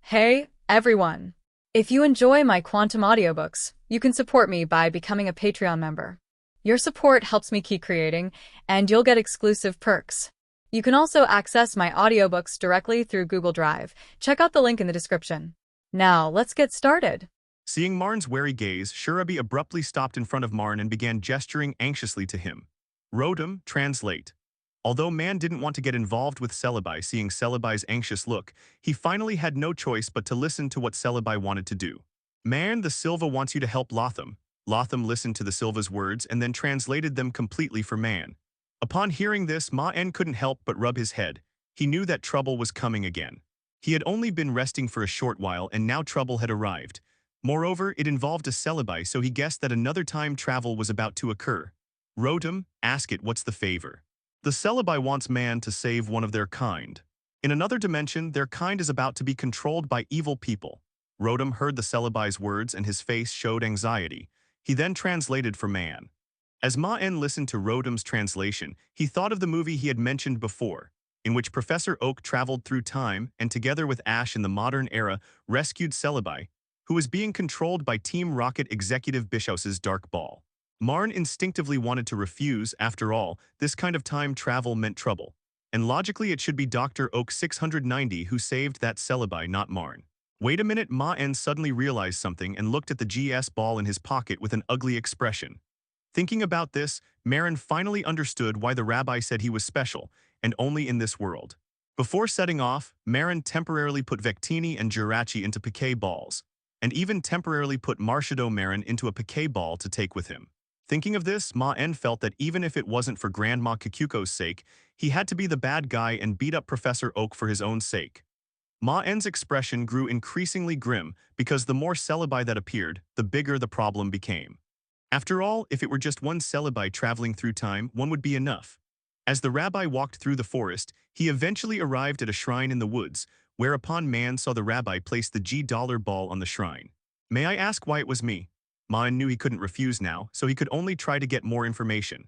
Hey, everyone! If you enjoy my quantum audiobooks, you can support me by becoming a Patreon member. Your support helps me keep creating, and you'll get exclusive perks. You can also access my audiobooks directly through Google Drive. Check out the link in the description. Now, let's get started. Seeing Marn's wary gaze, Shurabi abruptly stopped in front of Marn and began gesturing anxiously to him. Rodum, translate. Although Maen didn't want to get involved with Celibi, seeing Celibi's anxious look, he finally had no choice but to listen to what Celibi wanted to do. Maen, the Silva wants you to help Lotham. Lotham listened to the Silva's words and then translated them completely for Maen. Upon hearing this, Maen couldn't help but rub his head. He knew that trouble was coming again. He had only been resting for a short while and now trouble had arrived. Moreover, it involved a celibi, so he guessed that another time travel was about to occur. Rodum, ask it what's the favor. The celibi wants Maen to save one of their kind. In another dimension, their kind is about to be controlled by evil people. Rodum heard the celibi's words and his face showed anxiety. He then translated for Maen. As Maen listened to Rodum's translation, he thought of the movie he had mentioned before, in which Professor Oak traveled through time and together with Ash in the modern era rescued Celibi, who was being controlled by Team Rocket executive Bishop's dark ball. Marn instinctively wanted to refuse. After all, this kind of time travel meant trouble. And logically it should be Dr. Oak 690 who saved that Celibi, not Marn. Wait a minute, Maen suddenly realized something and looked at the GS ball in his pocket with an ugly expression. Thinking about this, Maen finally understood why the rabbi said he was special, and only in this world. Before setting off, Maen temporarily put Vectini and Jirachi into piquet balls, and even temporarily put Marshadow Maen into a piquet ball to take with him. Thinking of this, Maen felt that even if it wasn't for Grandma Kikuko's sake, he had to be the bad guy and beat up Professor Oak for his own sake. Maen's expression grew increasingly grim because the more celibi that appeared, the bigger the problem became. After all, if it were just one celibi traveling through time, one would be enough. As the rabbi walked through the forest, he eventually arrived at a shrine in the woods, whereupon Maen saw the rabbi place the G-dollar ball on the shrine. May I ask why it was me? Maen knew he couldn't refuse now, so he could only try to get more information.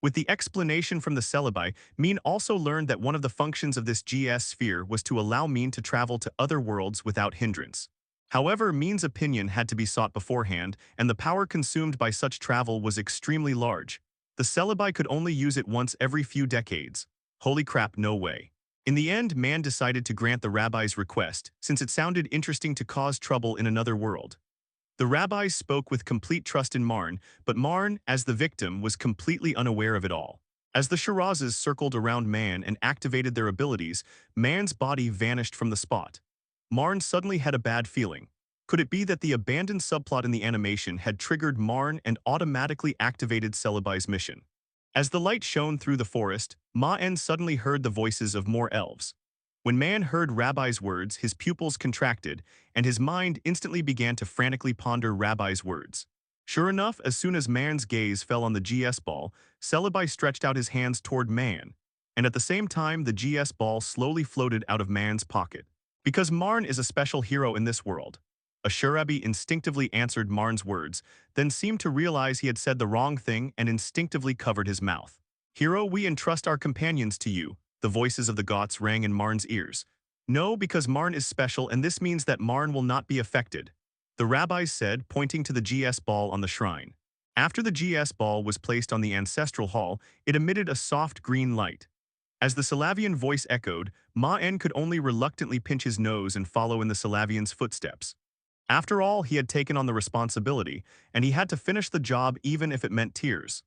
With the explanation from the celibi, Maen also learned that one of the functions of this GS sphere was to allow Maen to travel to other worlds without hindrance. However, Maen's opinion had to be sought beforehand, and the power consumed by such travel was extremely large. The celibi could only use it once every few decades. Holy crap, no way. In the end, Maen decided to grant the rabbi's request, since it sounded interesting to cause trouble in another world. The rabbis spoke with complete trust in Marn, but Marn, as the victim, was completely unaware of it all. As the Shirazes circled around Maen and activated their abilities, Maen's body vanished from the spot. Marn suddenly had a bad feeling. Could it be that the abandoned subplot in the animation had triggered Marn and automatically activated Celibi's mission? As the light shone through the forest, Maen suddenly heard the voices of more elves. When Maen heard Rabbi's words, his pupils contracted, and his mind instantly began to frantically ponder Rabbi's words. Sure enough, as soon as Maen's gaze fell on the GS ball, Celibi stretched out his hands toward Maen, and at the same time the GS ball slowly floated out of Maen's pocket. Because Marn is a special hero in this world. Ashurabi instinctively answered Marn's words, then seemed to realize he had said the wrong thing and instinctively covered his mouth. Hero, we entrust our companions to you. The voices of the Goths rang in Marn's ears. No, because Marn is special and this means that Marn will not be affected. The rabbis said, pointing to the GS ball on the shrine. After the GS ball was placed on the ancestral hall, it emitted a soft green light. As the Salavian voice echoed, Maen could only reluctantly pinch his nose and follow in the Salavian's footsteps. After all, he had taken on the responsibility, and he had to finish the job even if it meant tears.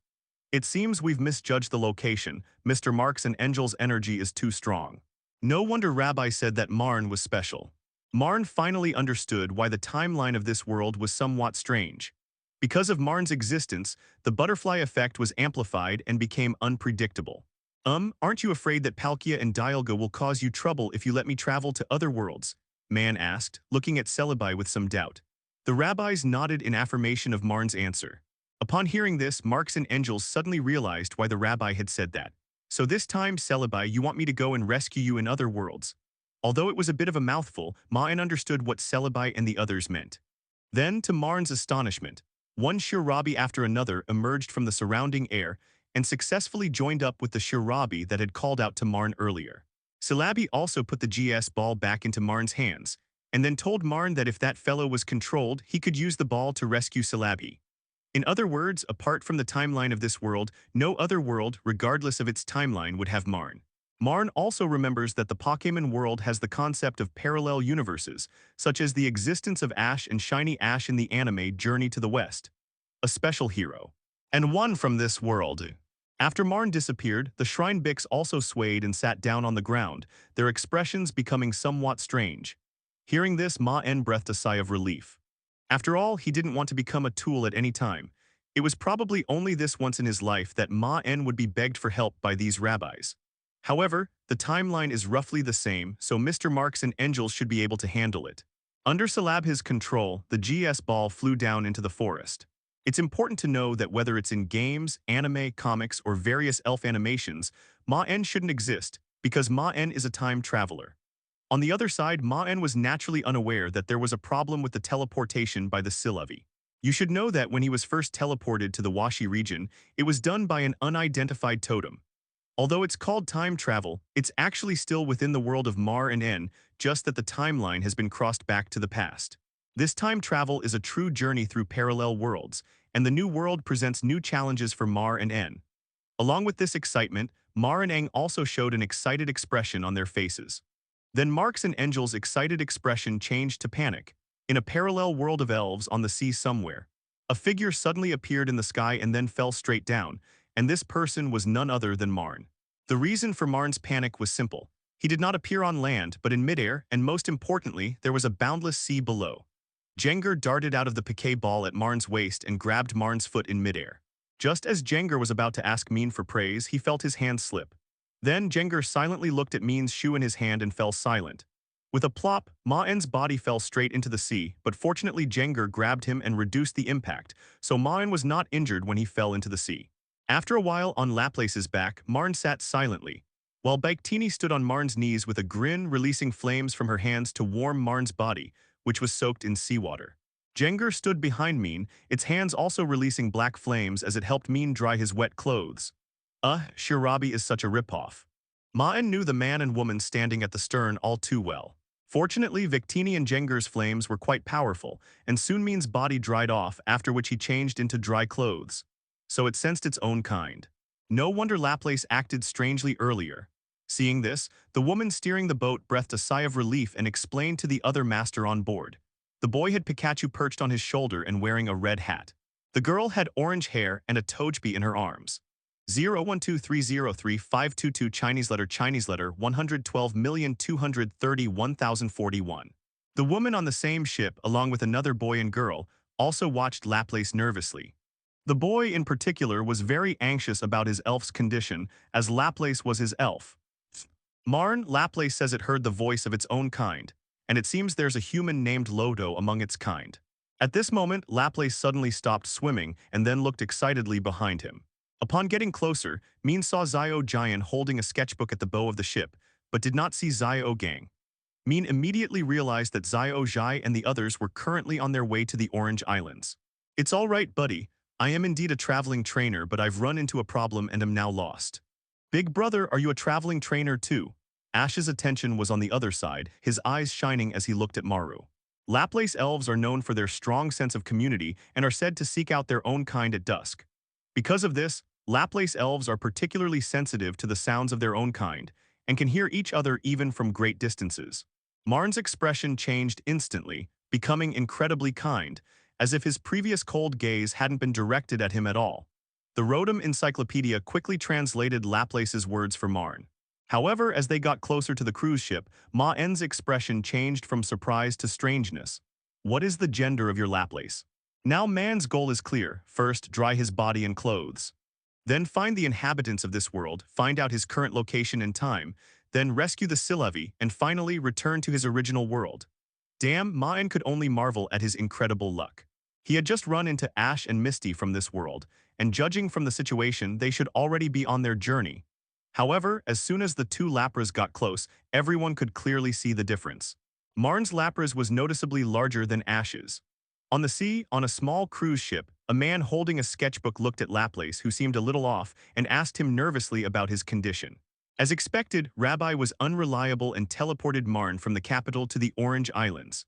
It seems we've misjudged the location. Mr. Marks and Angel's energy is too strong. No wonder Rabbi said that Marn was special. Marn finally understood why the timeline of this world was somewhat strange. Because of Marn's existence, the butterfly effect was amplified and became unpredictable. Aren't you afraid that Palkia and Dialga will cause you trouble if you let me travel to other worlds? Maen asked, looking at Celibi with some doubt. The rabbis nodded in affirmation of Marn's answer. Upon hearing this, Marks and Angels suddenly realized why the rabbi had said that. So this time, Celibi, you want me to go and rescue you in other worlds? Although it was a bit of a mouthful, Maen understood what Celibi and the others meant. Then, to Marn's astonishment, one Shirabi after another emerged from the surrounding air and successfully joined up with the Shirabi that had called out to Marn earlier. Celabi also put the GS ball back into Marn's hands. and then told Marn that if that fellow was controlled, he could use the ball to rescue Celabi. In other words, apart from the timeline of this world, no other world, regardless of its timeline, would have Marn. Marn also remembers that the Pokémon world has the concept of parallel universes, such as the existence of Ash and Shiny Ash in the anime Journey to the West, a special hero, and one from this world. After Marn disappeared, the Shrine Bix also swayed and sat down on the ground, their expressions becoming somewhat strange. Hearing this, Maen breathed a sigh of relief. After all, he didn't want to become a tool at any time. It was probably only this once in his life that Maen would be begged for help by these rabbis. However, the timeline is roughly the same, so Mr. Marks and Angels should be able to handle it. Under Celeb's control, the GS ball flew down into the forest. It's important to know that whether it's in games, anime, comics, or various elf animations, Maen shouldn't exist, because Maen is a time traveler. On the other side, Maen was naturally unaware that there was a problem with the teleportation by the celibi. You should know that when he was first teleported to the Washi region, it was done by an unidentified totem. Although it's called time travel, it's actually still within the world of Mar and En, just that the timeline has been crossed back to the past. This time travel is a true journey through parallel worlds, and the new world presents new challenges for Mar and En. Along with this excitement, Mar and Eng also showed an excited expression on their faces. Then Marks and Angel's excited expression changed to panic. In a parallel world of elves on the sea somewhere, a figure suddenly appeared in the sky and then fell straight down, and this person was none other than Marn. The reason for Marn's panic was simple. He did not appear on land, but in midair, and most importantly, there was a boundless sea below. Jengar darted out of the piquet ball at Marn's waist and grabbed Marn's foot in midair. Just as Jengar was about to ask Maen for praise, he felt his hand slip. Then Jengar silently looked at Maen's shoe in his hand and fell silent. With a plop, Maen's body fell straight into the sea, but fortunately Jengar grabbed him and reduced the impact, so Maen was not injured when he fell into the sea. After a while on Laplace's back, Marn sat silently, while Baiktini stood on Marn's knees with a grin, releasing flames from her hands to warm Marn's body, which was soaked in seawater. Jengar stood behind Maen, its hands also releasing black flames as it helped Maen dry his wet clothes. Shirabi is such a ripoff. Maen knew the man and woman standing at the stern all too well. Fortunately, Victini and Jengar's flames were quite powerful, and soon Maen's body dried off, after which he changed into dry clothes. So it sensed its own kind. No wonder Laplace acted strangely earlier. Seeing this, the woman steering the boat breathed a sigh of relief and explained to the other master on board. The boy had Pikachu perched on his shoulder and wearing a red hat. The girl had orange hair and a Togepi in her arms. 012303522 Chinese letter 112,230,1041. The woman on the same ship, along with another boy and girl, also watched Laplace nervously. The boy in particular was very anxious about his elf's condition, as Laplace was his elf. Marn, Laplace says it heard the voice of its own kind, and it seems there's a human named Lodo among its kind. At this moment, Laplace suddenly stopped swimming and then looked excitedly behind him. Upon getting closer, Maen saw Zio Giant holding a sketchbook at the bow of the ship, but did not see Zio Gang. Maen immediately realized that Zio Jai and the others were currently on their way to the Orange Islands. "It's all right, buddy. I am indeed a traveling trainer, but I've run into a problem and am now lost." "Big brother, are you a traveling trainer too?" Ash's attention was on the other side, his eyes shining as he looked at Maru. Laplace elves are known for their strong sense of community and are said to seek out their own kind at dusk. Because of this, Laplace elves are particularly sensitive to the sounds of their own kind and can hear each other even from great distances. Marn's expression changed instantly, becoming incredibly kind, as if his previous cold gaze hadn't been directed at him at all. The Rotom Encyclopedia quickly translated Laplace's words for Marn. However, as they got closer to the cruise ship, Maen's expression changed from surprise to strangeness. "What is the gender of your Laplace?" Now Maen's goal is clear. First, dry his body and clothes. Then find the inhabitants of this world, find out his current location and time, then rescue the celibi, and finally return to his original world. Damn, Maen could only marvel at his incredible luck. He had just run into Ash and Misty from this world, and judging from the situation, they should already be on their journey. However, as soon as the two Lapras got close, everyone could clearly see the difference. Marn's Lapras was noticeably larger than Ash's. On the sea, on a small cruise ship, a man holding a sketchbook looked at Laplace, who seemed a little off, and asked him nervously about his condition. As expected, Rabbi was unreliable and teleported Marn from the capital to the Orange Islands.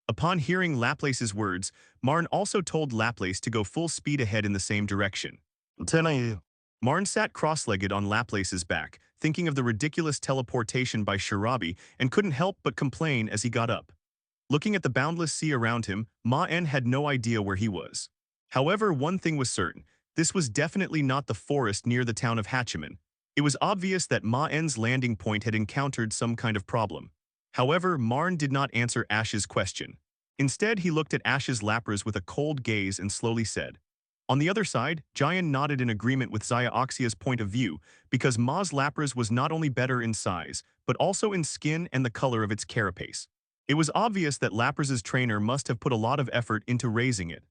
Upon hearing Laplace's words, Marn also told Laplace to go full speed ahead in the same direction. Marn sat cross-legged on Laplace's back, thinking of the ridiculous teleportation by Shirabi, and couldn't help but complain as he got up. Looking at the boundless sea around him, Maen had no idea where he was. However, one thing was certain. This was definitely not the forest near the town of Hachiman. It was obvious that Maen's landing point had encountered some kind of problem. However, Marn did not answer Ash's question. Instead, he looked at Ash's Lapras with a cold gaze and slowly said, on the other side, Giant nodded in agreement with Xayooxia's point of view because Ma's Lapras was not only better in size, but also in skin and the color of its carapace. It was obvious that Lapras's trainer must have put a lot of effort into raising it.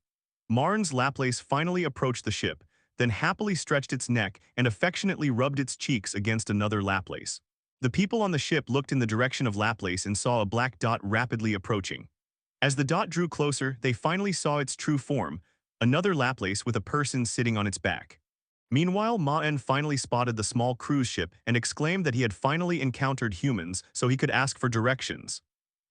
Marn's Laplace finally approached the ship, then happily stretched its neck and affectionately rubbed its cheeks against another Laplace. The people on the ship looked in the direction of Laplace and saw a black dot rapidly approaching. As the dot drew closer, they finally saw its true form, another Laplace with a person sitting on its back. Meanwhile, Maen finally spotted the small cruise ship and exclaimed that he had finally encountered humans so he could ask for directions.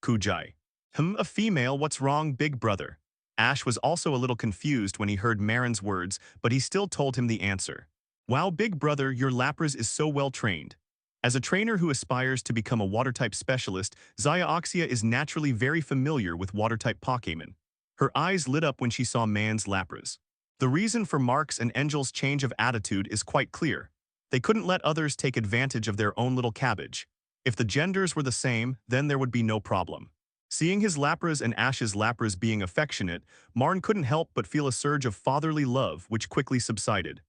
Kujai. A female, what's wrong, big brother? Ash was also a little confused when he heard Maren's words, but he still told him the answer. Wow, big brother, your Lapras is so well trained. As a trainer who aspires to become a water-type specialist, Xayooxia is naturally very familiar with water-type Pokémon. Her eyes lit up when she saw Maen's Lapras. The reason for Mark's and Angel's change of attitude is quite clear. They couldn't let others take advantage of their own little cabbage. If the genders were the same, then there would be no problem. Seeing his Lapras and Ash's Lapras being affectionate, Marn couldn't help but feel a surge of fatherly love which quickly subsided.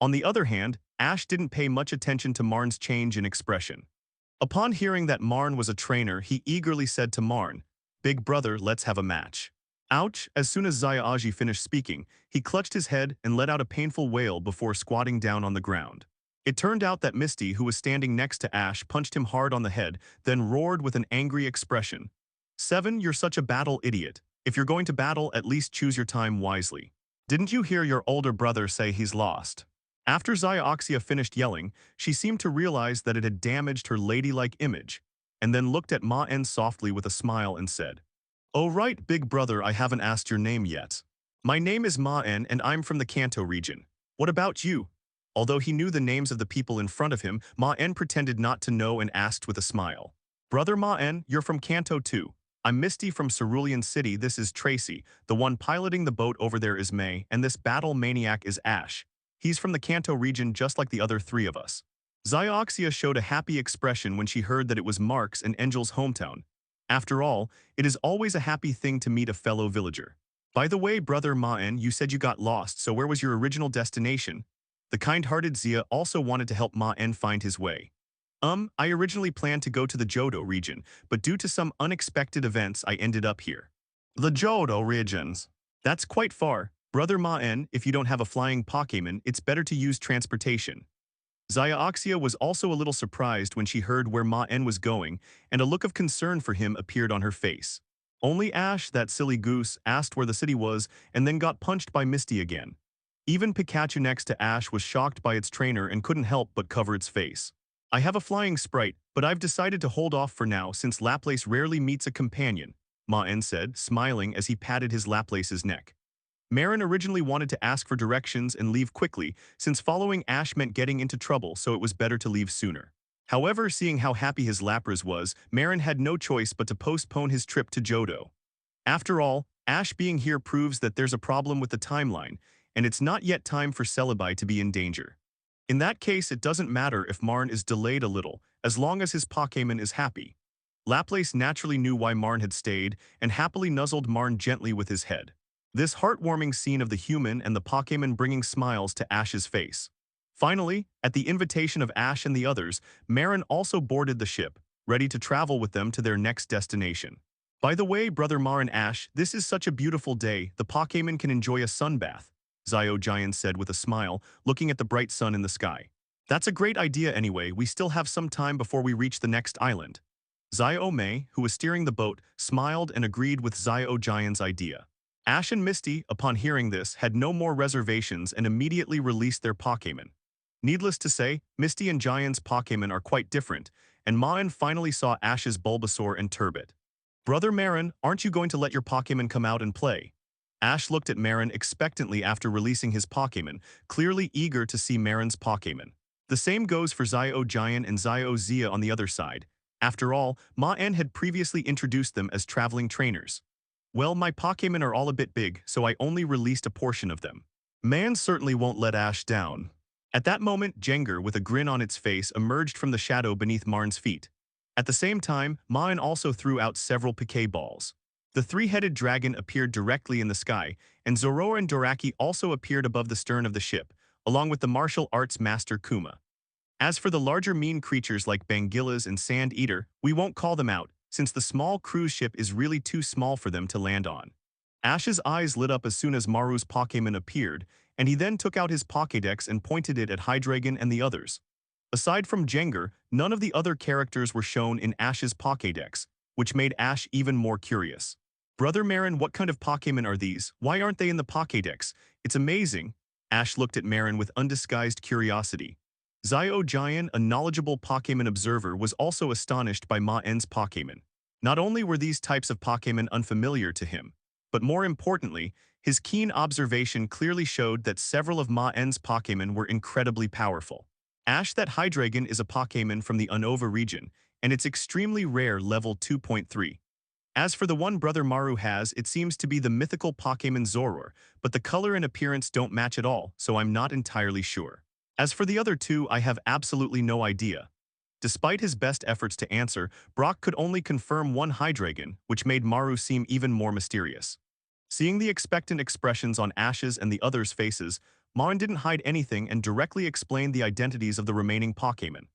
On the other hand, Ash didn't pay much attention to Marn's change in expression. Upon hearing that Marn was a trainer, he eagerly said to Marn, "Big brother, let's have a match." Ouch! As soon as Xayooxia finished speaking, he clutched his head and let out a painful wail before squatting down on the ground. It turned out that Misty, who was standing next to Ash, punched him hard on the head, then roared with an angry expression. 7, you're such a battle idiot. If you're going to battle, at least choose your time wisely. Didn't you hear your older brother say he's lost? After Xayooxia finished yelling, she seemed to realize that it had damaged her ladylike image, and then looked at Maen softly with a smile and said, "Oh right, big brother, I haven't asked your name yet. My name is Maen and I'm from the Kanto region. What about you?" Although he knew the names of the people in front of him, Maen pretended not to know and asked with a smile. "Brother Maen, you're from Kanto too. I'm Misty from Cerulean City, this is Tracy, the one piloting the boat over there is May, and this battle maniac is Ash. He's from the Kanto region just like the other 3 of us." Xayooxia showed a happy expression when she heard that it was Mark's and Angel's hometown. After all, it is always a happy thing to meet a fellow villager. "By the way, brother Maen, you said you got lost, so where was your original destination?" The kind-hearted Zia also wanted to help Maen find his way. I originally planned to go to the Johto region, but due to some unexpected events, I ended up here." "The Johto regions? That's quite far. Brother Maen, if you don't have a flying Pokémon, it's better to use transportation." Xayooxia was also a little surprised when she heard where Maen was going, and a look of concern for him appeared on her face. Only Ash, that silly goose, asked where the city was and then got punched by Misty again. Even Pikachu next to Ash was shocked by its trainer and couldn't help but cover its face. "I have a flying sprite, but I've decided to hold off for now since Laplace rarely meets a companion," Maen said, smiling as he patted his Laplace's neck. Maen originally wanted to ask for directions and leave quickly, since following Ash meant getting into trouble, so it was better to leave sooner. However, seeing how happy his Lapras was, Maen had no choice but to postpone his trip to Johto. After all, Ash being here proves that there's a problem with the timeline, and it's not yet time for Celibi to be in danger. In that case, it doesn't matter if Marn is delayed a little, as long as his Pokémon is happy. Laplace naturally knew why Marn had stayed, and happily nuzzled Marn gently with his head. This heartwarming scene of the human and the Pokémon bringing smiles to Ash's face. Finally, at the invitation of Ash and the others, Maen also boarded the ship, ready to travel with them to their next destination. "By the way, brother Maen Ash, this is such a beautiful day, the Pokémon can enjoy a sunbath," Xayooxia said with a smile, looking at the bright sun in the sky. "That's a great idea anyway, we still have some time before we reach the next island." Xayooxia, who was steering the boat, smiled and agreed with Xayooxia's idea. Ash and Misty, upon hearing this, had no more reservations and immediately released their Pokémon. Needless to say, Misty and Giant's Pokémon are quite different, and Maen finally saw Ash's Bulbasaur and Turbot. Brother Maen, aren't you going to let your Pokémon come out and play? Ash looked at Maen expectantly after releasing his Pokémon, clearly eager to see Maren's Pokémon. The same goes for Zio Giant and Zio Zia on the other side. After all, Maen had previously introduced them as traveling trainers. Well, my Pokémon are all a bit big, so I only released a portion of them. Maen certainly won't let Ash down. At that moment, Jengar, with a grin on its face, emerged from the shadow beneath Marn's feet. At the same time, Maen also threw out several Piquet balls. The three-headed dragon appeared directly in the sky, and Zorora and Doraki also appeared above the stern of the ship, along with the martial arts master Kuma. As for the larger mean creatures like Bangilas and Sand Eater, we won't call them out, since the small cruise ship is really too small for them to land on. Ash's eyes lit up as soon as Maru's Pokémon appeared, and he then took out his Pokédex and pointed it at Hydreigon and the others. Aside from Jengar, none of the other characters were shown in Ash's Pokédex, which made Ash even more curious. Brother Maen, what kind of Pokémon are these? Why aren't they in the Pokédex? It's amazing. Ash looked at Maen with undisguised curiosity. Zio Giant, a knowledgeable Pokémon observer, was also astonished by Maen's Pokémon. Not only were these types of Pokémon unfamiliar to him, but more importantly, his keen observation clearly showed that several of Maen's Pokémon were incredibly powerful. Ash, that Hydreigon is a Pokémon from the Unova region, and it's extremely rare level 2.3. As for the one Brother Maru has, it seems to be the mythical Pokémon Zoror, but the color and appearance don't match at all, so I'm not entirely sure. As for the other two, I have absolutely no idea. Despite his best efforts to answer, Brock could only confirm one Hydreigon, which made Maru seem even more mysterious. Seeing the expectant expressions on Ash's and the others' faces, Maen didn't hide anything and directly explained the identities of the remaining Pokémon.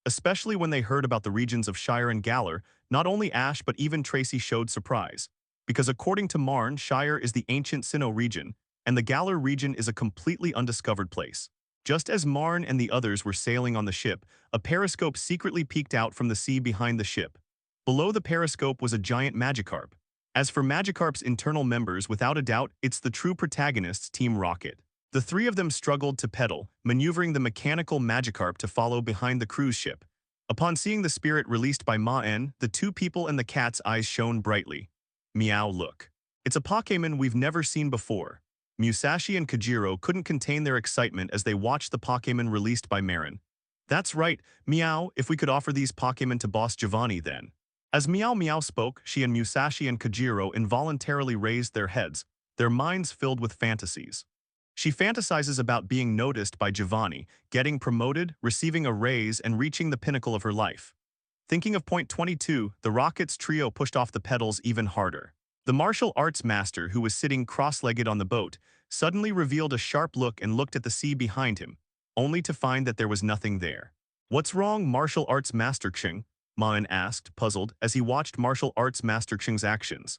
Especially when they heard about the regions of Shire and Galar, not only Ash but even Tracy showed surprise. Because according to Marn, Shire is the ancient Sinnoh region, and the Galar region is a completely undiscovered place. Just as Marn and the others were sailing on the ship, a periscope secretly peeked out from the sea behind the ship. Below the periscope was a giant Magikarp. As for Magikarp's internal members, without a doubt, it's the true protagonists, Team Rocket. The three of them struggled to pedal, maneuvering the mechanical Magikarp to follow behind the cruise ship. Upon seeing the spirit released by Maen, the two people and the cat's eyes shone brightly. Meow, look. It's a Pokémon we've never seen before. Musashi and Kajiro couldn't contain their excitement as they watched the Pokémon released by Maen. That's right, Meow, if we could offer these Pokémon to Boss Giovanni then. As Meow Meow spoke, she and Musashi and Kajiro involuntarily raised their heads, their minds filled with fantasies. She fantasizes about being noticed by Giovanni, getting promoted, receiving a raise, and reaching the pinnacle of her life. Thinking of point 22, the Rockets trio pushed off the pedals even harder. The martial arts master, who was sitting cross-legged on the boat, suddenly revealed a sharp look and looked at the sea behind him, only to find that there was nothing there. What's wrong, martial arts master Xing? Maen asked, puzzled, as he watched martial arts master Xing's actions.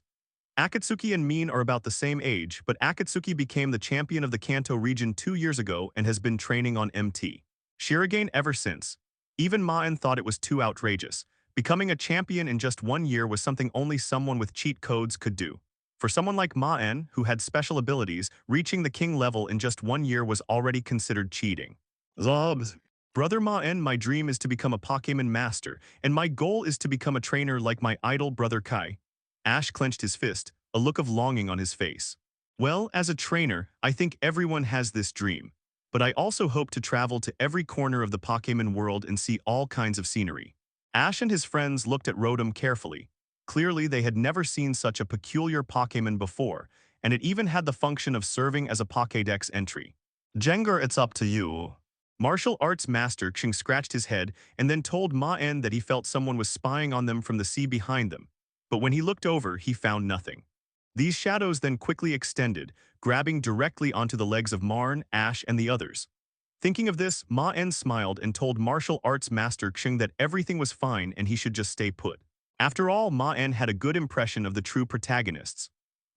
Akatsuki and Mean are about the same age, but Akatsuki became the champion of the Kanto region 2 years ago and has been training on MT Shirogane ever since. Even Maen thought it was too outrageous. Becoming a champion in just 1 year was something only someone with cheat codes could do. For someone like Maen, who had special abilities, reaching the king level in just 1 year was already considered cheating. Zobs. Brother Maen, my dream is to become a Pokémon master, and my goal is to become a trainer like my idol brother Kai. Ash clenched his fist, a look of longing on his face. Well, as a trainer, I think everyone has this dream. But I also hope to travel to every corner of the Pokémon world and see all kinds of scenery. Ash and his friends looked at Rotom carefully. Clearly, they had never seen such a peculiar Pokémon before, and it even had the function of serving as a Pokédex entry. Jengar, it's up to you. Martial arts master Xing scratched his head and then told Maen that he felt someone was spying on them from the sea behind them. But when he looked over, he found nothing. These shadows then quickly extended, grabbing directly onto the legs of Marn, Ash, and the others. Thinking of this, Maen smiled and told martial arts master Xing that everything was fine and he should just stay put. After all, Maen had a good impression of the true protagonists.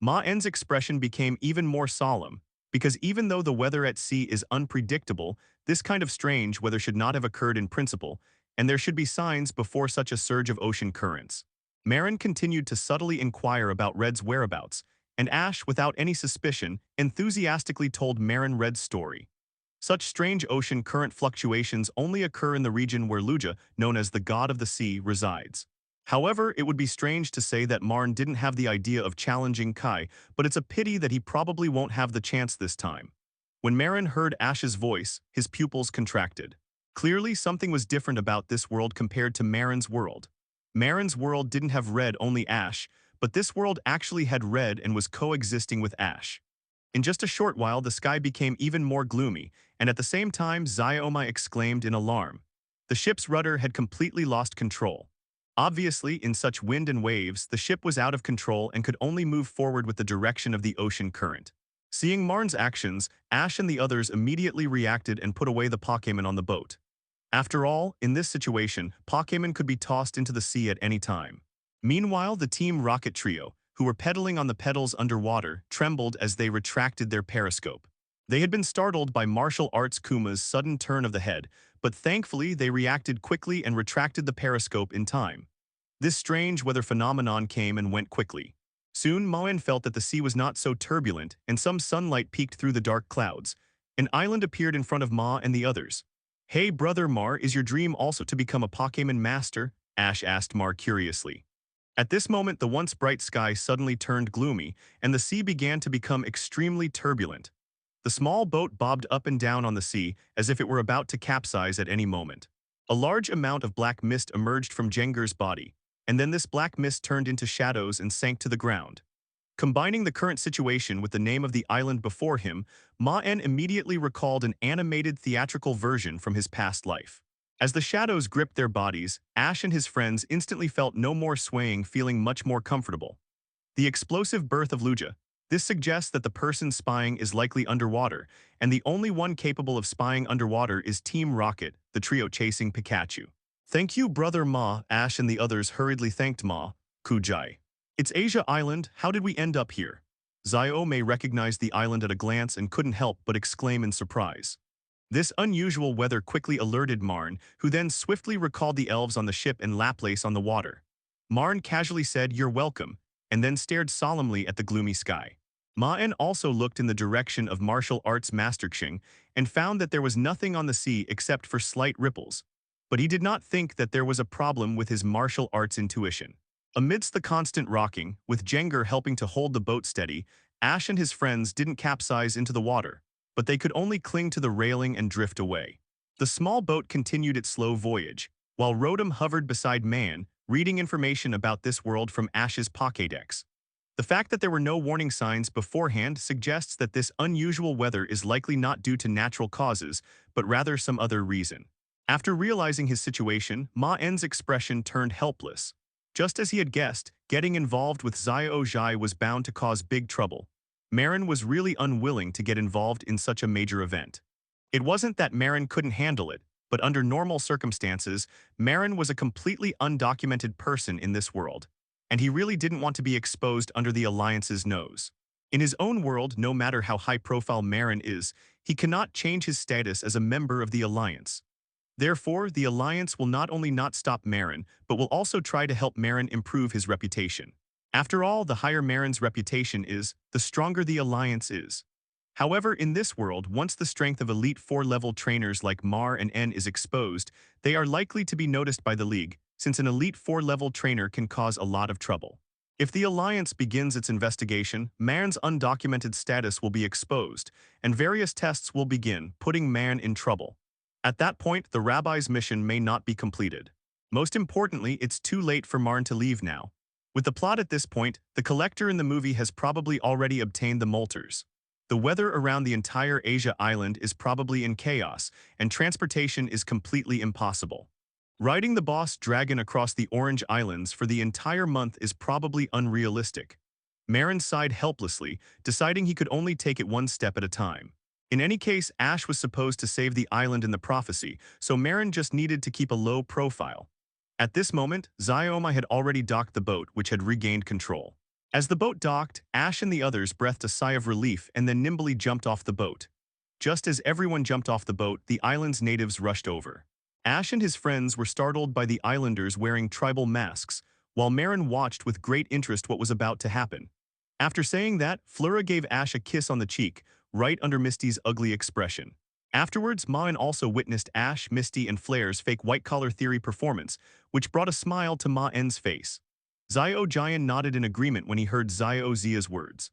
Maen's expression became even more solemn, because even though the weather at sea is unpredictable, this kind of strange weather should not have occurred in principle, and there should be signs before such a surge of ocean currents. Maen continued to subtly inquire about Red's whereabouts, and Ash, without any suspicion, enthusiastically told Maen Red's story. Such strange ocean current fluctuations only occur in the region where Luja, known as the god of the sea, resides. However, it would be strange to say that Maen didn't have the idea of challenging Kai, but it's a pity that he probably won't have the chance this time. When Maen heard Ash's voice, his pupils contracted. Clearly, something was different about this world compared to Maren's world. Maren's world didn't have red, only ash, but this world actually had red and was coexisting with ash. In just a short while, the sky became even more gloomy, and at the same time, Xiaomi exclaimed in alarm. The ship's rudder had completely lost control. Obviously, in such wind and waves, the ship was out of control and could only move forward with the direction of the ocean current. Seeing Maen's actions, Ash and the others immediately reacted and put away the Pokémon on the boat. After all, in this situation, Pokémon could be tossed into the sea at any time. Meanwhile, the Team Rocket trio, who were pedaling on the pedals underwater, trembled as they retracted their periscope. They had been startled by martial arts Kuma's sudden turn of the head, but thankfully they reacted quickly and retracted the periscope in time. This strange weather phenomenon came and went quickly. Soon, Maen felt that the sea was not so turbulent, and some sunlight peeked through the dark clouds. An island appeared in front of Ma and the others. "Hey brother Mar, is your dream also to become a Pokémon master?" Ash asked Mar curiously. At this moment, the once bright sky suddenly turned gloomy, and the sea began to become extremely turbulent. The small boat bobbed up and down on the sea as if it were about to capsize at any moment. A large amount of black mist emerged from Jenger's body, and then this black mist turned into shadows and sank to the ground. Combining the current situation with the name of the island before him, Maen immediately recalled an animated theatrical version from his past life. As the shadows gripped their bodies, Ash and his friends instantly felt no more swaying, feeling much more comfortable. The explosive birth of Luja. This suggests that the person spying is likely underwater, and the only one capable of spying underwater is Team Rocket, the trio chasing Pikachu. "Thank you, Brother Ma," Ash and the others hurriedly thanked Ma. "Kujai. It's Asia Island, how did we end up here?" Xiaomi recognized the island at a glance and couldn't help but exclaim in surprise. This unusual weather quickly alerted Maen, who then swiftly recalled the elves on the ship and Laplace on the water. Maen casually said, "You're welcome," and then stared solemnly at the gloomy sky. Maen also looked in the direction of martial arts Master Xing and found that there was nothing on the sea except for slight ripples. But he did not think that there was a problem with his martial arts intuition. Amidst the constant rocking, with Jenger helping to hold the boat steady, Ash and his friends didn't capsize into the water, but they could only cling to the railing and drift away. The small boat continued its slow voyage, while Rotom hovered beside Maen, reading information about this world from Ash's Pokédex. The fact that there were no warning signs beforehand suggests that this unusual weather is likely not due to natural causes, but rather some other reason. After realizing his situation, Maen's expression turned helpless. Just as he had guessed, getting involved with Xiao Zhai was bound to cause big trouble. Maen was really unwilling to get involved in such a major event. It wasn't that Maen couldn't handle it, but under normal circumstances, Maen was a completely undocumented person in this world, and he really didn't want to be exposed under the Alliance's nose. In his own world, no matter how high-profile Maen is, he cannot change his status as a member of the Alliance. Therefore, the Alliance will not only not stop Maen, but will also try to help Maen improve his reputation. After all, the higher Maren's reputation is, the stronger the Alliance is. However, in this world, once the strength of Elite Four level trainers like Mar and N is exposed, they are likely to be noticed by the League, since an Elite Four level trainer can cause a lot of trouble. If the Alliance begins its investigation, Maen's undocumented status will be exposed, and various tests will begin, putting Maen in trouble. At that point, the Rabbi's mission may not be completed. Most importantly, it's too late for Maen to leave now. With the plot at this point, the collector in the movie has probably already obtained the Molters. The weather around the entire Asia Island is probably in chaos, and transportation is completely impossible. Riding the boss dragon across the Orange Islands for the entire month is probably unrealistic. Maen sighed helplessly, deciding he could only take it one step at a time. In any case, Ash was supposed to save the island in the prophecy, so Maen just needed to keep a low profile. At this moment, Xiaomi had already docked the boat, which had regained control. As the boat docked, Ash and the others breathed a sigh of relief and then nimbly jumped off the boat. Just as everyone jumped off the boat, the island's natives rushed over. Ash and his friends were startled by the islanders wearing tribal masks, while Maen watched with great interest what was about to happen. After saying that, Flora gave Ash a kiss on the cheek, right under Misty's ugly expression. Afterwards, Maen also witnessed Ash, Misty, and Flare's fake white-collar theory performance, which brought a smile to Maen's face. Zio Jian nodded in agreement when he heard Zio Zia's words.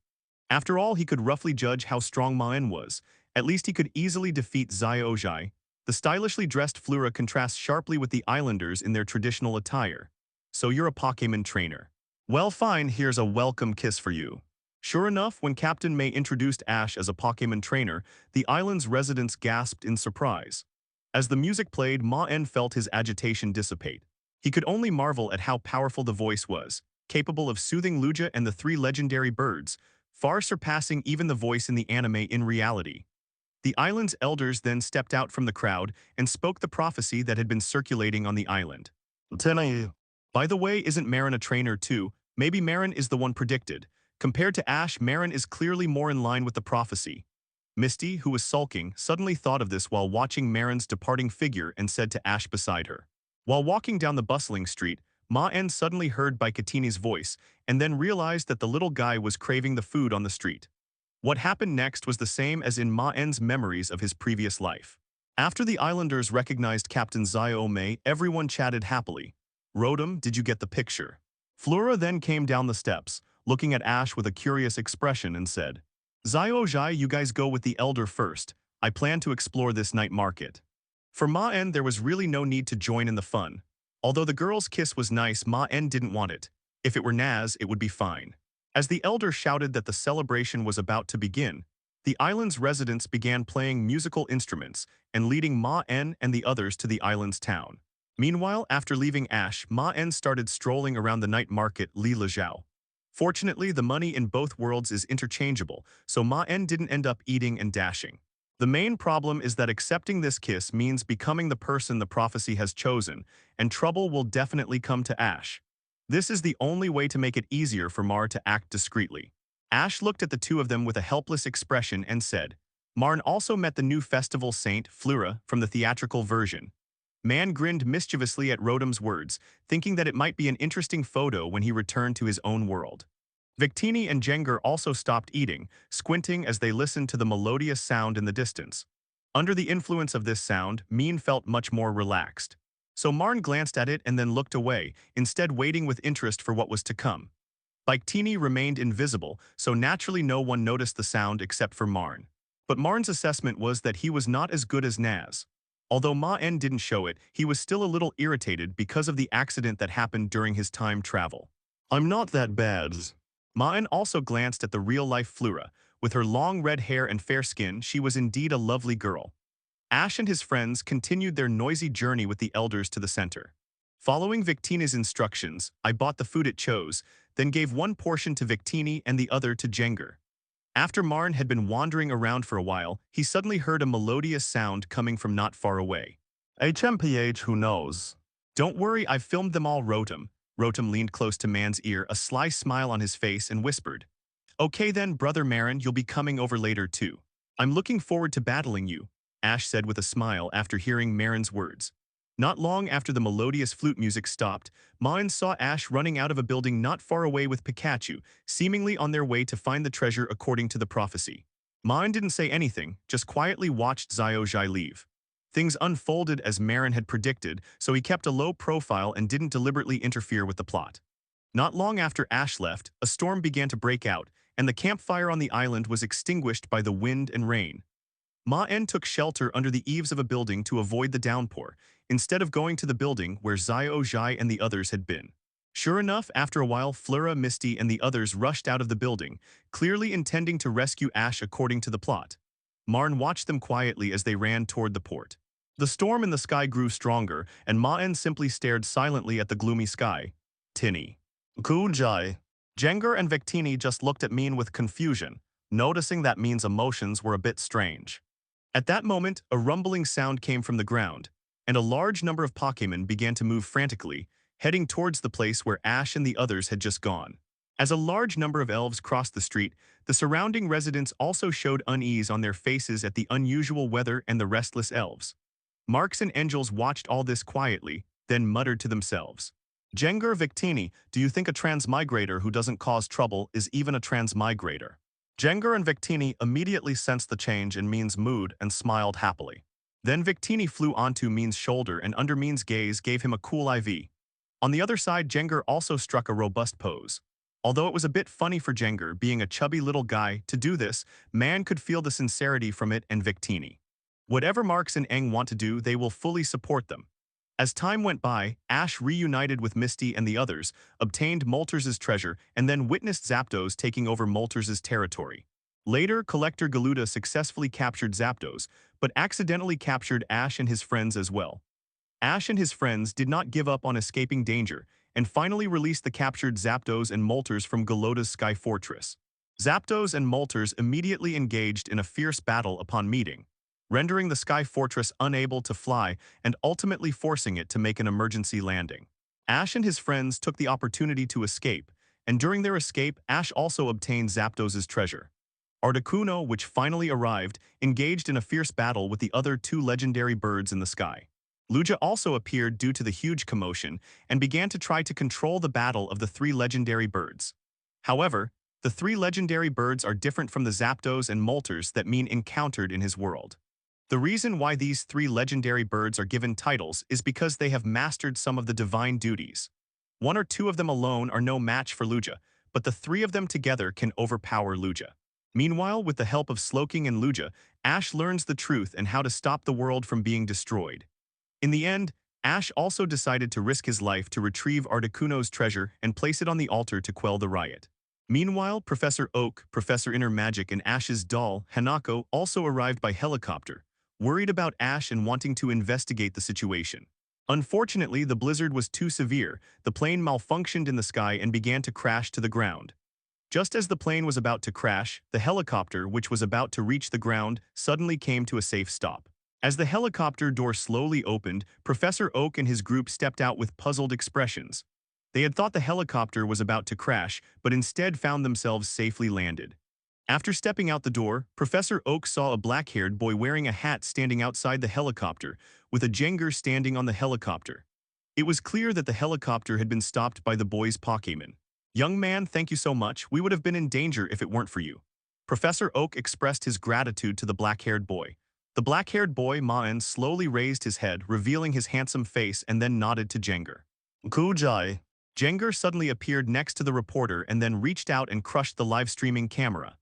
After all, he could roughly judge how strong Maen was. At least he could easily defeat Zio Jai. The stylishly dressed Flura contrasts sharply with the islanders in their traditional attire. So you're a Pokémon trainer. Well fine, here's a welcome kiss for you. Sure enough, when Captain May introduced Ash as a Pokémon trainer, the island's residents gasped in surprise. As the music played, Maen felt his agitation dissipate. He could only marvel at how powerful the voice was, capable of soothing Lugia and the three legendary birds, far surpassing even the voice in the anime in reality. The island's elders then stepped out from the crowd and spoke the prophecy that had been circulating on the island. By the way, isn't Maen a trainer too? Maybe Maen is the one predicted. Compared to Ash, Maen is clearly more in line with the prophecy. Misty, who was sulking, suddenly thought of this while watching Maren's departing figure and said to Ash beside her. While walking down the bustling street, Maen suddenly heard Bikatini's voice and then realized that the little guy was craving the food on the street. What happened next was the same as in Maen's memories of his previous life. After the islanders recognized Captain Zio May, everyone chatted happily. Rotom, did you get the picture? Flora then came down the steps, looking at Ash with a curious expression and said, Zio Jai, you guys go with the elder first. I plan to explore this night market. For Maen, there was really no need to join in the fun. Although the girl's kiss was nice, Maen didn't want it. If it were Naz, it would be fine. As the elder shouted that the celebration was about to begin, the island's residents began playing musical instruments and leading Maen and the others to the island's town. Meanwhile, after leaving Ash, Maen started strolling around the night market Li Lijiao. Fortunately, the money in both worlds is interchangeable, so Maen didn't end up eating and dashing. The main problem is that accepting this kiss means becoming the person the prophecy has chosen, and trouble will definitely come to Ash. This is the only way to make it easier for Mar to act discreetly. Ash looked at the two of them with a helpless expression and said, Marn also met the new festival saint, Flura, from the theatrical version. Maen grinned mischievously at Rotom's words, thinking that it might be an interesting photo when he returned to his own world. Victini and Jengar also stopped eating, squinting as they listened to the melodious sound in the distance. Under the influence of this sound, Maen felt much more relaxed. So Marn glanced at it and then looked away, instead waiting with interest for what was to come. Victini remained invisible, so naturally no one noticed the sound except for Marn. But Marn's assessment was that he was not as good as Naz. Although Maen didn't show it, he was still a little irritated because of the accident that happened during his time travel. I'm not that bad. Maen also glanced at the real-life Flura. With her long red hair and fair skin, she was indeed a lovely girl. Ash and his friends continued their noisy journey with the elders to the center. Following Victini's instructions, I bought the food it chose, then gave one portion to Victini and the other to Jengar. After Marn had been wandering around for a while, he suddenly heard a melodious sound coming from not far away. HMPH, who knows? Don't worry, I've filmed them all, Rotom. Rotom leaned close to Man's ear, a sly smile on his face, and whispered, Okay then, Brother Maen, you'll be coming over later too. I'm looking forward to battling you, Ash said with a smile after hearing Maren's words. Not long after the melodious flute music stopped, Maen saw Ash running out of a building not far away with Pikachu, seemingly on their way to find the treasure according to the prophecy. Maen didn't say anything, just quietly watched Zio Jai leave. Things unfolded as Maen had predicted, so he kept a low profile and didn't deliberately interfere with the plot. Not long after Ash left, a storm began to break out, and the campfire on the island was extinguished by the wind and rain. Maen took shelter under the eaves of a building to avoid the downpour, instead of going to the building where Zio Jai and the others had been. Sure enough, after a while, Flura, Misty, and the others rushed out of the building, clearly intending to rescue Ash according to the plot. Marn watched them quietly as they ran toward the port. The storm in the sky grew stronger, and Maen simply stared silently at the gloomy sky. Tinny. Kujai. Jengar and Victini just looked at Maen with confusion, noticing that Maen's emotions were a bit strange. At that moment, a rumbling sound came from the ground, and a large number of Pokémon began to move frantically, heading towards the place where Ash and the others had just gone. As a large number of elves crossed the street, the surrounding residents also showed unease on their faces at the unusual weather and the restless elves. Marks and Angels watched all this quietly, then muttered to themselves. Jengar, Victini, do you think a transmigrator who doesn't cause trouble is even a transmigrator? Jengar and Victini immediately sensed the change in Mean's mood and smiled happily. Then Victini flew onto Mean's shoulder and under Mean's gaze gave him a cool IV. On the other side, Jengar also struck a robust pose. Although it was a bit funny for Jengar, being a chubby little guy, to do this, Maen could feel the sincerity from it and Victini. Whatever Marks and Aang want to do, they will fully support them. As time went by, Ash reunited with Misty and the others, obtained Moltres' treasure, and then witnessed Zapdos taking over Moltres' territory. Later, Collector Galuda successfully captured Zapdos, but accidentally captured Ash and his friends as well. Ash and his friends did not give up on escaping danger, and finally released the captured Zapdos and Moltres from Galuda's Sky Fortress. Zapdos and Moltres immediately engaged in a fierce battle upon meeting, rendering the Sky Fortress unable to fly and ultimately forcing it to make an emergency landing. Ash and his friends took the opportunity to escape, and during their escape, Ash also obtained Zapdos' treasure. Articuno, which finally arrived, engaged in a fierce battle with the other two legendary birds in the sky. Lugia also appeared due to the huge commotion and began to try to control the battle of the three legendary birds. However, the three legendary birds are different from the Zapdos and Moltres that Mean encountered in his world. The reason why these three legendary birds are given titles is because they have mastered some of the divine duties. One or two of them alone are no match for Lugia, but the three of them together can overpower Lugia. Meanwhile, with the help of Slowking and Lugia, Ash learns the truth and how to stop the world from being destroyed. In the end, Ash also decided to risk his life to retrieve Articuno's treasure and place it on the altar to quell the riot. Meanwhile, Professor Oak, Professor Inner Magic, and Ash's doll, Hanako, also arrived by helicopter, worried about Ash and wanting to investigate the situation. Unfortunately, the blizzard was too severe, the plane malfunctioned in the sky and began to crash to the ground. Just as the plane was about to crash, the helicopter, which was about to reach the ground, suddenly came to a safe stop. As the helicopter door slowly opened, Professor Oak and his group stepped out with puzzled expressions. They had thought the helicopter was about to crash, but instead found themselves safely landed. After stepping out the door, Professor Oak saw a black-haired boy wearing a hat standing outside the helicopter, with a Jengar standing on the helicopter. It was clear that the helicopter had been stopped by the boy's Pokémon. "Young man, thank you so much. We would have been in danger if it weren't for you." Professor Oak expressed his gratitude to the black-haired boy. The black-haired boy, Maen, slowly raised his head, revealing his handsome face, and then nodded to Jengar. "Kujai." Jengar suddenly appeared next to the reporter and then reached out and crushed the live-streaming camera.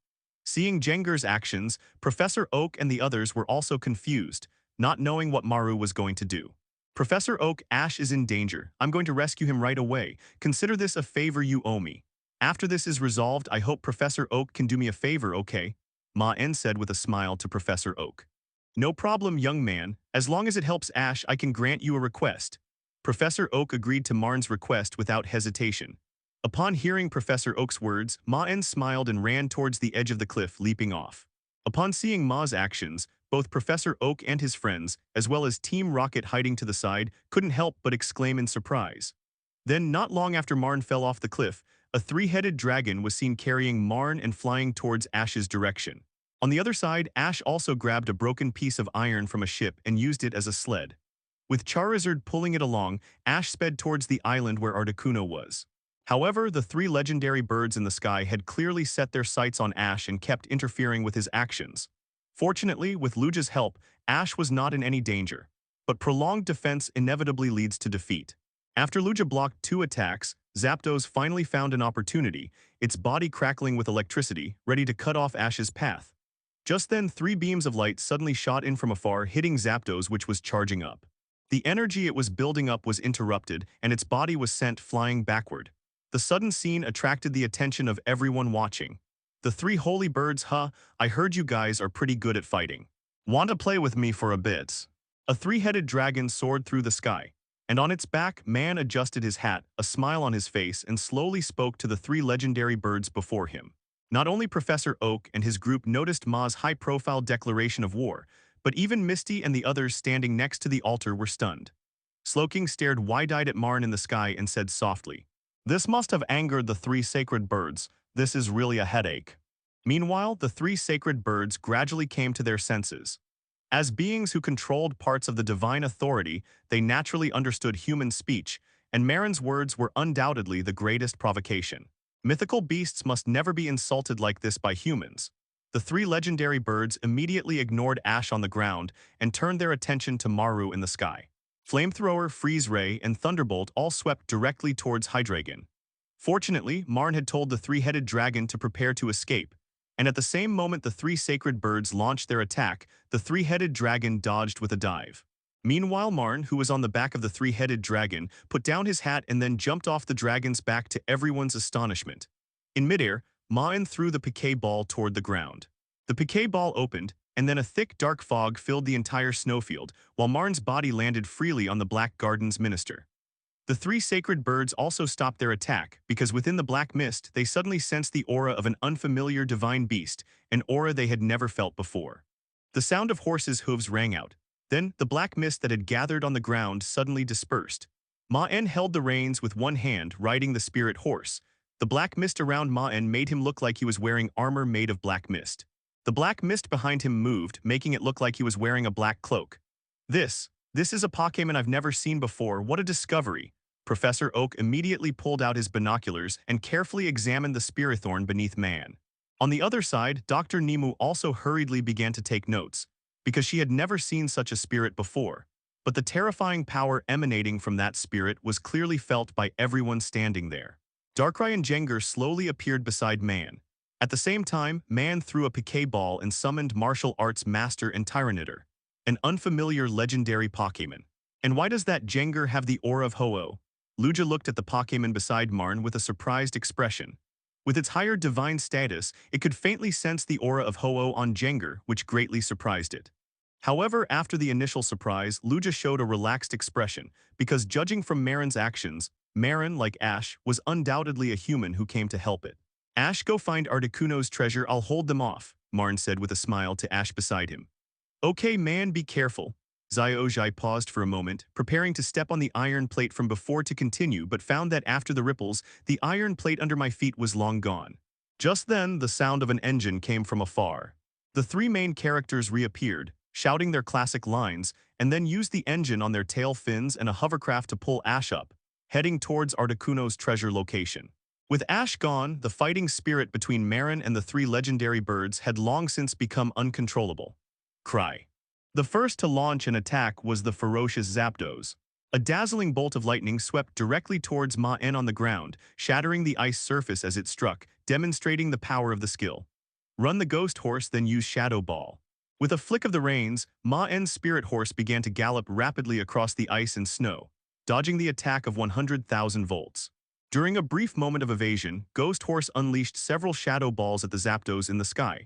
Seeing Jengar's actions, Professor Oak and the others were also confused, not knowing what Maru was going to do. "Professor Oak, Ash is in danger. I'm going to rescue him right away. Consider this a favor you owe me. After this is resolved, I hope Professor Oak can do me a favor, okay?" Maen said with a smile to Professor Oak. "No problem, young man. As long as it helps Ash, I can grant you a request." Professor Oak agreed to Marn's request without hesitation. Upon hearing Professor Oak's words, Maen smiled and ran towards the edge of the cliff, leaping off. Upon seeing Ma's actions, both Professor Oak and his friends, as well as Team Rocket hiding to the side, couldn't help but exclaim in surprise. Then, not long after Marn fell off the cliff, a three-headed dragon was seen carrying Marn and flying towards Ash's direction. On the other side, Ash also grabbed a broken piece of iron from a ship and used it as a sled. With Charizard pulling it along, Ash sped towards the island where Articuno was. However, the three legendary birds in the sky had clearly set their sights on Ash and kept interfering with his actions. Fortunately, with Lugia's help, Ash was not in any danger. But prolonged defense inevitably leads to defeat. After Lugia blocked 2 attacks, Zapdos finally found an opportunity, its body crackling with electricity, ready to cut off Ash's path. Just then, 3 beams of light suddenly shot in from afar, hitting Zapdos, which was charging up. The energy it was building up was interrupted, and its body was sent flying backward. The sudden scene attracted the attention of everyone watching. "The 3 holy birds, huh? I heard you guys are pretty good at fighting. Want to play with me for a bit?" A 3-headed dragon soared through the sky, and on its back, Maen adjusted his hat, a smile on his face, and slowly spoke to the 3 legendary birds before him. Not only Professor Oak and his group noticed Ma's high-profile declaration of war, but even Misty and the others standing next to the altar were stunned. Slowking stared wide-eyed at Marn in the sky and said softly, "This must have angered the 3 sacred birds. This is really a headache." Meanwhile, the 3 sacred birds gradually came to their senses. As beings who controlled parts of the divine authority, they naturally understood human speech, and Marin's words were undoubtedly the greatest provocation. Mythical beasts must never be insulted like this by humans. The three legendary birds immediately ignored Ash on the ground and turned their attention to Maru in the sky. Flamethrower, Freeze Ray, and Thunderbolt all swept directly towards Hydreigon. Fortunately, Maen had told the three-headed dragon to prepare to escape, and at the same moment the three sacred birds launched their attack, the three-headed dragon dodged with a dive. Meanwhile, Maen, who was on the back of the three-headed dragon, put down his hat and then jumped off the dragon's back to everyone's astonishment. In midair, Maen threw the piquet ball toward the ground. The piquet ball opened, and then a thick dark fog filled the entire snowfield, while Maen's body landed freely on the Black Garden's minister. The three sacred birds also stopped their attack, because within the black mist they suddenly sensed the aura of an unfamiliar divine beast, an aura they had never felt before. The sound of horses' hooves rang out. Then, the black mist that had gathered on the ground suddenly dispersed. Maen held the reins with one hand, riding the spirit horse. The black mist around Maen made him look like he was wearing armor made of black mist. The black mist behind him moved, making it look like he was wearing a black cloak. This is a Pokémon I've never seen before. What a discovery! Professor Oak immediately pulled out his binoculars and carefully examined the Spirithorn beneath Maen. On the other side, Dr. Nemu also hurriedly began to take notes, because she had never seen such a spirit before. But the terrifying power emanating from that spirit was clearly felt by everyone standing there. Darkrai and Jengar slowly appeared beside Maen. At the same time, Maen threw a piquet ball and summoned martial arts master and Tyranitar, an unfamiliar legendary Pokémon. And why does that Jengar have the aura of Ho-Oh? Lugia looked at the Pokémon beside Maen with a surprised expression. With its higher divine status, it could faintly sense the aura of Ho-Oh on Jengar, which greatly surprised it. However, after the initial surprise, Lugia showed a relaxed expression, because judging from Maren's actions, Maren, like Ash, was undoubtedly a human who came to help it. Ash, go find Articuno's treasure, I'll hold them off, Maen said with a smile to Ash beside him. Okay, man, be careful. Xiaozhai paused for a moment, preparing to step on the iron plate from before to continue, but found that after the ripples, the iron plate under my feet was long gone. Just then, the sound of an engine came from afar. The three main characters reappeared, shouting their classic lines, and then used the engine on their tail fins and a hovercraft to pull Ash up, heading towards Articuno's treasure location. With Ash gone, the fighting spirit between Maren and the three legendary birds had long since become uncontrollable. Cry. The first to launch an attack was the ferocious Zapdos. A dazzling bolt of lightning swept directly towards Maen on the ground, shattering the ice surface as it struck, demonstrating the power of the skill. Run the Ghost Horse, then use Shadow Ball. With a flick of the reins, Maen's Spirit Horse began to gallop rapidly across the ice and snow, dodging the attack of 100,000 volts. During a brief moment of evasion, Ghost Horse unleashed several Shadow Balls at the Zapdos in the sky.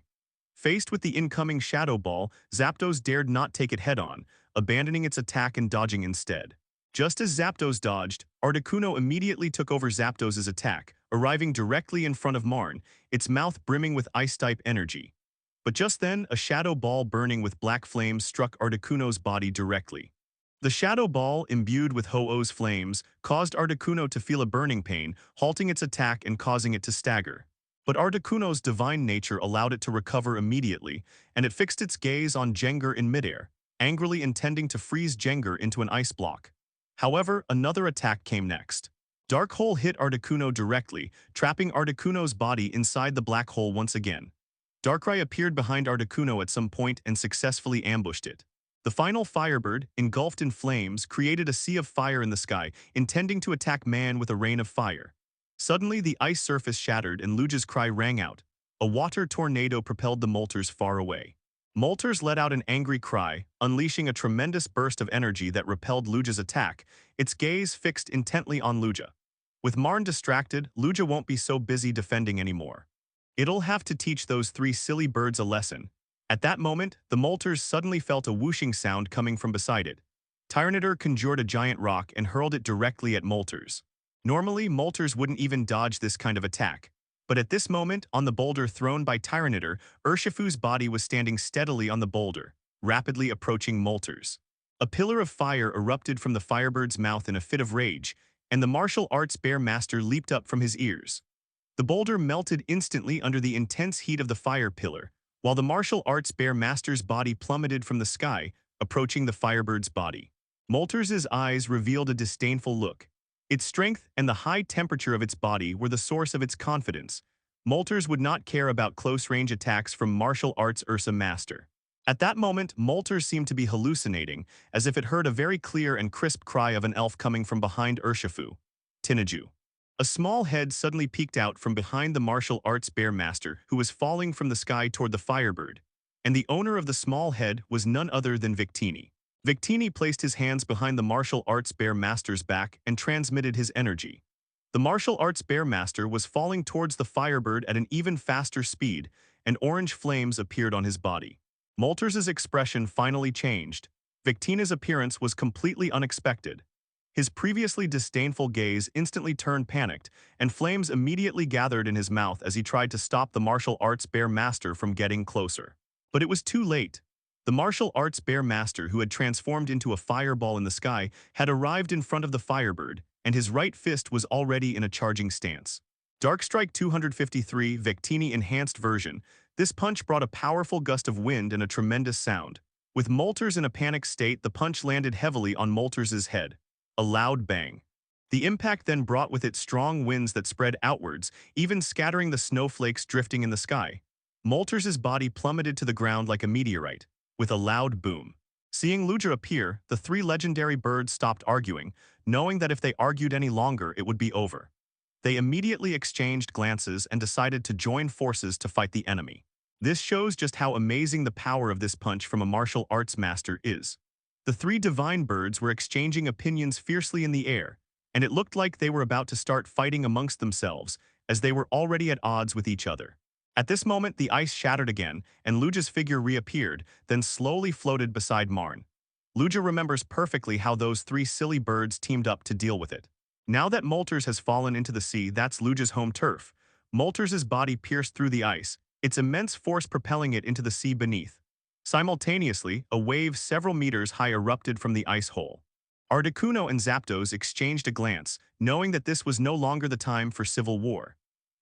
Faced with the incoming Shadow Ball, Zapdos dared not take it head-on, abandoning its attack and dodging instead. Just as Zapdos dodged, Articuno immediately took over Zapdos' attack, arriving directly in front of Maen, its mouth brimming with ice-type energy. But just then, a Shadow Ball burning with black flames struck Articuno's body directly. The Shadow Ball, imbued with Ho-Oh's flames, caused Articuno to feel a burning pain, halting its attack and causing it to stagger. But Articuno's divine nature allowed it to recover immediately, and it fixed its gaze on Jengar in midair, angrily intending to freeze Jengar into an ice block. However, another attack came next. Dark Hole hit Articuno directly, trapping Articuno's body inside the black hole once again. Darkrai appeared behind Articuno at some point and successfully ambushed it. The final Firebird, engulfed in flames, created a sea of fire in the sky, intending to attack Maen with a rain of fire. Suddenly, the ice surface shattered and Lugia's cry rang out. A water tornado propelled the Moltres far away. Moltres let out an angry cry, unleashing a tremendous burst of energy that repelled Lugia's attack, its gaze fixed intently on Lugia. With Maen distracted, Lugia won't be so busy defending anymore. It'll have to teach those three silly birds a lesson. At that moment, the Moltres suddenly felt a whooshing sound coming from beside it. Tyranitar conjured a giant rock and hurled it directly at Moltres. Normally, Moltres wouldn't even dodge this kind of attack. But at this moment, on the boulder thrown by Tyranitar, Urshifu's body was standing steadily on the boulder, rapidly approaching Moltres. A pillar of fire erupted from the Firebird's mouth in a fit of rage, and the martial arts bear master leaped up from his ears. The boulder melted instantly under the intense heat of the fire pillar, while the martial arts bear master's body plummeted from the sky, approaching the Firebird's body. Moltres' eyes revealed a disdainful look. Its strength and the high temperature of its body were the source of its confidence. Moltres would not care about close-range attacks from martial arts Ursa Master. At that moment, Moltres seemed to be hallucinating, as if it heard a very clear and crisp cry of an elf coming from behind Urshifu. Tinaju. A small head suddenly peeked out from behind the martial arts bear master who was falling from the sky toward the firebird. And the owner of the small head was none other than Victini. Victini placed his hands behind the martial arts bear master's back and transmitted his energy. The martial arts bear master was falling towards the firebird at an even faster speed, and orange flames appeared on his body. Moltres' expression finally changed. Victina's appearance was completely unexpected. His previously disdainful gaze instantly turned panicked, and flames immediately gathered in his mouth as he tried to stop the martial arts bear master from getting closer. But it was too late. The martial arts bear master, who had transformed into a fireball in the sky, had arrived in front of the firebird, and his right fist was already in a charging stance. Darkstrike 253 Victini Enhanced Version. This punch brought a powerful gust of wind and a tremendous sound. With Moltres in a panic state, the punch landed heavily on Moltres' head. A loud bang. The impact then brought with it strong winds that spread outwards, even scattering the snowflakes drifting in the sky. Moltres' body plummeted to the ground like a meteorite, with a loud boom. Seeing Lugia appear, the three legendary birds stopped arguing, knowing that if they argued any longer, it would be over. They immediately exchanged glances and decided to join forces to fight the enemy. This shows just how amazing the power of this punch from a martial arts master is. The three divine birds were exchanging opinions fiercely in the air, and it looked like they were about to start fighting amongst themselves, as they were already at odds with each other. At this moment, the ice shattered again, and Lugia's figure reappeared, then slowly floated beside Maen. Lugia remembers perfectly how those three silly birds teamed up to deal with it. Now that Moltres has fallen into the sea, that's Lugia's home turf. Moltres' body pierced through the ice, its immense force propelling it into the sea beneath. Simultaneously, a wave several meters high erupted from the ice hole. Articuno and Zapdos exchanged a glance, knowing that this was no longer the time for civil war.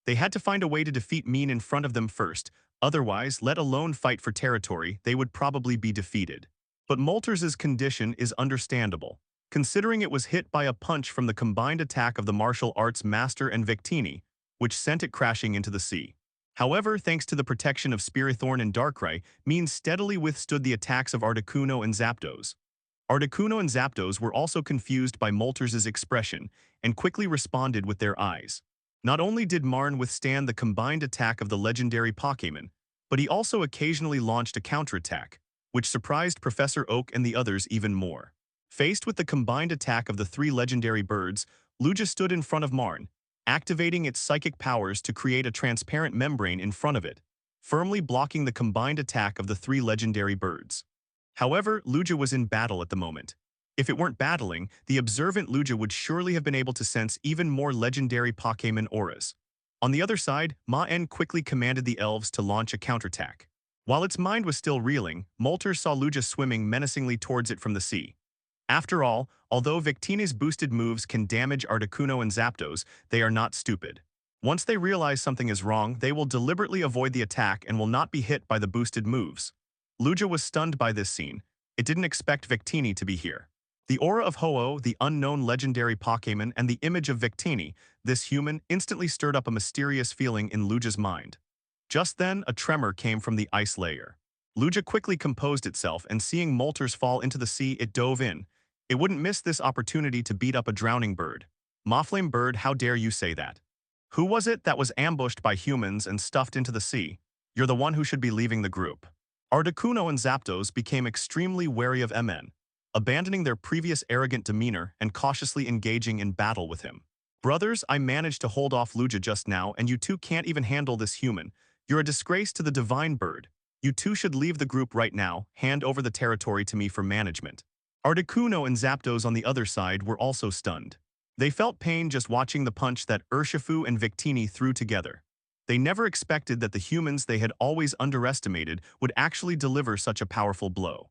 They had to find a way to defeat Maen in front of them first, otherwise, let alone fight for territory, they would probably be defeated. But Moltres' condition is understandable, considering it was hit by a punch from the combined attack of the martial arts master and Victini, which sent it crashing into the sea. However, thanks to the protection of Spirithorn and Darkrai, Maen steadily withstood the attacks of Articuno and Zapdos. Articuno and Zapdos were also confused by Moltres' expression and quickly responded with their eyes. Not only did Maen withstand the combined attack of the legendary Pokémon, but he also occasionally launched a counterattack, which surprised Professor Oak and the others even more. Faced with the combined attack of the three legendary birds, Lugia stood in front of Maen, activating its psychic powers to create a transparent membrane in front of it, firmly blocking the combined attack of the three legendary birds. However, Lugia was in battle at the moment. If it weren't battling, the observant Lugia would surely have been able to sense even more legendary Pokémon auras. On the other side, Maen quickly commanded the elves to launch a counterattack. While its mind was still reeling, Moltres saw Lugia swimming menacingly towards it from the sea. After all, although Victini's boosted moves can damage Articuno and Zapdos, they are not stupid. Once they realize something is wrong, they will deliberately avoid the attack and will not be hit by the boosted moves. Lugia was stunned by this scene. It didn't expect Victini to be here. The aura of Ho-Oh, the unknown legendary Pokémon, and the image of Victini, this human, instantly stirred up a mysterious feeling in Lugia's mind. Just then, a tremor came from the ice layer. Lugia quickly composed itself, and seeing Moltres fall into the sea, it dove in. It wouldn't miss this opportunity to beat up a drowning bird. Moflame bird, how dare you say that? Who was it that was ambushed by humans and stuffed into the sea? You're the one who should be leaving the group. Articuno and Zapdos became extremely wary of Maen, abandoning their previous arrogant demeanor and cautiously engaging in battle with him. Brothers, I managed to hold off Lugia just now, and you two can't even handle this human. You're a disgrace to the divine bird. You two should leave the group right now, hand over the territory to me for management. Articuno and Zapdos on the other side were also stunned. They felt pain just watching the punch that Urshifu and Victini threw together. They never expected that the humans they had always underestimated would actually deliver such a powerful blow.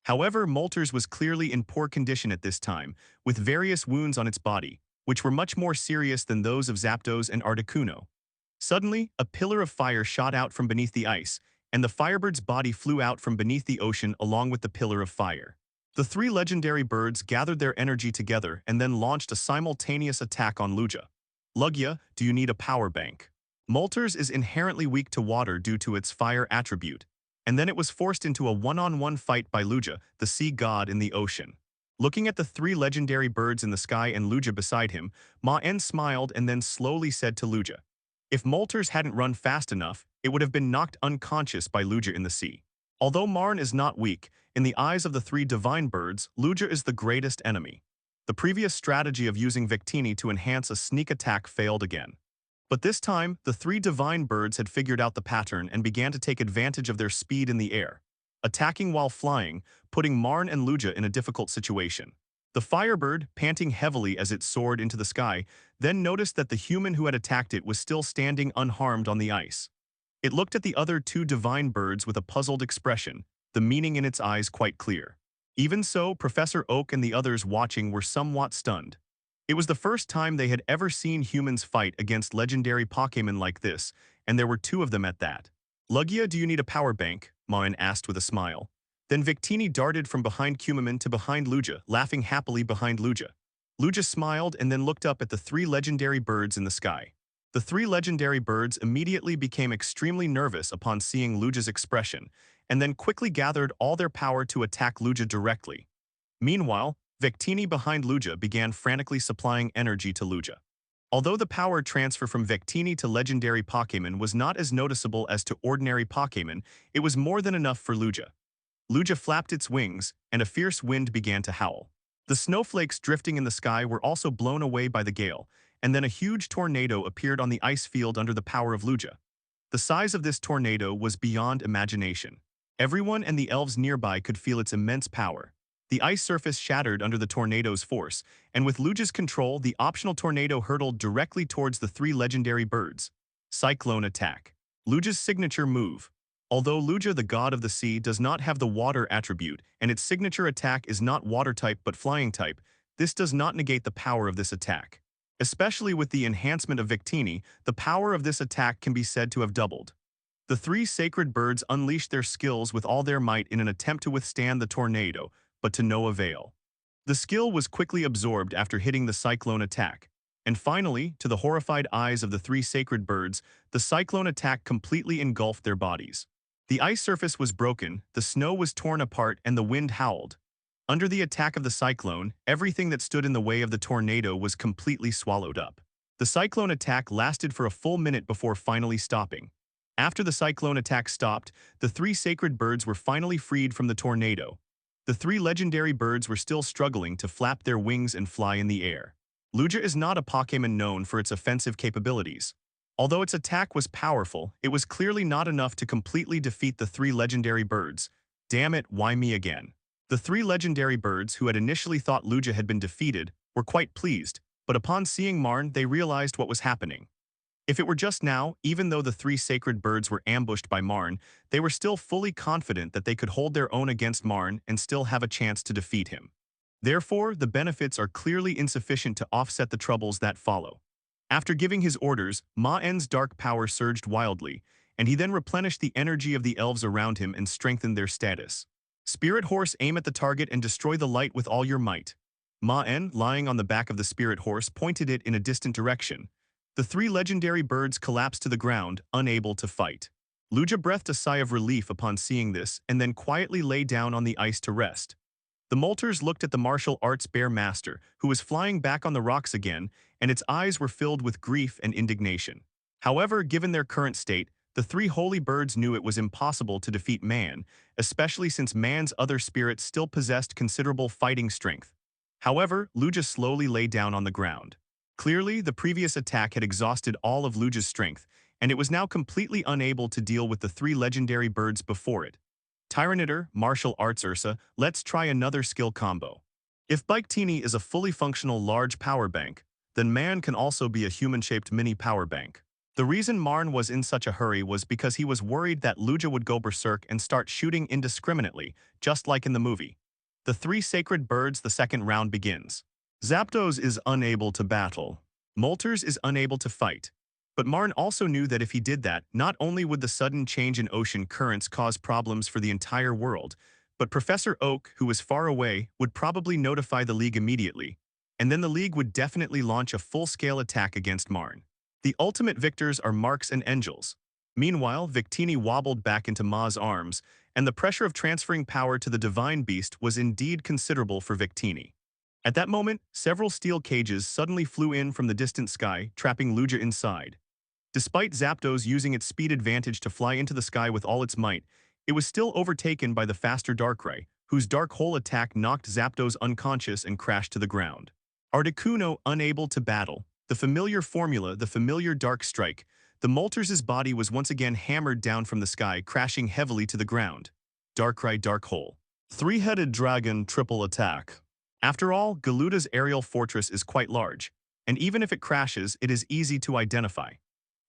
However, Moltres was clearly in poor condition at this time, with various wounds on its body, which were much more serious than those of Zapdos and Articuno. Suddenly, a pillar of fire shot out from beneath the ice, and the firebird's body flew out from beneath the ocean along with the pillar of fire. The three legendary birds gathered their energy together and then launched a simultaneous attack on Lugia. Lugia, do you need a power bank? Moltres is inherently weak to water due to its fire attribute, and then it was forced into a one-on-one fight by Lugia, the sea god in the ocean. Looking at the three legendary birds in the sky and Lugia beside him, Maen smiled and then slowly said to Lugia, if Moltres hadn't run fast enough, it would have been knocked unconscious by Lugia in the sea. Although Maen is not weak, in the eyes of the three divine birds, Lugia is the greatest enemy. The previous strategy of using Victini to enhance a sneak attack failed again. But this time, the three divine birds had figured out the pattern and began to take advantage of their speed in the air, attacking while flying, putting Maen and Lugia in a difficult situation. The firebird, panting heavily as it soared into the sky, then noticed that the human who had attacked it was still standing unharmed on the ice. It looked at the other two divine birds with a puzzled expression, the meaning in its eyes quite clear. Even so, Professor Oak and the others watching were somewhat stunned. It was the first time they had ever seen humans fight against legendary Pokémon like this, and there were two of them at that. Lugia, do you need a power bank? Maen asked with a smile. Then Victini darted from behind Cumaman to behind Lugia, laughing happily behind Lugia. Lugia smiled and then looked up at the three legendary birds in the sky. The three legendary birds immediately became extremely nervous upon seeing Lugia's expression, and then quickly gathered all their power to attack Lugia directly. Meanwhile, Victini behind Lugia began frantically supplying energy to Lugia. Although the power transfer from Victini to legendary Pokémon was not as noticeable as to ordinary Pokémon, it was more than enough for Lugia. Lugia flapped its wings, and a fierce wind began to howl. The snowflakes drifting in the sky were also blown away by the gale, and then a huge tornado appeared on the ice field under the power of Lugia. The size of this tornado was beyond imagination. Everyone and the elves nearby could feel its immense power. The ice surface shattered under the tornado's force, and with Lugia's control, the optional tornado hurtled directly towards the three legendary birds. Cyclone attack. Lugia's signature move. Although Lugia, the god of the sea, does not have the water attribute, and its signature attack is not water type but flying type, this does not negate the power of this attack. Especially with the enhancement of Victini, the power of this attack can be said to have doubled. The three sacred birds unleashed their skills with all their might in an attempt to withstand the tornado, but to no avail. The skill was quickly absorbed after hitting the cyclone attack, and finally, to the horrified eyes of the three sacred birds, the cyclone attack completely engulfed their bodies. The ice surface was broken, the snow was torn apart, and the wind howled. Under the attack of the cyclone, everything that stood in the way of the tornado was completely swallowed up. The cyclone attack lasted for a full minute before finally stopping. After the cyclone attack stopped, the three sacred birds were finally freed from the tornado. The three legendary birds were still struggling to flap their wings and fly in the air. Lugia is not a Pokémon known for its offensive capabilities. Although its attack was powerful, it was clearly not enough to completely defeat the three legendary birds. Damn it, why me again? The three legendary birds, who had initially thought Lugia had been defeated, were quite pleased, but upon seeing Maen, they realized what was happening. If it were just now, even though the three sacred birds were ambushed by Maen, they were still fully confident that they could hold their own against Maen and still have a chance to defeat him. Therefore, the benefits are clearly insufficient to offset the troubles that follow. After giving his orders, Maen's dark power surged wildly, and he then replenished the energy of the elves around him and strengthened their status. Spirit Horse, aim at the target and destroy the light with all your might. Maen, lying on the back of the Spirit Horse, pointed it in a distant direction. The three legendary birds collapsed to the ground, unable to fight. Lugia breathed a sigh of relief upon seeing this and then quietly lay down on the ice to rest. The Moltres looked at the martial arts bear master, who was flying back on the rocks again, and its eyes were filled with grief and indignation. However, given their current state, the three holy birds knew it was impossible to defeat Maen, especially since Maen's other spirits still possessed considerable fighting strength. However, Lugia slowly lay down on the ground. Clearly, the previous attack had exhausted all of Lugia's strength, and it was now completely unable to deal with the three legendary birds before it. Tyranitar, martial arts Ursa, let's try another skill combo. If Victini is a fully functional large power bank, then Maen can also be a human-shaped mini power bank. The reason Maen was in such a hurry was because he was worried that Lugia would go berserk and start shooting indiscriminately, just like in the movie. The three sacred birds, the second round begins. Zapdos is unable to battle. Moltres is unable to fight. But Maen also knew that if he did that, not only would the sudden change in ocean currents cause problems for the entire world, But Professor Oak, who was far away, would probably notify the League immediately, and then the League would definitely launch a full-scale attack against Maen. The ultimate victors are Marks and Angels. Meanwhile, Victini wobbled back into Ma's arms, and the pressure of transferring power to the divine beast was indeed considerable for Victini. At that moment, several steel cages suddenly flew in from the distant sky, trapping Lugia inside. Despite Zapdos using its speed advantage to fly into the sky with all its might, it was still overtaken by the faster Darkrai, whose Dark Hole attack knocked Zapdos unconscious and crashed to the ground. Articuno unable to battle. The familiar formula, the familiar Dark Strike. The Moltres' body was once again hammered down from the sky, crashing heavily to the ground. Darkrai Dark Hole. Three-headed dragon triple attack. After all, Galuda's aerial fortress is quite large, and even if it crashes, it is easy to identify.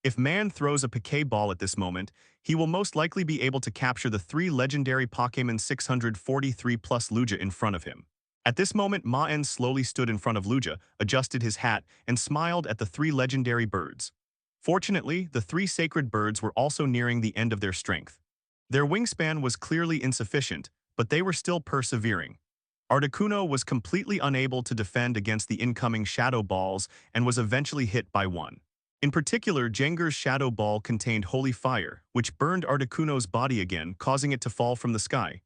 If Maen throws a Poké Ball at this moment, he will most likely be able to capture the 3 legendary Pokémon 643 plus Lugia in front of him. At this moment, Maen slowly stood in front of Lugia, adjusted his hat, and smiled at the 3 legendary birds. Fortunately, the 3 sacred birds were also nearing the end of their strength. Their wingspan was clearly insufficient, but they were still persevering. Articuno was completely unable to defend against the incoming Shadow Balls and was eventually hit by one. In particular, Jenger's Shadow Ball contained Holy Fire, which burned Articuno's body again, causing it to fall from the sky.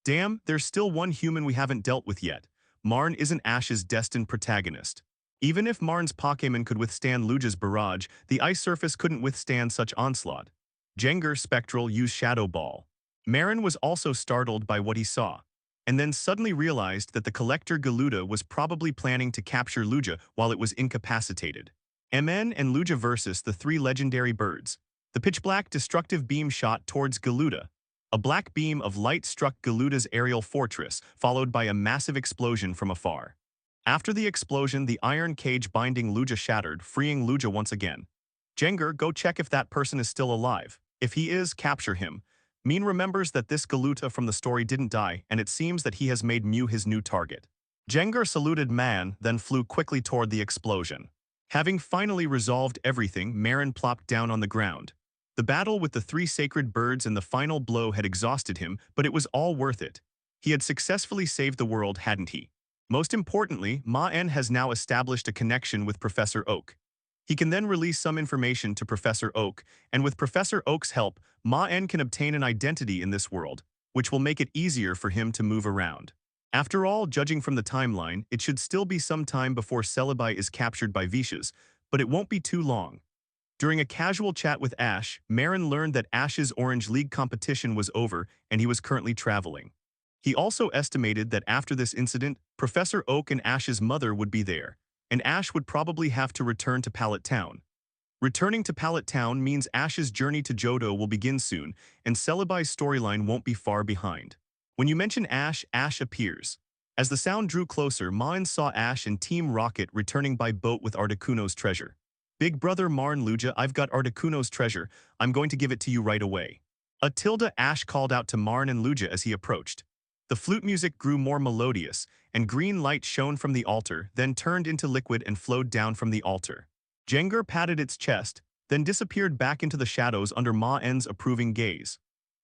Damn, there's still one human we haven't dealt with yet. Maen isn't Ash's destined protagonist. Even if Maen's Pokémon could withstand Lugia's barrage, the ice surface couldn't withstand such onslaught. Jenger Spectral used Shadow Ball. Maen was also startled by what he saw, and then suddenly realized that the Collector Galuda was probably planning to capture Lugia while it was incapacitated. Maen and Lugia versus the 3 legendary birds. The pitch-black destructive beam shot towards Galuda. A black beam of light struck Galuda's aerial fortress, followed by a massive explosion from afar. After the explosion, the iron cage binding Lugia shattered, freeing Lugia once again. Jenger, go check if that person is still alive. If he is, capture him. Maen remembers that this Galuda from the story didn't die, and it seems that he has made Mew his new target. Jenger saluted Maen, then flew quickly toward the explosion. Having finally resolved everything, Maen plopped down on the ground. The battle with the 3 sacred birds and the final blow had exhausted him, but it was all worth it. He had successfully saved the world, hadn't he? Most importantly, Maen has now established a connection with Professor Oak. He can then release some information to Professor Oak, and with Professor Oak's help, Maen can obtain an identity in this world, which will make it easier for him to move around. After all, judging from the timeline, it should still be some time before Celibi is captured by Vicious, but it won't be too long. During a casual chat with Ash, Maen learned that Ash's Orange League competition was over and he was currently traveling. He also estimated that after this incident, Professor Oak and Ash's mother would be there, and Ash would probably have to return to Pallet Town. Returning to Pallet Town means Ash's journey to Johto will begin soon, and Celibi's storyline won't be far behind. When you mention Ash, Ash appears. As the sound drew closer, Maen saw Ash and Team Rocket returning by boat with Articuno's treasure. Big brother Maen Lugia, I've got Articuno's treasure. I'm going to give it to you right away. Ash called out to Maen and Lugia as he approached. The flute music grew more melodious, and green light shone from the altar, then turned into liquid and flowed down from the altar. Jenger patted its chest, then disappeared back into the shadows under Maen's approving gaze.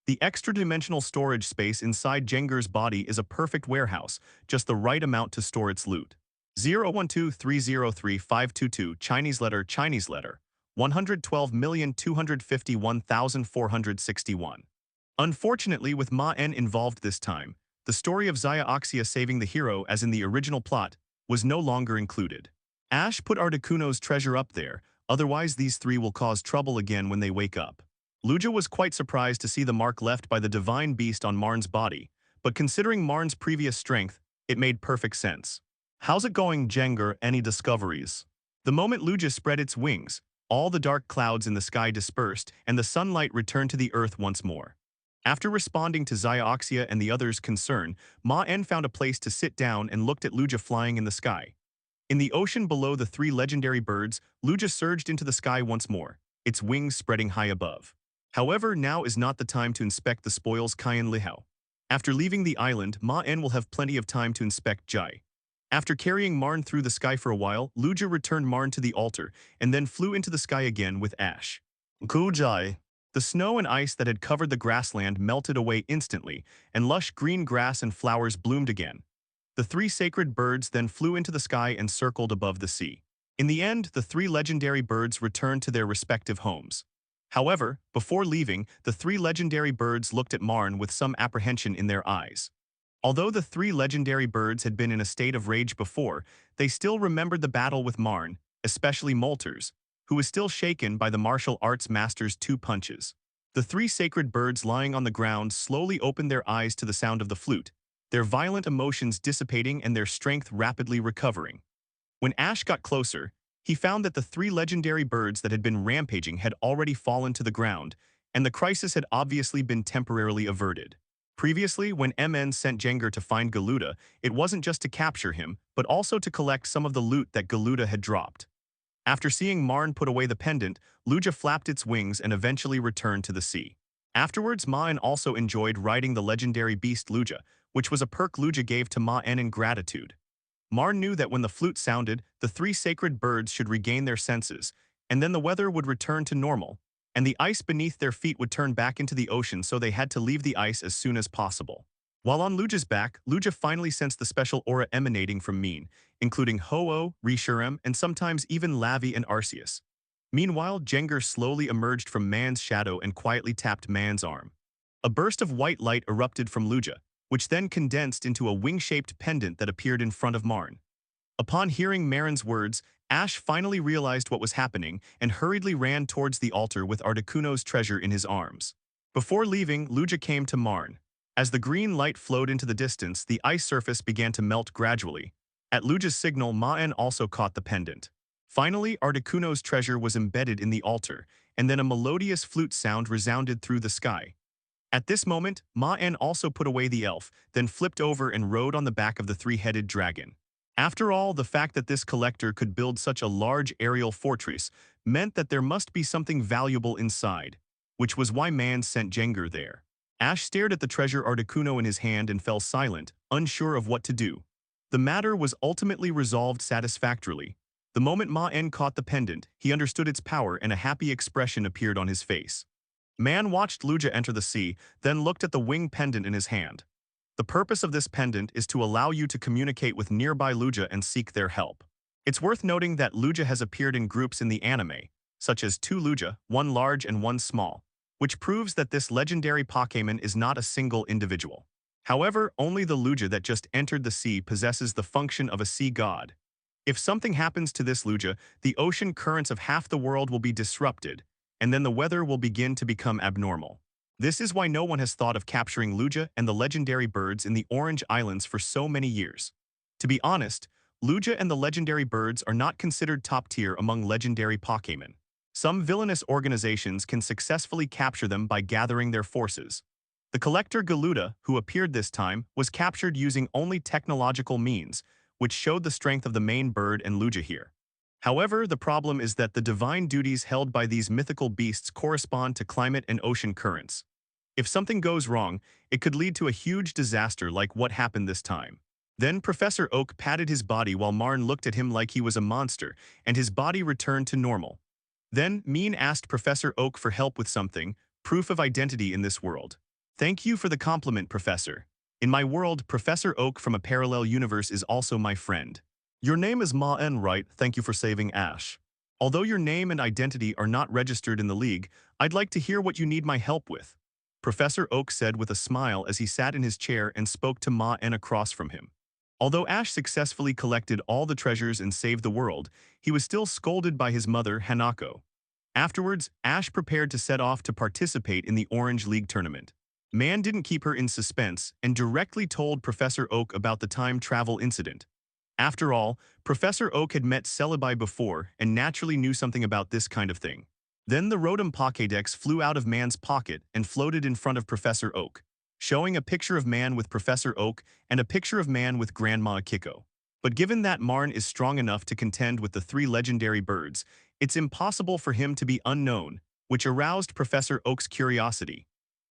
The extra-dimensional storage space inside Jenger's body is a perfect warehouse, just the right amount to store its loot. 012303522 Chinese letter 112,251,461. Unfortunately, with Maen involved this time, the story of Xayah saving the hero as in the original plot was no longer included. Ash put Articuno's treasure up there, otherwise these 3 will cause trouble again when they wake up. Lugia was quite surprised to see the mark left by the divine beast on Maen's body, but considering Maen's previous strength, it made perfect sense. How's it going, Jenger? Any discoveries? The moment Lugia spread its wings, all the dark clouds in the sky dispersed and the sunlight returned to the earth once more. After responding to Xayah and the others' concern, Maen found a place to sit down and looked at Lugia flying in the sky. In the ocean below the 3 legendary birds, Lugia surged into the sky once more, its wings spreading high above. However, now is not the time to inspect the spoils Kayan Lihao. After leaving the island, Maen will have plenty of time to inspect Jai. After carrying Maen through the sky for a while, Lugia returned Maen to the altar and then flew into the sky again with Ash. Ku Jai. The snow and ice that had covered the grassland melted away instantly, and lush green grass and flowers bloomed again. The three sacred birds then flew into the sky and circled above the sea. In the end, the three legendary birds returned to their respective homes. However, before leaving, the three legendary birds looked at Maen with some apprehension in their eyes. Although the three legendary birds had been in a state of rage before, they still remembered the battle with Maen, especially Moltres, who was still shaken by the martial arts master's 2 punches. The three sacred birds lying on the ground slowly opened their eyes to the sound of the flute, their violent emotions dissipating and their strength rapidly recovering. When Ash got closer, he found that the three legendary birds that had been rampaging had already fallen to the ground, and the crisis had obviously been temporarily averted. Previously, when Maen sent Jengar to find Galuda, it wasn't just to capture him, but also to collect some of the loot that Galuda had dropped. After seeing Maen put away the pendant, Lugia flapped its wings and eventually returned to the sea. Afterwards, Maen also enjoyed riding the legendary beast Lugia, which was a perk Lugia gave to Maen in gratitude. Maen knew that when the flute sounded, the three sacred birds should regain their senses, and then the weather would return to normal, and the ice beneath their feet would turn back into the ocean, so they had to leave the ice as soon as possible. While on Lugia's back, Lugia finally sensed the special aura emanating from Maen, including Ho-Oh, Reshiram, and sometimes even Lavi and Arceus. Meanwhile, Jengar slowly emerged from Maen's shadow and quietly tapped Maen's arm. A burst of white light erupted from Lugia, which then condensed into a wing-shaped pendant that appeared in front of Maen. Upon hearing Maen's words, Ash finally realized what was happening and hurriedly ran towards the altar with Articuno's treasure in his arms. Before leaving, Lugia came to Maen. As the green light flowed into the distance, the ice surface began to melt gradually. At Lugia's signal, Maen also caught the pendant. Finally, Articuno's treasure was embedded in the altar, and then a melodious flute sound resounded through the sky. At this moment, Maen also put away the elf, then flipped over and rode on the back of the three-headed dragon. After all, the fact that this collector could build such a large aerial fortress meant that there must be something valuable inside, which was why Maen sent Jengar there. Ash stared at the treasure Articuno in his hand and fell silent, unsure of what to do. The matter was ultimately resolved satisfactorily. The moment Maen caught the pendant, he understood its power and a happy expression appeared on his face. Maen watched Lugia enter the sea, then looked at the wing pendant in his hand. The purpose of this pendant is to allow you to communicate with nearby Lugia and seek their help. It's worth noting that Lugia has appeared in groups in the anime, such as 2 Lugia, 1 large and 1 small, which proves that this legendary Pokémon is not a single individual. However, only the Lugia that just entered the sea possesses the function of a sea god. If something happens to this Lugia, the ocean currents of half the world will be disrupted, and then the weather will begin to become abnormal. This is why no one has thought of capturing Lugia and the legendary birds in the Orange Islands for so many years. To be honest, Lugia and the legendary birds are not considered top tier among legendary Pokémon. Some villainous organizations can successfully capture them by gathering their forces. The collector Galuda, who appeared this time, was captured using only technological means, which showed the strength of the main bird and Lugia here. However, the problem is that the divine duties held by these mythical beasts correspond to climate and ocean currents. If something goes wrong, it could lead to a huge disaster like what happened this time. Then Professor Oak patted his body while Maen looked at him like he was a monster, and his body returned to normal. Then Maen asked Professor Oak for help with something, proof of identity in this world. "Thank you for the compliment, Professor. In my world, Professor Oak from a parallel universe is also my friend. Your name is Maen, right? Thank you for saving Ash. Although your name and identity are not registered in the League, I'd like to hear what you need my help with," Professor Oak said with a smile as he sat in his chair and spoke to Maen across from him. Although Ash successfully collected all the treasures and saved the world, he was still scolded by his mother, Hanako. Afterwards, Ash prepared to set off to participate in the Orange League tournament. Maen didn't keep her in suspense and directly told Professor Oak about the time travel incident. After all, Professor Oak had met Celibi before and naturally knew something about this kind of thing. Then the Rotom Pokédex flew out of Maen's pocket and floated in front of Professor Oak, showing a picture of Maen with Professor Oak and a picture of Maen with Grandma Akiko. But given that Maen is strong enough to contend with the 3 legendary birds, it's impossible for him to be unknown, which aroused Professor Oak's curiosity.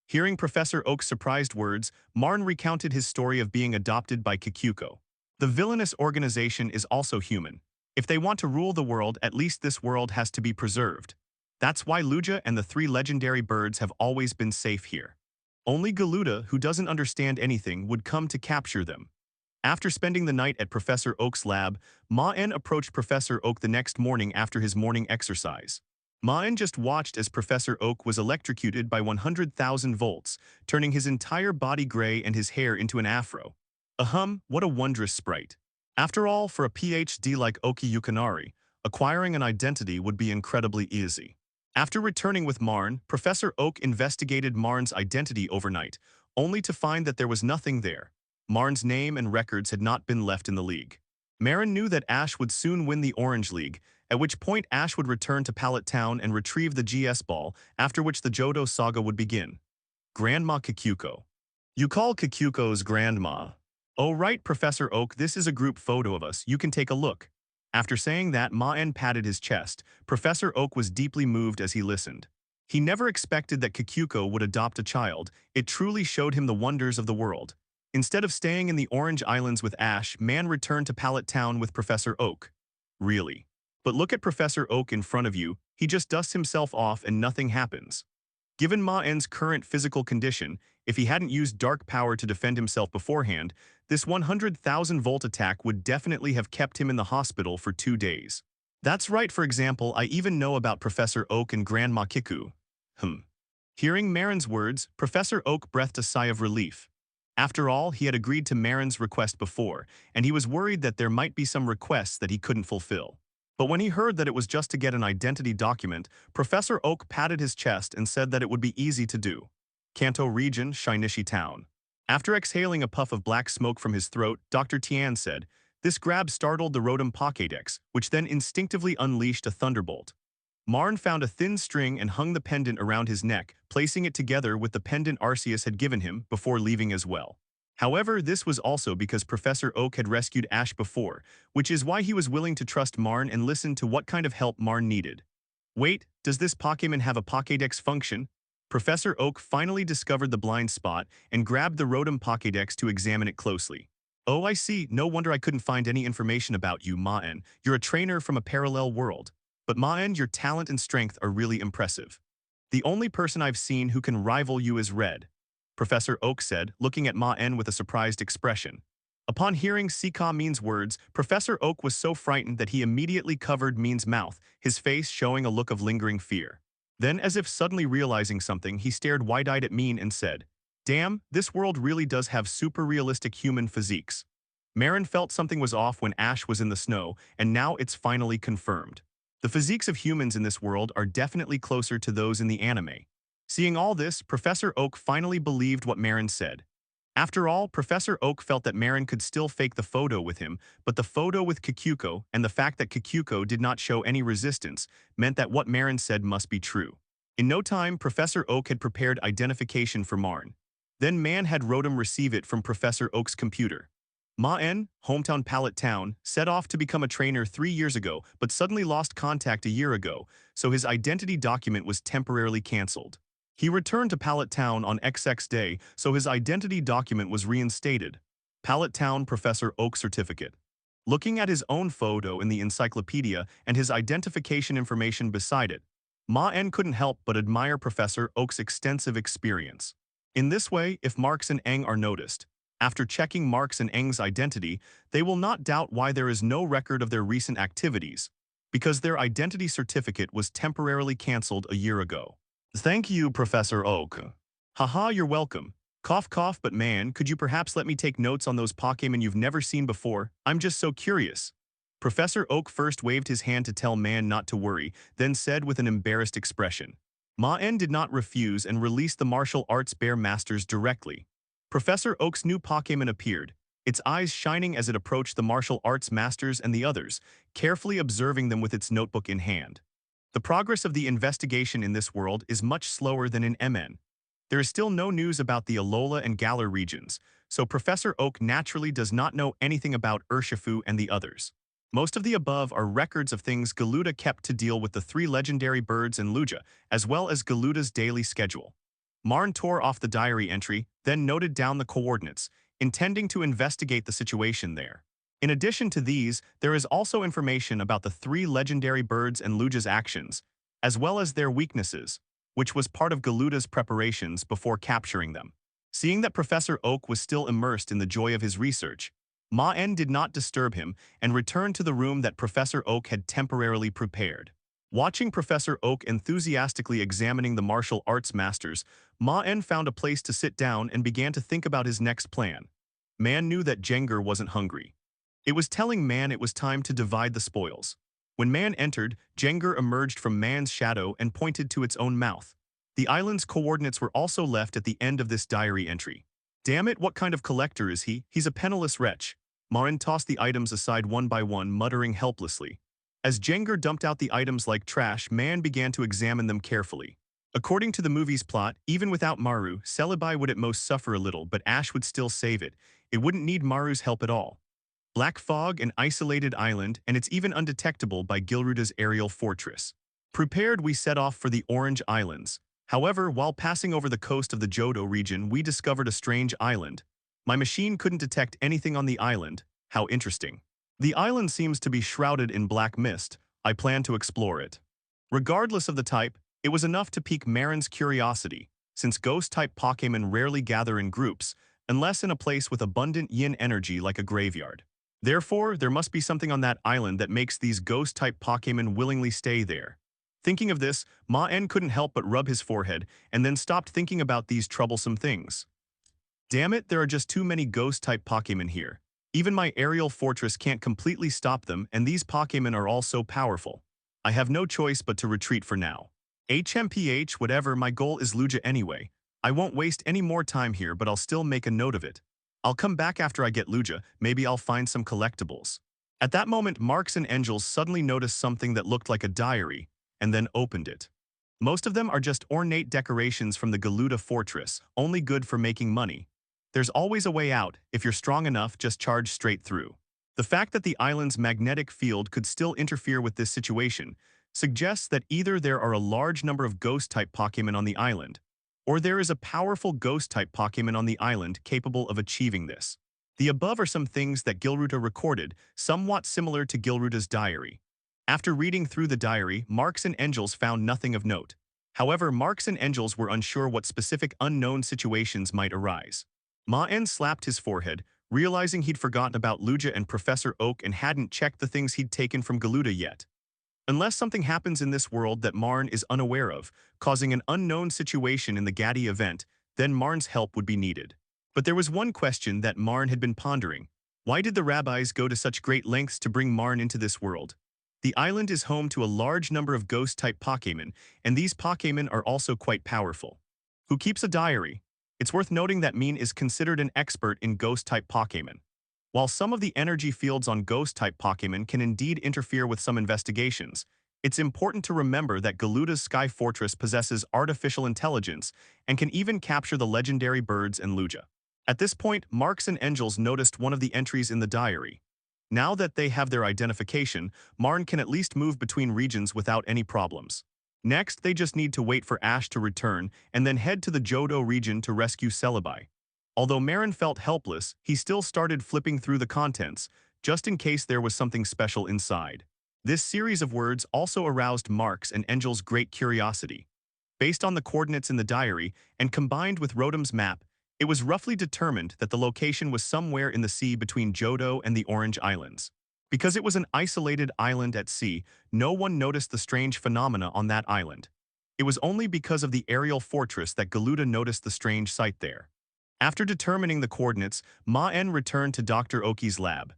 Hearing Professor Oak's surprised words, Maen recounted his story of being adopted by Kikuko. The villainous organization is also human. If they want to rule the world, at least this world has to be preserved. That's why Lugia and the 3 legendary birds have always been safe here. Only Galuda, who doesn't understand anything, would come to capture them. After spending the night at Professor Oak's lab, Maen approached Professor Oak the next morning after his morning exercise. Maen just watched as Professor Oak was electrocuted by 100,000 volts, turning his entire body gray and his hair into an afro. What a wondrous sprite. After all, for a PhD like Oki Yukanari, acquiring an identity would be incredibly easy. After returning with Maen, Professor Oak investigated Maen's identity overnight, only to find that there was nothing there. Maen's name and records had not been left in the league. Maen knew that Ash would soon win the Orange League, at which point Ash would return to Pallet Town and retrieve the GS ball, after which the Johto saga would begin. Grandma Kikuko. You call Kikuko's grandma? Oh right, Professor Oak, this is a group photo of us, you can take a look. After saying that, Maen patted his chest. Professor Oak was deeply moved as he listened. He never expected that Kikuko would adopt a child. It truly showed him the wonders of the world. Instead of staying in the Orange Islands with Ash, Maen returned to Pallet Town with Professor Oak. Really? But look at Professor Oak in front of you, he just dusts himself off and nothing happens. Given Maen's current physical condition, if he hadn't used dark power to defend himself beforehand, this 100,000 volt attack would definitely have kept him in the hospital for 2 days. That's right, for example, I even know about Professor Oak and Grandma Kiku. Hearing Maren's words, Professor Oak breathed a sigh of relief. After all, he had agreed to Maren's request before, and he was worried that there might be some requests that he couldn't fulfill. But when he heard that it was just to get an identity document, Professor Oak patted his chest and said that it would be easy to do. Kanto Region, Shinichi Town. After exhaling a puff of black smoke from his throat, Dr. Tian said, "This grab startled the Rotom Pokédex, which then instinctively unleashed a thunderbolt." Maen found a thin string and hung the pendant around his neck, placing it together with the pendant Arceus had given him before leaving as well. However, this was also because Professor Oak had rescued Ash before, which is why he was willing to trust Maen and listen to what kind of help Maen needed. Wait, does this Pokémon have a Pokédex function? Professor Oak finally discovered the blind spot and grabbed the Rotom Pokédex to examine it closely. Oh, I see, no wonder I couldn't find any information about you, Maen. You're a trainer from a parallel world. But Maen, your talent and strength are really impressive. The only person I've seen who can rival you is Red, Professor Oak said, looking at Maen with a surprised expression. Upon hearing Sika Mean's words, Professor Oak was so frightened that he immediately covered Mean's mouth, his face showing a look of lingering fear. Then, as if suddenly realizing something, he stared wide-eyed at Mean and said, "Damn, this world really does have super-realistic human physiques." Maen felt something was off when Ash was in the snow, and now it's finally confirmed. The physiques of humans in this world are definitely closer to those in the anime. Seeing all this, Professor Oak finally believed what Maen said. After all, Professor Oak felt that Maen could still fake the photo with him, but the photo with Kikuko and the fact that Kikuko did not show any resistance meant that what Maen said must be true. In no time, Professor Oak had prepared identification for Maen. Then Maen had Rotom receive it from Professor Oak's computer. Maen, hometown Pallet Town, set off to become a trainer 3 years ago, but suddenly lost contact a year ago, so his identity document was temporarily cancelled. He returned to Pallet Town on XX Day, so his identity document was reinstated. Pallet Town Professor Oak Certificate. Looking at his own photo in the encyclopedia and his identification information beside it, Maen couldn't help but admire Professor Oak's extensive experience. In this way, if Marx and Eng are noticed, after checking Marx and Eng's identity, they will not doubt why there is no record of their recent activities, because their identity certificate was temporarily cancelled a year ago. Thank you, Professor Oak. Haha, you're welcome. Cough cough, but man, could you perhaps let me take notes on those Pokémon you've never seen before? I'm just so curious. Professor Oak first waved his hand to tell Maen not to worry, then said with an embarrassed expression. Maen did not refuse and released the martial arts bear masters directly. Professor Oak's new Pokémon appeared, its eyes shining as it approached the martial arts masters and the others, carefully observing them with its notebook in hand. The progress of the investigation in this world is much slower than in MN. There is still no news about the Alola and Galar regions, so Professor Oak naturally does not know anything about Urshifu and the others. Most of the above are records of things Galuda kept to deal with the 3 legendary birds and Lugia, as well as Galuda's daily schedule. Maen tore off the diary entry, then noted down the coordinates, intending to investigate the situation there. In addition to these, there is also information about the 3 legendary birds and Lugia's actions. as well as their weaknesses, which was part of Galuda's preparations before capturing them. Seeing that Professor Oak was still immersed in the joy of his research, Maen did not disturb him and returned to the room that Professor Oak had temporarily prepared. Watching Professor Oak enthusiastically examining the martial arts masters, Maen found a place to sit down and began to think about his next plan. Maen knew that Jengar wasn't hungry. It was telling Maen it was time to divide the spoils. When Maen entered, Jengar emerged from Maen's shadow and pointed to its own mouth. The island's coordinates were also left at the end of this diary entry. Damn it, what kind of collector is he? He's a penniless wretch. Maen tossed the items aside one by one, muttering helplessly. As Jengar dumped out the items like trash, Maen began to examine them carefully. According to the movie's plot, even without Maru, Celibi would at most suffer a little, but Ash would still save it. It wouldn't need Maru's help at all. Black fog, an isolated island, and it's even undetectable by Gilruda's aerial fortress. Prepared, we set off for the Orange Islands. However, while passing over the coast of the Johto region, we discovered a strange island. My machine couldn't detect anything on the island. How interesting. The island seems to be shrouded in black mist. I plan to explore it. Regardless of the type, it was enough to pique Maren's curiosity, since ghost-type Pokémon rarely gather in groups, unless in a place with abundant yin energy like a graveyard. Therefore, there must be something on that island that makes these ghost-type Pokémon willingly stay there. Thinking of this, Maen couldn't help but rub his forehead and then stopped thinking about these troublesome things. Damn it, there are just too many ghost-type Pokémon here. Even my aerial fortress can't completely stop them, and these Pokémon are all so powerful. I have no choice but to retreat for now. HMPH, whatever, my goal is Lugia anyway. I won't waste any more time here, but I'll still make a note of it. I'll come back after I get Lugia, maybe I'll find some collectibles. At that moment, Marks and Angels suddenly noticed something that looked like a diary, and then opened it. Most of them are just ornate decorations from the Galuda fortress, only good for making money. There's always a way out. If you're strong enough, just charge straight through. The fact that the island's magnetic field could still interfere with this situation suggests that either there are a large number of ghost-type Pokémon on the island, or there is a powerful ghost-type Pokémon on the island capable of achieving this. The above are some things that Gilruda recorded, somewhat similar to Gilruda's diary. After reading through the diary, Marks and Angels found nothing of note. However, Marks and Angels were unsure what specific unknown situations might arise. Maen slapped his forehead, realizing he'd forgotten about Lugia and Professor Oak and hadn't checked the things he'd taken from Galuda yet. Unless something happens in this world that Maen is unaware of, causing an unknown situation in the Gatti event, then Maen's help would be needed. But there was one question that Maen had been pondering. Why did the rabbis go to such great lengths to bring Maen into this world? The island is home to a large number of ghost-type Pokémon, and these Pokémon are also quite powerful. Who keeps a diary? It's worth noting that Maen is considered an expert in ghost-type Pokémon. While some of the energy fields on ghost-type Pokémon can indeed interfere with some investigations, it's important to remember that Galuda's Sky Fortress possesses artificial intelligence and can even capture the legendary birds and Lugia. At this point, Marks and Angels noticed one of the entries in the diary. Now that they have their identification, Maen can at least move between regions without any problems. Next, they just need to wait for Ash to return and then head to the Johto region to rescue Celibi. Although Maen felt helpless, he still started flipping through the contents, just in case there was something special inside. This series of words also aroused Marks and Angel's great curiosity. Based on the coordinates in the diary, and combined with Rotom's map, it was roughly determined that the location was somewhere in the sea between Johto and the Orange Islands. Because it was an isolated island at sea, no one noticed the strange phenomena on that island. It was only because of the aerial fortress that Galuda noticed the strange sight there. After determining the coordinates, Maen returned to Dr. Oki's lab.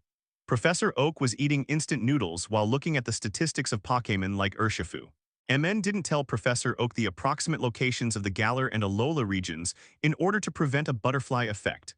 Professor Oak was eating instant noodles while looking at the statistics of Pokémon like Urshifu. Maen didn't tell Professor Oak the approximate locations of the Galar and Alola regions in order to prevent a butterfly effect.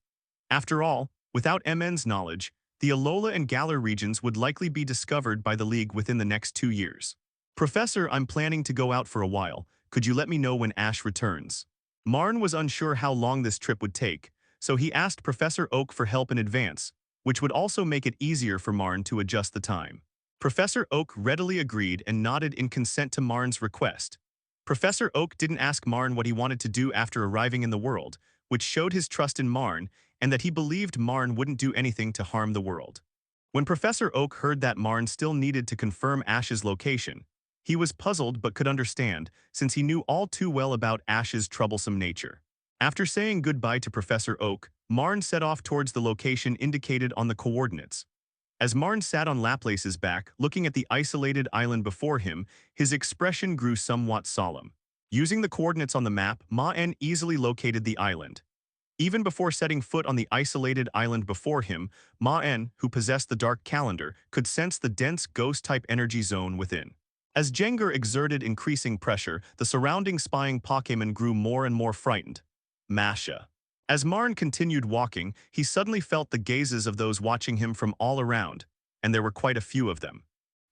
After all, without Maen's knowledge, the Alola and Galar regions would likely be discovered by the League within the next 2 years. Professor, I'm planning to go out for a while. Could you let me know when Ash returns? Maen was unsure how long this trip would take, so he asked Professor Oak for help in advance, which would also make it easier for Maen to adjust the time. Professor Oak readily agreed and nodded in consent to Maen's request. Professor Oak didn't ask Maen what he wanted to do after arriving in the world, which showed his trust in Maen and that he believed Maen wouldn't do anything to harm the world. When Professor Oak heard that Maen still needed to confirm Ash's location, He was puzzled but could understand, since he knew all too well about Ash's troublesome nature. After saying goodbye to Professor Oak, Maen set off towards the location indicated on the coordinates. As Maen sat on Laplace's back, looking at the isolated island before him, his expression grew somewhat solemn. Using the coordinates on the map, Maen easily located the island. Even before setting foot on the isolated island before him, Maen, who possessed the Dark Calendar, could sense the dense ghost-type energy zone within. As Jengar exerted increasing pressure, the surrounding spying Pokémon grew more and more frightened. Masha. As Maen continued walking, he suddenly felt the gazes of those watching him from all around, and there were quite a few of them.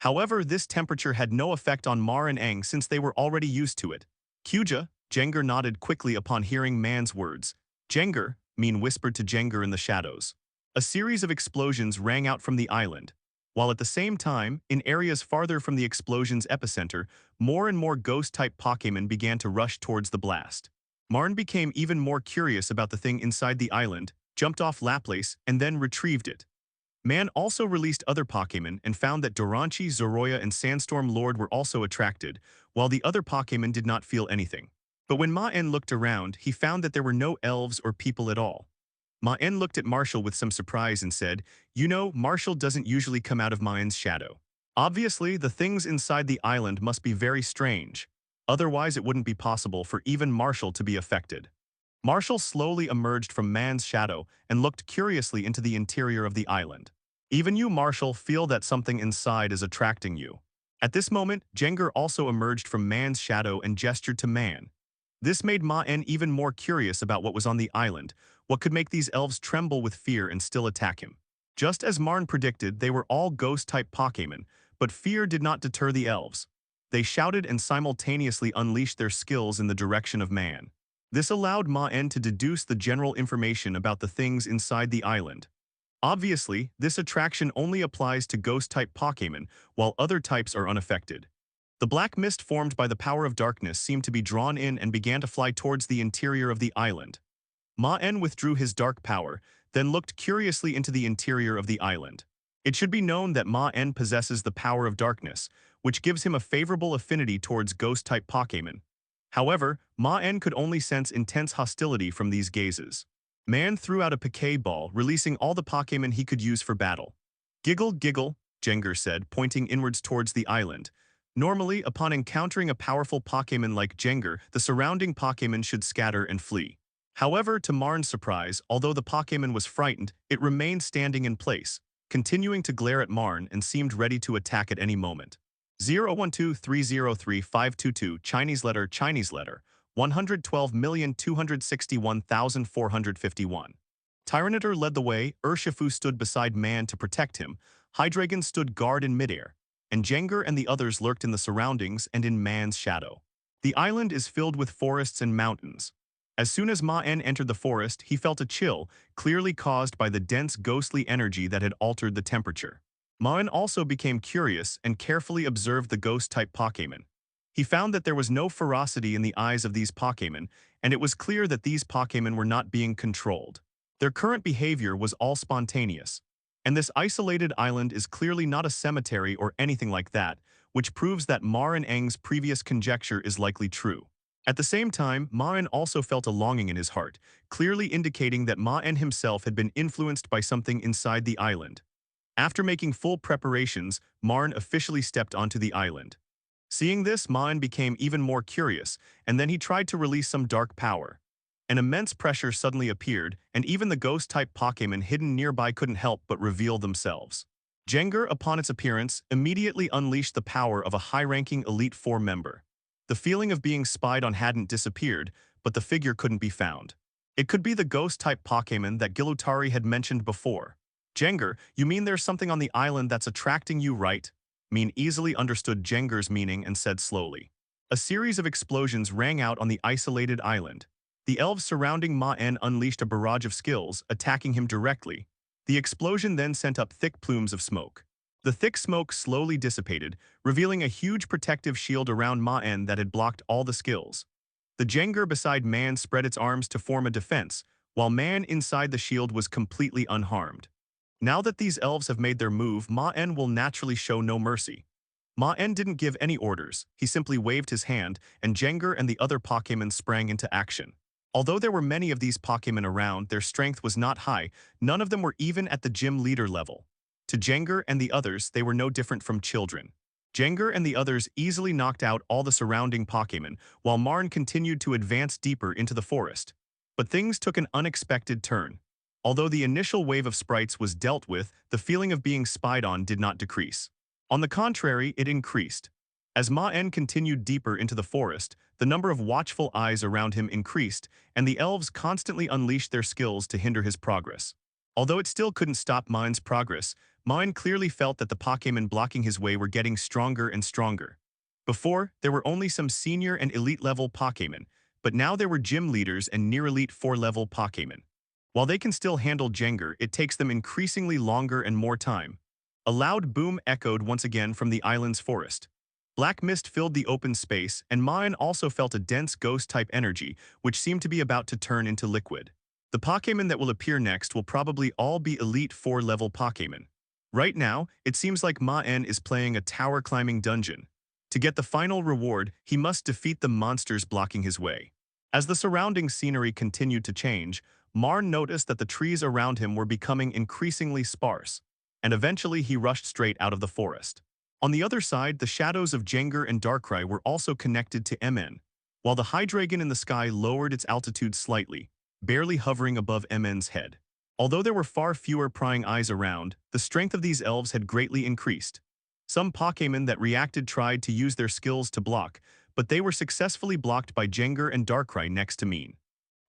However, this temperature had no effect on Maen since they were already used to it. Kuja, Jengar nodded quickly upon hearing Maen's words. Jengar, Maen whispered to Jengar in the shadows. A series of explosions rang out from the island, while at the same time, in areas farther from the explosion's epicenter, more and more ghost-type Pokémon began to rush towards the blast. Maen became even more curious about the thing inside the island, jumped off Laplace, and then retrieved it. Maen also released other Pokémon and found that Doranchi, Zoroya, and Sandstorm Lord were also attracted, while the other Pokémon did not feel anything. But when Maen looked around, he found that there were no elves or people at all. Maen looked at Marshall with some surprise and said, "You know, Marshall doesn't usually come out of Maen's shadow. Obviously, the things inside the island must be very strange. Otherwise, it wouldn't be possible for even Marshall to be affected." Marshall slowly emerged from Maen's shadow and looked curiously into the interior of the island. "Even you, Marshall, feel that something inside is attracting you." At this moment, Jengar also emerged from Maen's shadow and gestured to Maen. This made Maen even more curious about what was on the island, what could make these elves tremble with fear and still attack him. Just as Maen predicted, they were all ghost-type Pokémon, but fear did not deter the elves. They shouted and simultaneously unleashed their skills in the direction of Maen. This allowed Maen to deduce the general information about the things inside the island. Obviously, this attraction only applies to ghost-type Pokémon, while other types are unaffected. The black mist formed by the power of darkness seemed to be drawn in and began to fly towards the interior of the island. Maen withdrew his dark power, then looked curiously into the interior of the island. It should be known that Maen possesses the power of darkness, which gives him a favorable affinity towards ghost-type Pokémon. However, Maen could only sense intense hostility from these gazes. Maen threw out a Poké Ball, releasing all the Pokémon he could use for battle. "Giggle, giggle," Jengar said, pointing inwards towards the island. Normally, upon encountering a powerful Pokémon like Jengar, the surrounding Pokémon should scatter and flee. However, to Maen's surprise, although the Pokémon was frightened, it remained standing in place, continuing to glare at Maen and seemed ready to attack at any moment. 012303522 Chinese letter 112,261,451. Tyranitar led the way, Urshifu stood beside Maen to protect him, Hydreigon stood guard in midair, and Jengar and the others lurked in the surroundings and in Maen's shadow. The island is filled with forests and mountains. As soon as Maen entered the forest, he felt a chill, clearly caused by the dense ghostly energy that had altered the temperature. Maen also became curious and carefully observed the ghost-type Pokémon. He found that there was no ferocity in the eyes of these Pokémon, and it was clear that these Pokémon were not being controlled. Their current behavior was all spontaneous. And this isolated island is clearly not a cemetery or anything like that, which proves that Maen's previous conjecture is likely true. At the same time, Maen also felt a longing in his heart, clearly indicating that Maen himself had been influenced by something inside the island. After making full preparations, Maen officially stepped onto the island. Seeing this, Maen became even more curious, and then he tried to release some dark power. An immense pressure suddenly appeared, and even the ghost-type Pokémon hidden nearby couldn't help but reveal themselves. Jengar, upon its appearance, immediately unleashed the power of a high-ranking Elite Four member. The feeling of being spied on hadn't disappeared, but the figure couldn't be found. It could be the ghost-type Pokémon that Gilutari had mentioned before. "Jengar, you mean there's something on the island that's attracting you, right?" Maen easily understood Jengar's meaning and said slowly. A series of explosions rang out on the isolated island. The elves surrounding Maen unleashed a barrage of skills, attacking him directly. The explosion then sent up thick plumes of smoke. The thick smoke slowly dissipated, revealing a huge protective shield around Maen that had blocked all the skills. The Jengar beside Maen spread its arms to form a defense, while Maen inside the shield was completely unharmed. Now that these elves have made their move, Maen will naturally show no mercy. Maen didn't give any orders, he simply waved his hand, and Jengar and the other Pokémon sprang into action. Although there were many of these Pokémon around, their strength was not high, none of them were even at the gym leader level. To Jengar and the others, they were no different from children. Jengar and the others easily knocked out all the surrounding Pokémon, while Maen continued to advance deeper into the forest. But things took an unexpected turn. Although the initial wave of sprites was dealt with, the feeling of being spied on did not decrease. On the contrary, it increased. As Maen continued deeper into the forest, the number of watchful eyes around him increased, and the elves constantly unleashed their skills to hinder his progress. Although it still couldn't stop Maen's progress, Maen clearly felt that the Pokémon blocking his way were getting stronger and stronger. Before, there were only some senior and elite-level Pokémon, but now there were gym leaders and near-elite 4-level Pokémon. While they can still handle Jengar, it takes them increasingly longer and more time. A loud boom echoed once again from the island's forest. Black mist filled the open space, and Maen also felt a dense ghost-type energy, which seemed to be about to turn into liquid. The Pokémon that will appear next will probably all be Elite 4-level Pokémon. Right now, it seems like Maen is playing a tower-climbing dungeon. To get the final reward, he must defeat the monsters blocking his way. As the surrounding scenery continued to change, Maen noticed that the trees around him were becoming increasingly sparse, and eventually he rushed straight out of the forest. On the other side, the shadows of Jengar and Darkrai were also connected to Maen, while the Hydreigon in the sky lowered its altitude slightly, barely hovering above Maen's head. Although there were far fewer prying eyes around, the strength of these elves had greatly increased. Some Pokémon that reacted tried to use their skills to block, but they were successfully blocked by Jengar and Darkrai next to Maen.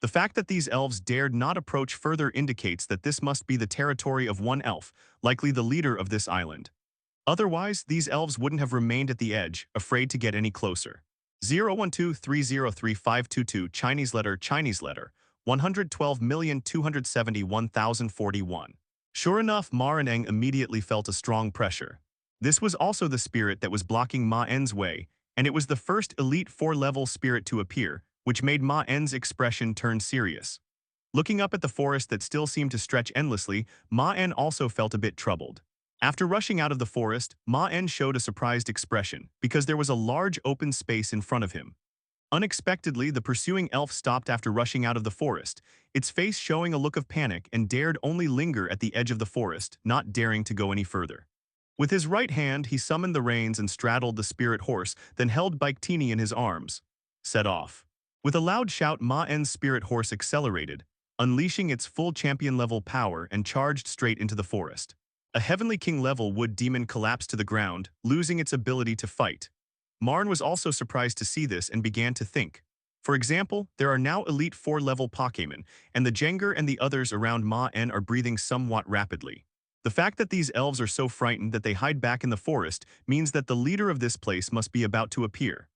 The fact that these elves dared not approach further indicates that this must be the territory of one elf, likely the leader of this island. Otherwise, these elves wouldn't have remained at the edge, afraid to get any closer. 012303522 Chinese letter 112,271,041. Sure enough, Maen immediately felt a strong pressure. This was also the spirit that was blocking Maen's way, and it was the first Elite 4-level spirit to appear, which made Maen's expression turn serious. Looking up at the forest that still seemed to stretch endlessly, Maen also felt a bit troubled. After rushing out of the forest, Maen showed a surprised expression, because there was a large open space in front of him. Unexpectedly, the pursuing elf stopped after rushing out of the forest, its face showing a look of panic, and dared only linger at the edge of the forest, not daring to go any further. With his right hand, he summoned the reins and straddled the spirit horse, then held Biketini in his arms. Set off. With a loud shout, Maen's spirit horse accelerated, unleashing its full champion-level power and charged straight into the forest. A Heavenly King-level wood demon collapsed to the ground, losing its ability to fight. Maen was also surprised to see this and began to think. For example, there are now Elite 4-level Pokémon, and the Jengar and the others around Maen are breathing somewhat rapidly. The fact that these elves are so frightened that they hide back in the forest means that the leader of this place must be about to appear.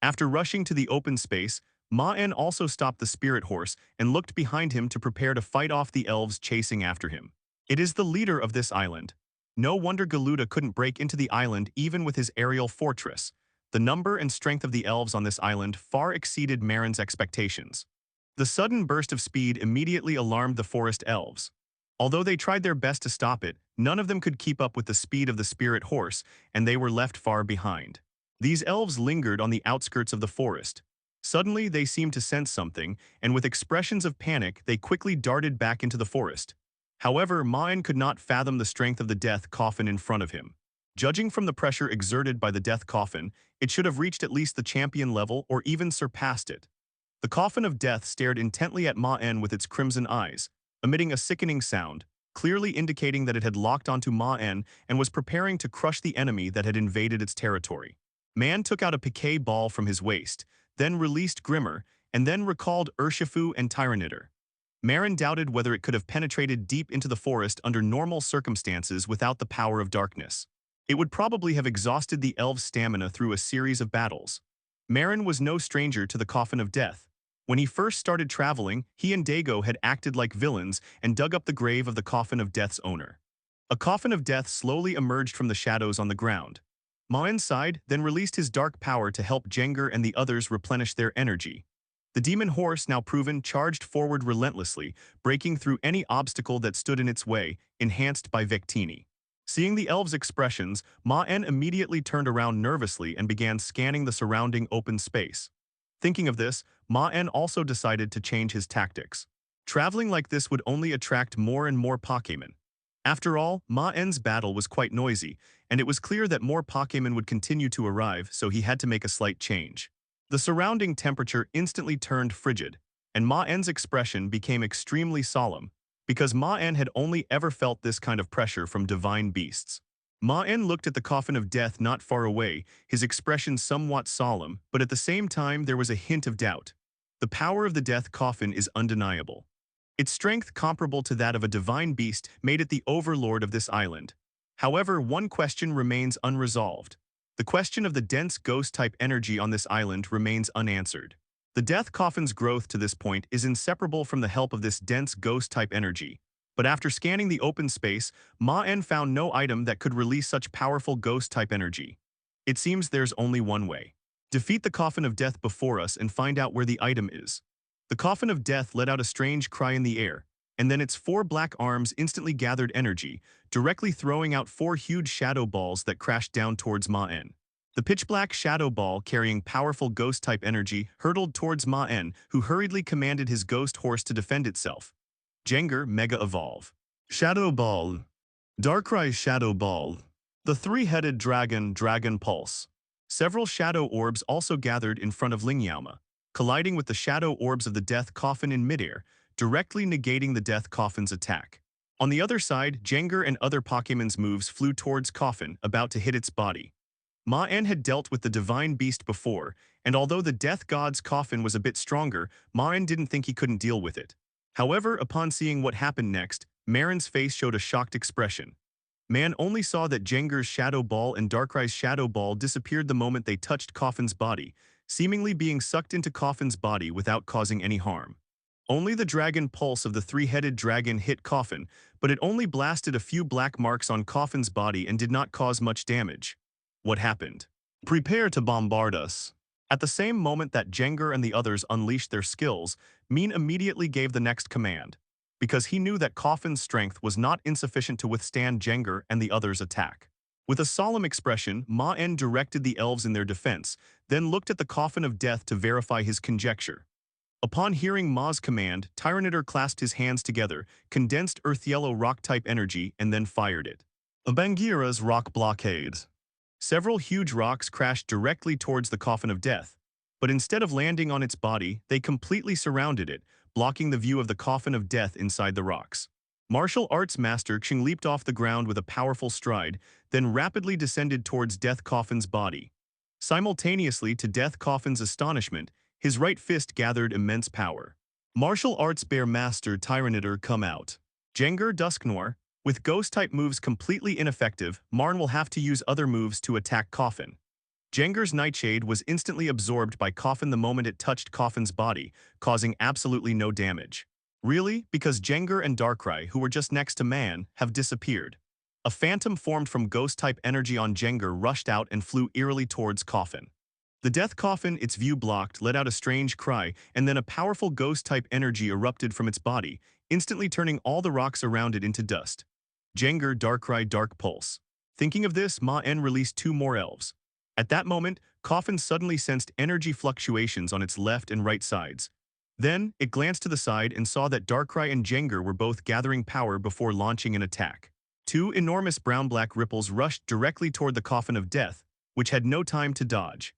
After rushing to the open space, Maen also stopped the spirit horse and looked behind him to prepare to fight off the elves chasing after him. It is the leader of this island. No wonder Galuda couldn't break into the island even with his aerial fortress. The number and strength of the elves on this island far exceeded Maen's expectations. The sudden burst of speed immediately alarmed the forest elves. Although they tried their best to stop it, none of them could keep up with the speed of the spirit horse, and they were left far behind. These elves lingered on the outskirts of the forest. Suddenly, they seemed to sense something, and with expressions of panic, they quickly darted back into the forest. However, Maen could not fathom the strength of the death coffin in front of him. Judging from the pressure exerted by the death coffin, it should have reached at least the champion level or even surpassed it. The coffin of death stared intently at Maen with its crimson eyes, emitting a sickening sound, clearly indicating that it had locked onto Maen and was preparing to crush the enemy that had invaded its territory. Maen took out a piquet ball from his waist, then released Grimmer, and then recalled Urshifu and Tyranitar. Maen doubted whether it could have penetrated deep into the forest under normal circumstances without the power of darkness. It would probably have exhausted the elves' stamina through a series of battles. Maen was no stranger to the Coffin of Death. When he first started traveling, he and Dago had acted like villains and dug up the grave of the Coffin of Death's owner. A Coffin of Death slowly emerged from the shadows on the ground. Maen sighed, then released his dark power to help Jengar and the others replenish their energy. The demon horse, now proven, charged forward relentlessly, breaking through any obstacle that stood in its way, enhanced by Biketini. Seeing the elves' expressions, Maen immediately turned around nervously and began scanning the surrounding open space. Thinking of this, Maen also decided to change his tactics. Traveling like this would only attract more and more Pokémon. After all, Maen's battle was quite noisy, and it was clear that more Pokémon would continue to arrive, so he had to make a slight change. The surrounding temperature instantly turned frigid, and Maen's expression became extremely solemn, because Maen had only ever felt this kind of pressure from divine beasts. Maen looked at the coffin of death not far away, his expression somewhat solemn, but at the same time there was a hint of doubt. The power of the death coffin is undeniable. Its strength comparable to that of a divine beast made it the overlord of this island. However, one question remains unresolved. The question of the dense ghost-type energy on this island remains unanswered. The death coffin's growth to this point is inseparable from the help of this dense ghost-type energy. But after scanning the open space, Maen found no item that could release such powerful ghost-type energy. It seems there's only one way. Defeat the coffin of death before us and find out where the item is. The coffin of death let out a strange cry in the air, and then its 4 black arms instantly gathered energy, directly throwing out 4 huge shadow balls that crashed down towards Maen. The pitch-black shadow ball, carrying powerful ghost-type energy, hurtled towards Maen, who hurriedly commanded his ghost horse to defend itself. Jengar Mega Evolve. Shadow Ball. Darkrai Shadow Ball. The 3-headed dragon Dragon Pulse. Several shadow orbs also gathered in front of Lingyaoma, colliding with the shadow orbs of the death coffin in midair, directly negating the death coffin's attack. On the other side, Jengar and other Pokémon's moves flew towards coffin, about to hit its body. Maen had dealt with the divine beast before, and although the death god's coffin was a bit stronger, Maen didn't think he couldn't deal with it. However, upon seeing what happened next, Maren's face showed a shocked expression. Maen only saw that Jengar's Shadow Ball and Darkrai's Shadow Ball disappeared the moment they touched Coffin's body, seemingly being sucked into Coffin's body without causing any harm. Only the Dragon Pulse of the 3-headed dragon hit Coffin, but it only blasted a few black marks on Coffin's body and did not cause much damage. What happened? Prepare to bombard us. At the same moment that Jengar and the others unleashed their skills, Maen immediately gave the next command, because he knew that Coffin's strength was not insufficient to withstand Jengar and the others' attack. With a solemn expression, Maen directed the elves in their defense, then looked at the coffin of death to verify his conjecture. Upon hearing Ma's command, Tyranitar clasped his hands together, condensed earth-yellow rock-type energy, and then fired it. Abangira's Rock Blockade. Several huge rocks crashed directly towards the coffin of death, but instead of landing on its body, they completely surrounded it, blocking the view of the coffin of death inside the rocks. Martial arts master Xing leaped off the ground with a powerful stride, then rapidly descended towards Death Coffin's body. Simultaneously, to Death Coffin's astonishment, his right fist gathered immense power. Martial arts bear master Tyranitar come out. Jengar Dusknoir. With ghost-type moves completely ineffective, Marn will have to use other moves to attack Coffin. Jengar's Nightshade was instantly absorbed by Coffin the moment it touched Coffin's body, causing absolutely no damage. Really, because Jengar and Darkrai, who were just next to Maen, have disappeared. A phantom formed from ghost-type energy on Jengar rushed out and flew eerily towards Coffin. The death coffin, its view blocked, let out a strange cry, and then a powerful ghost-type energy erupted from its body, instantly turning all the rocks around it into dust. Jengar Darkrai Dark Pulse. Thinking of this, Maen released 2 more elves. At that moment, Coffin suddenly sensed energy fluctuations on its left and right sides. Then, it glanced to the side and saw that Darkrai and Jengar were both gathering power before launching an attack. 2 enormous brown-black ripples rushed directly toward the coffin of death, which had no time to dodge.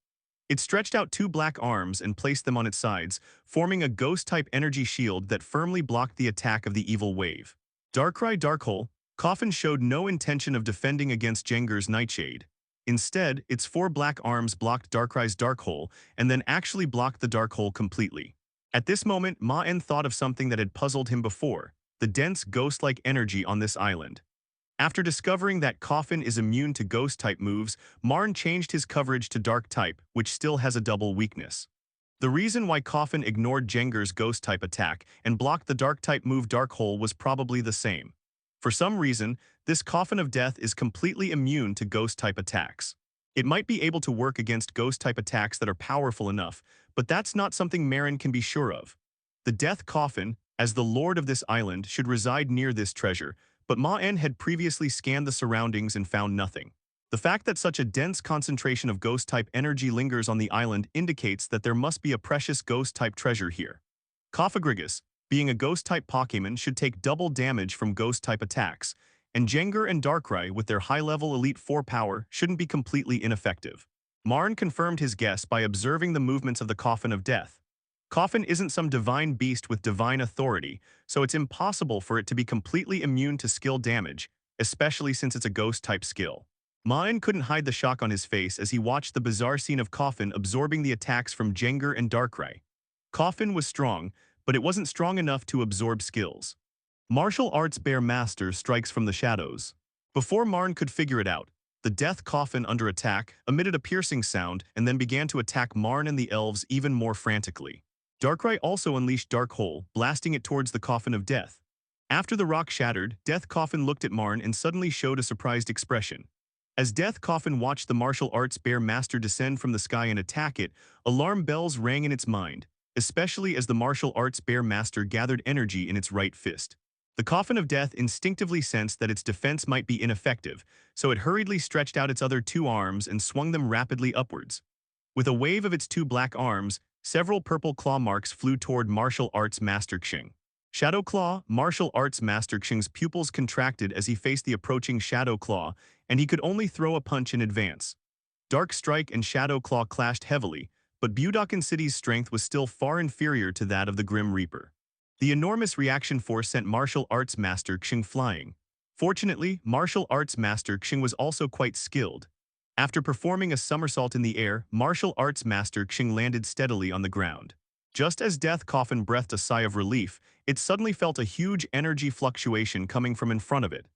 It stretched out 2 black arms and placed them on its sides, forming a ghost-type energy shield that firmly blocked the attack of the evil wave. Darkrai Darkhole. Coffin showed no intention of defending against Jengar's Nightshade. Instead, its 4 black arms blocked Darkrai's Dark Hole and then actually blocked the Dark Hole completely. At this moment, Maen thought of something that had puzzled him before, the dense ghost-like energy on this island. After discovering that Coffin is immune to ghost-type moves, Marn changed his coverage to Dark-type, which still has a double weakness. The reason why Coffin ignored Jengar's ghost-type attack and blocked the Dark-type move Dark Hole was probably the same. For some reason, this Coffin of Death is completely immune to ghost-type attacks. It might be able to work against ghost-type attacks that are powerful enough, but that's not something Maen can be sure of. The Death Coffin, as the lord of this island, should reside near this treasure, but Maen had previously scanned the surroundings and found nothing. The fact that such a dense concentration of ghost-type energy lingers on the island indicates that there must be a precious ghost-type treasure here. Cofagrigus, being a ghost-type Pokémon, should take double damage from ghost-type attacks, and Jengar and Darkrai with their high-level Elite Four power shouldn't be completely ineffective. Maen confirmed his guess by observing the movements of the Coffin of Death. Coffin isn't some divine beast with divine authority, so it's impossible for it to be completely immune to skill damage, especially since it's a ghost-type skill. Maen couldn't hide the shock on his face as he watched the bizarre scene of Coffin absorbing the attacks from Jengar and Darkrai. Coffin was strong, but it wasn't strong enough to absorb skills. Martial Arts Bear Master strikes from the shadows. Before Maen could figure it out, the Death Coffin under attack emitted a piercing sound and then began to attack Maen and the elves even more frantically. Darkrai also unleashed Dark Hole, blasting it towards the Coffin of Death. After the rock shattered, Death Coffin looked at Maen and suddenly showed a surprised expression. As Death Coffin watched the martial arts bear master descend from the sky and attack it, alarm bells rang in its mind, especially as the martial arts bear master gathered energy in its right fist. The Coffin of Death instinctively sensed that its defense might be ineffective, so it hurriedly stretched out its other two arms and swung them rapidly upwards. With a wave of its two black arms, several purple claw marks flew toward martial arts master Xing. Shadow Claw, martial arts master Xing's pupils contracted as he faced the approaching Shadow Claw, and he could only throw a punch in advance. Dark Strike and Shadow Claw clashed heavily, but Budokan City's strength was still far inferior to that of the Grim Reaper. The enormous reaction force sent martial arts master Xing flying. Fortunately, martial arts master Xing was also quite skilled. After performing a somersault in the air, martial arts master Xing landed steadily on the ground. Just as Death Coffin breathed a sigh of relief, it suddenly felt a huge energy fluctuation coming from in front of it.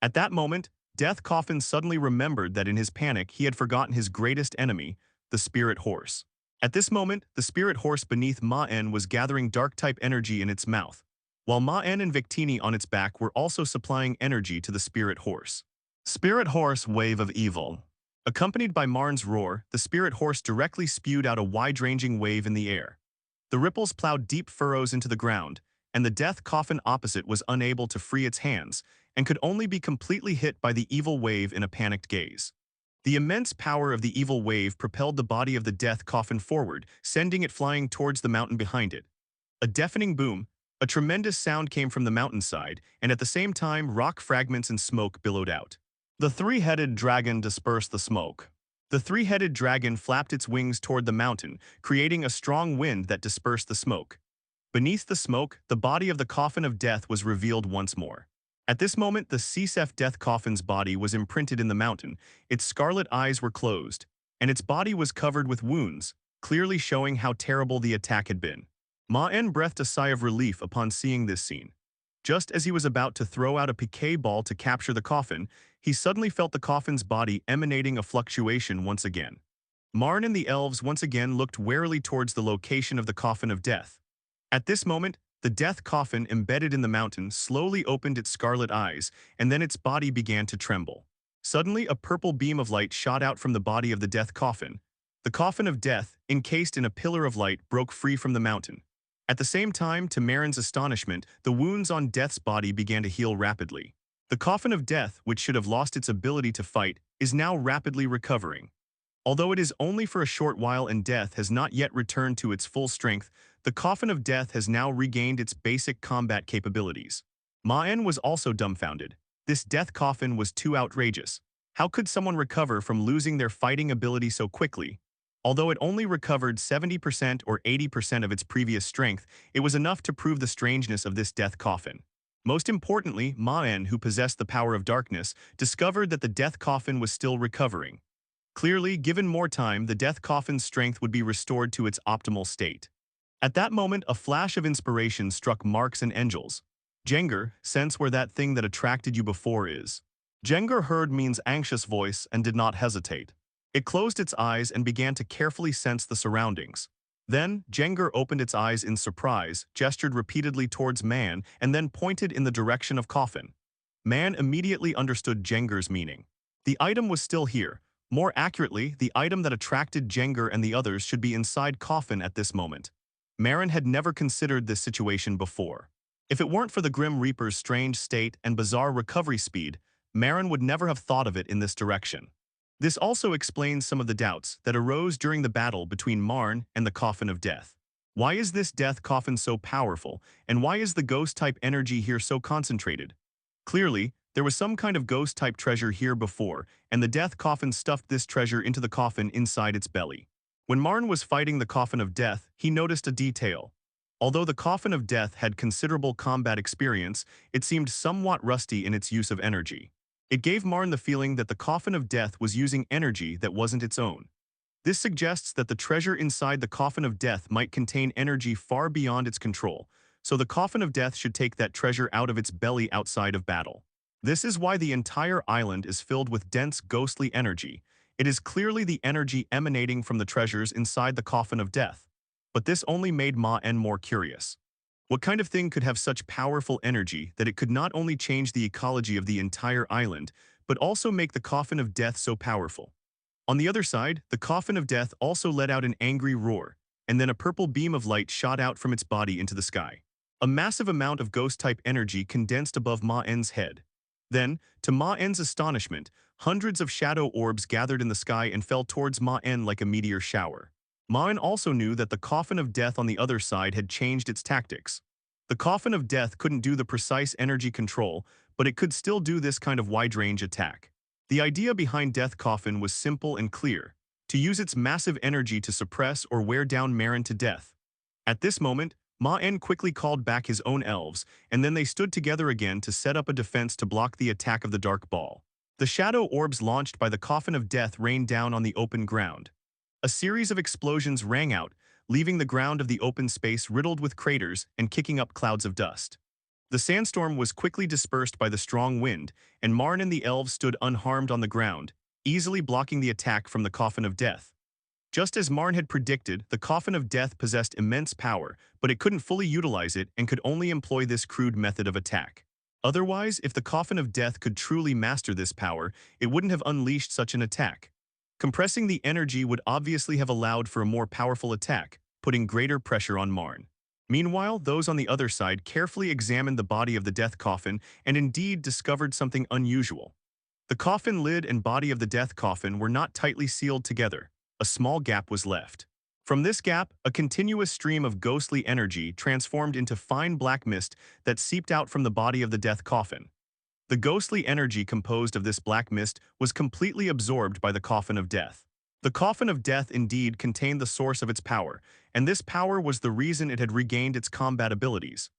At that moment, Death Coffin suddenly remembered that in his panic he had forgotten his greatest enemy, the Spirit Horse. At this moment, the Spirit Horse beneath Maen was gathering dark-type energy in its mouth, while Maen and Victini on its back were also supplying energy to the Spirit Horse. Spirit Horse Wave of Evil. Accompanied by Maen's roar, the Spirit Horse directly spewed out a wide-ranging wave in the air. The ripples plowed deep furrows into the ground, and the Death Coffin opposite was unable to free its hands and could only be completely hit by the evil wave in a panicked gaze. The immense power of the evil wave propelled the body of the Death Coffin forward, sending it flying towards the mountain behind it. A deafening boom, a tremendous sound came from the mountainside, and at the same time rock fragments and smoke billowed out. The three-headed dragon dispersed the smoke. The three-headed dragon flapped its wings toward the mountain, creating a strong wind that dispersed the smoke. Beneath the smoke, the body of the Coffin of Death was revealed once more. At this moment, the Cisef Death Coffin's body was imprinted in the mountain, its scarlet eyes were closed, and its body was covered with wounds, clearly showing how terrible the attack had been. Maen breathed a sigh of relief upon seeing this scene. Just as he was about to throw out a piquet ball to capture the coffin, he suddenly felt the coffin's body emanating a fluctuation once again. Maen and the elves once again looked warily towards the location of the Coffin of Death. At this moment, the Death Coffin embedded in the mountain slowly opened its scarlet eyes, and then its body began to tremble. Suddenly, a purple beam of light shot out from the body of the Death Coffin. The Coffin of Death, encased in a pillar of light, broke free from the mountain. At the same time, to Maen's astonishment, the wounds on Death's body began to heal rapidly. The Coffin of Death, which should have lost its ability to fight, is now rapidly recovering. Although it is only for a short while and Death has not yet returned to its full strength, the Coffin of Death has now regained its basic combat capabilities. Maen was also dumbfounded. This Death Coffin was too outrageous. How could someone recover from losing their fighting ability so quickly? Although it only recovered 70% or 80% of its previous strength, it was enough to prove the strangeness of this Death Coffin. Most importantly, Maen, who possessed the power of darkness, discovered that the Death Coffin was still recovering. Clearly, given more time, the Death Coffin's strength would be restored to its optimal state. At that moment, a flash of inspiration struck Marks and Angels. Jengar, sense where that thing that attracted you before is. Jengar heard Mean's anxious voice and did not hesitate. It closed its eyes and began to carefully sense the surroundings. Then, Jengar opened its eyes in surprise, gestured repeatedly towards Maen, and then pointed in the direction of Coffin. Maen immediately understood Jengar's meaning. The item was still here. More accurately, the item that attracted Jengar and the others should be inside Coffin at this moment. Maen had never considered this situation before. If it weren't for the Grim Reaper's strange state and bizarre recovery speed, Maen would never have thought of it in this direction. This also explains some of the doubts that arose during the battle between Maen and the Coffin of Death. Why is this death coffin so powerful, and why is the ghost-type energy here so concentrated? Clearly, there was some kind of ghost-type treasure here before, and the death coffin stuffed this treasure into the coffin inside its belly. When Maen was fighting the Coffin of Death, he noticed a detail. Although the Coffin of Death had considerable combat experience, it seemed somewhat rusty in its use of energy. It gave Maen the feeling that the Coffin of Death was using energy that wasn't its own. This suggests that the treasure inside the Coffin of Death might contain energy far beyond its control, so the Coffin of Death should take that treasure out of its belly outside of battle. This is why the entire island is filled with dense ghostly energy. It is clearly the energy emanating from the treasures inside the Coffin of Death. But this only made Maen more curious. What kind of thing could have such powerful energy that it could not only change the ecology of the entire island, but also make the Coffin of Death so powerful? On the other side, the Coffin of Death also let out an angry roar, and then a purple beam of light shot out from its body into the sky. A massive amount of ghost-type energy condensed above Maen's head. Then, to Maen's astonishment, hundreds of shadow orbs gathered in the sky and fell towards Maen like a meteor shower. Maen also knew that the Coffin of Death on the other side had changed its tactics. The Coffin of Death couldn't do the precise energy control, but it could still do this kind of wide-range attack. The idea behind Death Coffin was simple and clear: to use its massive energy to suppress or wear down Maen to death. At this moment, Maen quickly called back his own elves, and then they stood together again to set up a defense to block the attack of the Dark Ball. The shadow orbs launched by the Coffin of Death rained down on the open ground. A series of explosions rang out, leaving the ground of the open space riddled with craters and kicking up clouds of dust. The sandstorm was quickly dispersed by the strong wind, and Maen and the elves stood unharmed on the ground, easily blocking the attack from the Coffin of Death. Just as Maen had predicted, the Coffin of Death possessed immense power, but it couldn't fully utilize it and could only employ this crude method of attack. Otherwise, if the Coffin of Death could truly master this power, it wouldn't have unleashed such an attack. Compressing the energy would obviously have allowed for a more powerful attack, putting greater pressure on Maen. Meanwhile, those on the other side carefully examined the body of the death coffin and indeed discovered something unusual. The coffin lid and body of the death coffin were not tightly sealed together. A small gap was left. From this gap, a continuous stream of ghostly energy transformed into fine black mist that seeped out from the body of the death coffin. The ghostly energy composed of this black mist was completely absorbed by the Coffin of Death. The Coffin of Death indeed contained the source of its power, and this power was the reason it had regained its combat abilities.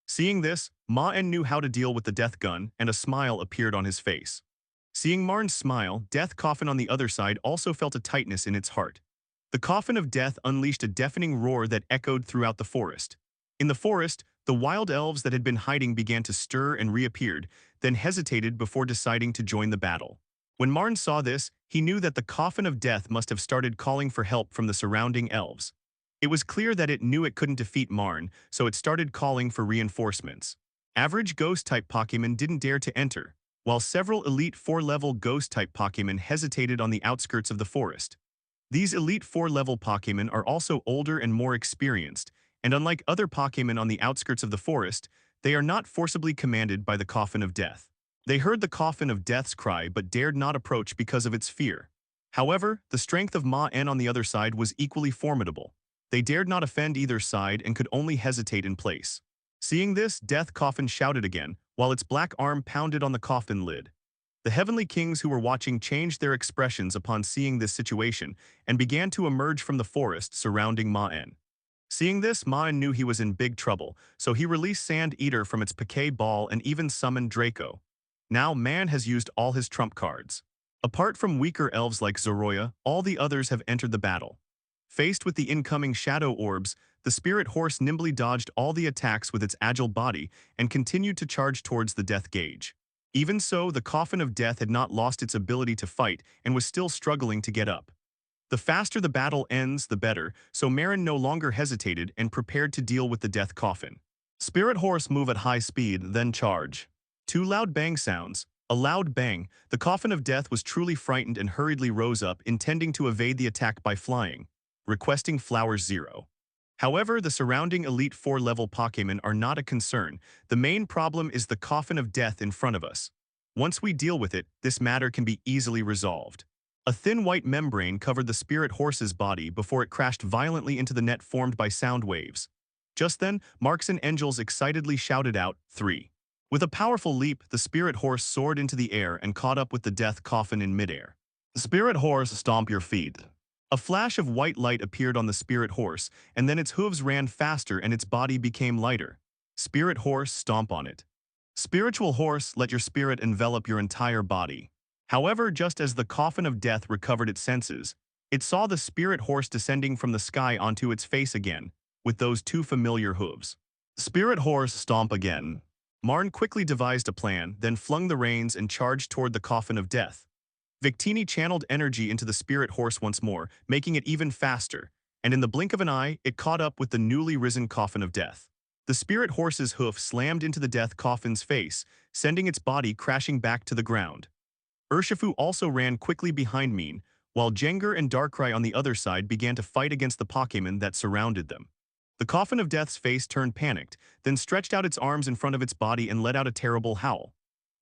Seeing this, Maen knew how to deal with the death gun, and a smile appeared on his face. Seeing Maen's smile, Death Coffin on the other side also felt a tightness in its heart. The Coffin of Death unleashed a deafening roar that echoed throughout the forest. In the forest, the wild elves that had been hiding began to stir and reappeared, then hesitated before deciding to join the battle. When Maen saw this, he knew that the Coffin of Death must have started calling for help from the surrounding elves. It was clear that it knew it couldn't defeat Maen, so it started calling for reinforcements. Average Ghost-type Pokémon didn't dare to enter, while several Elite Four-level Ghost-type Pokémon hesitated on the outskirts of the forest. These Elite Four-level Pokémon are also older and more experienced, and unlike other Pokémon on the outskirts of the forest, they are not forcibly commanded by the Coffin of Death. They heard the Coffin of Death's cry but dared not approach because of its fear. However, the strength of Maen on the other side was equally formidable. They dared not offend either side and could only hesitate in place. Seeing this, Death Coffin shouted again, while its black arm pounded on the coffin lid. The Heavenly Kings who were watching changed their expressions upon seeing this situation and began to emerge from the forest surrounding Maen. Seeing this, Maen knew he was in big trouble, so he released Sand Eater from its Picay ball and even summoned Draco. Now Maen has used all his trump cards. Apart from weaker elves like Zoroya, all the others have entered the battle. Faced with the incoming shadow orbs, the spirit horse nimbly dodged all the attacks with its agile body and continued to charge towards the death gauge. Even so, the Coffin of Death had not lost its ability to fight and was still struggling to get up. The faster the battle ends, the better, so Maen no longer hesitated and prepared to deal with the death coffin. Spirit horse move at high speed, then charge. Two loud bang sounds. A loud bang, the Coffin of Death was truly frightened and hurriedly rose up, intending to evade the attack by flying. Requesting Flowers 0. However, the surrounding Elite Four level Pokémon are not a concern. The main problem is the coffin of death in front of us. Once we deal with it, this matter can be easily resolved. A thin white membrane covered the spirit horse's body before it crashed violently into the net formed by sound waves. Just then, Marks and Angels excitedly shouted out, 3. With a powerful leap, the spirit horse soared into the air and caught up with the death coffin in midair. Spirit horse, stomp your feet. A flash of white light appeared on the spirit horse, and then its hooves ran faster and its body became lighter. Spirit horse, stomp on it. Spiritual horse, let your spirit envelop your entire body. However, just as the coffin of death recovered its senses, it saw the spirit horse descending from the sky onto its face again, with those two familiar hooves. Spirit horse, stomp again. Maen quickly devised a plan, then flung the reins and charged toward the coffin of death. Victini channeled energy into the spirit horse once more, making it even faster, and in the blink of an eye, it caught up with the newly risen coffin of death. The spirit horse's hoof slammed into the death coffin's face, sending its body crashing back to the ground. Urshifu also ran quickly behind Maen, while Jengar and Darkrai on the other side began to fight against the Pokémon that surrounded them. The coffin of death's face turned panicked, then stretched out its arms in front of its body and let out a terrible howl.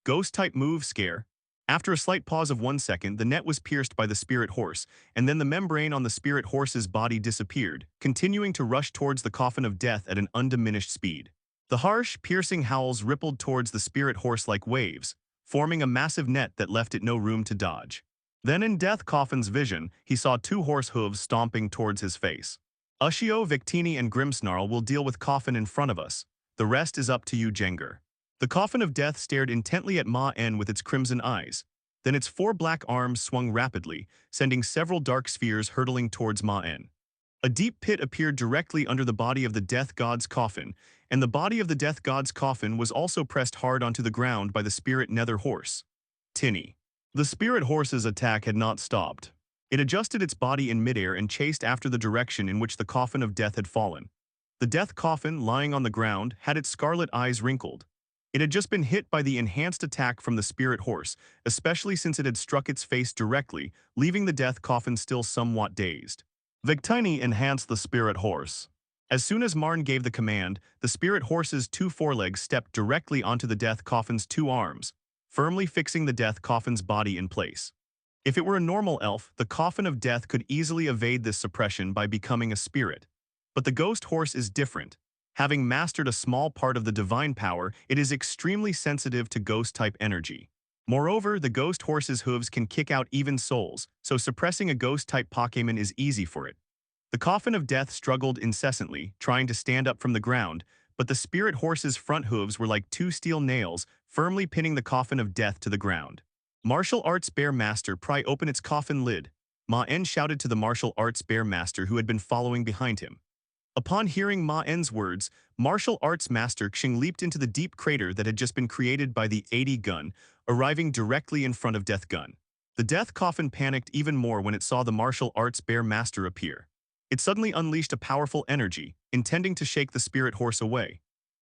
Ghost-type move scare. After a slight pause of 1 second, the net was pierced by the spirit horse, and then the membrane on the spirit horse's body disappeared, continuing to rush towards the coffin of death at an undiminished speed. The harsh, piercing howls rippled towards the spirit horse like waves, forming a massive net that left it no room to dodge. Then in Death Coffin's vision, he saw two horse hooves stomping towards his face. Ushio, Victini, and Grimmsnarl will deal with Coffin in front of us. The rest is up to you, Jengar. The coffin of death stared intently at Maen with its crimson eyes. Then its four black arms swung rapidly, sending several dark spheres hurtling towards Maen. A deep pit appeared directly under the body of the death god's coffin, and the body of the death god's coffin was also pressed hard onto the ground by the spirit nether horse. Tinny. The spirit horse's attack had not stopped. It adjusted its body in midair and chased after the direction in which the coffin of death had fallen. The death coffin, lying on the ground, had its scarlet eyes wrinkled. It had just been hit by the enhanced attack from the spirit horse, especially since it had struck its face directly, leaving the death coffin still somewhat dazed. Victini enhanced the spirit horse. As soon as Maen gave the command, the spirit horse's two forelegs stepped directly onto the death coffin's two arms, firmly fixing the death coffin's body in place. If it were a normal elf, the coffin of death could easily evade this suppression by becoming a spirit. But the ghost horse is different. Having mastered a small part of the divine power, it is extremely sensitive to ghost-type energy. Moreover, the ghost horse's hooves can kick out even souls, so suppressing a ghost-type Pokémon is easy for it. The coffin of death struggled incessantly, trying to stand up from the ground, but the spirit horse's front hooves were like two steel nails, firmly pinning the coffin of death to the ground. Martial Arts Bear Master, pry open its coffin lid. Maen shouted to the Martial Arts Bear Master who had been following behind him. Upon hearing Maen's words, Martial Arts Master Xing leaped into the deep crater that had just been created by the 80 gun, arriving directly in front of Death Gun. The Death Coffin panicked even more when it saw the Martial Arts Bear Master appear. It suddenly unleashed a powerful energy, intending to shake the spirit horse away.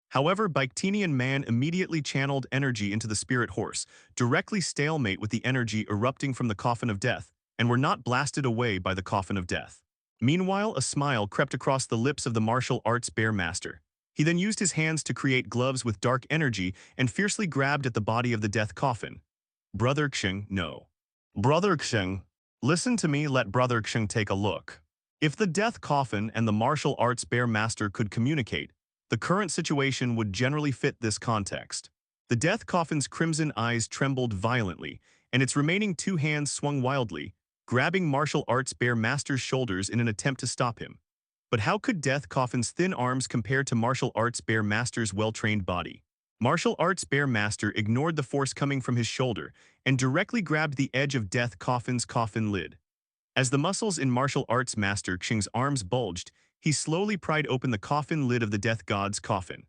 However, Victini and Maen immediately channeled energy into the spirit horse, directly stalemate with the energy erupting from the coffin of death, and were not blasted away by the coffin of death. Meanwhile, a smile crept across the lips of the martial arts bear master. He then used his hands to create gloves with dark energy and fiercely grabbed at the body of the death coffin. Brother Xing, no. Brother Xing, listen to me, let Brother Xing take a look. If the death coffin and the martial arts bear master could communicate, the current situation would generally fit this context. The death coffin's crimson eyes trembled violently, and its remaining two hands swung wildly, grabbing martial arts bear master's shoulders in an attempt to stop him. But how could Death Coffin's thin arms compare to martial arts bear master's well-trained body? Martial arts bear master ignored the force coming from his shoulder and directly grabbed the edge of Death Coffin's coffin lid. As the muscles in martial arts master Xing's arms bulged, he slowly pried open the coffin lid of the death god's coffin.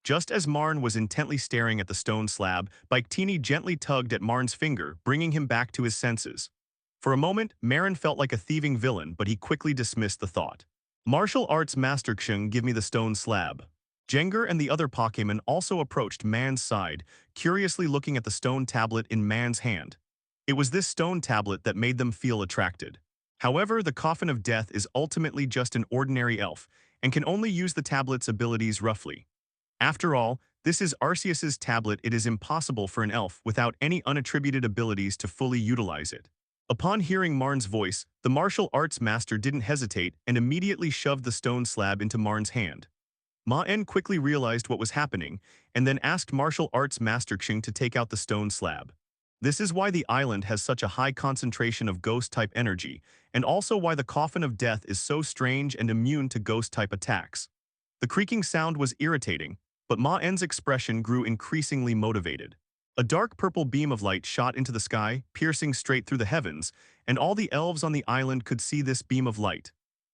Just as Maen was intently staring at the stone slab, Victini gently tugged at Maen's finger, bringing him back to his senses. For a moment, Maen felt like a thieving villain, but he quickly dismissed the thought. Martial arts master Xing, give me the stone slab. Jengar and the other Pokémon also approached Maen's side, curiously looking at the stone tablet in Maen's hand. It was this stone tablet that made them feel attracted. However, the coffin of death is ultimately just an ordinary elf, and can only use the tablet's abilities roughly. After all, this is Arceus's tablet. It is impossible for an elf without any unattributed abilities to fully utilize it. Upon hearing Marn's voice, the martial arts master didn't hesitate and immediately shoved the stone slab into Marn's hand. Maen quickly realized what was happening and then asked martial arts master Xing to take out the stone slab. This is why the island has such a high concentration of ghost-type energy, and also why the coffin of death is so strange and immune to ghost-type attacks. The creaking sound was irritating, but Maen's expression grew increasingly motivated. A dark purple beam of light shot into the sky, piercing straight through the heavens, and all the elves on the island could see this beam of light.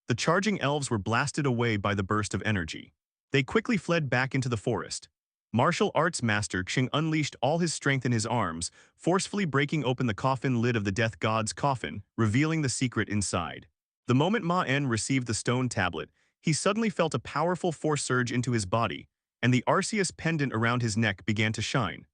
The charging elves were blasted away by the burst of energy. They quickly fled back into the forest. Martial arts master Xing unleashed all his strength in his arms, forcefully breaking open the coffin lid of the death god's coffin, revealing the secret inside. The moment Maen received the stone tablet, he suddenly felt a powerful force surge into his body, and the Arceus pendant around his neck began to shine.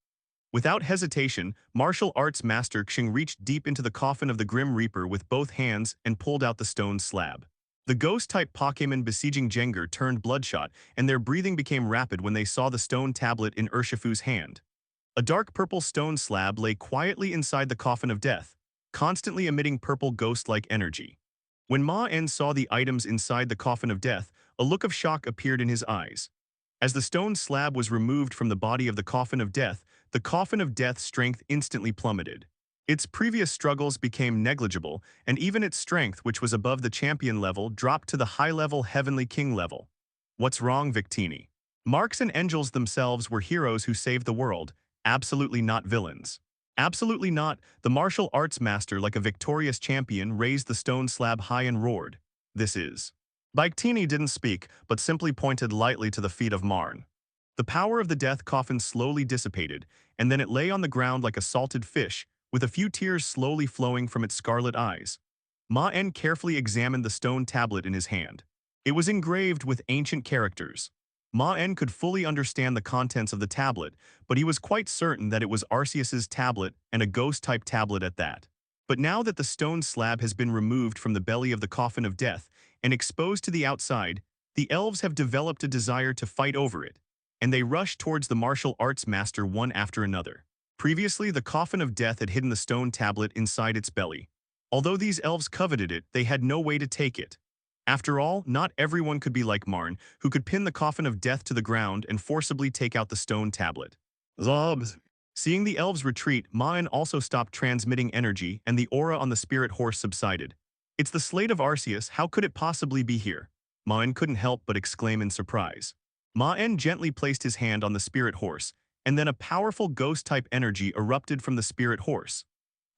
Without hesitation, martial arts master Xing reached deep into the coffin of the Grim Reaper with both hands and pulled out the stone slab. The ghost-type Pokémon besieging Jengar turned bloodshot, and their breathing became rapid when they saw the stone tablet in Urshifu's hand. A dark purple stone slab lay quietly inside the coffin of death, constantly emitting purple ghost-like energy. When Maen saw the items inside the coffin of death, a look of shock appeared in his eyes. As the stone slab was removed from the body of the coffin of death's strength instantly plummeted. Its previous struggles became negligible, and even its strength, which was above the champion level, dropped to the high-level Heavenly King level. What's wrong, Victini? Marks and angels themselves were heroes who saved the world, absolutely not villains. Absolutely not. The martial arts master, like a victorious champion, raised the stone slab high and roared. This is. Victini didn't speak, but simply pointed lightly to the feet of Marn. The power of the death coffin slowly dissipated, and then it lay on the ground like a salted fish, with a few tears slowly flowing from its scarlet eyes. Maen carefully examined the stone tablet in his hand. It was engraved with ancient characters. Maen could fully understand the contents of the tablet, but he was quite certain that it was Arceus's tablet and a ghost-type tablet at that. But now that the stone slab has been removed from the belly of the coffin of death and exposed to the outside, the elves have developed a desire to fight over it, and they rush towards the martial arts master one after another. Previously, the coffin of death had hidden the stone tablet inside its belly. Although these elves coveted it, they had no way to take it. After all, not everyone could be like Marn, who could pin the coffin of death to the ground and forcibly take out the stone tablet. Zobs. Seeing the elves retreat, Maen also stopped transmitting energy, and the aura on the spirit horse subsided. It's the slate of Arceus, how could it possibly be here? Maen couldn't help but exclaim in surprise. Maen gently placed his hand on the spirit horse, and then a powerful ghost-type energy erupted from the spirit horse.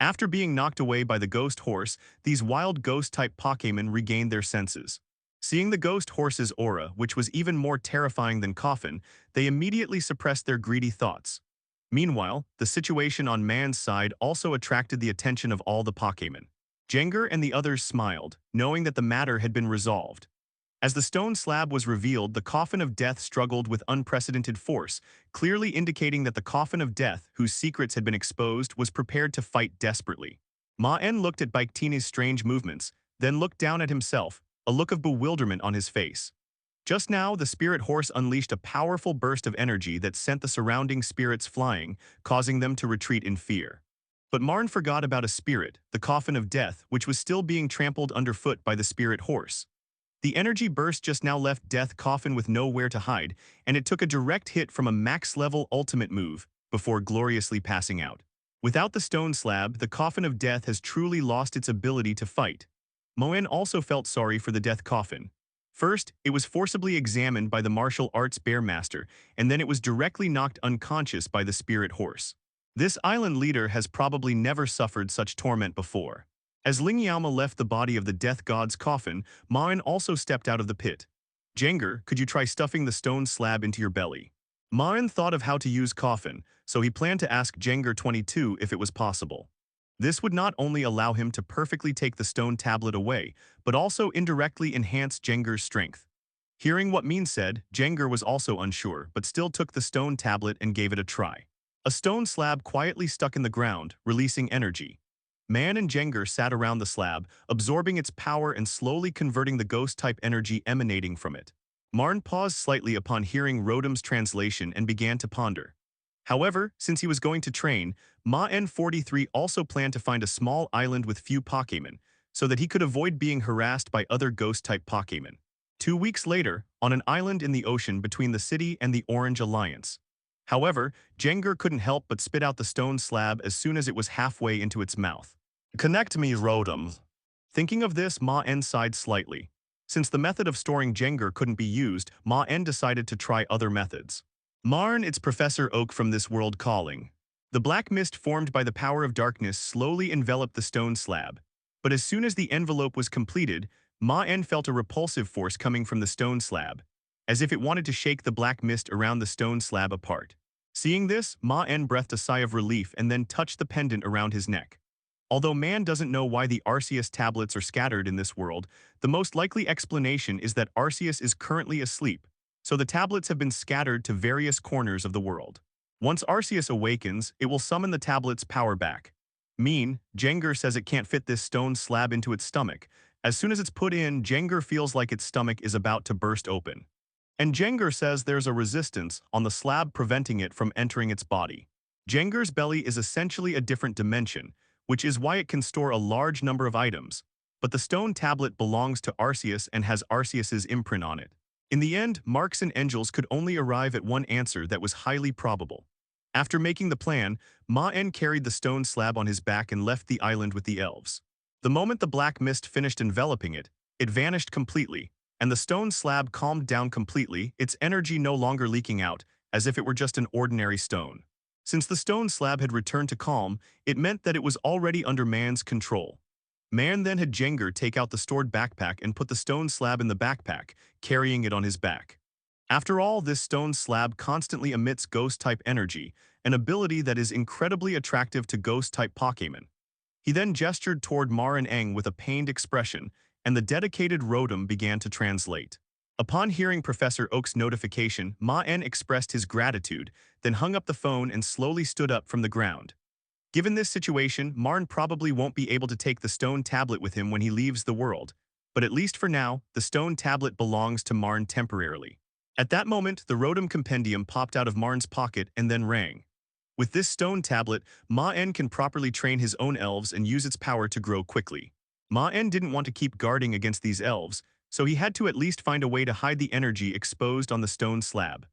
After being knocked away by the ghost horse, these wild ghost-type Pokémon regained their senses. Seeing the ghost horse's aura, which was even more terrifying than coffin, they immediately suppressed their greedy thoughts. Meanwhile, the situation on Maen's side also attracted the attention of all the Pokémon. Jengar and the others smiled, knowing that the matter had been resolved. As the stone slab was revealed, the coffin of death struggled with unprecedented force, clearly indicating that the coffin of death, whose secrets had been exposed, was prepared to fight desperately. Maen looked at Victini's strange movements, then looked down at himself, a look of bewilderment on his face. Just now, the spirit horse unleashed a powerful burst of energy that sent the surrounding spirits flying, causing them to retreat in fear. But Marn forgot about a spirit, the coffin of death, which was still being trampled underfoot by the spirit horse. The energy burst just now left Death Coffin with nowhere to hide, and it took a direct hit from a max-level ultimate move, before gloriously passing out. Without the stone slab, the Coffin of Death has truly lost its ability to fight. Maen also felt sorry for the Death Coffin. First, it was forcibly examined by the martial arts bear master, and then it was directly knocked unconscious by the spirit horse. This island leader has probably never suffered such torment before. As Lingyama left the body of the death god's coffin, Maen also stepped out of the pit. Jengar, could you try stuffing the stone slab into your belly? Maen thought of how to use coffin, so he planned to ask Jengar 22 if it was possible. This would not only allow him to perfectly take the stone tablet away, but also indirectly enhance Jengar's strength. Hearing what Maen said, Jengar was also unsure, but still took the stone tablet and gave it a try. A stone slab quietly stuck in the ground, releasing energy. Maen and Jengar sat around the slab, absorbing its power and slowly converting the ghost-type energy emanating from it. Maen paused slightly upon hearing Rotom's translation and began to ponder. However, since he was going to train, Maen 43 also planned to find a small island with few Pokémon, so that he could avoid being harassed by other ghost-type Pokémon. 2 weeks later, on an island in the ocean between the city and the Orange Alliance. However, Jengar couldn't help but spit out the stone slab as soon as it was halfway into its mouth. Connect me, Rotom. Thinking of this, Maen sighed slightly. Since the method of storing Jengar couldn't be used, Maen decided to try other methods. Maen, it's Professor Oak from this world calling. The black mist formed by the power of darkness slowly enveloped the stone slab. But as soon as the envelope was completed, Maen felt a repulsive force coming from the stone slab, as if it wanted to shake the black mist around the stone slab apart. Seeing this, Maen breathed a sigh of relief and then touched the pendant around his neck. Although Maen doesn't know why the Arceus tablets are scattered in this world, the most likely explanation is that Arceus is currently asleep, so the tablets have been scattered to various corners of the world. Once Arceus awakens, it will summon the tablet's power back. Jengar says it can't fit this stone slab into its stomach. As soon as it's put in, Jengar feels like its stomach is about to burst open. And Jengar says there's a resistance on the slab preventing it from entering its body. Jengar's belly is essentially a different dimension, which is why it can store a large number of items. But the stone tablet belongs to Arceus and has Arceus's imprint on it. In the end, Marks and Angels could only arrive at one answer that was highly probable. After making the plan, Maen carried the stone slab on his back and left the island with the elves. The moment the black mist finished enveloping it, it vanished completely, and the stone slab calmed down completely, its energy no longer leaking out, as if it were just an ordinary stone. Since the stone slab had returned to calm, it meant that it was already under Maen's control. Maen then had Jengar take out the stored backpack and put the stone slab in the backpack, carrying it on his back. After all, this stone slab constantly emits ghost-type energy, an ability that is incredibly attractive to ghost-type Pokémon. He then gestured toward Maen with a pained expression, and the dedicated Rotom began to translate. Upon hearing Professor Oak's notification, Maen expressed his gratitude, then hung up the phone and slowly stood up from the ground. Given this situation, Maen probably won't be able to take the stone tablet with him when he leaves the world, but at least for now, the stone tablet belongs to Maen temporarily. At that moment, the Rotom compendium popped out of Maen's pocket and then rang. With this stone tablet, Maen can properly train his own elves and use its power to grow quickly. Maen didn't want to keep guarding against these elves, so he had to at least find a way to hide the energy exposed on the stone slab.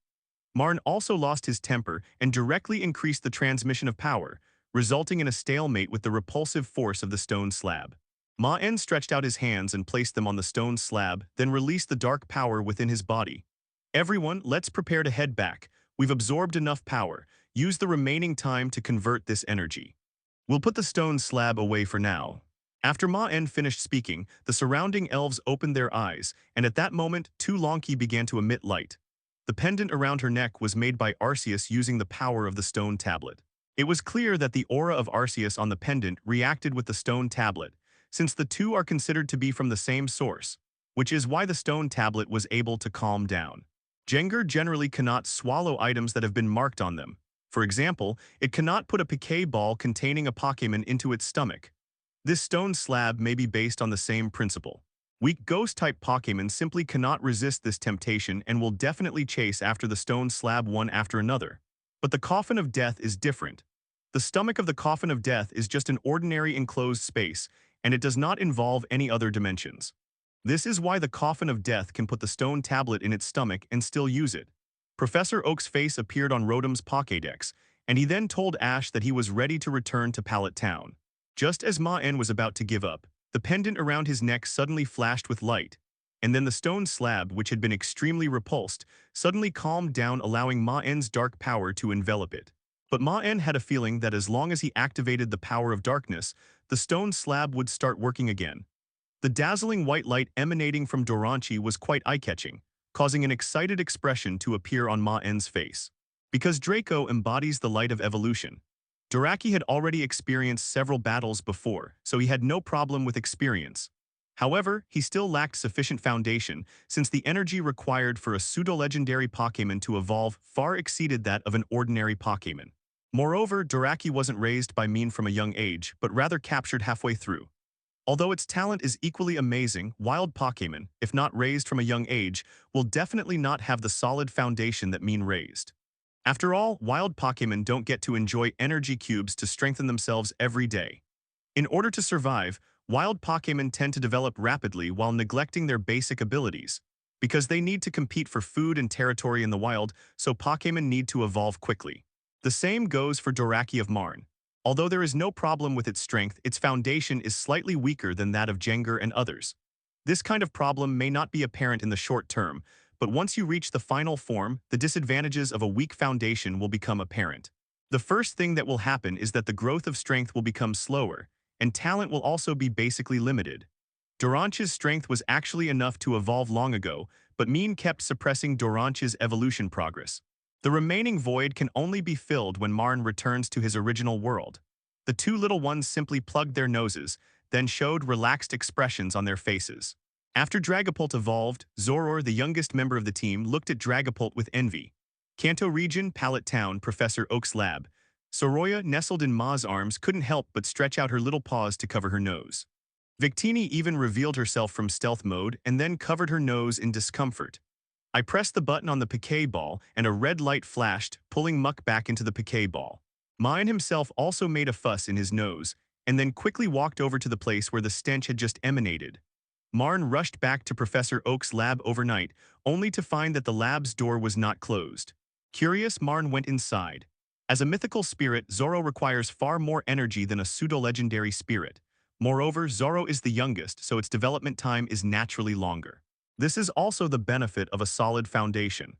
Maen also lost his temper and directly increased the transmission of power, resulting in a stalemate with the repulsive force of the stone slab. Maen stretched out his hands and placed them on the stone slab, then released the dark power within his body. Everyone, let's prepare to head back. We've absorbed enough power. Use the remaining time to convert this energy. We'll put the stone slab away for now. After Maen finished speaking, the surrounding elves opened their eyes, and at that moment, Lonki began to emit light. The pendant around her neck was made by Arceus using the power of the stone tablet. It was clear that the aura of Arceus on the pendant reacted with the stone tablet, since the two are considered to be from the same source, which is why the stone tablet was able to calm down. Jengar generally cannot swallow items that have been marked on them. For example, it cannot put a Piquet ball containing a Pokémon into its stomach. This stone slab may be based on the same principle. Weak ghost-type Pokémon simply cannot resist this temptation and will definitely chase after the stone slab one after another. But the Coffin of Death is different. The stomach of the Coffin of Death is just an ordinary enclosed space, and it does not involve any other dimensions. This is why the Coffin of Death can put the stone tablet in its stomach and still use it. Professor Oak's face appeared on Rotom's Pokédex, and he then told Ash that he was ready to return to Pallet Town. Just as Maen was about to give up, the pendant around his neck suddenly flashed with light, and then the stone slab, which had been extremely repulsed, suddenly calmed down, allowing Maen's dark power to envelop it. But Maen had a feeling that as long as he activated the power of darkness, the stone slab would start working again. The dazzling white light emanating from Doranchi was quite eye-catching, causing an excited expression to appear on Maen's face. Because Draco embodies the light of evolution, Doraki had already experienced several battles before, so he had no problem with experience. However, he still lacked sufficient foundation, since the energy required for a pseudo-legendary Pokémon to evolve far exceeded that of an ordinary Pokémon. Moreover, Doraki wasn't raised by Maen from a young age, but rather captured halfway through. Although its talent is equally amazing, wild Pokémon, if not raised from a young age, will definitely not have the solid foundation that Maen raised. After all, wild Pokémon don't get to enjoy energy cubes to strengthen themselves every day. In order to survive, wild Pokémon tend to develop rapidly while neglecting their basic abilities. Because they need to compete for food and territory in the wild, so Pokémon need to evolve quickly. The same goes for Doraki of Maen. Although there is no problem with its strength, its foundation is slightly weaker than that of Jengar and others. This kind of problem may not be apparent in the short term, but once you reach the final form, the disadvantages of a weak foundation will become apparent. The first thing that will happen is that the growth of strength will become slower, and talent will also be basically limited. Doranch's strength was actually enough to evolve long ago, but Maen kept suppressing Doranch's evolution progress. The remaining void can only be filled when Maen returns to his original world. The two little ones simply plugged their noses, then showed relaxed expressions on their faces. After Dragapult evolved, Zoror, the youngest member of the team, looked at Dragapult with envy. Kanto region, Pallet Town, Professor Oak's lab. Soroya, nestled in Ma's arms, couldn't help but stretch out her little paws to cover her nose. Victini even revealed herself from stealth mode and then covered her nose in discomfort. I pressed the button on the Piquet ball and a red light flashed, pulling Muck back into the Piquet ball. Maen himself also made a fuss in his nose and then quickly walked over to the place where the stench had just emanated. Maen rushed back to Professor Oak's lab overnight, only to find that the lab's door was not closed. Curious, Maen went inside. As a mythical spirit, Zoro requires far more energy than a pseudo-legendary spirit. Moreover, Zoro is the youngest, so its development time is naturally longer. This is also the benefit of a solid foundation.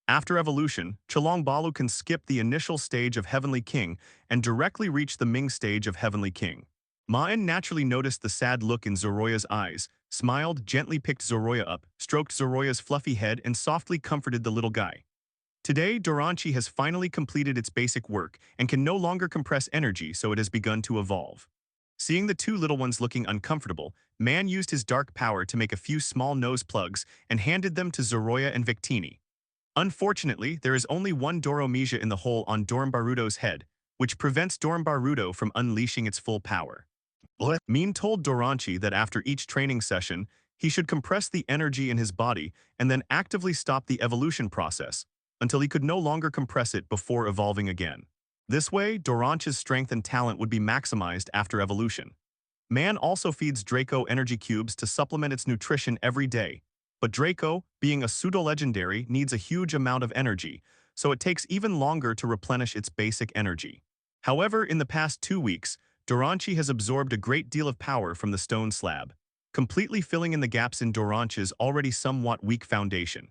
After evolution, Chalongbalu can skip the initial stage of Heavenly King and directly reach the Ming stage of Heavenly King. Maen naturally noticed the sad look in Zoroya's eyes, smiled, gently picked Zoroya up, stroked Zoroya's fluffy head, and softly comforted the little guy. Today, Doranchi has finally completed its basic work and can no longer compress energy, so it has begun to evolve. Seeing the two little ones looking uncomfortable, Maen used his dark power to make a few small nose plugs and handed them to Zoroya and Victini. Unfortunately, there is only one Doromesia in the hole on Dormbarudo's head, which prevents Dormbarudo from unleashing its full power. Maen told Doranchi that after each training session, he should compress the energy in his body and then actively stop the evolution process until he could no longer compress it before evolving again. This way, Doranch's strength and talent would be maximized after evolution. Maen also feeds Draco energy cubes to supplement its nutrition every day, but Draco, being a pseudo-legendary, needs a huge amount of energy, so it takes even longer to replenish its basic energy. However, in the past 2 weeks, Doranchi has absorbed a great deal of power from the stone slab, completely filling in the gaps in Doranch's already somewhat weak foundation.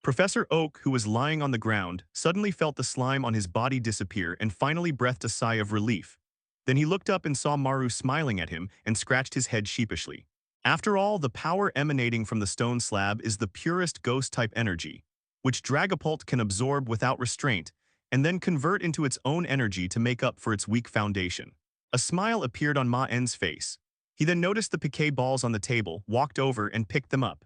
Professor Oak, who was lying on the ground, suddenly felt the slime on his body disappear and finally breathed a sigh of relief. Then he looked up and saw Maru smiling at him and scratched his head sheepishly. After all, the power emanating from the stone slab is the purest ghost-type energy, which Dragapult can absorb without restraint and then convert into its own energy to make up for its weak foundation. A smile appeared on Maen's face. He then noticed the Piquet balls on the table, walked over, and picked them up.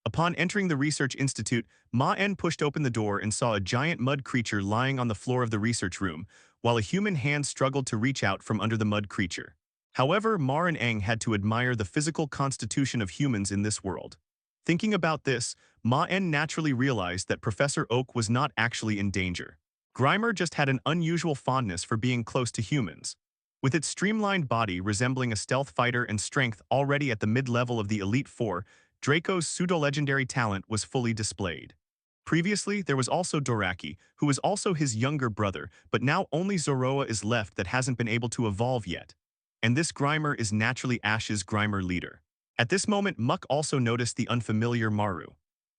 Upon entering the research institute, Maen pushed open the door and saw a giant mud creature lying on the floor of the research room, while a human hand struggled to reach out from under the mud creature. However, Mar and Aang had to admire the physical constitution of humans in this world. Thinking about this, Maen naturally realized that Professor Oak was not actually in danger. Grimer just had an unusual fondness for being close to humans. With its streamlined body resembling a stealth fighter and strength already at the mid-level of the Elite Four, Draco's pseudo-legendary talent was fully displayed. Previously, there was also Doraki, who was also his younger brother, but now only Zoroa is left that hasn't been able to evolve yet. And this Grimer is naturally Ash's Grimer leader. At this moment, Muck also noticed the unfamiliar Maru.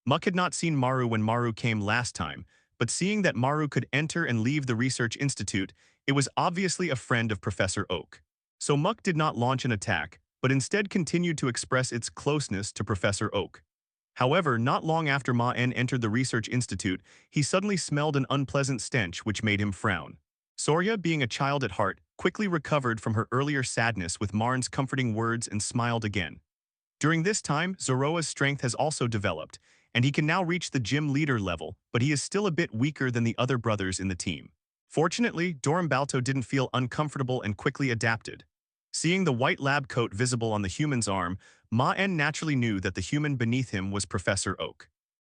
Muck had not seen Maru when Maru came last time, but seeing that Maru could enter and leave the research institute, it was obviously a friend of Professor Oak. So Muck did not launch an attack, but instead continued to express its closeness to Professor Oak. However, not long after Maen entered the research institute, he suddenly smelled an unpleasant stench which made him frown. Sorya, being a child at heart, quickly recovered from her earlier sadness with Marn's comforting words and smiled again. During this time, Zoroa's strength has also developed, and he can now reach the gym leader level, but he is still a bit weaker than the other brothers in the team. Fortunately, Dormbalto didn't feel uncomfortable and quickly adapted. Seeing the white lab coat visible on the human's arm, Maen naturally knew that the human beneath him was Professor Oak.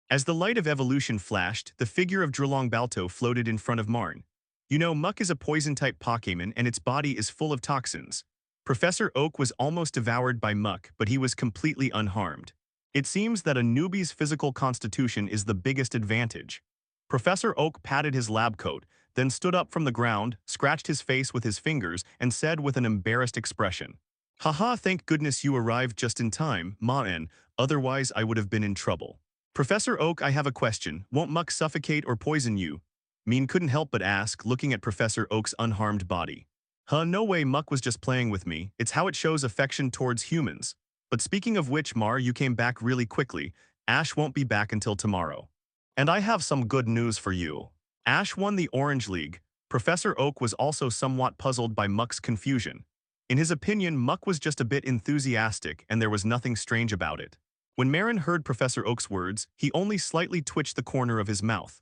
As the light of evolution flashed, the figure of Drulong Balto floated in front of Maen. You know, Muck is a poison-type Pokémon and its body is full of toxins. Professor Oak was almost devoured by Muck, but he was completely unharmed. It seems that a newbie's physical constitution is the biggest advantage. Professor Oak patted his lab coat, then stood up from the ground, scratched his face with his fingers, and said with an embarrassed expression, "Haha, thank goodness you arrived just in time, Maen, otherwise I would have been in trouble." "Professor Oak, I have a question. Won't Muck suffocate or poison you?" Maen couldn't help but ask, looking at Professor Oak's unharmed body. "Huh, no way, Muck was just playing with me. It's how it shows affection towards humans. But speaking of which, Mar, you came back really quickly. Ash won't be back until tomorrow. And I have some good news for you. Ash won the Orange League." Professor Oak was also somewhat puzzled by Muck's confusion. In his opinion, Muck was just a bit enthusiastic and there was nothing strange about it. When Maen heard Professor Oak's words, he only slightly twitched the corner of his mouth.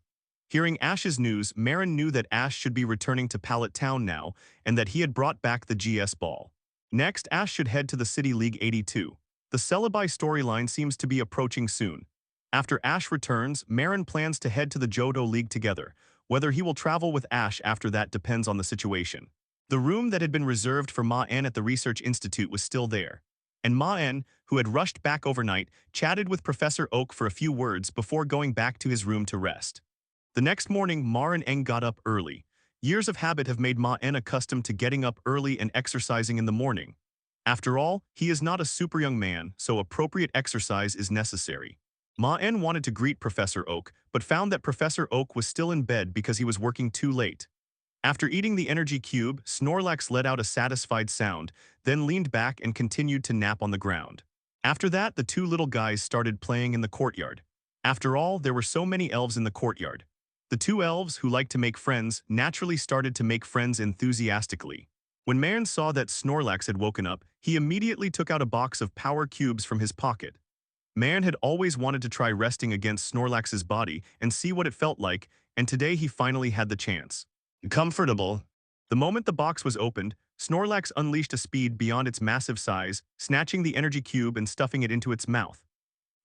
Hearing Ash's news, Maen knew that Ash should be returning to Pallet Town now and that he had brought back the GS ball. Next, Ash should head to the City League 82. The Celibi storyline seems to be approaching soon. After Ash returns, Maen plans to head to the Johto League together. Whether he will travel with Ash after that depends on the situation. The room that had been reserved for Maen at the Research Institute was still there. And Maen, who had rushed back overnight, chatted with Professor Oak for a few words before going back to his room to rest. The next morning, Maen got up early. Years of habit have made Maen accustomed to getting up early and exercising in the morning. After all, he is not a super young man, so appropriate exercise is necessary. Maen wanted to greet Professor Oak, but found that Professor Oak was still in bed because he was working too late. After eating the energy cube, Snorlax let out a satisfied sound, then leaned back and continued to nap on the ground. After that, the two little guys started playing in the courtyard. After all, there were so many elves in the courtyard. The two elves, who liked to make friends, naturally started to make friends enthusiastically. When Maen saw that Snorlax had woken up, he immediately took out a box of power cubes from his pocket. Maen had always wanted to try resting against Snorlax's body and see what it felt like, and today he finally had the chance. Comfortable. The moment the box was opened, Snorlax unleashed a speed beyond its massive size, snatching the energy cube and stuffing it into its mouth.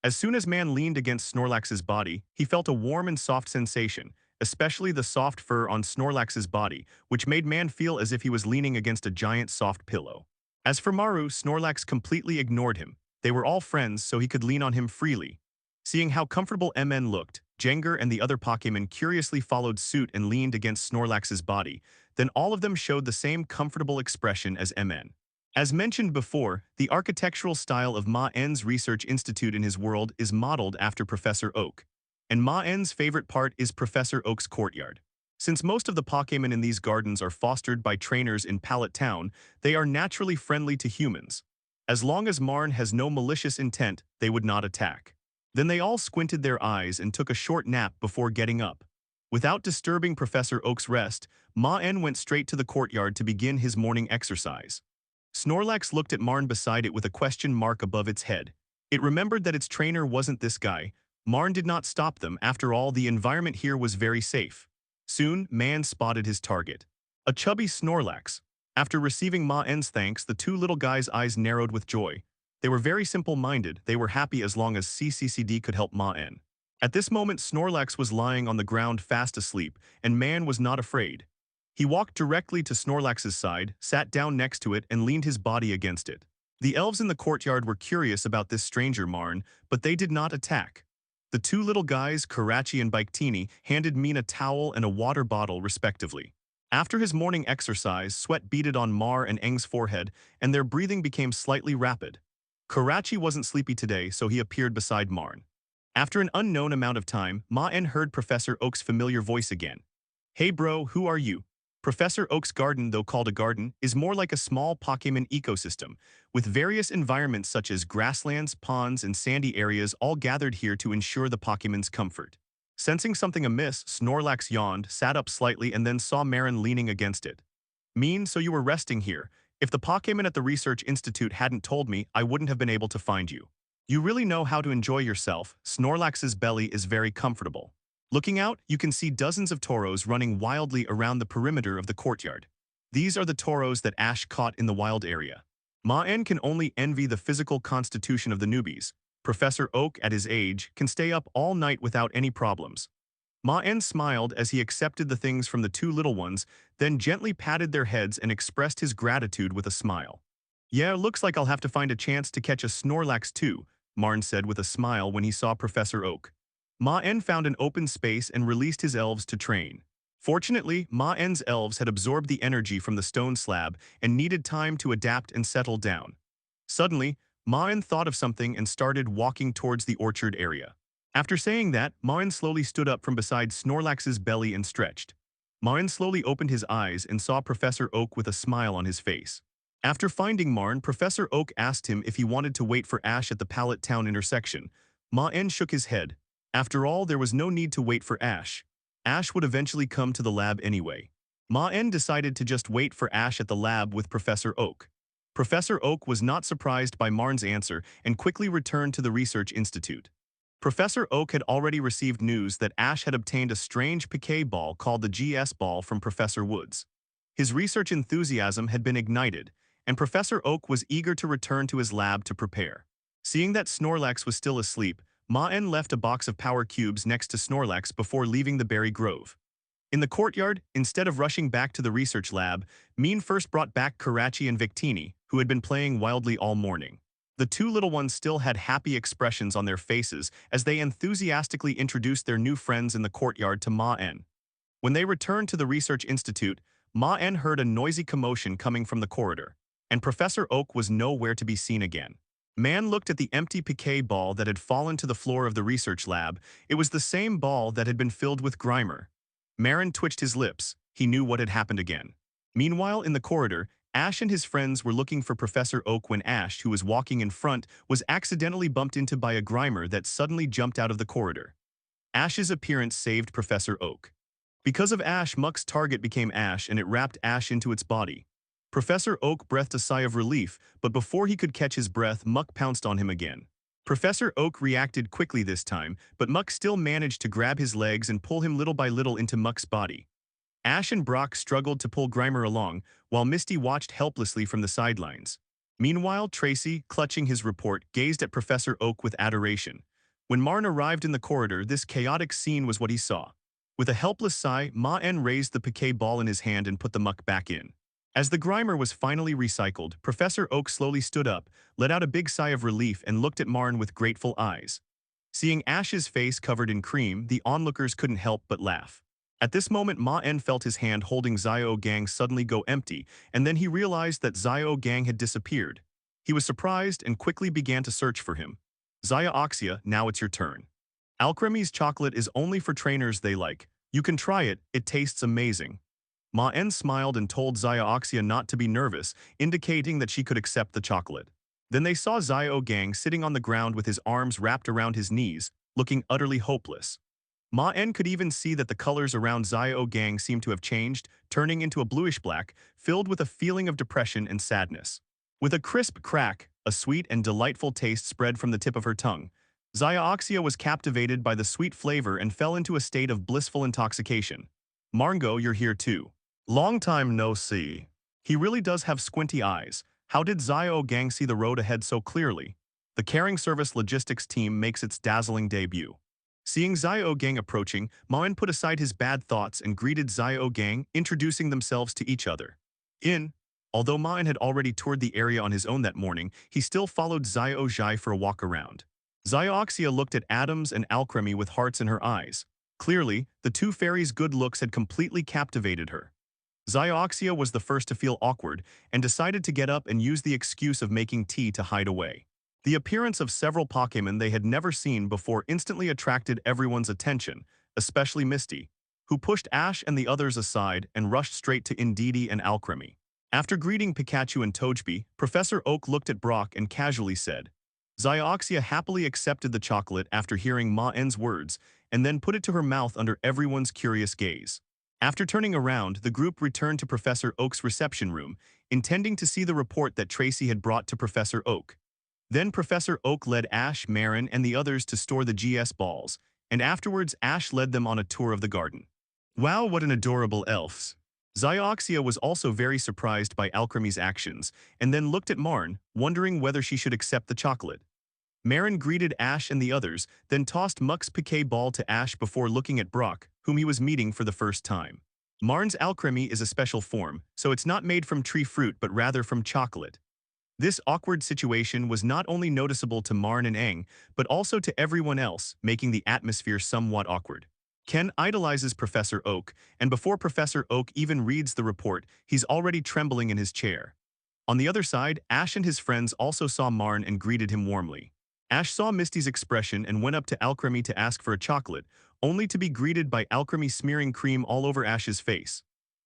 As soon as Maen leaned against Snorlax's body, he felt a warm and soft sensation, especially the soft fur on Snorlax's body, which made Maen feel as if he was leaning against a giant soft pillow. As for Maru, Snorlax completely ignored him. They were all friends, so he could lean on him freely. Seeing how comfortable Maen looked, Jengar and the other Pokémon curiously followed suit and leaned against Snorlax's body. Then all of them showed the same comfortable expression as Maen. As mentioned before, the architectural style of Maen's Research Institute in his world is modeled after Professor Oak. And Maen's favorite part is Professor Oak's courtyard. Since most of the Pokémon in these gardens are fostered by trainers in Pallet Town, they are naturally friendly to humans. As long as Maen has no malicious intent, they would not attack. Then they all squinted their eyes and took a short nap before getting up. Without disturbing Professor Oak's rest, Maen went straight to the courtyard to begin his morning exercise. Snorlax looked at Maen beside it with a question mark above its head. It remembered that its trainer wasn't this guy. Maen did not stop them. After all, the environment here was very safe. Soon, Maen spotted his target. A chubby Snorlax. After receiving Maen's thanks, the two little guys' eyes narrowed with joy. They were very simple-minded. They were happy as long as CCCD could help Maen. At this moment, Snorlax was lying on the ground fast asleep, and Maen was not afraid. He walked directly to Snorlax's side, sat down next to it, and leaned his body against it. The elves in the courtyard were curious about this stranger Maen, but they did not attack. The two little guys, Karachi and Biketini, handed Maen a towel and a water bottle respectively. After his morning exercise, sweat beaded on Mar and Eng's forehead, and their breathing became slightly rapid. Karachi wasn't sleepy today, so he appeared beside Maen. After an unknown amount of time, Maen heard Professor Oak's familiar voice again. "Hey bro, who are you?" Professor Oak's garden, though called a garden, is more like a small Pokémon ecosystem, with various environments such as grasslands, ponds, and sandy areas all gathered here to ensure the Pokémon's comfort. Sensing something amiss, Snorlax yawned, sat up slightly, and then saw Maen leaning against it. "Mean, so you were resting here. If the Pokémon at the Research Institute hadn't told me, I wouldn't have been able to find you. You really know how to enjoy yourself." Snorlax's belly is very comfortable. Looking out, you can see dozens of Tauros running wildly around the perimeter of the courtyard. These are the Tauros that Ash caught in the wild area. Maen can only envy the physical constitution of the newbies. Professor Oak, at his age, can stay up all night without any problems. Maen smiled as he accepted the things from the two little ones, then gently patted their heads and expressed his gratitude with a smile. Yeah, looks like I'll have to find a chance to catch a Snorlax too, Marn said with a smile when he saw Professor Oak. Maen found an open space and released his elves to train. Fortunately, Maen's elves had absorbed the energy from the stone slab and needed time to adapt and settle down. Suddenly, Maen thought of something and started walking towards the orchard area. After saying that, Maen slowly stood up from beside Snorlax's belly and stretched. Maen slowly opened his eyes and saw Professor Oak with a smile on his face. After finding Marn, Professor Oak asked him if he wanted to wait for Ash at the Pallet Town intersection. Maen shook his head. After all, there was no need to wait for Ash. Ash would eventually come to the lab anyway. Maen decided to just wait for Ash at the lab with Professor Oak. Professor Oak was not surprised by Marn's answer and quickly returned to the research institute. Professor Oak had already received news that Ash had obtained a strange Piquet ball called the GS ball from Professor Woods. His research enthusiasm had been ignited, and Professor Oak was eager to return to his lab to prepare. Seeing that Snorlax was still asleep, Maen left a box of power cubes next to Snorlax before leaving the berry grove. In the courtyard, instead of rushing back to the research lab, Maen first brought back Karachi and Victini, who had been playing wildly all morning. The two little ones still had happy expressions on their faces as they enthusiastically introduced their new friends in the courtyard to Maen. When they returned to the research institute, Maen heard a noisy commotion coming from the corridor, and Professor Oak was nowhere to be seen again. Maen looked at the empty Piquet ball that had fallen to the floor of the research lab. It was the same ball that had been filled with Grimer. Maen twitched his lips. He knew what had happened again. Meanwhile, in the corridor, Ash and his friends were looking for Professor Oak when Ash, who was walking in front, was accidentally bumped into by a Grimer that suddenly jumped out of the corridor. Ash's appearance saved Professor Oak. Because of Ash, Muck's target became Ash and it wrapped Ash into its body. Professor Oak breathed a sigh of relief, but before he could catch his breath, Muck pounced on him again. Professor Oak reacted quickly this time, but Muck still managed to grab his legs and pull him little by little into Muck's body. Ash and Brock struggled to pull Grimer along, while Misty watched helplessly from the sidelines. Meanwhile, Tracy, clutching his report, gazed at Professor Oak with adoration. When Marn arrived in the corridor, this chaotic scene was what he saw. With a helpless sigh, Maen raised the Piquet ball in his hand and put the Muck back in. As the Grimer was finally recycled, Professor Oak slowly stood up, let out a big sigh of relief and looked at Marn with grateful eyes. Seeing Ash's face covered in cream, the onlookers couldn't help but laugh. At this moment, Maen felt his hand holding Xiao Gang suddenly go empty, and then he realized that Xiao Gang had disappeared. He was surprised and quickly began to search for him. Xiaoxia, now it's your turn. Alchemy's chocolate is only for trainers they like. You can try it, it tastes amazing. Maen smiled and told Xiaoxia not to be nervous, indicating that she could accept the chocolate. Then they saw Xiao Gang sitting on the ground with his arms wrapped around his knees, looking utterly hopeless. Maen could even see that the colors around Xiao Gang seemed to have changed, turning into a bluish-black, filled with a feeling of depression and sadness. With a crisp crack, a sweet and delightful taste spread from the tip of her tongue. Xiaoxia was captivated by the sweet flavor and fell into a state of blissful intoxication. Marngo, you're here too. Long time no see. He really does have squinty eyes. How did Xiao Gang see the road ahead so clearly? The Caring Service Logistics team makes its dazzling debut. Seeing Xiao Gang approaching, Maen put aside his bad thoughts and greeted Xiao Gang, introducing themselves to each other. Although Maen had already toured the area on his own that morning, he still followed Xiao Zhai for a walk around. Xiaoxia looked at Adams and Alchemy with hearts in her eyes. Clearly, the two fairies' good looks had completely captivated her. Xiaoxia was the first to feel awkward and decided to get up and use the excuse of making tea to hide away. The appearance of several Pokémon they had never seen before instantly attracted everyone's attention, especially Misty, who pushed Ash and the others aside and rushed straight to Indeedee and Alchemy. After greeting Pikachu and Togepi, Professor Oak looked at Brock and casually said, Xiaoxia happily accepted the chocolate after hearing Maen's words and then put it to her mouth under everyone's curious gaze. After turning around, the group returned to Professor Oak's reception room, intending to see the report that Tracy had brought to Professor Oak. Then Professor Oak led Ash, Maen, and the others to store the GS balls, and afterwards Ash led them on a tour of the garden. Wow, what an adorable elves! Zioxia was also very surprised by Alchemy's actions, and then looked at Maen, wondering whether she should accept the chocolate. Maen greeted Ash and the others, then tossed Muck's piquet ball to Ash before looking at Brock, whom he was meeting for the first time. Maen's alchemy is a special form, so it's not made from tree fruit but rather from chocolate. This awkward situation was not only noticeable to Maen and Aang, but also to everyone else, making the atmosphere somewhat awkward. Ken idolizes Professor Oak, and before Professor Oak even reads the report, he's already trembling in his chair. On the other side, Ash and his friends also saw Maen and greeted him warmly. Ash saw Misty's expression and went up to Alchemy to ask for a chocolate, only to be greeted by Alchemy smearing cream all over Ash's face.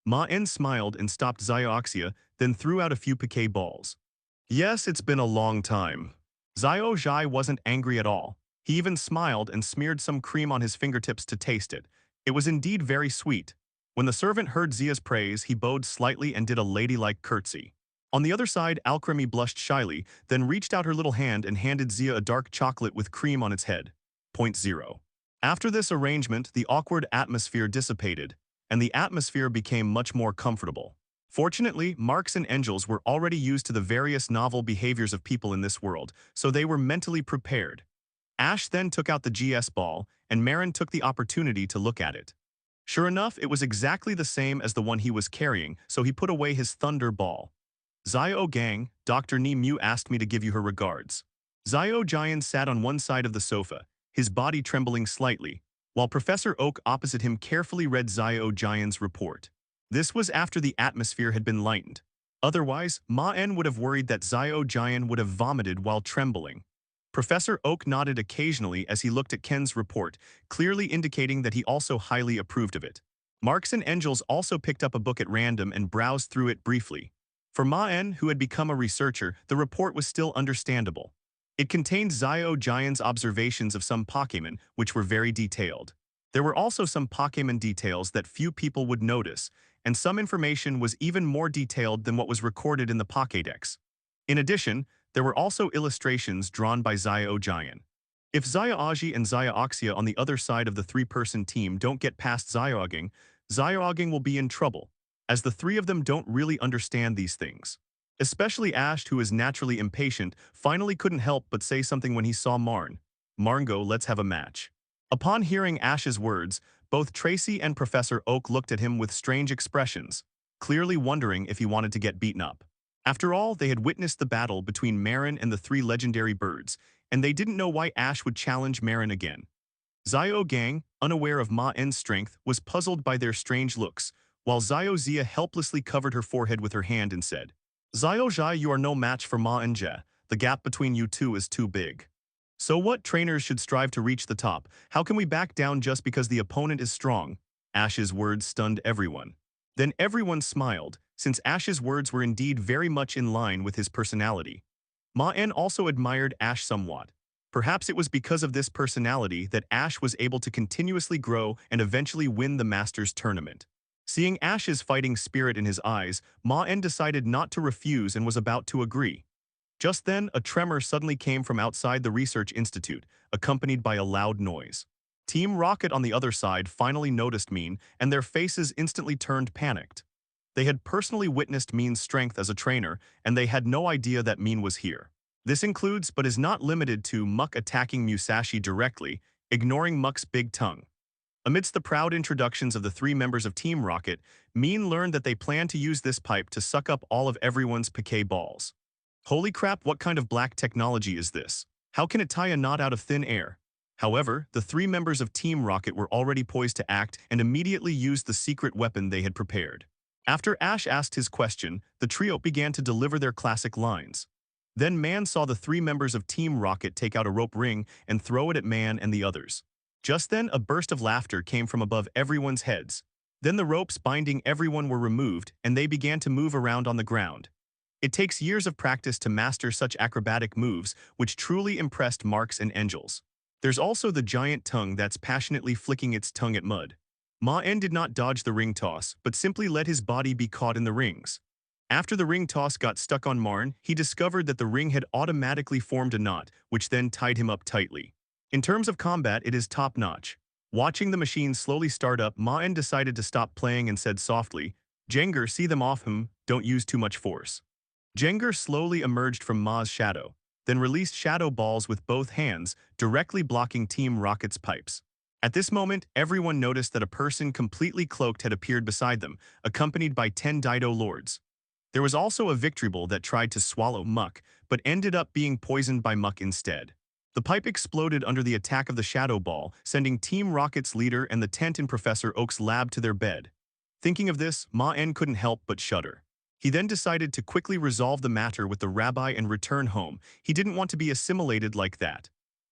Maen smiled and stopped Zioxia, then threw out a few piquet balls. Yes, it's been a long time. Zio Zhai wasn't angry at all. He even smiled and smeared some cream on his fingertips to taste it. It was indeed very sweet. When the servant heard Zia's praise, he bowed slightly and did a ladylike curtsy. On the other side, Alchemy blushed shyly, then reached out her little hand and handed Zia a dark chocolate with cream on its head. Point 0. After this arrangement, the awkward atmosphere dissipated, and the atmosphere became much more comfortable. Fortunately, Marks and Angels were already used to the various novel behaviors of people in this world, so they were mentally prepared. Ash then took out the GS ball, and Maen took the opportunity to look at it. Sure enough, it was exactly the same as the one he was carrying, so he put away his thunder ball. Zio Gang, Dr. Ni Mu asked me to give you her regards. Zio Jian sat on one side of the sofa, his body trembling slightly, while Professor Oak opposite him carefully read Zio Jian's report. This was after the atmosphere had been lightened. Otherwise, Maen would have worried that Zio Jian would have vomited while trembling. Professor Oak nodded occasionally as he looked at Ken's report, clearly indicating that he also highly approved of it. Marks and Angels also picked up a book at random and browsed through it briefly. For Maen, who had become a researcher, the report was still understandable. It contained Zio Jian's observations of some Pokémon, which were very detailed. There were also some Pokémon details that few people would notice, and some information was even more detailed than what was recorded in the Pokédex. In addition, there were also illustrations drawn by Zio Jian. If Zioagi and Zioxia on the other side of the three-person team don't get past Zioaging will be in trouble, as the three of them don't really understand these things. Especially Ash, who is naturally impatient, finally couldn't help but say something when he saw Maen. Marngo, let's have a match. Upon hearing Ash's words, both Tracy and Professor Oak looked at him with strange expressions, clearly wondering if he wanted to get beaten up. After all, they had witnessed the battle between Maen and the three legendary birds, and they didn't know why Ash would challenge Maen again. Zio Gang, unaware of Maen's strength, was puzzled by their strange looks, while Zio Zia helplessly covered her forehead with her hand and said, Zio Zhai, you are no match for Maen Jie. The gap between you two is too big. So what? Trainers should strive to reach the top. How can we back down just because the opponent is strong? Ash's words stunned everyone. Then everyone smiled, since Ash's words were indeed very much in line with his personality. Maen also admired Ash somewhat. Perhaps it was because of this personality that Ash was able to continuously grow and eventually win the Masters tournament. Seeing Ash's fighting spirit in his eyes, Maen decided not to refuse and was about to agree. Just then, a tremor suddenly came from outside the research institute, accompanied by a loud noise. Team Rocket on the other side finally noticed Maen, and their faces instantly turned panicked. They had personally witnessed Maen's strength as a trainer, and they had no idea that Maen was here. This includes but is not limited to Muck attacking Musashi directly, ignoring Muck's big tongue. Amidst the proud introductions of the three members of Team Rocket, Maen learned that they planned to use this pipe to suck up all of everyone's piquet balls. Holy crap, what kind of black technology is this? How can it tie a knot out of thin air? However, the three members of Team Rocket were already poised to act and immediately used the secret weapon they had prepared. After Ash asked his question, the trio began to deliver their classic lines. Then Maen saw the three members of Team Rocket take out a rope ring and throw it at Maen and the others. Just then, a burst of laughter came from above everyone's heads. Then the ropes binding everyone were removed, and they began to move around on the ground. It takes years of practice to master such acrobatic moves, which truly impressed Marks and Angels. There's also the giant tongue that's passionately flicking its tongue at mud. Maen did not dodge the ring toss, but simply let his body be caught in the rings. After the ring toss got stuck on Maen, he discovered that the ring had automatically formed a knot, which then tied him up tightly. In terms of combat, it is top-notch. Watching the machine slowly start up, Maen decided to stop playing and said softly, Jengar, see them off him, don't use too much force. Jengar slowly emerged from Ma's shadow, then released shadow balls with both hands, directly blocking Team Rocket's pipes. At this moment, everyone noticed that a person completely cloaked had appeared beside them, accompanied by 10 Dido Lords. There was also a Victory Ball that tried to swallow Muck, but ended up being poisoned by Muck instead. The pipe exploded under the attack of the Shadow Ball, sending Team Rocket's leader and the tent in Professor Oak's lab to their bed. Thinking of this, Maen couldn't help but shudder. He then decided to quickly resolve the matter with the rabbi and return home. He didn't want to be assimilated like that.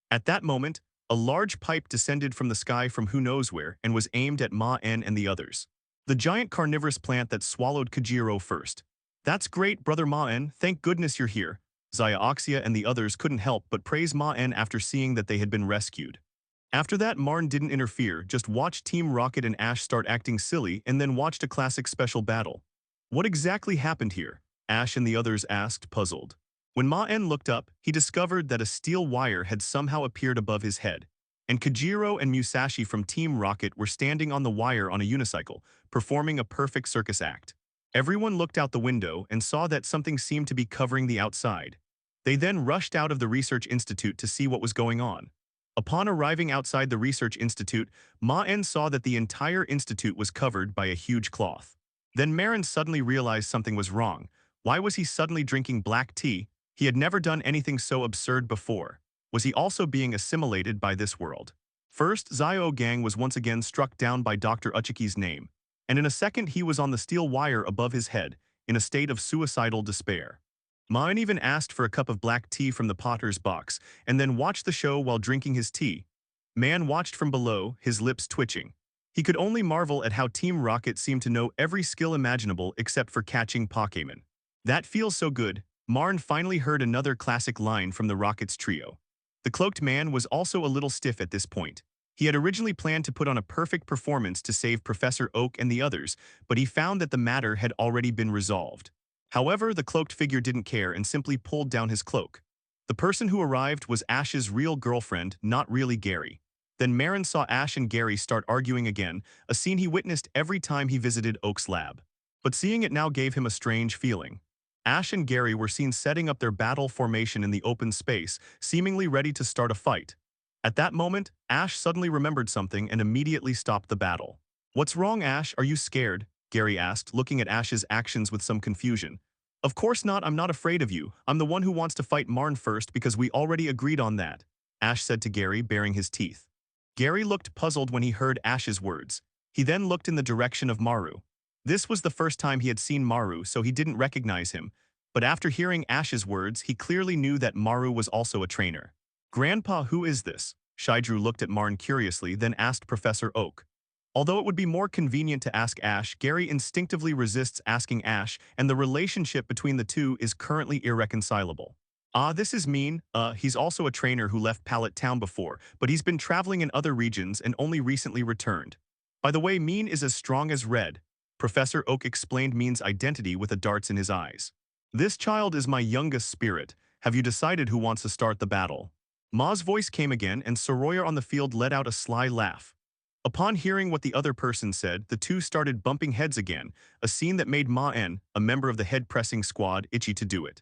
At that moment, a large pipe descended from the sky from who knows where and was aimed at Maen and the others. The giant carnivorous plant that swallowed Kajiro first. That's great, Brother Maen, thank goodness you're here. Xiaoxia and the others couldn't help but praise Maen after seeing that they had been rescued. After that, Marn didn't interfere, just watched Team Rocket and Ash start acting silly and then watched a classic special battle. What exactly happened here? Ash and the others asked, puzzled. When Maen looked up, he discovered that a steel wire had somehow appeared above his head, and Kajiro and Musashi from Team Rocket were standing on the wire on a unicycle, performing a perfect circus act. Everyone looked out the window and saw that something seemed to be covering the outside. They then rushed out of the research institute to see what was going on. Upon arriving outside the research institute, Maen saw that the entire institute was covered by a huge cloth. Then Maen suddenly realized something was wrong. Why was he suddenly drinking black tea? He had never done anything so absurd before. Was he also being assimilated by this world? First, Zio Gang was once again struck down by Dr. Uchiki's name, and in a second he was on the steel wire above his head, in a state of suicidal despair. Maen even asked for a cup of black tea from the potter's box, and then watched the show while drinking his tea. Maen watched from below, his lips twitching. He could only marvel at how Team Rocket seemed to know every skill imaginable except for catching Pokémon. That feels so good. Marn finally heard another classic line from the Rockets trio. The cloaked man was also a little stiff at this point. He had originally planned to put on a perfect performance to save Professor Oak and the others, but he found that the matter had already been resolved. However, the cloaked figure didn't care and simply pulled down his cloak. The person who arrived was Ash's real girlfriend, not really Gary. Then Maen saw Ash and Gary start arguing again, a scene he witnessed every time he visited Oak's lab. But seeing it now gave him a strange feeling. Ash and Gary were seen setting up their battle formation in the open space, seemingly ready to start a fight. At that moment, Ash suddenly remembered something and immediately stopped the battle. "What's wrong, Ash? Are you scared?" Gary asked, looking at Ash's actions with some confusion. "Of course not, I'm not afraid of you. I'm the one who wants to fight Marn first because we already agreed on that," Ash said to Gary, baring his teeth. Gary looked puzzled when he heard Ash's words. He then looked in the direction of Maru. This was the first time he had seen Maru, so he didn't recognize him, but after hearing Ash's words, he clearly knew that Maru was also a trainer. "Grandpa, who is this?" Shydrew looked at Marn curiously, then asked Professor Oak. Although it would be more convenient to ask Ash, Gary instinctively resists asking Ash, and the relationship between the two is currently irreconcilable. This is Maen. He's also a trainer who left Pallet Town before, but he's been traveling in other regions and only recently returned. By the way, Maen is as strong as Red. Professor Oak explained Maen's identity with a darts in his eyes. "This child is my youngest spirit. Have you decided who wants to start the battle?" Ma's voice came again, and Soroya on the field let out a sly laugh. Upon hearing what the other person said, the two started bumping heads again, a scene that made Maen, a member of the head-pressing squad, itchy to do it.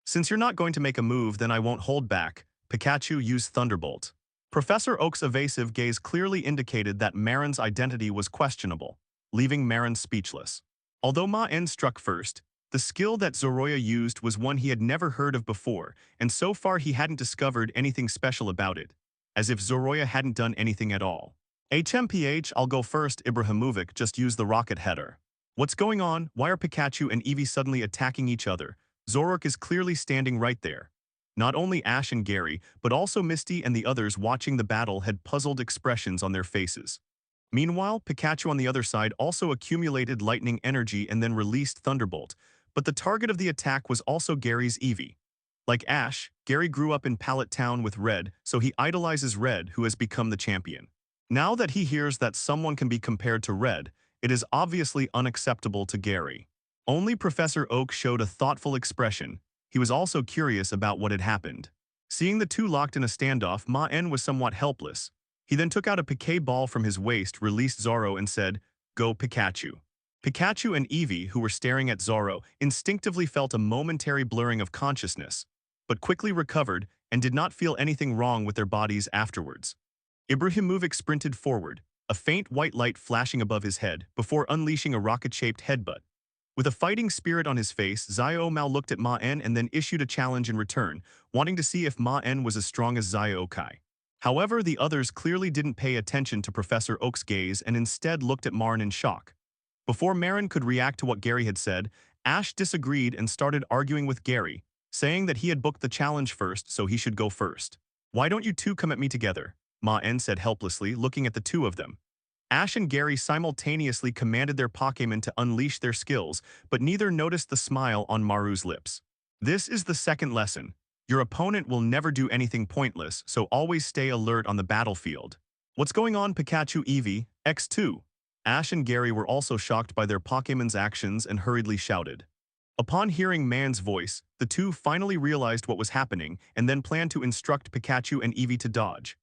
"Since you're not going to make a move, then I won't hold back. Pikachu, use Thunderbolt." Professor Oak's evasive gaze clearly indicated that Maren's identity was questionable, leaving Maren speechless. Although Maen struck first, the skill that Soroya used was one he had never heard of before, and so far he hadn't discovered anything special about it, as if Soroya hadn't done anything at all. "HMPH, I'll go first. Ibrahimovic, just use the rocket header." "What's going on? Why are Pikachu and Eevee suddenly attacking each other?" Zorok is clearly standing right there. Not only Ash and Gary, but also Misty and the others watching the battle had puzzled expressions on their faces. Meanwhile, Pikachu on the other side also accumulated lightning energy and then released Thunderbolt, but the target of the attack was also Gary's Eevee. Like Ash, Gary grew up in Pallet Town with Red, so he idolizes Red, who has become the champion. Now that he hears that someone can be compared to Red, it is obviously unacceptable to Gary. Only Professor Oak showed a thoughtful expression. He was also curious about what had happened. Seeing the two locked in a standoff, Maen was somewhat helpless. He then took out a Piquet ball from his waist, released Zoro, and said, "Go Pikachu." Pikachu and Eevee, who were staring at Zoro, instinctively felt a momentary blurring of consciousness, but quickly recovered and did not feel anything wrong with their bodies afterwards. Ibrahimovic sprinted forward, a faint white light flashing above his head before unleashing a rocket-shaped headbutt. With a fighting spirit on his face, Xiao Mao looked at Maen and then issued a challenge in return, wanting to see if Maen was as strong as Xiao Kai. However, the others clearly didn't pay attention to Professor Oak's gaze and instead looked at Maen in shock. Before Maen could react to what Gary had said, Ash disagreed and started arguing with Gary, saying that he had booked the challenge first, so he should go first. "Why don't you two come at me together?" Maen said helplessly, looking at the two of them. Ash and Gary simultaneously commanded their Pokémon to unleash their skills, but neither noticed the smile on Maru's lips. This is the second lesson. Your opponent will never do anything pointless, so always stay alert on the battlefield. What's going on, Pikachu Eevee, X2? Ash and Gary were also shocked by their Pokémon's actions and hurriedly shouted. Upon hearing Maen's voice, the two finally realized what was happening and then planned to instruct Pikachu and Eevee to dodge.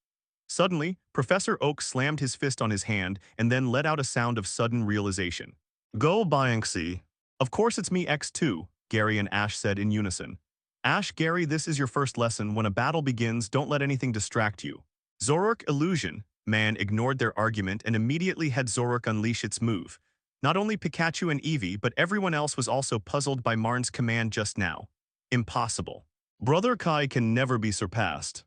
Suddenly, Professor Oak slammed his fist on his hand and then let out a sound of sudden realization. "Go, Bianxi." "Of course it's me, X2, Gary and Ash said in unison. "Ash, Gary, this is your first lesson. When a battle begins, don't let anything distract you." Zoroark illusion. Maen ignored their argument and immediately had Zoroark unleash its move. Not only Pikachu and Eevee, but everyone else was also puzzled by Maen's command just now. Impossible. Brother Kai can never be surpassed.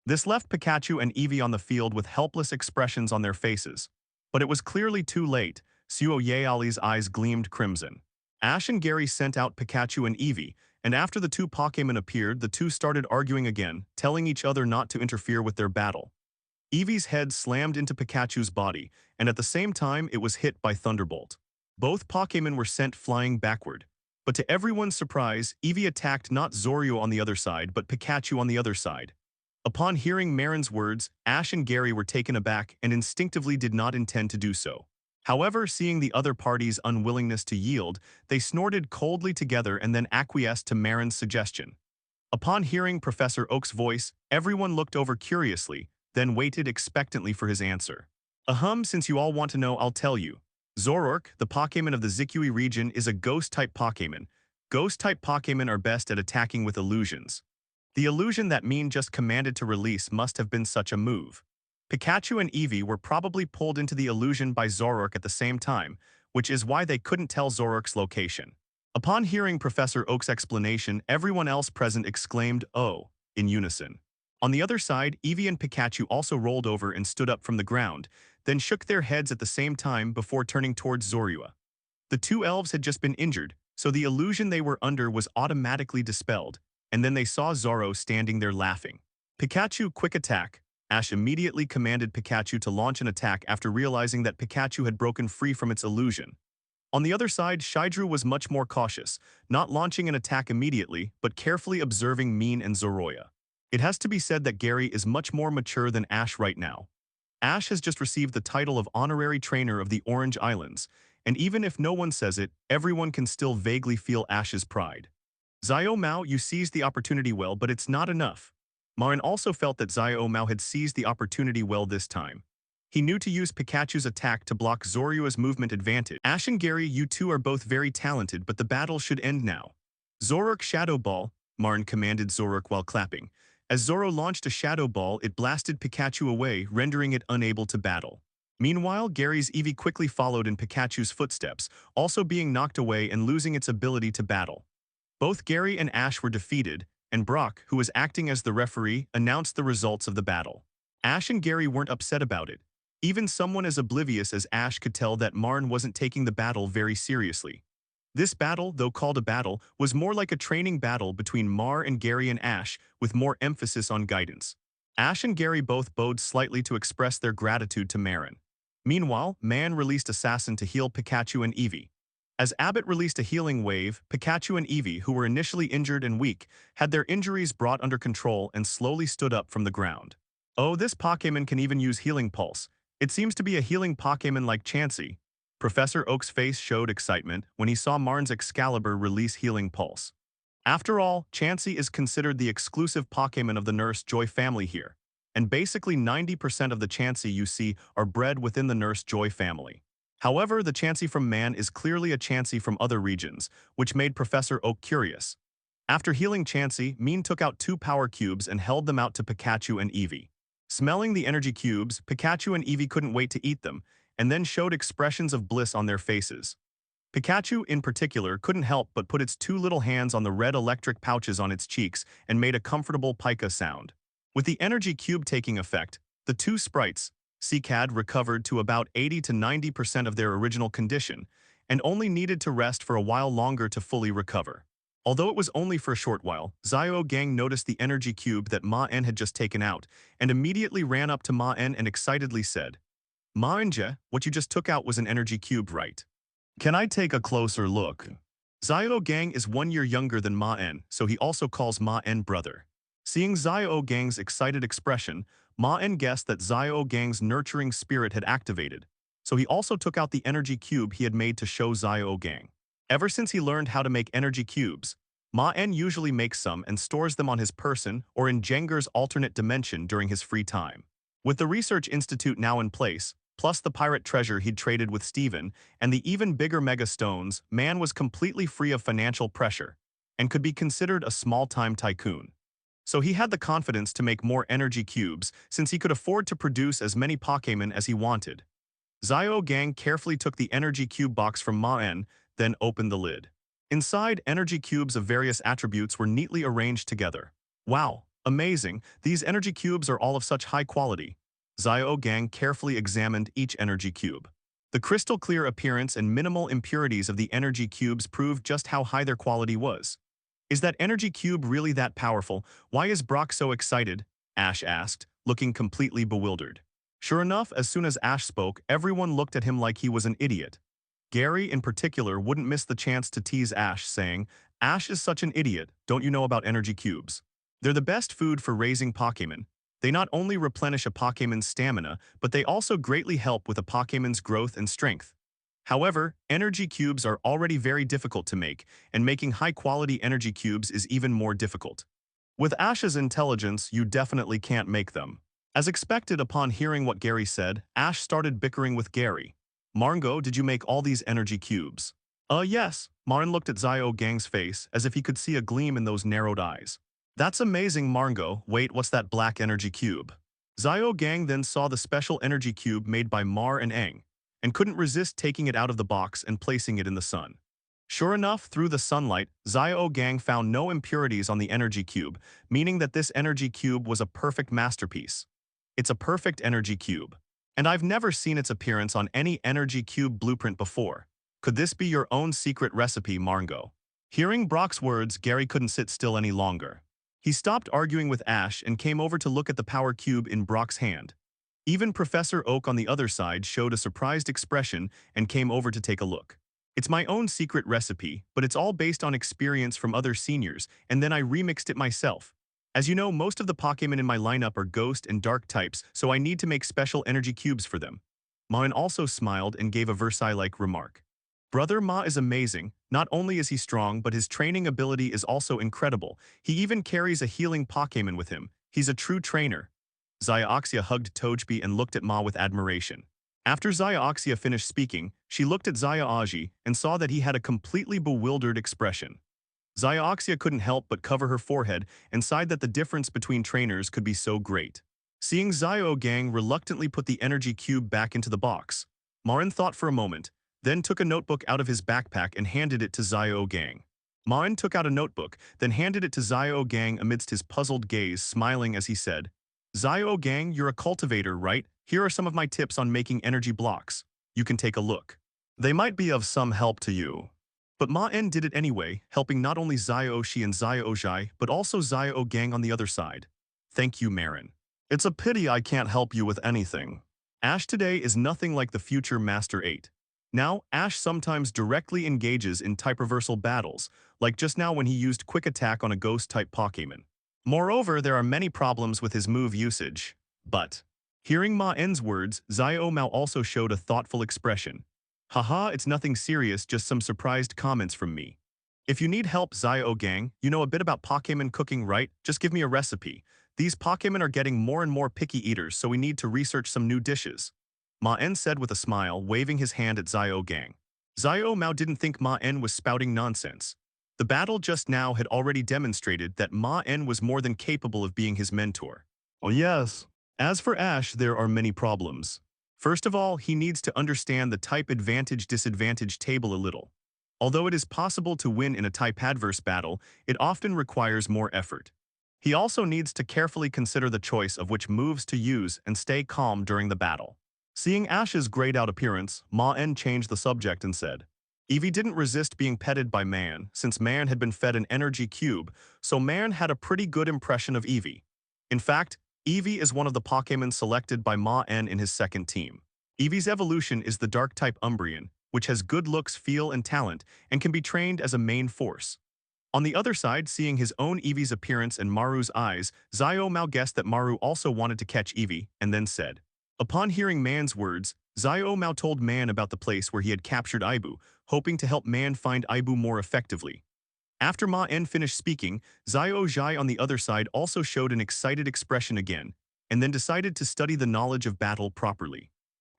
This left Pikachu and Eevee on the field with helpless expressions on their faces. But it was clearly too late. Suo Yeali's eyes gleamed crimson. Ash and Gary sent out Pikachu and Eevee, and after the two Pokémon appeared, the two started arguing again, telling each other not to interfere with their battle. Eevee's head slammed into Pikachu's body, and at the same time it was hit by Thunderbolt. Both Pokémon were sent flying backward. But to everyone's surprise, Eevee attacked not Zoryo on the other side, but Pikachu on the other side. Upon hearing Maren's words, Ash and Gary were taken aback and instinctively did not intend to do so. However, seeing the other party's unwillingness to yield, they snorted coldly together and then acquiesced to Maren's suggestion. Upon hearing Professor Oak's voice, everyone looked over curiously, then waited expectantly for his answer. Since you all want to know, I'll tell you. Zoroark, the Pokémon of the Zikui region, is a Ghost-type Pokémon. Ghost-type Pokémon are best at attacking with illusions. The illusion that Maen just commanded to release must have been such a move. Pikachu and Eevee were probably pulled into the illusion by Zoroark at the same time, which is why they couldn't tell Zoroark's location. Upon hearing Professor Oak's explanation, everyone else present exclaimed, "Oh," in unison. On the other side, Eevee and Pikachu also rolled over and stood up from the ground, then shook their heads at the same time before turning towards Zorua. The two elves had just been injured, so the illusion they were under was automatically dispelled, and then they saw Zoro standing there laughing. "Pikachu, quick attack." Ash immediately commanded Pikachu to launch an attack after realizing that Pikachu had broken free from its illusion. On the other side, Shidrew was much more cautious, not launching an attack immediately, but carefully observing Maen and Zoroya. It has to be said that Gary is much more mature than Ash right now. Ash has just received the title of Honorary Trainer of the Orange Islands, and even if no one says it, everyone can still vaguely feel Ash's pride. Xiao Mao, you seized the opportunity well, but it's not enough. Maen also felt that Xiao Mao had seized the opportunity well this time. He knew to use Pikachu's attack to block Zoryua's movement advantage. "Ash and Gary, you two are both very talented, but the battle should end now." "Zoroark Shadow Ball," Maen commanded Zoroark while clapping. As Zoro launched a Shadow Ball, it blasted Pikachu away, rendering it unable to battle. Meanwhile, Gary's Eevee quickly followed in Pikachu's footsteps, also being knocked away and losing its ability to battle. Both Gary and Ash were defeated, and Brock, who was acting as the referee, announced the results of the battle. Ash and Gary weren't upset about it. Even someone as oblivious as Ash could tell that Maen wasn't taking the battle very seriously. This battle, though called a battle, was more like a training battle between Mar and Gary and Ash, with more emphasis on guidance. Ash and Gary both bowed slightly to express their gratitude to Maen. Meanwhile, Maen released Assassin to heal Pikachu and Eevee. As Abbott released a healing wave, Pikachu and Eevee, who were initially injured and weak, had their injuries brought under control and slowly stood up from the ground. "Oh, this Pokémon can even use Healing Pulse. It seems to be a healing Pokémon like Chansey." Professor Oak's face showed excitement when he saw Maen's Excalibur release Healing Pulse. After all, Chansey is considered the exclusive Pokémon of the Nurse Joy family here, and basically 90% of the Chansey you see are bred within the Nurse Joy family. However, the Chansey from Maen is clearly a Chansey from other regions, which made Professor Oak curious. After healing Chansey, Maen took out 2 power cubes and held them out to Pikachu and Eevee. Smelling the energy cubes, Pikachu and Eevee couldn't wait to eat them, and then showed expressions of bliss on their faces. Pikachu, in particular, couldn't help but put its 2 little hands on the red electric pouches on its cheeks and made a comfortable pika sound. With the energy cube taking effect, the 2 sprites, CCAD, recovered to about 80 to 90% of their original condition, and only needed to rest for a while longer to fully recover. Although it was only for a short while, Xiao Gang noticed the energy cube that Maen had just taken out, and immediately ran up to Maen and excitedly said, "Maenja, what you just took out was an energy cube, right? Can I take a closer look?" Xiao Gang is 1 year younger than Maen, so he also calls Maen brother. Seeing Xiao Gang's excited expression, Maen guessed that Xiao Gang's nurturing spirit had activated, so he also took out the energy cube he had made to show Xiao Gang. Ever since he learned how to make energy cubes, Maen usually makes some and stores them on his person or in Jenger's alternate dimension during his free time. With the research institute now in place, plus the pirate treasure he'd traded with Steven, and the even bigger mega stones, Maen was completely free of financial pressure and could be considered a small-time tycoon. So he had the confidence to make more energy cubes since he could afford to produce as many Pokémon as he wanted. Xiao Gang carefully took the energy cube box from Maen, then opened the lid. Inside, energy cubes of various attributes were neatly arranged together. Wow, amazing, these energy cubes are all of such high quality. Xiao Gang carefully examined each energy cube. The crystal-clear appearance and minimal impurities of the energy cubes proved just how high their quality was. "Is that energy cube really that powerful? Why is Brock so excited?" Ash asked, looking completely bewildered. Sure enough, as soon as Ash spoke, everyone looked at him like he was an idiot. Gary, in particular, wouldn't miss the chance to tease Ash, saying, "Ash is such an idiot, don't you know about energy cubes? They're the best food for raising Pokémon. They not only replenish a Pokémon's stamina, but they also greatly help with a Pokémon's growth and strength. However, energy cubes are already very difficult to make, and making high-quality energy cubes is even more difficult. With Ash's intelligence, you definitely can't make them." As expected, upon hearing what Gary said, Ash started bickering with Gary. "Marngo, did you make all these energy cubes?" Yes." Marn looked at Xiao Gang's face as if he could see a gleam in those narrowed eyes. "That's amazing, Marngo. Wait, what's that black energy cube?" Xiao Gang then saw the special energy cube made by Mar and Aang, and couldn't resist taking it out of the box and placing it in the sun. Sure enough, through the sunlight, Xiao Gang found no impurities on the energy cube, meaning that this energy cube was a perfect masterpiece. It's a perfect energy cube. And I've never seen its appearance on any energy cube blueprint before. Could this be your own secret recipe, Marngo? Hearing Brock's words, Gary couldn't sit still any longer. He stopped arguing with Ash and came over to look at the power cube in Brock's hand. Even Professor Oak on the other side showed a surprised expression and came over to take a look. "It's my own secret recipe, but it's all based on experience from other seniors, and then I remixed it myself. As you know, most of the Pokémon in my lineup are Ghost and Dark types, so I need to make special energy cubes for them." Maen also smiled and gave a Versailles-like remark. "Brother Ma is amazing. Not only is he strong, but his training ability is also incredible. He even carries a healing Pokémon with him. He's a true trainer." Xiaoxia hugged Tojbi and looked at Ma with admiration. After Xiaoxia finished speaking, she looked at Xiaoji and saw that he had a completely bewildered expression. Xiaoxia couldn't help but cover her forehead and sighed that the difference between trainers could be so great. Seeing Xiao Gang reluctantly put the energy cube back into the box, Marin thought for a moment, then took a notebook out of his backpack and handed it to Xiao Gang. Maen took out a notebook, then handed it to Xiao Gang amidst his puzzled gaze, smiling as he said, "Xiao Gang, you're a cultivator, right? Here are some of my tips on making energy blocks. You can take a look. They might be of some help to you." But Maen did it anyway, helping not only Xiaoxi and Xiaozhai, but also Xiao Gang on the other side. "Thank you, Marin. It's a pity I can't help you with anything. Ash today is nothing like the future Master 8. Now, Ash sometimes directly engages in type reversal battles, like just now when he used Quick Attack on a Ghost-type Pokémon. Moreover, there are many problems with his move usage. But..." Hearing Maen's words, Xiao Mao also showed a thoughtful expression. "Haha, it's nothing serious, just some surprised comments from me. If you need help, Xiao Gang, you know a bit about Pokémon cooking, right? Just give me a recipe. These Pokémon are getting more and more picky eaters, so we need to research some new dishes." Maen said with a smile, waving his hand at Xiao Gang. Xiao Mao didn't think Maen was spouting nonsense. The battle just now had already demonstrated that Maen was more than capable of being his mentor. Oh yes. As for Ash, there are many problems. First of all, he needs to understand the type advantage-disadvantage table a little. Although it is possible to win in a type-adverse battle, it often requires more effort. He also needs to carefully consider the choice of which moves to use and stay calm during the battle. Seeing Ash's grayed-out appearance, Maen changed the subject and said, Eevee didn't resist being petted by Maen, since Maen had been fed an energy cube, so Maen had a pretty good impression of Eevee. In fact, Eevee is one of the Pokémon selected by Maen in his second team. Eevee's evolution is the Dark-type Umbreon, which has good looks, feel, and talent, and can be trained as a main force. On the other side, seeing his own Eevee's appearance and Maru's eyes, Xiao Mao guessed that Maru also wanted to catch Eevee, and then said. Upon hearing Maen's words, Xiao Mao told Maen about the place where he had captured Eevee, hoping to help Maen find Eevee more effectively. After Maen finished speaking, Xiao Zhai on the other side also showed an excited expression again, and then decided to study the knowledge of battle properly.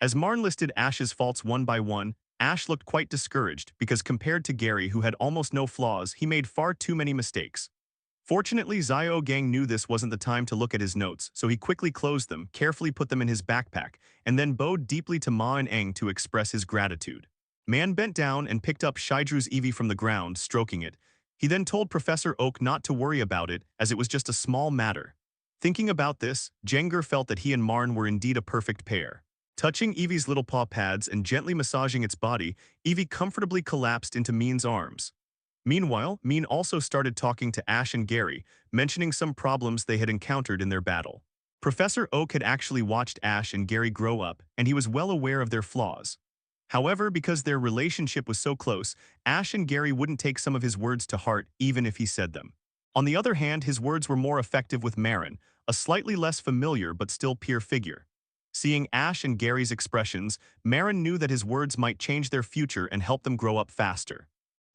As Marn listed Ash's faults one by one, Ash looked quite discouraged because compared to Gary, who had almost no flaws, he made far too many mistakes. Fortunately, Xiao Gang knew this wasn't the time to look at his notes, so he quickly closed them, carefully put them in his backpack, and then bowed deeply to Ma and Eng to express his gratitude. Man bent down and picked up Shidru's Eevee from the ground, stroking it. He then told Professor Oak not to worry about it, as it was just a small matter. Thinking about this, Jengar felt that he and Marn were indeed a perfect pair. Touching Eevee's little paw pads and gently massaging its body, Eevee comfortably collapsed into Mean's arms. Meanwhile, Maen also started talking to Ash and Gary, mentioning some problems they had encountered in their battle. Professor Oak had actually watched Ash and Gary grow up, and he was well aware of their flaws. However, because their relationship was so close, Ash and Gary wouldn't take some of his words to heart even if he said them. On the other hand, his words were more effective with Maen, a slightly less familiar but still peer figure. Seeing Ash and Gary's expressions, Maen knew that his words might change their future and help them grow up faster.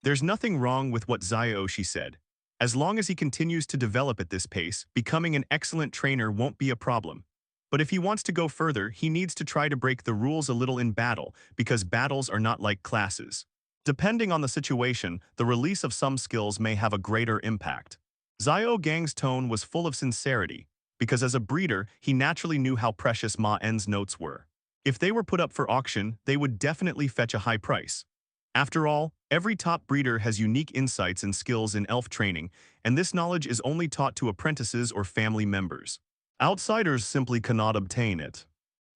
There's nothing wrong with what Xiao, she said. As long as he continues to develop at this pace, becoming an excellent trainer won't be a problem. But if he wants to go further, he needs to try to break the rules a little in battle, because battles are not like classes. Depending on the situation, the release of some skills may have a greater impact. Xiao Gang's tone was full of sincerity, because as a breeder, he naturally knew how precious Maen's notes were. If they were put up for auction, they would definitely fetch a high price. After all, every top breeder has unique insights and skills in elf training, and this knowledge is only taught to apprentices or family members. Outsiders simply cannot obtain it.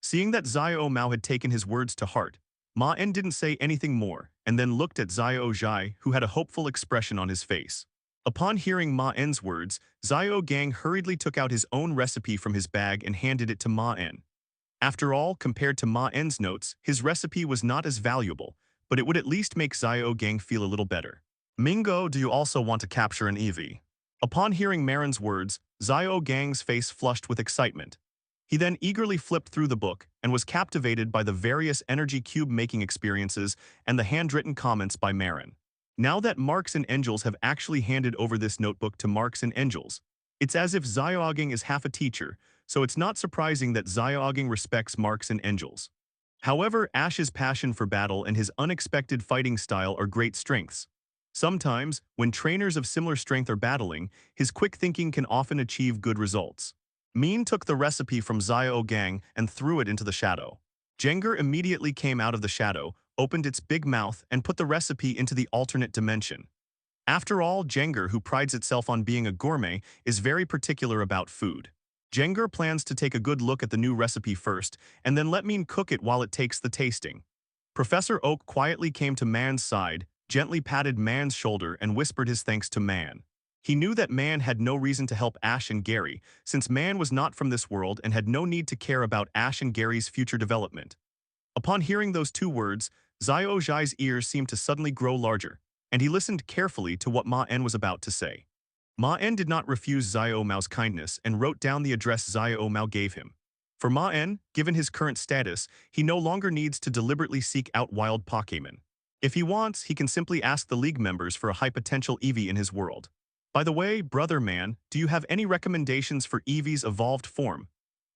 Seeing that Xiao Mao had taken his words to heart, Maen didn't say anything more, and then looked at Xiao Zhai, who had a hopeful expression on his face. Upon hearing Maen's words, Xiao Gang hurriedly took out his own recipe from his bag and handed it to Maen. After all, compared to Maen's notes, his recipe was not as valuable, but it would at least make Xiao Gang feel a little better. Mingo, do you also want to capture an Eevee? Upon hearing Maren's words, Xiao Gang's face flushed with excitement. He then eagerly flipped through the book and was captivated by the various energy cube making experiences and the handwritten comments by Maen. Now that Marks and Angels have actually handed over this notebook to Marks and Angels, it's as if Xiao Gang is half a teacher, so it's not surprising that Xiao Gang respects Marks and Angels. However, Ash's passion for battle and his unexpected fighting style are great strengths. Sometimes, when trainers of similar strength are battling, his quick thinking can often achieve good results. Maen took the recipe from Xiao Gang and threw it into the shadow. Jengar immediately came out of the shadow, opened its big mouth, and put the recipe into the alternate dimension. After all, Jengar, who prides itself on being a gourmet, is very particular about food. Jengar plans to take a good look at the new recipe first, and then let Maen cook it while it takes the tasting. Professor Oak quietly came to Maen's side, gently patted Maen's shoulder, and whispered his thanks to Maen. He knew that Maen had no reason to help Ash and Gary, since Maen was not from this world and had no need to care about Ash and Gary's future development. Upon hearing those two words, Xiao Zhai's ears seemed to suddenly grow larger, and he listened carefully to what Maen was about to say. Maen did not refuse Xiao Mao's kindness and wrote down the address Xiao Mao gave him. For Maen, given his current status, he no longer needs to deliberately seek out wild Pokémon. If he wants, he can simply ask the League members for a high-potential Eevee in his world. By the way, Brother Man, do you have any recommendations for Eevee's evolved form?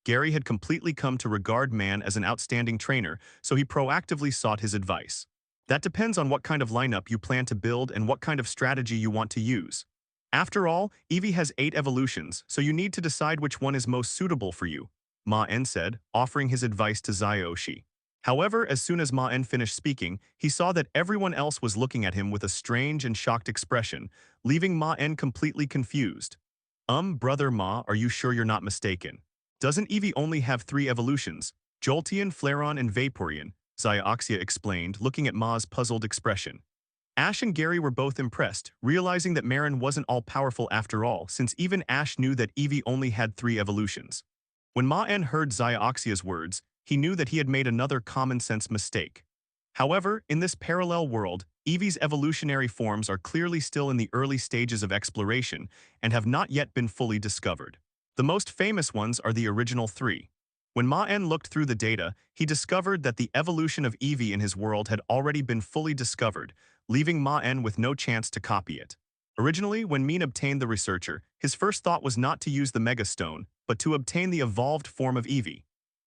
Gary had completely come to regard Maen as an outstanding trainer, so he proactively sought his advice. That depends on what kind of lineup you plan to build and what kind of strategy you want to use. After all, Eevee has 8 evolutions, so you need to decide which one is most suitable for you, Maen said, offering his advice to Xiaoshi. However, as soon as Maen finished speaking, he saw that everyone else was looking at him with a strange and shocked expression, leaving Maen completely confused. Brother Ma, are you sure you're not mistaken? Doesn't Eevee only have 3 evolutions, Jolteon, Flareon, and Vaporeon? Xiaoxia explained, looking at Ma's puzzled expression. Ash and Gary were both impressed, realizing that Maen wasn't all-powerful after all, since even Ash knew that Eevee only had 3 evolutions. When Maen heard Xiaoxia's words, he knew that he had made another common-sense mistake. However, in this parallel world, Eevee's evolutionary forms are clearly still in the early stages of exploration and have not yet been fully discovered. The most famous ones are the original 3. When Maen looked through the data, he discovered that the evolution of Eevee in his world had already been fully discovered, leaving Maen with no chance to copy it. Originally, when Maen obtained the researcher, his first thought was not to use the Mega Stone, but to obtain the evolved form of Eevee.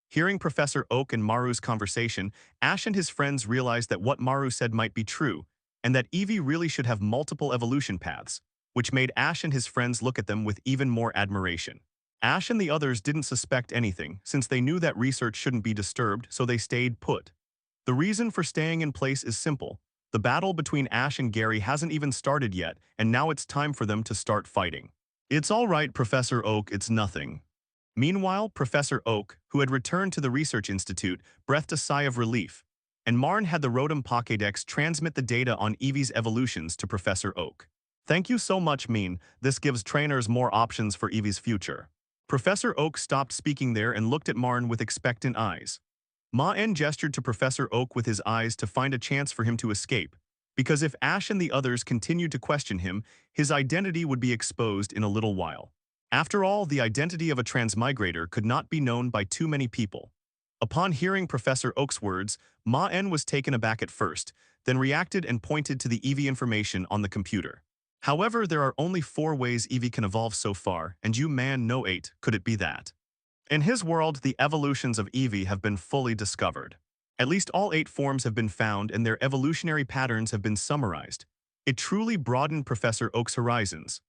Hearing Professor Oak and Maru's conversation, Ash and his friends realized that what Maru said might be true, and that Eevee really should have multiple evolution paths, which made Ash and his friends look at them with even more admiration. Ash and the others didn't suspect anything, since they knew that research shouldn't be disturbed, so they stayed put. The reason for staying in place is simple. The battle between Ash and Gary hasn't even started yet, and now it's time for them to start fighting. It's all right, Professor Oak, it's nothing. Meanwhile, Professor Oak, who had returned to the Research Institute, breathed a sigh of relief, and Maen had the Rotom Pokédex transmit the data on Eevee's evolutions to Professor Oak. Thank you so much, Maen. This gives trainers more options for Eevee's future. Professor Oak stopped speaking there and looked at Maen with expectant eyes. Maen gestured to Professor Oak with his eyes to find a chance for him to escape, because if Ash and the others continued to question him, his identity would be exposed in a little while. After all, the identity of a transmigrator could not be known by too many people. Upon hearing Professor Oak's words, Maen was taken aback at first, then reacted and pointed to the Eevee information on the computer. However, there are only 4 ways Eevee can evolve so far, and you man know 8, could it be that? In his world, the evolutions of Eevee have been fully discovered. At least all 8 forms have been found and their evolutionary patterns have been summarized. It truly broadened Professor Oak's horizons.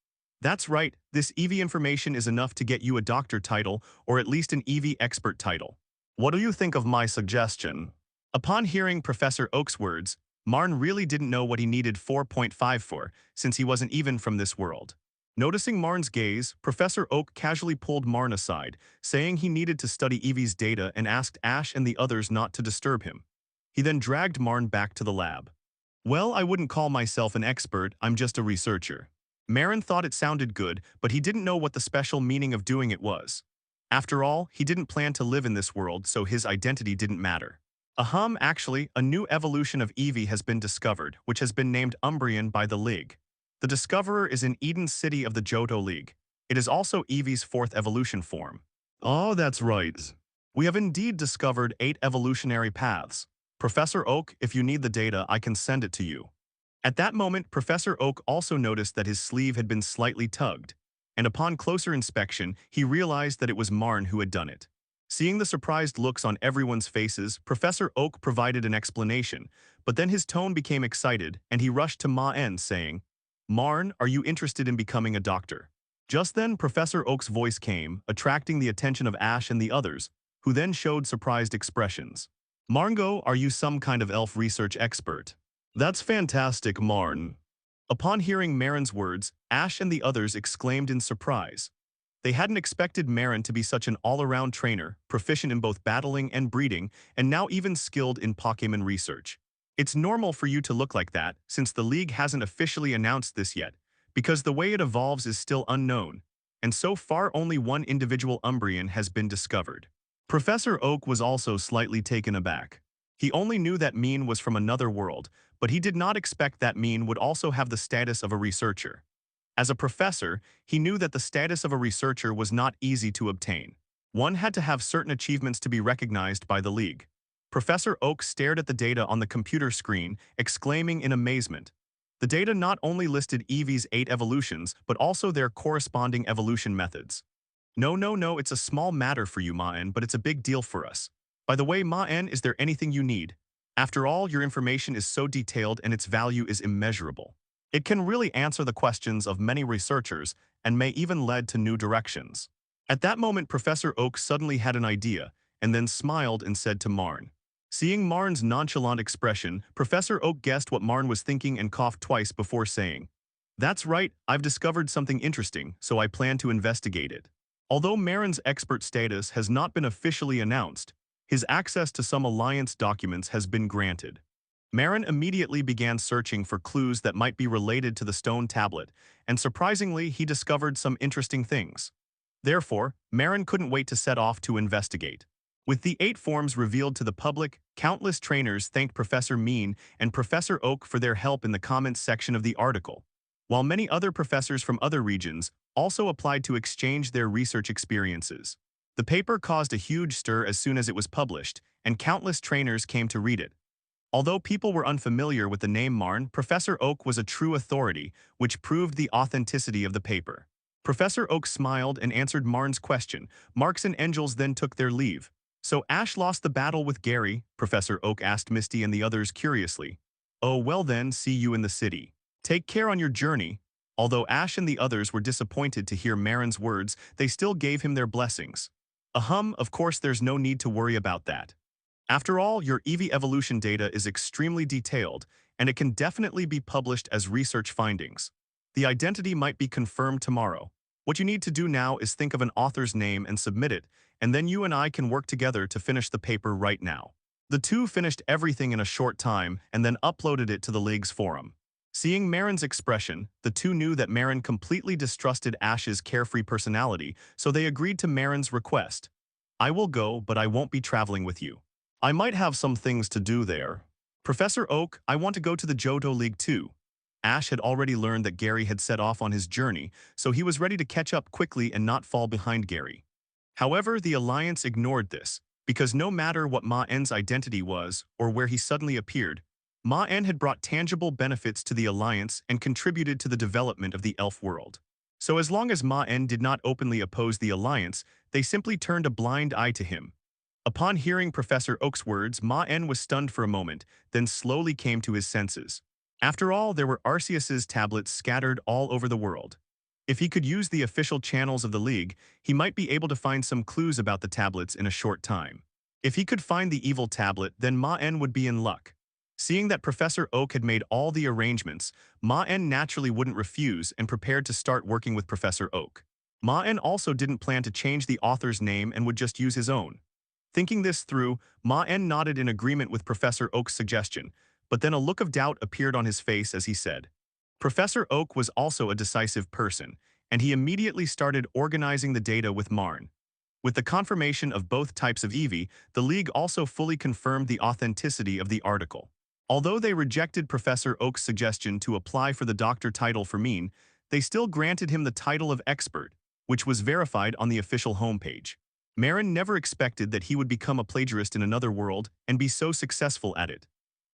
That's right, this Eevee information is enough to get you a doctor title or at least an Eevee expert title. What do you think of my suggestion? Upon hearing Professor Oak's words, Maen really didn't know what he needed 4.5 for, since he wasn't even from this world. Noticing Maen's gaze, Professor Oak casually pulled Maen aside, saying he needed to study Eevee's data and asked Ash and the others not to disturb him. He then dragged Maen back to the lab. Well, I wouldn't call myself an expert, I'm just a researcher. Maen thought it sounded good, but he didn't know what the special meaning of doing it was. After all, he didn't plan to live in this world, so his identity didn't matter. Actually, a new evolution of Eevee has been discovered, which has been named Umbreon by the League. The discoverer is in Eden City of the Johto League. It is also Eevee's 4th evolution form. Oh, that's right. We have indeed discovered 8 evolutionary paths. Professor Oak, if you need the data, I can send it to you. At that moment, Professor Oak also noticed that his sleeve had been slightly tugged, and upon closer inspection, he realized that it was Maen who had done it. Seeing the surprised looks on everyone's faces, Professor Oak provided an explanation, but then his tone became excited, and he rushed to Maen, saying, Maen, are you interested in becoming a doctor? Just then, Professor Oak's voice came, attracting the attention of Ash and the others, who then showed surprised expressions. Margot, are you some kind of elf research expert? That's fantastic, Maen. Upon hearing Maen's words, Ash and the others exclaimed in surprise. They hadn't expected Maen to be such an all-around trainer, proficient in both battling and breeding, and now even skilled in Pokémon research. It's normal for you to look like that, since the League hasn't officially announced this yet, because the way it evolves is still unknown, and so far only one individual Umbreon has been discovered. Professor Oak was also slightly taken aback. He only knew that Maen was from another world, but he did not expect that Maen would also have the status of a researcher. As a professor, he knew that the status of a researcher was not easy to obtain. One had to have certain achievements to be recognized by the League. Professor Oak stared at the data on the computer screen, exclaiming in amazement. The data not only listed Eevee's 8 evolutions, but also their corresponding evolution methods. No, no, no, it's a small matter for you, Maen, but it's a big deal for us. By the way, Maen, is there anything you need? After all, your information is so detailed and its value is immeasurable. It can really answer the questions of many researchers and may even lead to new directions. At that moment, Professor Oak suddenly had an idea and then smiled and said to Maen. Seeing Marn's nonchalant expression, Professor Oak guessed what Maen was thinking and coughed twice before saying, "That's right, I've discovered something interesting, so I plan to investigate it." Although Maren's expert status has not been officially announced, his access to some Alliance documents has been granted. Maen immediately began searching for clues that might be related to the stone tablet, and surprisingly, he discovered some interesting things. Therefore, Maen couldn't wait to set off to investigate. With the 8 forms revealed to the public, countless trainers thanked Professor Maen and Professor Oak for their help in the comments section of the article, while many other professors from other regions also applied to exchange their research experiences. The paper caused a huge stir as soon as it was published, and countless trainers came to read it. Although people were unfamiliar with the name Maen, Professor Oak was a true authority, which proved the authenticity of the paper. Professor Oak smiled and answered Maen's question. Marks and Angels then took their leave. "So Ash lost the battle with Gary?" Professor Oak asked Misty and the others curiously. "Oh, well then, see you in the city. Take care on your journey." Although Ash and the others were disappointed to hear Maren's words, they still gave him their blessings. Of course there's no need to worry about that. After all, your Eevee evolution data is extremely detailed, and it can definitely be published as research findings. The identity might be confirmed tomorrow. What you need to do now is think of an author's name and submit it, and then you and I can work together to finish the paper right now. The two finished everything in a short time and then uploaded it to the League's forum. Seeing Maren's expression, the two knew that Maen completely distrusted Ash's carefree personality, so they agreed to Maren's request. "I will go, but I won't be traveling with you. I might have some things to do there. Professor Oak, I want to go to the Johto League too." Ash had already learned that Gary had set off on his journey, so he was ready to catch up quickly and not fall behind Gary. However, the Alliance ignored this, because no matter what Maen's identity was or where he suddenly appeared, Maen had brought tangible benefits to the Alliance and contributed to the development of the elf world. So as long as Maen did not openly oppose the Alliance, they simply turned a blind eye to him. Upon hearing Professor Oak's words, Maen was stunned for a moment, then slowly came to his senses. After all, there were Arceus's tablets scattered all over the world. If he could use the official channels of the League, he might be able to find some clues about the tablets in a short time. If he could find the evil tablet, then Maen would be in luck. Seeing that Professor Oak had made all the arrangements, Maen naturally wouldn't refuse and prepared to start working with Professor Oak. Maen also didn't plan to change the author's name and would just use his own. Thinking this through, Maen nodded in agreement with Professor Oak's suggestion, but then a look of doubt appeared on his face as he said. Professor Oak was also a decisive person, and he immediately started organizing the data with Maen. With the confirmation of both types of Eevee, the League also fully confirmed the authenticity of the article. Although they rejected Professor Oak's suggestion to apply for the doctor title for Maen, they still granted him the title of expert, which was verified on the official homepage. Maen never expected that he would become a plagiarist in another world and be so successful at it.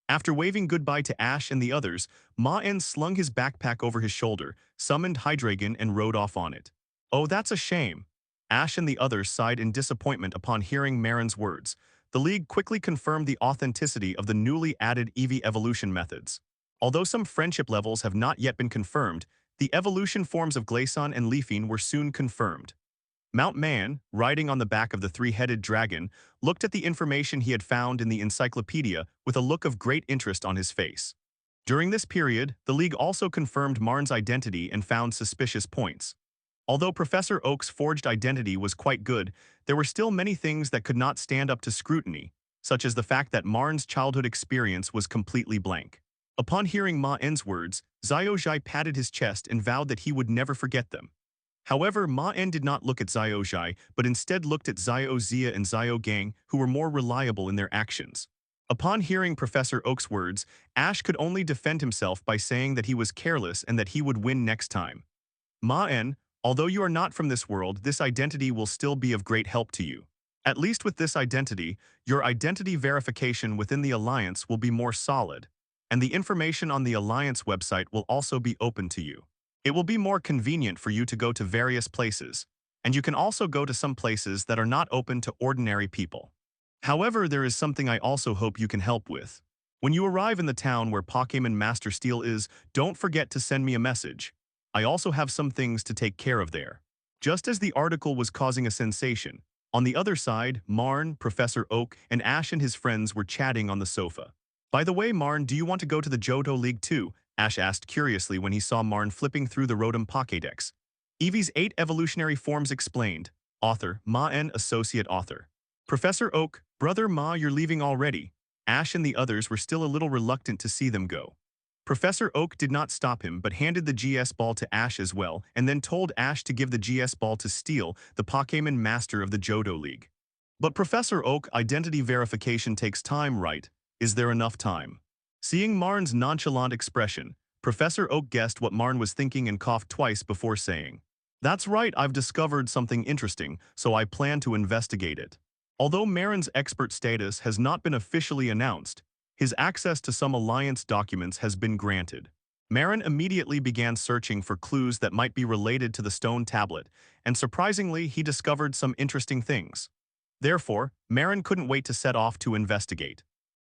After waving goodbye to Ash and the others, Maen slung his backpack over his shoulder, summoned Hydreigon and rode off on it. "Oh, that's a shame." Ash and the others sighed in disappointment upon hearing Maren's words. The League quickly confirmed the authenticity of the newly added Eevee evolution methods. Although some friendship levels have not yet been confirmed, the evolution forms of Glaceon and Leafeon were soon confirmed. Mount Maen, riding on the back of the three-headed dragon, looked at the information he had found in the encyclopedia with a look of great interest on his face. During this period, the League also confirmed Maen's identity and found suspicious points. Although Professor Oak's forged identity was quite good, there were still many things that could not stand up to scrutiny, such as the fact that Maen's childhood experience was completely blank. Upon hearing Maen's words, Xiaozhai patted his chest and vowed that he would never forget them. However, Maen did not look at Xiaozhai, but instead looked at Xiaozia and Xiaogang, who were more reliable in their actions. Upon hearing Professor Oak's words, Ash could only defend himself by saying that he was careless and that he would win next time. "Maen, although you are not from this world, this identity will still be of great help to you. At least with this identity, your identity verification within the Alliance will be more solid, and the information on the Alliance website will also be open to you. It will be more convenient for you to go to various places. and you can also go to some places that are not open to ordinary people. However, there is something I also hope you can help with. When you arrive in the town where Pokémon Master Steel is, don't forget to send me a message. I also have some things to take care of there. Just as the article was causing a sensation, on the other side, Maen, Professor Oak, and Ash and his friends were chatting on the sofa. By the way, Maen, do you want to go to the Johto League too? Ash asked curiously when he saw Maen flipping through the Rotom Pokédex. Eevee's 8 evolutionary forms explained. Author, Maen, Associate Author. Professor Oak, Brother Ma, you're leaving already. Ash and the others were still a little reluctant to see them go. Professor Oak did not stop him but handed the GS ball to Ash as well and then told Ash to give the GS ball to Steel, the Pokémon Master of the Johto League. But Professor Oak, identity verification takes time, right? Is there enough time? Seeing Maen's nonchalant expression, Professor Oak guessed what Maen was thinking and coughed twice before saying, "That's right, I've discovered something interesting, so I plan to investigate it." Although Maen's expert status has not been officially announced, his access to some Alliance documents has been granted. Maen immediately began searching for clues that might be related to the stone tablet, and surprisingly, he discovered some interesting things. Therefore, Maen couldn't wait to set off to investigate.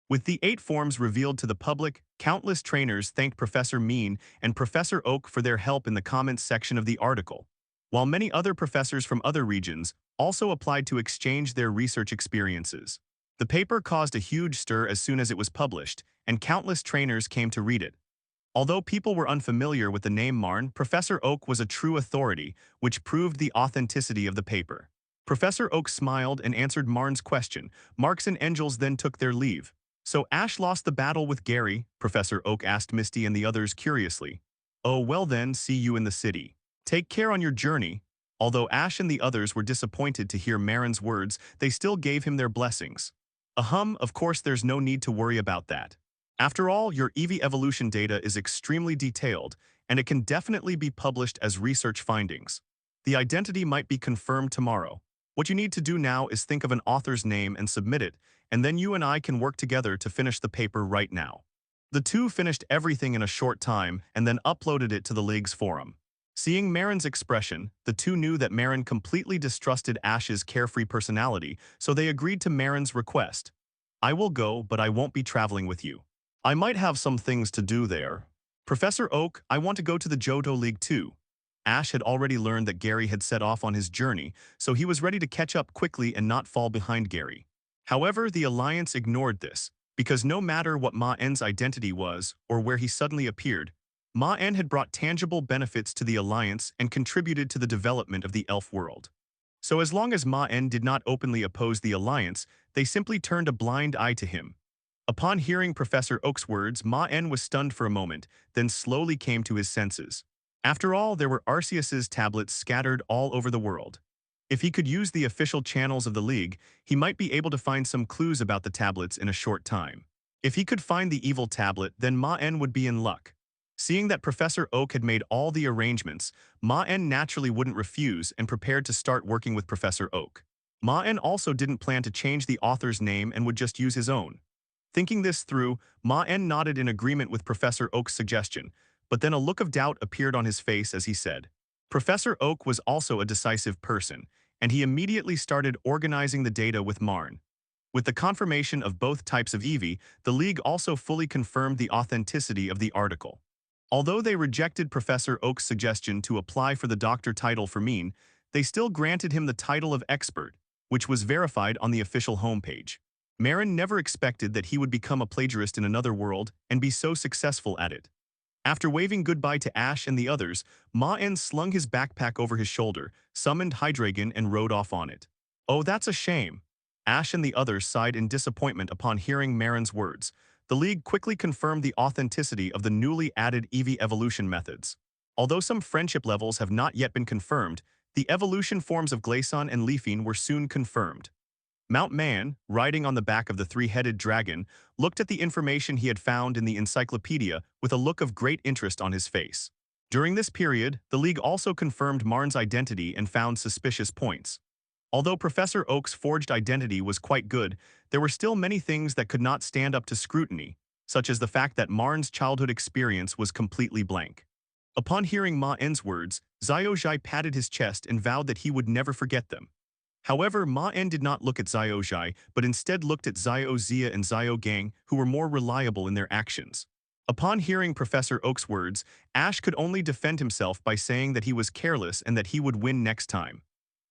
With the 8 forms revealed to the public, countless trainers thanked Professor Maen and Professor Oak for their help in the comments section of the article, while many other professors from other regions also applied to exchange their research experiences. The paper caused a huge stir as soon as it was published, and countless trainers came to read it. Although people were unfamiliar with the name Maen, Professor Oak was a true authority, which proved the authenticity of the paper. Professor Oak smiled and answered Maen's question. Marks and Angels then took their leave. "So Ash lost the battle with Gary?" Professor Oak asked Misty and the others curiously. "Oh, well then, see you in the city. Take care on your journey." Although Ash and the others were disappointed to hear Maen's words, they still gave him their blessings. Of course there's no need to worry about that. After all, your Eevee evolution data is extremely detailed, and it can definitely be published as research findings. The identity might be confirmed tomorrow. What you need to do now is think of an author's name and submit it, and then you and I can work together to finish the paper right now. The two finished everything in a short time and then uploaded it to the League's forum. Seeing Maen's expression, the two knew that Maen completely distrusted Ash's carefree personality, so they agreed to Maen's request. "I will go, but I won't be traveling with you. I might have some things to do there. Professor Oak, I want to go to the Johto League too." Ash had already learned that Gary had set off on his journey, so he was ready to catch up quickly and not fall behind Gary. However, the Alliance ignored this, because no matter what Maen's identity was or where he suddenly appeared, Maen had brought tangible benefits to the Alliance and contributed to the development of the elf world. So as long as Maen did not openly oppose the Alliance, they simply turned a blind eye to him. Upon hearing Professor Oak's words, Maen was stunned for a moment, then slowly came to his senses. After all, there were Arceus's tablets scattered all over the world. If he could use the official channels of the League, he might be able to find some clues about the tablets in a short time. If he could find the evil tablet, then Maen would be in luck. Seeing that Professor Oak had made all the arrangements, Maen naturally wouldn't refuse and prepared to start working with Professor Oak. Maen also didn't plan to change the author's name and would just use his own. Thinking this through, Maen nodded in agreement with Professor Oak's suggestion, but then a look of doubt appeared on his face as he said. Professor Oak was also a decisive person, and he immediately started organizing the data with Maen. With the confirmation of both types of Eevee, the League also fully confirmed the authenticity of the article. Although they rejected Professor Oak's suggestion to apply for the doctor title for Maen, they still granted him the title of expert, which was verified on the official homepage. Maen never expected that he would become a plagiarist in another world and be so successful at it. After waving goodbye to Ash and the others, Maen slung his backpack over his shoulder, summoned Hydreigon, and rode off on it. "Oh, that's a shame." Ash and the others sighed in disappointment upon hearing Maen's words. The League quickly confirmed the authenticity of the newly added Eevee evolution methods. Although some friendship levels have not yet been confirmed, the evolution forms of Glaceon and Leafeon were soon confirmed. Mount Maen, riding on the back of the three-headed dragon, looked at the information he had found in the encyclopedia with a look of great interest on his face. During this period, the League also confirmed Maen's identity and found suspicious points. Although Professor Oak's forged identity was quite good, there were still many things that could not stand up to scrutiny, such as the fact that Maen's childhood experience was completely blank. Upon hearing Maen's words, Xiaozhai patted his chest and vowed that he would never forget them. However, Maen did not look at Xiaozhai, but instead looked at Xiaozia and Xiaogang, who were more reliable in their actions. Upon hearing Professor Oak's words, Ash could only defend himself by saying that he was careless and that he would win next time.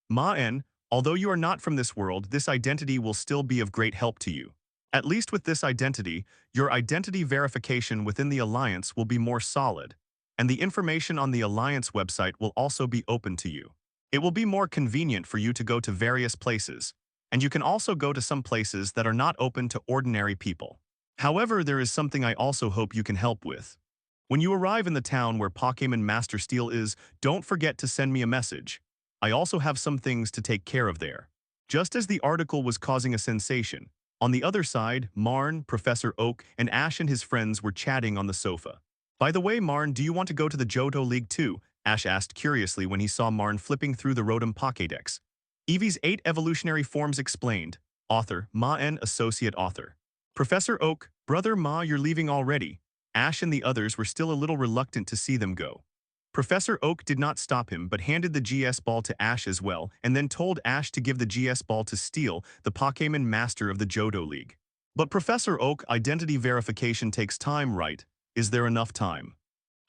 Maen, although you are not from this world, this identity will still be of great help to you. At least with this identity, your identity verification within the Alliance will be more solid, and the information on the Alliance website will also be open to you. It will be more convenient for you to go to various places, and you can also go to some places that are not open to ordinary people. However, there is something I also hope you can help with. When you arrive in the town where Pokémon Master Steel is, don't forget to send me a message. I also have some things to take care of there. Just as the article was causing a sensation, on the other side, Maen, Professor Oak, and Ash and his friends were chatting on the sofa. By the way, Maen, do you want to go to the Johto League too? Ash asked curiously when he saw Maen flipping through the Rotom Pokédex. Eevee's 8 evolutionary forms explained. Author, Maen, Associate Author. Professor Oak, Brother Ma, you're leaving already. Ash and the others were still a little reluctant to see them go. Professor Oak did not stop him but handed the GS ball to Ash as well and then told Ash to give the GS ball to Steel, the Pokémon Master of the Johto League. But Professor Oak, identity verification takes time, right? Is there enough time?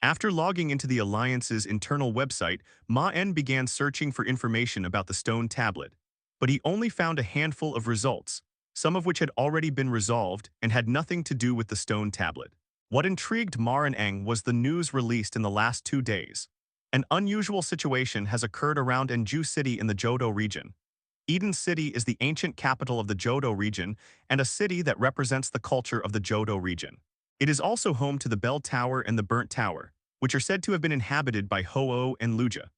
After logging into the Alliance's internal website, Maen began searching for information about the stone tablet. But he only found a handful of results, some of which had already been resolved and had nothing to do with the stone tablet. What intrigued Maen was the news released in the last 2 days. An unusual situation has occurred around Enju City in the Johto region. Eden City is the ancient capital of the Johto region and a city that represents the culture of the Johto region. It is also home to the Bell Tower and the Burnt Tower, which are said to have been inhabited by Ho-Oh and Luja.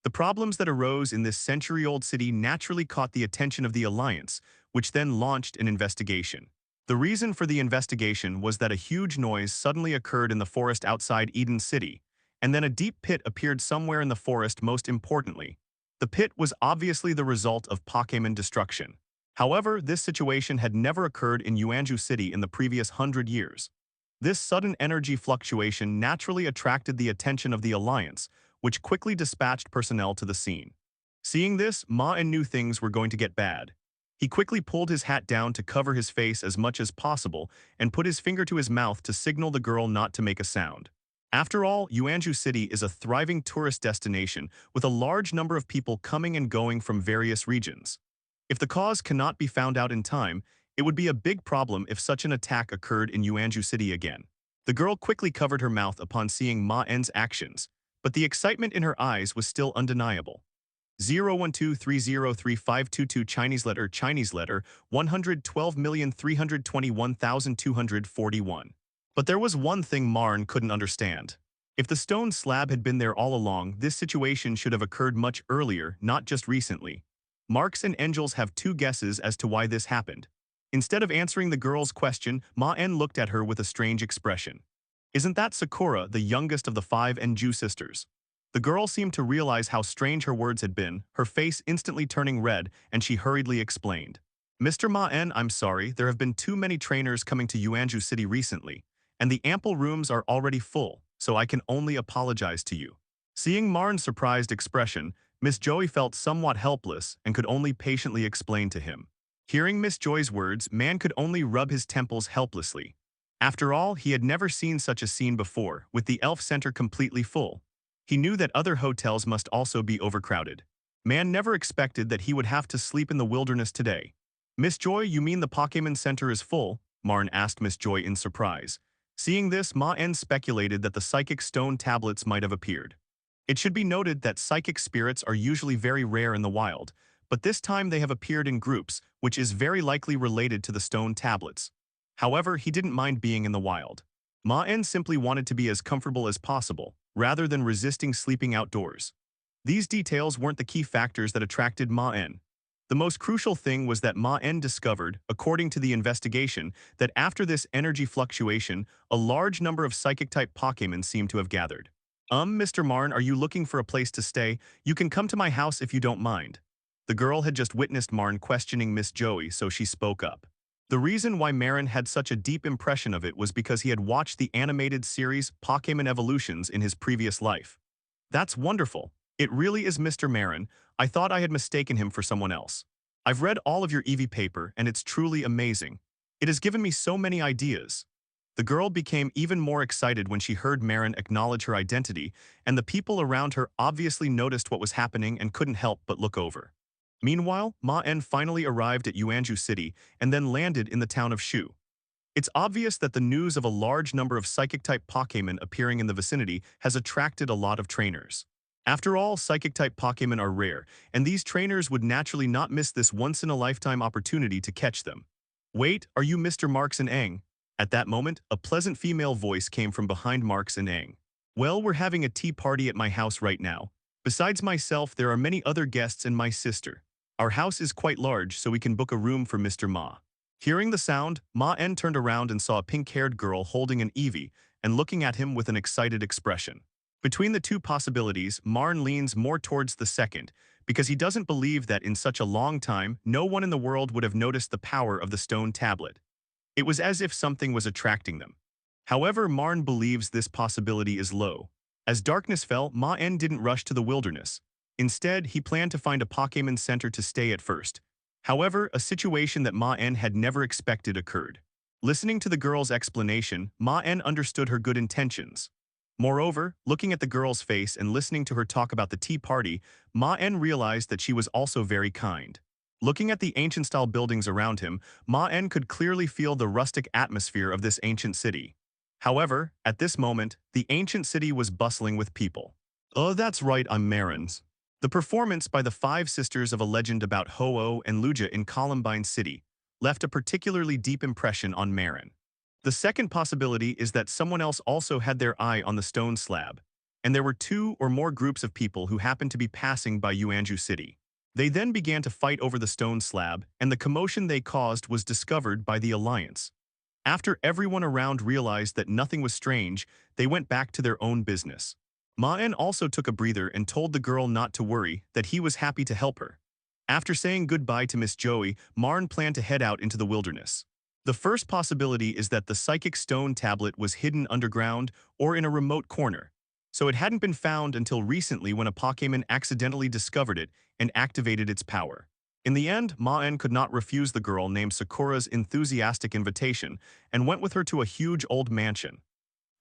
The problems that arose in this century-old city naturally caught the attention of the Alliance, which then launched an investigation. The reason for the investigation was that a huge noise suddenly occurred in the forest outside Eden City, and then a deep pit appeared somewhere in the forest. Most importantly, the pit was obviously the result of Pokémon destruction. However, this situation had never occurred in Yuanju City in the previous 100 years. This sudden energy fluctuation naturally attracted the attention of the Alliance, which quickly dispatched personnel to the scene. Seeing this, Maen knew things were going to get bad. He quickly pulled his hat down to cover his face as much as possible and put his finger to his mouth to signal the girl not to make a sound. After all, Yuanju City is a thriving tourist destination with a large number of people coming and going from various regions. If the cause cannot be found out in time, it would be a big problem if such an attack occurred in Yuanju City again. The girl quickly covered her mouth upon seeing Maen's actions, but the excitement in her eyes was still undeniable. 012303522 Chinese letter 112,321,241. But there was one thing Maen couldn't understand. If the stone slab had been there all along, this situation should have occurred much earlier, not just recently. Marks and Angels have 2 guesses as to why this happened. Instead of answering the girl's question, Maen looked at her with a strange expression. Isn't that Sakura, the youngest of the 5 Enju sisters? The girl seemed to realize how strange her words had been, her face instantly turning red, and she hurriedly explained. Mr. Maen, I'm sorry, there have been too many trainers coming to Yuanju City recently, and the ample rooms are already full, so I can only apologize to you. Seeing Maen's surprised expression, Miss Joey felt somewhat helpless and could only patiently explain to him. Hearing Miss Joy's words, Maen could only rub his temples helplessly. After all, he had never seen such a scene before, with the elf center completely full. He knew that other hotels must also be overcrowded. Maen never expected that he would have to sleep in the wilderness today. Miss Joy, you mean the Pokémon Center is full? Maen asked Miss Joy in surprise. Seeing this, Maen speculated that the psychic stone tablets might have appeared. It should be noted that psychic spirits are usually very rare in the wild, but this time they have appeared in groups, which is very likely related to the stone tablets. However, he didn't mind being in the wild. Maen simply wanted to be as comfortable as possible, rather than resisting sleeping outdoors. These details weren't the key factors that attracted Maen. The most crucial thing was that Maen discovered, according to the investigation, that after this energy fluctuation, a large number of psychic-type Pokémon seemed to have gathered. Mr. Maen, are you looking for a place to stay? You can come to my house if you don't mind. The girl had just witnessed Maen questioning Miss Joey, so she spoke up. The reason why Maen had such a deep impression of it was because he had watched the animated series Pokémon Evolutions in his previous life. That's wonderful. It really is Mr. Maen. I thought I had mistaken him for someone else. I've read all of your Eevee paper, and it's truly amazing. It has given me so many ideas. The girl became even more excited when she heard Maen acknowledge her identity, and the people around her obviously noticed what was happening and couldn't help but look over. Meanwhile, Maen finally arrived at Yuanju City and then landed in the town of Shu. It's obvious that the news of a large number of psychic-type Pokémon appearing in the vicinity has attracted a lot of trainers. After all, psychic-type Pokémon are rare, and these trainers would naturally not miss this once-in-a-lifetime opportunity to catch them. Wait, are you Mr. Marks and Eng? At that moment, a pleasant female voice came from behind Marks and Eng. Well, we're having a tea party at my house right now. Besides myself, there are many other guests and my sister. Our house is quite large, so we can book a room for Mr. Ma. Hearing the sound, Maen turned around and saw a pink-haired girl holding an Eevee and looking at him with an excited expression. Between the two possibilities, Maen leans more towards the second, because he doesn't believe that in such a long time, no one in the world would have noticed the power of the stone tablet. It was as if something was attracting them. However, Maen believes this possibility is low. As darkness fell, Maen didn't rush to the wilderness. Instead, he planned to find a Pokémon Center to stay at first. However, a situation that Maen had never expected occurred. Listening to the girl's explanation, Maen understood her good intentions. Moreover, looking at the girl's face and listening to her talk about the tea party, Maen realized that she was also very kind. Looking at the ancient-style buildings around him, Maen could clearly feel the rustic atmosphere of this ancient city. However, at this moment, the ancient city was bustling with people. Oh, that's right, I'm Maren's. The performance by the five sisters of a legend about Ho-Oh and Lugia in Columbine City left a particularly deep impression on Maen. The second possibility is that someone else also had their eye on the stone slab, and there were two or more groups of people who happened to be passing by Yuanju City. They then began to fight over the stone slab, and the commotion they caused was discovered by the Alliance. After everyone around realized that nothing was strange, they went back to their own business. Maen also took a breather and told the girl not to worry, that he was happy to help her. After saying goodbye to Miss Joey, Maen planned to head out into the wilderness. The first possibility is that the psychic stone tablet was hidden underground or in a remote corner, so it hadn't been found until recently when a Pokémon accidentally discovered it and activated its power. In the end, Maen could not refuse the girl named Sakura's enthusiastic invitation and went with her to a huge old mansion.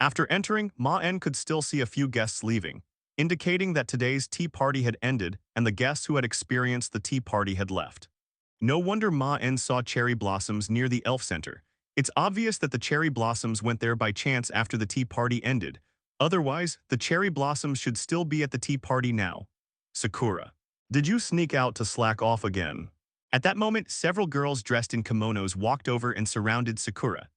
After entering, Maen could still see a few guests leaving, indicating that today's tea party had ended and the guests who had experienced the tea party had left. No wonder Maen saw cherry blossoms near the elf center. It's obvious that the cherry blossoms went there by chance after the tea party ended. Otherwise, the cherry blossoms should still be at the tea party now. Sakura. Did you sneak out to slack off again? At that moment, several girls dressed in kimonos walked over and surrounded Sakura.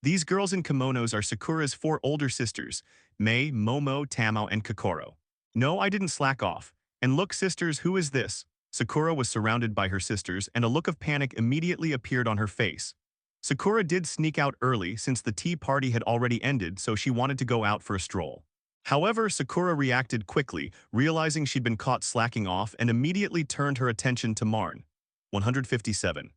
These girls in kimonos are Sakura's four older sisters, Mei, Momo, Tamao, and Kokoro. No, I didn't slack off. And look, sisters, who is this? Sakura was surrounded by her sisters, and a look of panic immediately appeared on her face. Sakura did sneak out early since the tea party had already ended, so she wanted to go out for a stroll. However, Sakura reacted quickly, realizing she'd been caught slacking off, and immediately turned her attention to Maen. 157.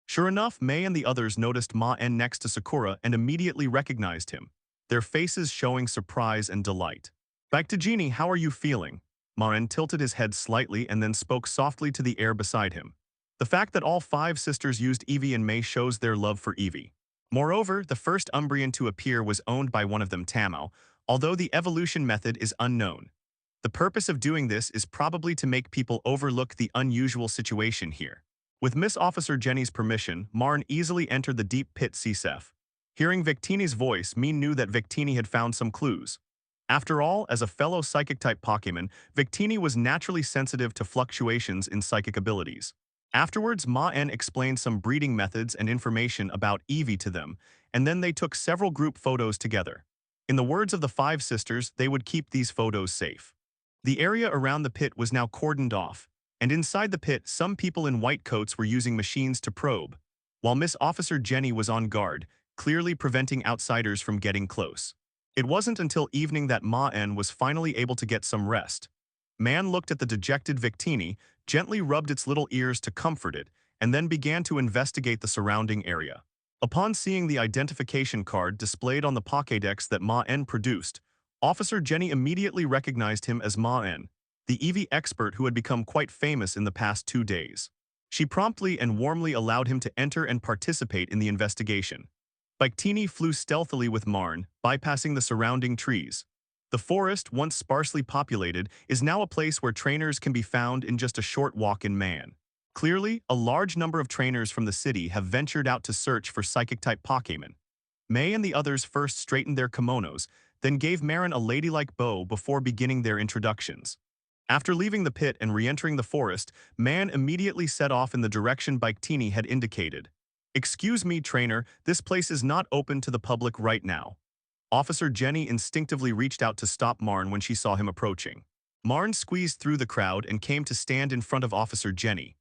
Sure enough, Mei and the others noticed Maen next to Sakura and immediately recognized him, their faces showing surprise and delight. Back to Genie, how are you feeling? Maen tilted his head slightly and then spoke softly to the air beside him. The fact that all five sisters used Eevee and Mei shows their love for Eevee. Moreover, the first Umbreon to appear was owned by one of them, Tamao, although the evolution method is unknown. The purpose of doing this is probably to make people overlook the unusual situation here. With Miss Officer Jenny's permission, Maen easily entered the deep pit CSEF. Hearing Victini's voice, Maen knew that Victini had found some clues. After all, as a fellow psychic-type Pokémon, Victini was naturally sensitive to fluctuations in psychic abilities. Afterwards, Maen explained some breeding methods and information about Eevee to them, and then they took several group photos together. In the words of the five sisters, they would keep these photos safe. The area around the pit was now cordoned off, and inside the pit, some people in white coats were using machines to probe, while Miss Officer Jenny was on guard, clearly preventing outsiders from getting close. It wasn't until evening that Maen was finally able to get some rest. Maen looked at the dejected Victini, gently rubbed its little ears to comfort it, and then began to investigate the surrounding area. Upon seeing the identification card displayed on the Pokédex that Maen produced, Officer Jenny immediately recognized him as Maen. the Eevee expert who had become quite famous in the past 2 days. She promptly and warmly allowed him to enter and participate in the investigation. Victini flew stealthily with Maen, bypassing the surrounding trees. The forest, once sparsely populated, is now a place where trainers can be found in just a short walk in Maen. Clearly, a large number of trainers from the city have ventured out to search for psychic-type Pokémon. May and the others first straightened their kimonos, then gave Maen a ladylike bow before beginning their introductions. After leaving the pit and re-entering the forest, Maen immediately set off in the direction Victini had indicated. "Excuse me, trainer, this place is not open to the public right now." Officer Jenny instinctively reached out to stop Maen when she saw him approaching. Maen squeezed through the crowd and came to stand in front of Officer Jenny.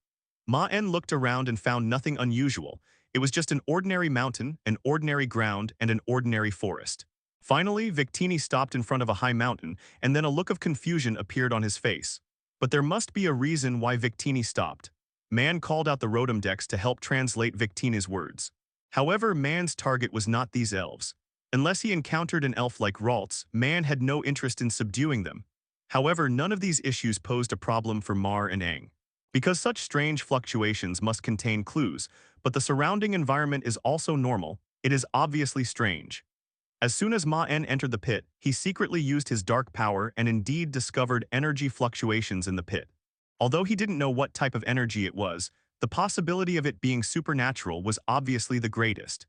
Maen looked around and found nothing unusual. It was just an ordinary mountain, an ordinary ground, and an ordinary forest. Finally, Victini stopped in front of a high mountain, and then a look of confusion appeared on his face. But there must be a reason why Victini stopped. Maen called out the Rotom Dex to help translate Victini's words. However, Maen's target was not these elves. Unless he encountered an elf like Ralts, Maen had no interest in subduing them. However, none of these issues posed a problem for Mar and Aang. Because such strange fluctuations must contain clues, but the surrounding environment is also normal, it is obviously strange. As soon as Maen entered the pit, he secretly used his dark power and indeed discovered energy fluctuations in the pit. Although he didn't know what type of energy it was, the possibility of it being supernatural was obviously the greatest.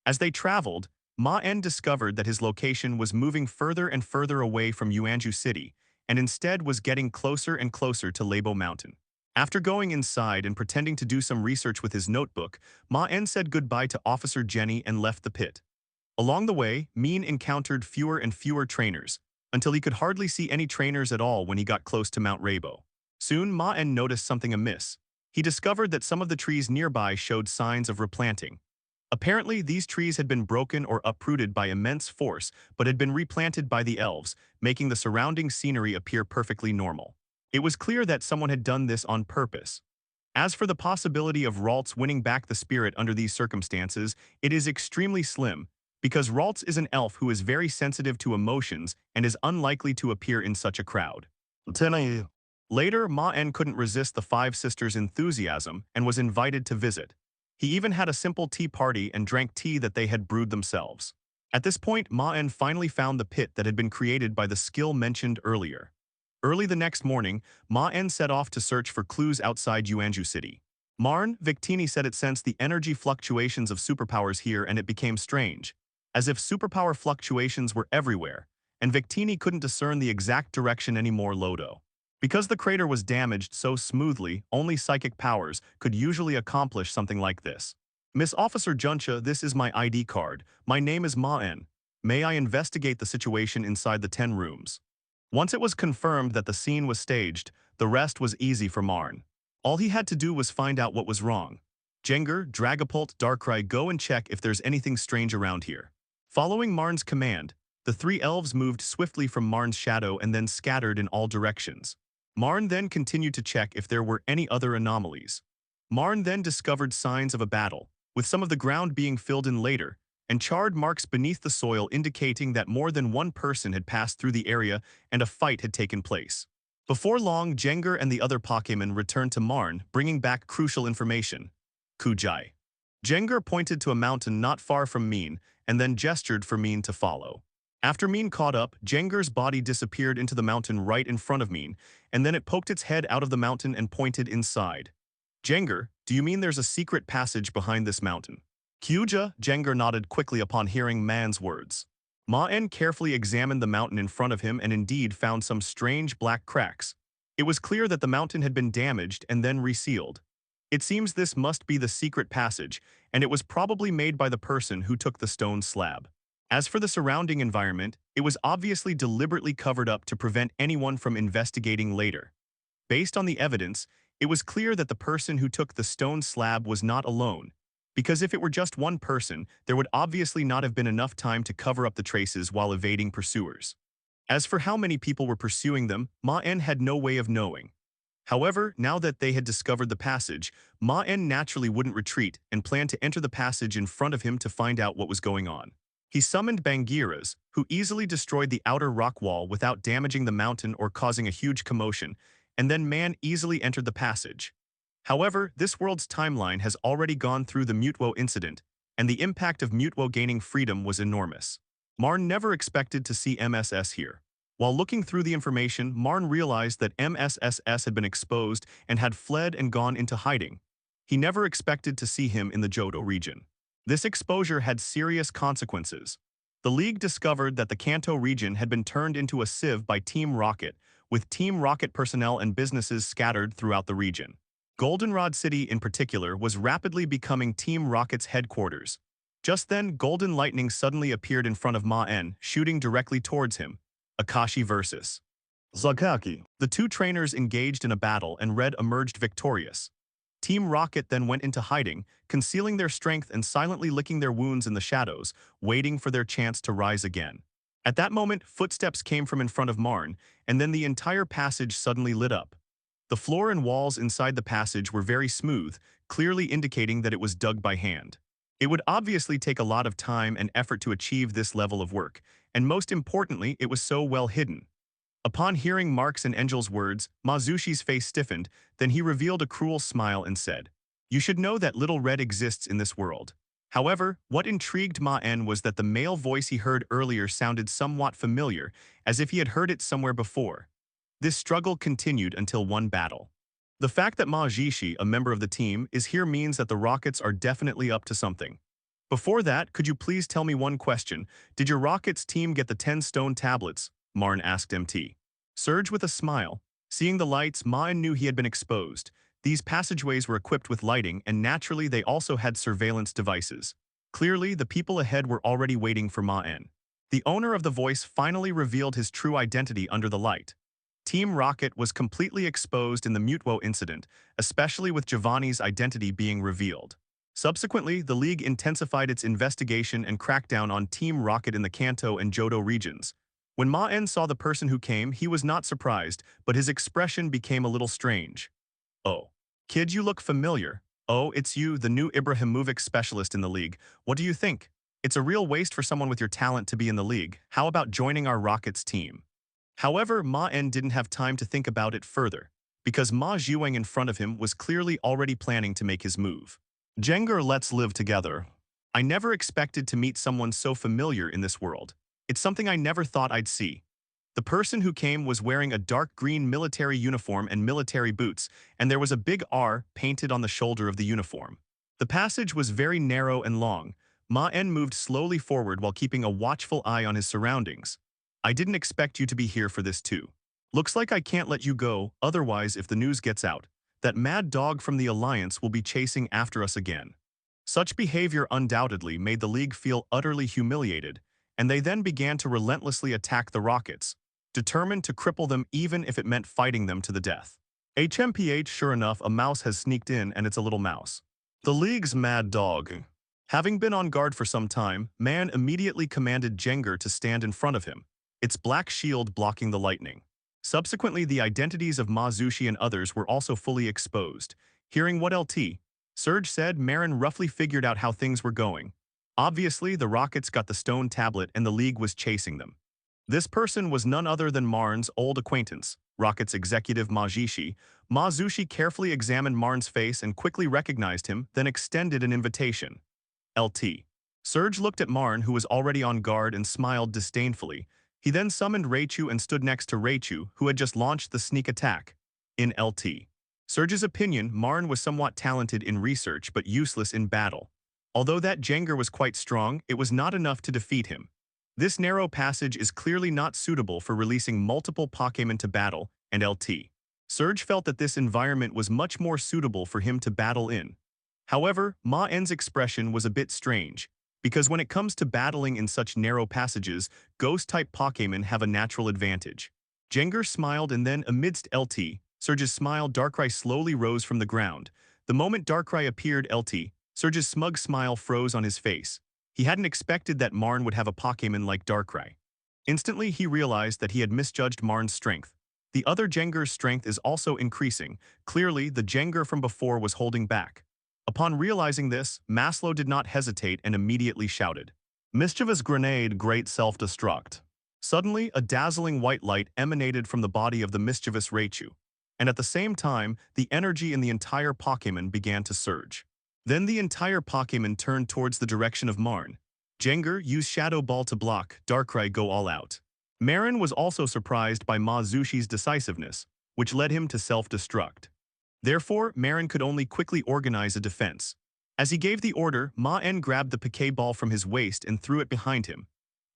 As they traveled, Maen discovered that his location was moving further and further away from Yuanju City, and instead was getting closer and closer to Labo Mountain. After going inside and pretending to do some research with his notebook, Maen said goodbye to Officer Jenny and left the pit. Along the way, Maen encountered fewer and fewer trainers, until he could hardly see any trainers at all when he got close to Mount Rabo. Soon, Maen noticed something amiss. He discovered that some of the trees nearby showed signs of replanting. Apparently, these trees had been broken or uprooted by immense force, but had been replanted by the elves, making the surrounding scenery appear perfectly normal. It was clear that someone had done this on purpose. As for the possibility of Ralts winning back the spirit under these circumstances, it is extremely slim, because Ralts is an elf who is very sensitive to emotions and is unlikely to appear in such a crowd. Later, Maen couldn't resist the five sisters' enthusiasm and was invited to visit. He even had a simple tea party and drank tea that they had brewed themselves. At this point, Maen finally found the pit that had been created by the skill mentioned earlier. Early the next morning, Maen set off to search for clues outside Yuanju City. Maen, Victini said it sensed the energy fluctuations of superpowers here and it became strange, as if superpower fluctuations were everywhere, and Victini couldn't discern the exact direction anymore. Lodo. Because the crater was damaged so smoothly, only psychic powers could usually accomplish something like this. "Miss Officer Juncha, this is my ID card. My name is Maen. May I investigate the situation inside the 10 rooms?" Once it was confirmed that the scene was staged, the rest was easy for Maen. All he had to do was find out what was wrong. "Jengar, Dragapult, Darkrai, go and check if there's anything strange around here." Following Maen's command, the three elves moved swiftly from Maen's shadow and then scattered in all directions. Maen then continued to check if there were any other anomalies. Maen then discovered signs of a battle, with some of the ground being filled in later, and charred marks beneath the soil indicating that more than one person had passed through the area and a fight had taken place. Before long, Jengar and the other Pokémon returned to Maen, bringing back crucial information. Kujai. Jengar pointed to a mountain not far from Maen, and then gestured for Maen to follow. After Maen caught up, Jengar's body disappeared into the mountain right in front of Maen, and then it poked its head out of the mountain and pointed inside. "Jengar, do you mean there's a secret passage behind this mountain?" "Kyuja," Jengar nodded quickly upon hearing Maen's words. Maen carefully examined the mountain in front of him and indeed found some strange black cracks. It was clear that the mountain had been damaged and then resealed. It seems this must be the secret passage, and it was probably made by the person who took the stone slab. As for the surrounding environment, it was obviously deliberately covered up to prevent anyone from investigating later. Based on the evidence, it was clear that the person who took the stone slab was not alone, because if it were just one person, there would obviously not have been enough time to cover up the traces while evading pursuers. As for how many people were pursuing them, Maen had no way of knowing. However, now that they had discovered the passage, Maen naturally wouldn't retreat and planned to enter the passage in front of him to find out what was going on. He summoned Bangiras, who easily destroyed the outer rock wall without damaging the mountain or causing a huge commotion, and then Maen easily entered the passage. However, this world's timeline has already gone through the Mutwo incident, and the impact of Mutwo gaining freedom was enormous. Marn never expected to see MSS here. While looking through the information, Marn realized that MSSS had been exposed and had fled and gone into hiding. He never expected to see him in the Johto region. This exposure had serious consequences. The League discovered that the Kanto region had been turned into a sieve by Team Rocket, with Team Rocket personnel and businesses scattered throughout the region. Goldenrod City in particular was rapidly becoming Team Rocket's headquarters. Just then, Golden Lightning suddenly appeared in front of Maen, shooting directly towards him. Akashi versus Zakaki. The two trainers engaged in a battle and Red emerged victorious. Team Rocket then went into hiding, concealing their strength and silently licking their wounds in the shadows, waiting for their chance to rise again. At that moment, footsteps came from in front of Marn, and then the entire passage suddenly lit up. The floor and walls inside the passage were very smooth, clearly indicating that it was dug by hand. It would obviously take a lot of time and effort to achieve this level of work, and most importantly, it was so well hidden. Upon hearing Mark's and Angel's words, Mazushi's face stiffened, then he revealed a cruel smile and said, "You should know that Little Red exists in this world." However, what intrigued Maen was that the male voice he heard earlier sounded somewhat familiar, as if he had heard it somewhere before. This struggle continued until one battle. The fact that Majishi, a member of the team, is here means that the Rockets are definitely up to something. Before that, could you please tell me one question? Did your Rockets team get the 10 stone tablets? Marn asked MT. Surge with a smile. Seeing the lights, Maen knew he had been exposed. These passageways were equipped with lighting, and naturally they also had surveillance devices. Clearly, the people ahead were already waiting for Maen. The owner of the voice finally revealed his true identity under the light. Team Rocket was completely exposed in the Mutwo incident, especially with Giovanni's identity being revealed. Subsequently, the League intensified its investigation and crackdown on Team Rocket in the Kanto and Johto regions. When Maen saw the person who came, he was not surprised, but his expression became a little strange. "Oh. Kid, you look familiar. Oh, it's you, the new Ibrahimovic specialist in the League. What do you think? It's a real waste for someone with your talent to be in the League. How about joining our Rockets team?" However, Maen didn't have time to think about it further, because Ma Jiwang in front of him was clearly already planning to make his move. "Jenger, let's live together. I never expected to meet someone so familiar in this world. It's something I never thought I'd see." The person who came was wearing a dark green military uniform and military boots, and there was a big R painted on the shoulder of the uniform. The passage was very narrow and long. Maen moved slowly forward while keeping a watchful eye on his surroundings. "I didn't expect you to be here for this too. Looks like I can't let you go, otherwise if the news gets out, that mad dog from the Alliance will be chasing after us again." Such behavior undoubtedly made the League feel utterly humiliated, and they then began to relentlessly attack the Rockets, determined to cripple them even if it meant fighting them to the death. HMPH, sure enough, a mouse has sneaked in and it's a little mouse. The League's mad dog. Having been on guard for some time, Maen immediately commanded Jenger to stand in front of him, its black shield blocking the lightning. Subsequently, the identities of Mazushi and others were also fully exposed. Hearing what LT Surge said, Maen roughly figured out how things were going. Obviously, the Rockets got the stone tablet and the League was chasing them. This person was none other than Marn's old acquaintance, Rockets executive Majishi. Mazushi carefully examined Marn's face and quickly recognized him, then extended an invitation. LT Surge looked at Marn, who was already on guard, and smiled disdainfully. He then summoned Raichu and stood next to Raichu, who had just launched the sneak attack. In LT Surge's opinion, Marn was somewhat talented in research but useless in battle. Although that Jenger was quite strong, it was not enough to defeat him. This narrow passage is clearly not suitable for releasing multiple Pokémon to battle, and LT Surge felt that this environment was much more suitable for him to battle in. However, Maen's expression was a bit strange, because when it comes to battling in such narrow passages, Ghost-type Pokémon have a natural advantage. Jenger smiled, and then, amidst LT Surge's smile, Darkrai slowly rose from the ground. The moment Darkrai appeared, LT Surge's smug smile froze on his face. He hadn't expected that Marn would have a Pokémon like Darkrai. Instantly, he realized that he had misjudged Marn's strength. The other Jenger's strength is also increasing. Clearly, the Jenger from before was holding back. Upon realizing this, Maslow did not hesitate and immediately shouted, Mischievous grenade, great self-destruct. Suddenly, a dazzling white light emanated from the body of the mischievous Raichu, and at the same time, the energy in the entire Pokémon began to surge. Then the entire Pokémon turned towards the direction of Maen. Jengar used Shadow Ball to block, Darkrai go all out. Maen was also surprised by Ma Zushi's decisiveness, which led him to self-destruct. Therefore, Maen could only quickly organize a defense. As he gave the order, Maen grabbed the Piquet ball from his waist and threw it behind him.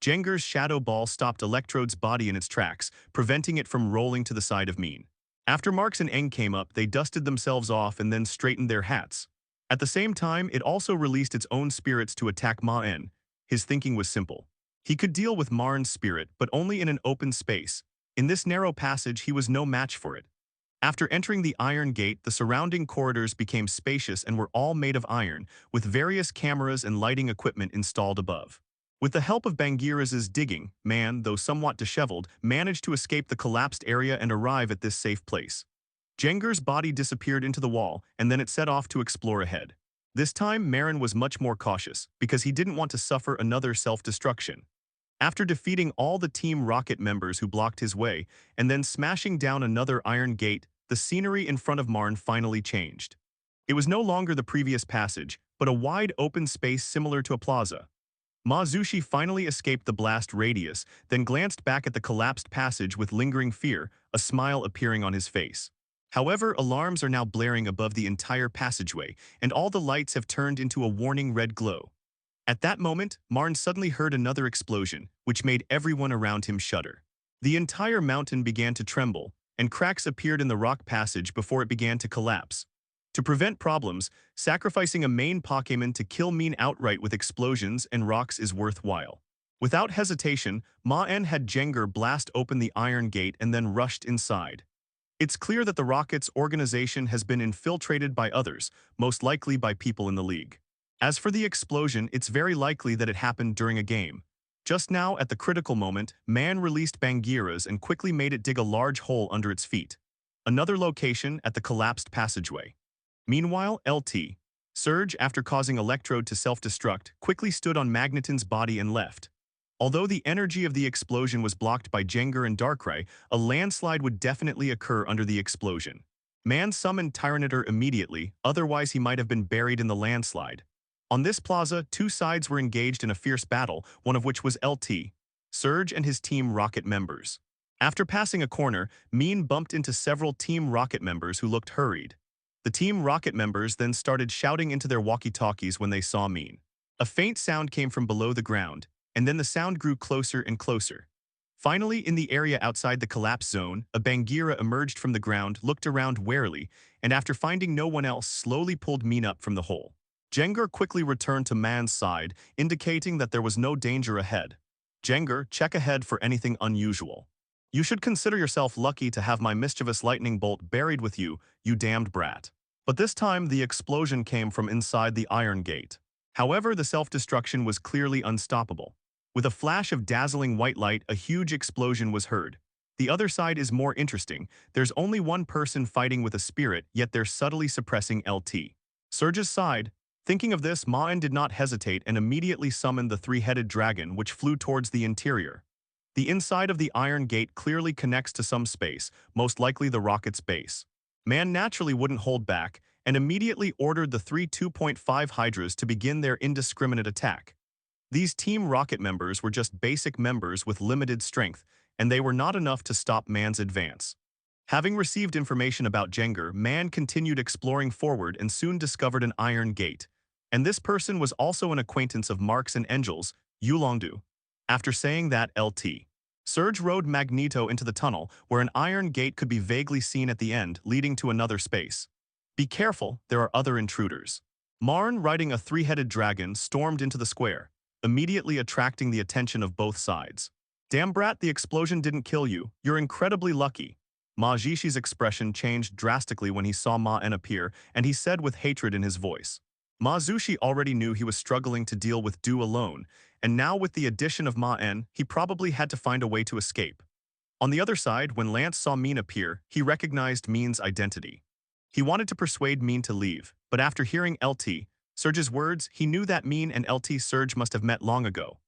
Jengar's Shadow Ball stopped Electrode's body in its tracks, preventing it from rolling to the side of Maen. After Marks and Eng came up, they dusted themselves off and then straightened their hats. At the same time, it also released its own spirits to attack Maen. His thinking was simple. He could deal with Maen's spirit, but only in an open space. In this narrow passage, he was no match for it. After entering the Iron Gate, the surrounding corridors became spacious and were all made of iron, with various cameras and lighting equipment installed above. With the help of Bangiras's digging, Maen, though somewhat disheveled, managed to escape the collapsed area and arrive at this safe place. Jengar's body disappeared into the wall, and then it set off to explore ahead. This time, Maen was much more cautious, because he didn't want to suffer another self-destruction. After defeating all the Team Rocket members who blocked his way, and then smashing down another iron gate, the scenery in front of Maen finally changed. It was no longer the previous passage, but a wide open space similar to a plaza. Ma Zushi finally escaped the blast radius, then glanced back at the collapsed passage with lingering fear, a smile appearing on his face. However, alarms are now blaring above the entire passageway, and all the lights have turned into a warning red glow. At that moment, Maen suddenly heard another explosion, which made everyone around him shudder. The entire mountain began to tremble, and cracks appeared in the rock passage before it began to collapse. To prevent problems, sacrificing a main Pokémon to kill Maen outright with explosions and rocks is worthwhile. Without hesitation, Maen had Jengar blast open the Iron Gate and then rushed inside. It's clear that the Rocket's organization has been infiltrated by others, most likely by people in the League. As for the explosion, it's very likely that it happened during a game. Just now, at the critical moment, Maen released Bangiras and quickly made it dig a large hole under its feet. Another location at the collapsed passageway. Meanwhile, LT. Surge, after causing Electrode to self-destruct, quickly stood on Magneton's body and left. Although the energy of the explosion was blocked by Jengar and Darkrai, a landslide would definitely occur under the explosion. Maen summoned Tyranitar immediately, otherwise he might have been buried in the landslide. On this plaza, two sides were engaged in a fierce battle, one of which was LT, Surge and his Team Rocket members. After passing a corner, Maen bumped into several Team Rocket members who looked hurried. The Team Rocket members then started shouting into their walkie-talkies when they saw Maen. A faint sound came from below the ground, and then the sound grew closer and closer. Finally, in the area outside the collapse zone, a Bangira emerged from the ground, looked around warily, and after finding no one else, slowly pulled Maen up from the hole. Jengar quickly returned to Maen's side, indicating that there was no danger ahead. Jengar, check ahead for anything unusual. You should consider yourself lucky to have my mischievous lightning bolt buried with you, you damned brat. But this time, the explosion came from inside the Iron Gate. However, the self-destruction was clearly unstoppable. With a flash of dazzling white light, a huge explosion was heard. The other side is more interesting. There's only one person fighting with a spirit, yet they're subtly suppressing LT. Surge's side. Thinking of this, Maen did not hesitate and immediately summoned the three-headed dragon, which flew towards the interior. The inside of the Iron Gate clearly connects to some space, most likely the rocket's base. Maen naturally wouldn't hold back, and immediately ordered the three 2.5 Hydras to begin their indiscriminate attack. These Team Rocket members were just basic members with limited strength, and they were not enough to stop Maen's advance. Having received information about Jengar, Maen continued exploring forward and soon discovered an Iron Gate. And this person was also an acquaintance of Marks and Engel's, Yulongdu. After saying that, LT. Surge rode Magneto into the tunnel, where an Iron Gate could be vaguely seen at the end, leading to another space. Be careful, there are other intruders. Maen, riding a three-headed dragon, stormed into the square, immediately attracting the attention of both sides. Damn brat, the explosion didn't kill you, you're incredibly lucky. Majishi's expression changed drastically when he saw Maen appear, and he said with hatred in his voice. Ma Zushi already knew he was struggling to deal with Du alone, and now with the addition of Maen, he probably had to find a way to escape. On the other side, when Lance saw Maen appear, he recognized Maen's identity. He wanted to persuade Maen to leave, but after hearing LT Surge's words, he knew that Maen and LT Surge must have met long ago.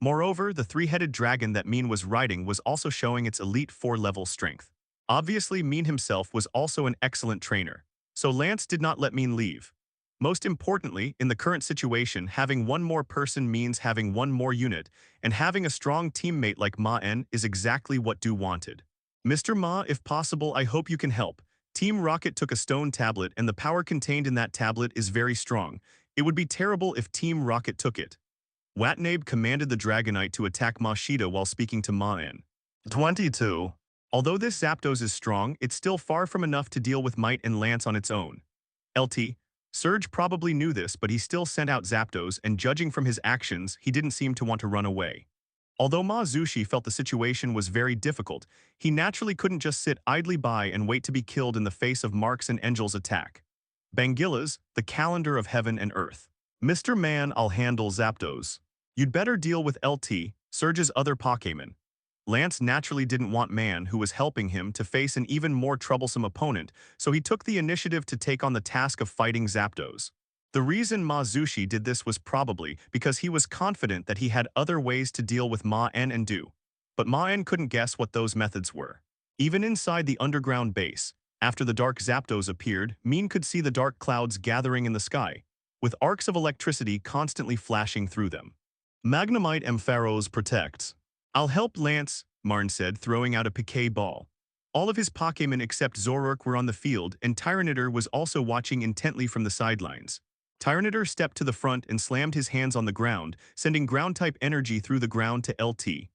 Moreover, the three-headed dragon that Maen was riding was also showing its Elite Four level strength. Obviously, Maen himself was also an excellent trainer, so Lance did not let Maen leave. Most importantly, in the current situation, having one more person means having one more unit, and having a strong teammate like Maen is exactly what Do wanted. Mr. Ma, if possible, I hope you can help. Team Rocket took a stone tablet and the power contained in that tablet is very strong. It would be terrible if Team Rocket took it. Watnabe commanded the Dragonite to attack Mashita while speaking to Maen. 22. Although this Zapdos is strong, it's still far from enough to deal with Might and Lance on its own. LT. Surge probably knew this, but he still sent out Zapdos, and judging from his actions, he didn't seem to want to run away. Although Ma Zushi felt the situation was very difficult, he naturally couldn't just sit idly by and wait to be killed in the face of Marks and Angel's attack. Bangilla's, the calendar of heaven and earth. Mr. Man, I'll handle Zapdos. You'd better deal with LT, Surge's other Pokémon. Lance naturally didn't want Man, who was helping him, to face an even more troublesome opponent, so he took the initiative to take on the task of fighting Zapdos. The reason Ma Zushi did this was probably because he was confident that he had other ways to deal with Maen and Do. But Maen couldn't guess what those methods were. Even inside the underground base, after the dark Zapdos appeared, Maen could see the dark clouds gathering in the sky, with arcs of electricity constantly flashing through them. Magnemite Ampharos protects. I'll help Lance, Maen said, throwing out a piquet ball. All of his Pokémon except Zoroark were on the field, and Tyranitar was also watching intently from the sidelines. Tyranitar stepped to the front and slammed his hands on the ground, sending ground-type energy through the ground to LT.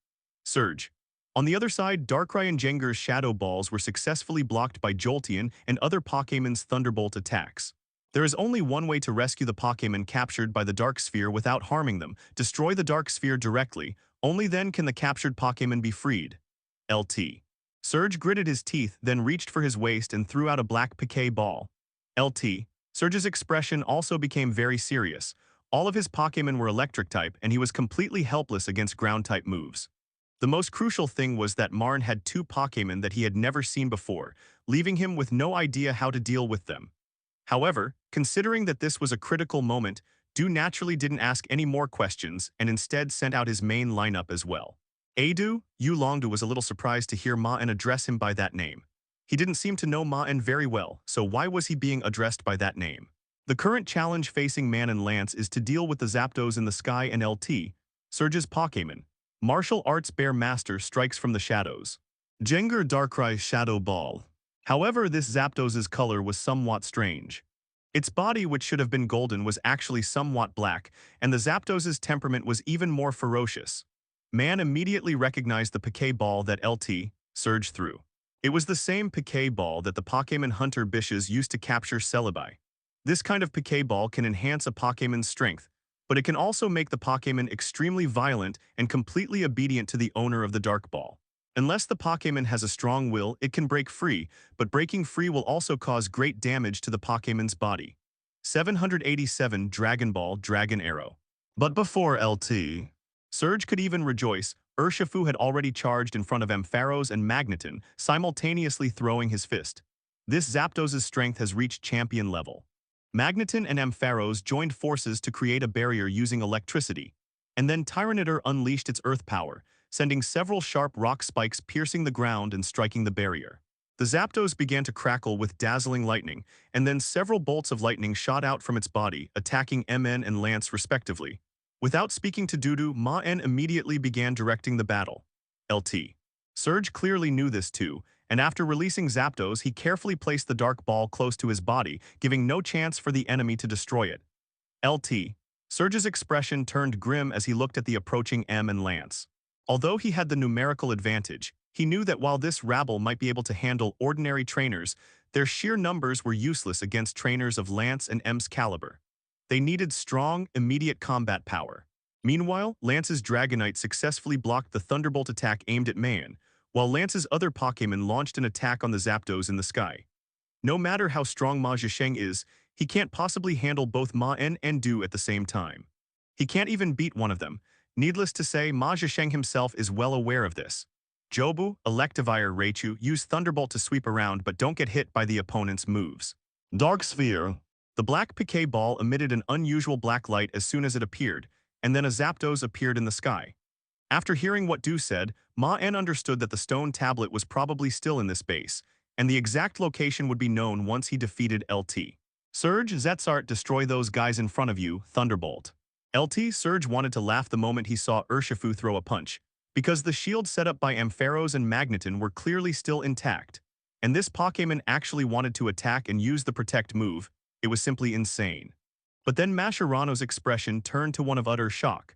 Surge. On the other side, Darkrai and Jengar's Shadow Balls were successfully blocked by Jolteon and other Pokémon's Thunderbolt attacks. There is only one way to rescue the Pokémon captured by the Dark Sphere without harming them: destroy the Dark Sphere directly. Only then can the captured Pokémon be freed. LT. Surge gritted his teeth, then reached for his waist and threw out a black piquet ball. LT. Surge's expression also became very serious. All of his Pokémon were electric type, and he was completely helpless against ground-type moves. The most crucial thing was that Maen had two Pokémon that he had never seen before, leaving him with no idea how to deal with them. However, considering that this was a critical moment, Do naturally didn't ask any more questions and instead sent out his main lineup as well. Adu, Yulongdu was a little surprised to hear Maen address him by that name. He didn't seem to know Maen very well, so why was he being addressed by that name? The current challenge facing Man and Lance is to deal with the Zapdos in the sky and LT, Surge's Pokémon. Martial Arts Bear Master strikes from the shadows. Jengar Darkrai Shadow Ball. However, this Zapdos' color was somewhat strange. Its body, which should have been golden, was actually somewhat black, and the Zapdos' temperament was even more ferocious. Man immediately recognized the piquet ball that LT, Surge, threw. It was the same piquet ball that the Pokémon hunter Bishes used to capture Celebi. This kind of piquet ball can enhance a Pokémon's strength, but it can also make the Pokémon extremely violent and completely obedient to the owner of the Dark Ball. Unless the Pokémon has a strong will, it can break free, but breaking free will also cause great damage to the Pokémon's body. 787 Dragon Ball Dragon Arrow. But before LT. Surge could even rejoice, Urshifu had already charged in front of Ampharos and Magneton, simultaneously throwing his fist. This Zapdos' strength has reached champion level. Magneton and Ampharos joined forces to create a barrier using electricity, and then Tyranitar unleashed its earth power, sending several sharp rock spikes piercing the ground and striking the barrier. The Zapdos began to crackle with dazzling lightning, and then several bolts of lightning shot out from its body, attacking Maen and Lance respectively. Without speaking to Dudu, Maen immediately began directing the battle. LT. Surge clearly knew this too, and after releasing Zapdos, he carefully placed the dark ball close to his body, giving no chance for the enemy to destroy it. LT. Surge's expression turned grim as he looked at the approaching M and Lance. Although he had the numerical advantage, he knew that while this rabble might be able to handle ordinary trainers, their sheer numbers were useless against trainers of Lance and M's caliber. They needed strong, immediate combat power. Meanwhile, Lance's Dragonite successfully blocked the Thunderbolt attack aimed at Maen, while Lance's other Pokémon launched an attack on the Zapdos in the sky. No matter how strong Ma Zhisheng is, he can't possibly handle both Maen and Du at the same time. He can't even beat one of them. Needless to say, Ma Zhisheng himself is well aware of this. Jobu, Electivire, Raichu use Thunderbolt to sweep around but don't get hit by the opponent's moves. Dark Sphere. The black piquet ball emitted an unusual black light as soon as it appeared, and then a Zapdos appeared in the sky. After hearing what Du said, Maen understood that the stone tablet was probably still in this base, and the exact location would be known once he defeated LT. Surge, Zetsart, destroy those guys in front of you, Thunderbolt. LT Surge wanted to laugh the moment he saw Urshifu throw a punch, because the shields set up by Ampharos and Magneton were clearly still intact. And this Pokémon actually wanted to attack and use the Protect move. It was simply insane. But then Mascherano's expression turned to one of utter shock.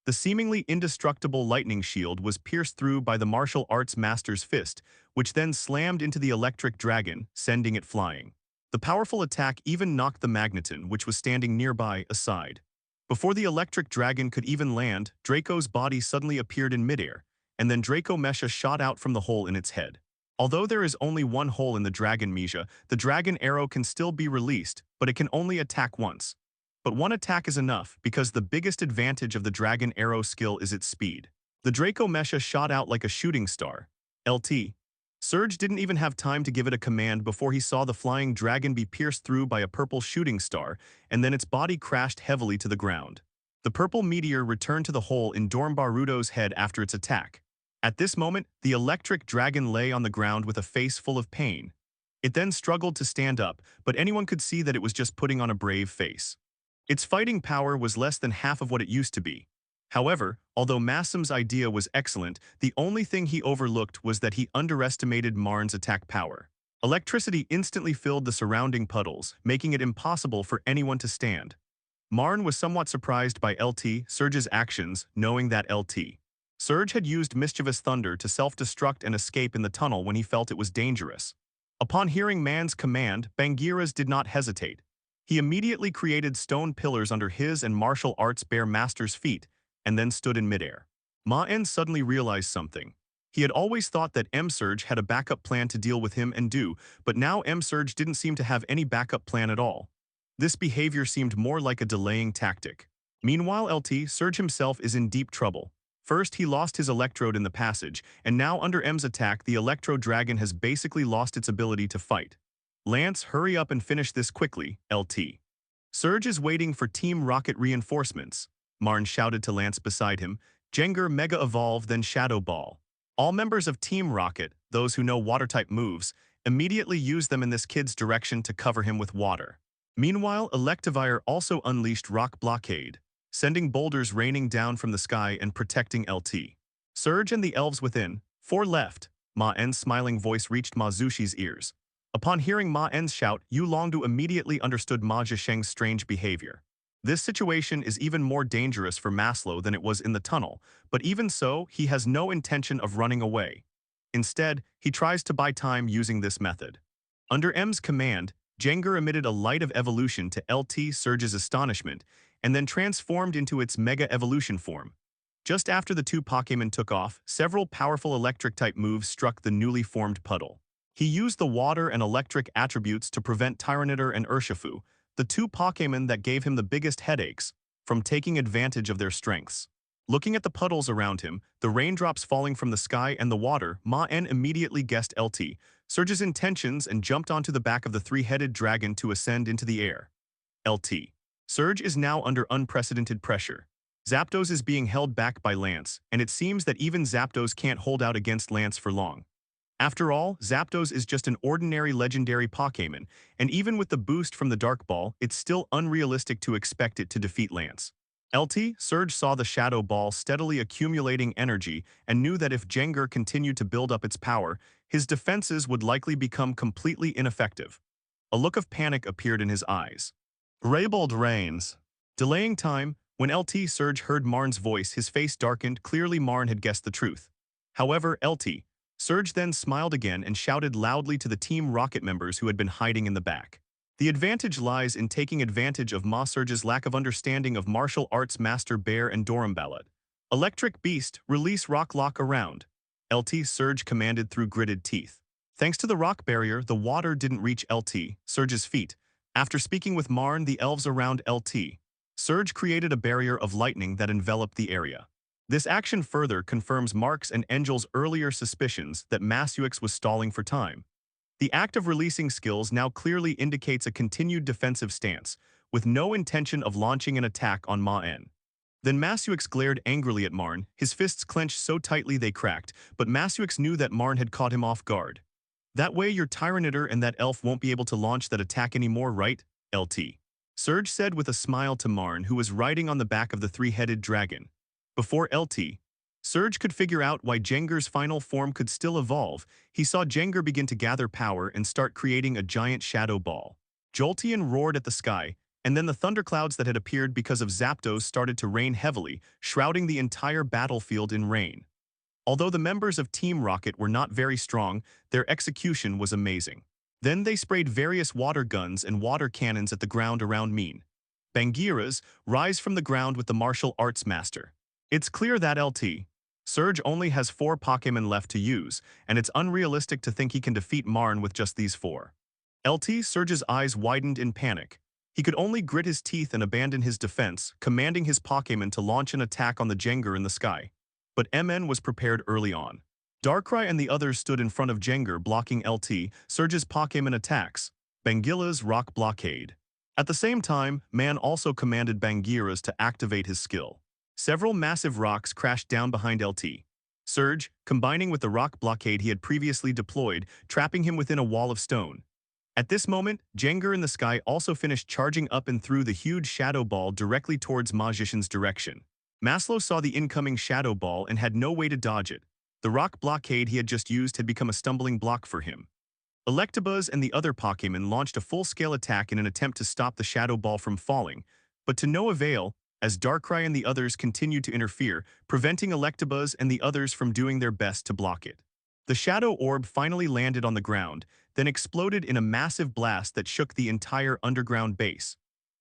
The seemingly indestructible lightning shield was pierced through by the martial arts master's fist, which then slammed into the electric dragon, sending it flying. The powerful attack even knocked the Magneton, which was standing nearby, aside. Before the electric dragon could even land, Draco's body suddenly appeared in midair, and then Draco Mesha shot out from the hole in its head. Although there is only one hole in the dragon Mesha, the dragon arrow can still be released, but it can only attack once. But one attack is enough, because the biggest advantage of the dragon arrow skill is its speed. The Draco Mesha shot out like a shooting star. LT. Surge didn't even have time to give it a command before he saw the flying dragon be pierced through by a purple shooting star, and then its body crashed heavily to the ground. The purple meteor returned to the hole in Dormbaruto's head after its attack. At this moment, the electric dragon lay on the ground with a face full of pain. It then struggled to stand up, but anyone could see that it was just putting on a brave face. Its fighting power was less than half of what it used to be. However, although Massim's idea was excellent, the only thing he overlooked was that he underestimated Marn's attack power. Electricity instantly filled the surrounding puddles, making it impossible for anyone to stand. Marn was somewhat surprised by LT Surge's actions, knowing that LT Surge had used Mischievous Thunder to self-destruct and escape in the tunnel when he felt it was dangerous. Upon hearing Maen's command, Bangiras did not hesitate. He immediately created stone pillars under his and martial arts bear master's feet, and then stood in midair. Maen suddenly realized something. He had always thought that M-Surge had a backup plan to deal with him and Du, but now M-Surge didn't seem to have any backup plan at all. This behavior seemed more like a delaying tactic. Meanwhile, LT Surge himself is in deep trouble. First, he lost his Electrode in the passage, and now under M's attack, the Electro Dragon has basically lost its ability to fight. Lance, hurry up and finish this quickly, LT. Surge is waiting for Team Rocket reinforcements. Marn shouted to Lance beside him. Jengar Mega Evolve, then Shadow Ball. All members of Team Rocket, those who know Water-type moves, immediately use them in this kid's direction to cover him with water. Meanwhile, Electivire also unleashed Rock Blockade, sending boulders raining down from the sky and protecting LT. Surge and the elves within, 4 left. Maen's smiling voice reached Ma Zushi's ears. Upon hearing Maen's shout, Yu Longdu immediately understood Ma Zhisheng's strange behavior. This situation is even more dangerous for Maslow than it was in the tunnel, but even so, he has no intention of running away. Instead, he tries to buy time using this method. Under M's command, Jengar emitted a light of evolution to LT Surge's astonishment, and then transformed into its Mega Evolution form. Just after the two Pokémon took off, several powerful electric-type moves struck the newly formed puddle. He used the water and electric attributes to prevent Tyranitar and Urshifu, the two Pokémon that gave him the biggest headaches, from taking advantage of their strengths. Looking at the puddles around him, the raindrops falling from the sky and the water, Maen immediately guessed LT Surge's intentions and jumped onto the back of the three-headed dragon to ascend into the air. LT Surge is now under unprecedented pressure. Zapdos is being held back by Lance, and it seems that even Zapdos can't hold out against Lance for long. After all, Zapdos is just an ordinary legendary Pokémon, and even with the boost from the Dark Ball, it's still unrealistic to expect it to defeat Lance. LT Surge saw the Shadow Ball steadily accumulating energy and knew that if Jengar continued to build up its power, his defenses would likely become completely ineffective. A look of panic appeared in his eyes. Raybold reigns. Delaying time, when LT Surge heard Marn's voice, his face darkened. Clearly Marn had guessed the truth. However, LT Surge then smiled again and shouted loudly to the Team Rocket members who had been hiding in the back. The advantage lies in taking advantage of Ma Surge's lack of understanding of martial arts Master Bear and Doramballet. Electric Beast, release Rock Lock around. LT Surge commanded through gritted teeth. Thanks to the rock barrier, the water didn't reach LT Surge's feet. After speaking with Marn, the elves around LT Surge created a barrier of lightning that enveloped the area. This action further confirms Mark's and Angel's earlier suspicions that Masuix was stalling for time. The act of releasing skills now clearly indicates a continued defensive stance, with no intention of launching an attack on Maen. Then Masuix glared angrily at Maen, his fists clenched so tightly they cracked, but Masuix knew that Maen had caught him off guard. That way your Tyranitar and that elf won't be able to launch that attack anymore, right, LT? Surge said with a smile to Maen, who was riding on the back of the three-headed dragon. Before LT, Surge could figure out why Jengar's final form could still evolve. He saw Jengar begin to gather power and start creating a giant shadow ball. Jolteon roared at the sky, and then the thunderclouds that had appeared because of Zapdos started to rain heavily, shrouding the entire battlefield in rain. Although the members of Team Rocket were not very strong, their execution was amazing. Then they sprayed various water guns and water cannons at the ground around Maen. Bangiras rise from the ground with the martial arts master. It's clear that LT. Surge only has 4 Pokémon left to use, and it's unrealistic to think he can defeat Maen with just these 4. LT Surge's eyes widened in panic. He could only grit his teeth and abandon his defense, commanding his Pokémon to launch an attack on the Jengar in the sky. But MN was prepared early on. Darkrai and the others stood in front of Jengar, blocking LT Surge's Pokémon attacks. Bangila's Rock Blockade. At the same time, Maen also commanded Bangiras to activate his skill. Several massive rocks crashed down behind LT Surge, combining with the rock blockade he had previously deployed, trapping him within a wall of stone. At this moment, Jengar in the sky also finished charging up and threw the huge shadow ball directly towards Magician's direction. Maslow saw the incoming shadow ball and had no way to dodge it. The rock blockade he had just used had become a stumbling block for him. Electabuzz and the other Pokémon launched a full-scale attack in an attempt to stop the shadow ball from falling, but to no avail, as Darkrai and the others continued to interfere, preventing Electabuzz and the others from doing their best to block it. The shadow orb finally landed on the ground, then exploded in a massive blast that shook the entire underground base.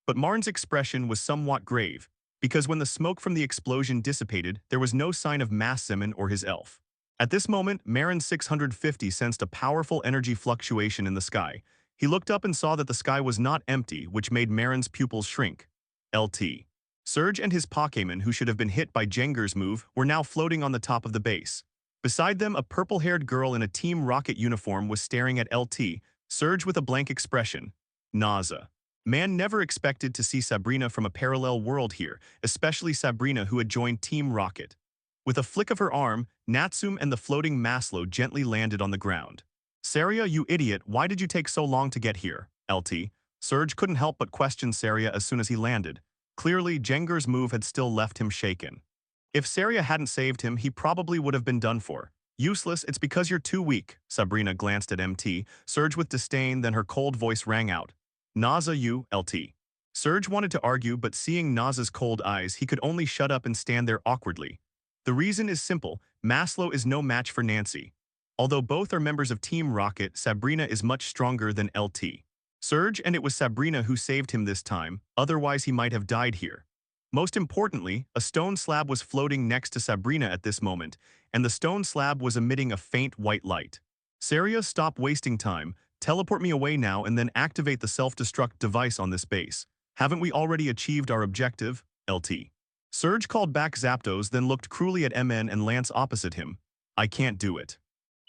But Maen's expression was somewhat grave, because when the smoke from the explosion dissipated, there was no sign of Maen or his elf. At this moment, Maen 650 sensed a powerful energy fluctuation in the sky. He looked up and saw that the sky was not empty, which made Maen's pupils shrink. LT. Surge and his Pokémon, who should have been hit by Jengar's move, were now floating on the top of the base. Beside them, a purple-haired girl in a Team Rocket uniform was staring at LT Surge with a blank expression. Nausea. Maen never expected to see Sabrina from a parallel world here, especially Sabrina who had joined Team Rocket. With a flick of her arm, Natsum and the floating Maslow gently landed on the ground. Saria, you idiot, why did you take so long to get here? LT. Surge couldn't help but question Saria as soon as he landed. Clearly, Jengar's move had still left him shaken. If Saria hadn't saved him, he probably would have been done for. Useless, it's because you're too weak. Sabrina glanced at MT Surge with disdain, then her cold voice rang out. Naza you, LT. Surge wanted to argue, but seeing Naza's cold eyes, he could only shut up and stand there awkwardly. The reason is simple, Maslow is no match for Nancy. Although both are members of Team Rocket, Sabrina is much stronger than LT Surge, and it was Sabrina who saved him this time, otherwise he might have died here. Most importantly, a stone slab was floating next to Sabrina at this moment, and the stone slab was emitting a faint white light. Saria, stop wasting time, teleport me away now and then activate the self-destruct device on this base. Haven't we already achieved our objective? LT. Surge called back Zapdos, then looked cruelly at MN and Lance opposite him. I can't do it.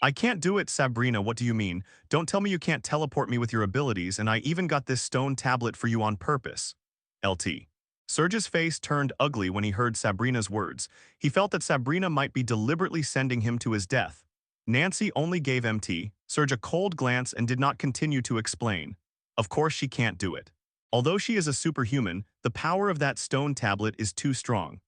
I can't do it, Sabrina, what do you mean? Don't tell me you can't teleport me with your abilities, and I even got this stone tablet for you on purpose. LT. Surge's face turned ugly when he heard Sabrina's words. He felt that Sabrina might be deliberately sending him to his death. Nancy only gave MT Surge a cold glance and did not continue to explain. Of course she can't do it. Although she is a superhuman, the power of that stone tablet is too strong.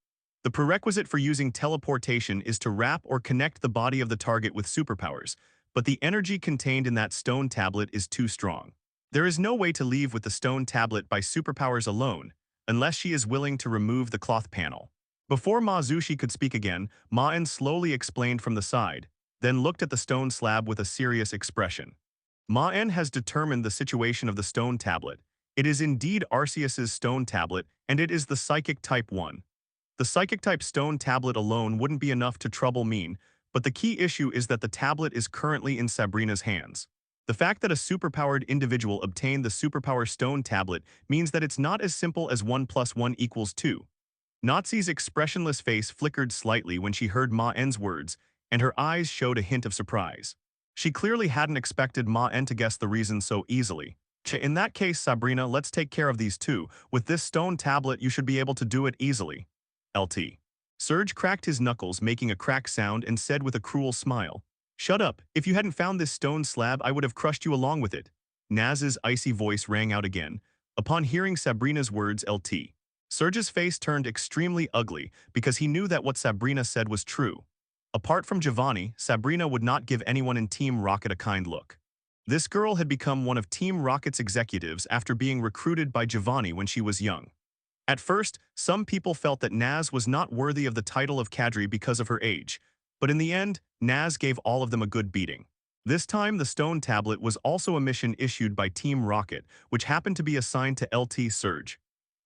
The prerequisite for using teleportation is to wrap or connect the body of the target with superpowers, but the energy contained in that stone tablet is too strong. There is no way to leave with the stone tablet by superpowers alone, unless she is willing to remove the cloth panel. Before Mazushi could speak again, Maen slowly explained from the side, then looked at the stone slab with a serious expression. Maen has determined the situation of the stone tablet. It is indeed Arceus's stone tablet, and it is the Psychic Type 1. The Psychic Type stone tablet alone wouldn't be enough to trouble Maen, but the key issue is that the tablet is currently in Sabrina's hands. The fact that a superpowered individual obtained the superpower stone tablet means that it's not as simple as 1 + 1 = 2. Nazi's expressionless face flickered slightly when she heard Maen's words, and her eyes showed a hint of surprise. She clearly hadn't expected Maen to guess the reason so easily. In that case, Sabrina, let's take care of these two. With this stone tablet, you should be able to do it easily. LT. Surge cracked his knuckles, making a crack sound, and said with a cruel smile, "Shut up. If you hadn't found this stone slab, I would have crushed you along with it." Naz's icy voice rang out again. Upon hearing Sabrina's words, LT. Surge's face turned extremely ugly because he knew that what Sabrina said was true. Apart from Giovanni, Sabrina would not give anyone in Team Rocket a kind look. This girl had become one of Team Rocket's executives after being recruited by Giovanni when she was young. At first, some people felt that Naz was not worthy of the title of cadre because of her age, but in the end, Naz gave all of them a good beating. This time, the stone tablet was also a mission issued by Team Rocket, which happened to be assigned to LT Surge.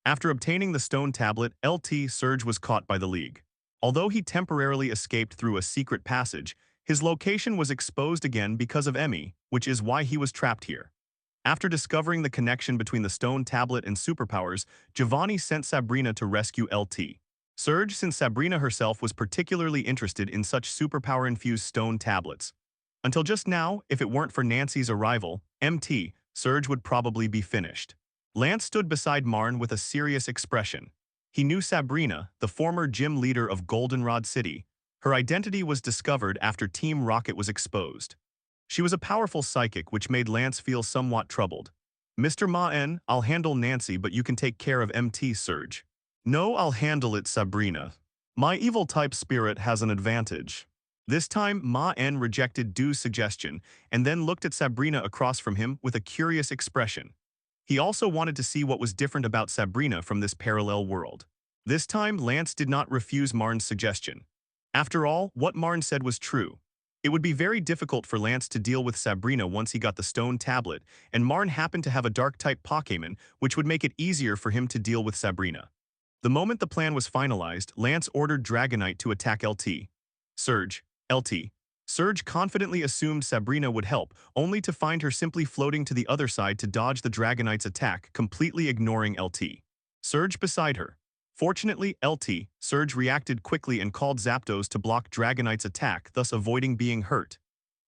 After obtaining the stone tablet, LT Surge was caught by the League. Although he temporarily escaped through a secret passage, his location was exposed again because of Emmy, which is why he was trapped here. After discovering the connection between the stone tablet and superpowers, Giovanni sent Sabrina to rescue LT Surge, since Sabrina herself was particularly interested in such superpower-infused stone tablets. Until just now, if it weren't for Nancy's arrival, MT Surge would probably be finished. Lance stood beside Maen with a serious expression. He knew Sabrina, the former gym leader of Goldenrod City. Her identity was discovered after Team Rocket was exposed. She was a powerful psychic, which made Lance feel somewhat troubled. "Mr. Maen, I'll handle Nancy, but you can take care of MT Surge." "No, I'll handle it, Sabrina. My evil-type spirit has an advantage." This time, Maen rejected Du's suggestion and then looked at Sabrina across from him with a curious expression. He also wanted to see what was different about Sabrina from this parallel world. This time, Lance did not refuse Maen's suggestion. After all, what Maen said was true. It would be very difficult for Lance to deal with Sabrina once he got the stone tablet, and Maen happened to have a dark-type Pokémon, which would make it easier for him to deal with Sabrina. The moment the plan was finalized, Lance ordered Dragonite to attack LT Surge. LT Surge confidently assumed Sabrina would help, only to find her simply floating to the other side to dodge the Dragonite's attack, completely ignoring LT Surge beside her. Fortunately, LT Surge reacted quickly and called Zapdos to block Dragonite's attack, thus avoiding being hurt.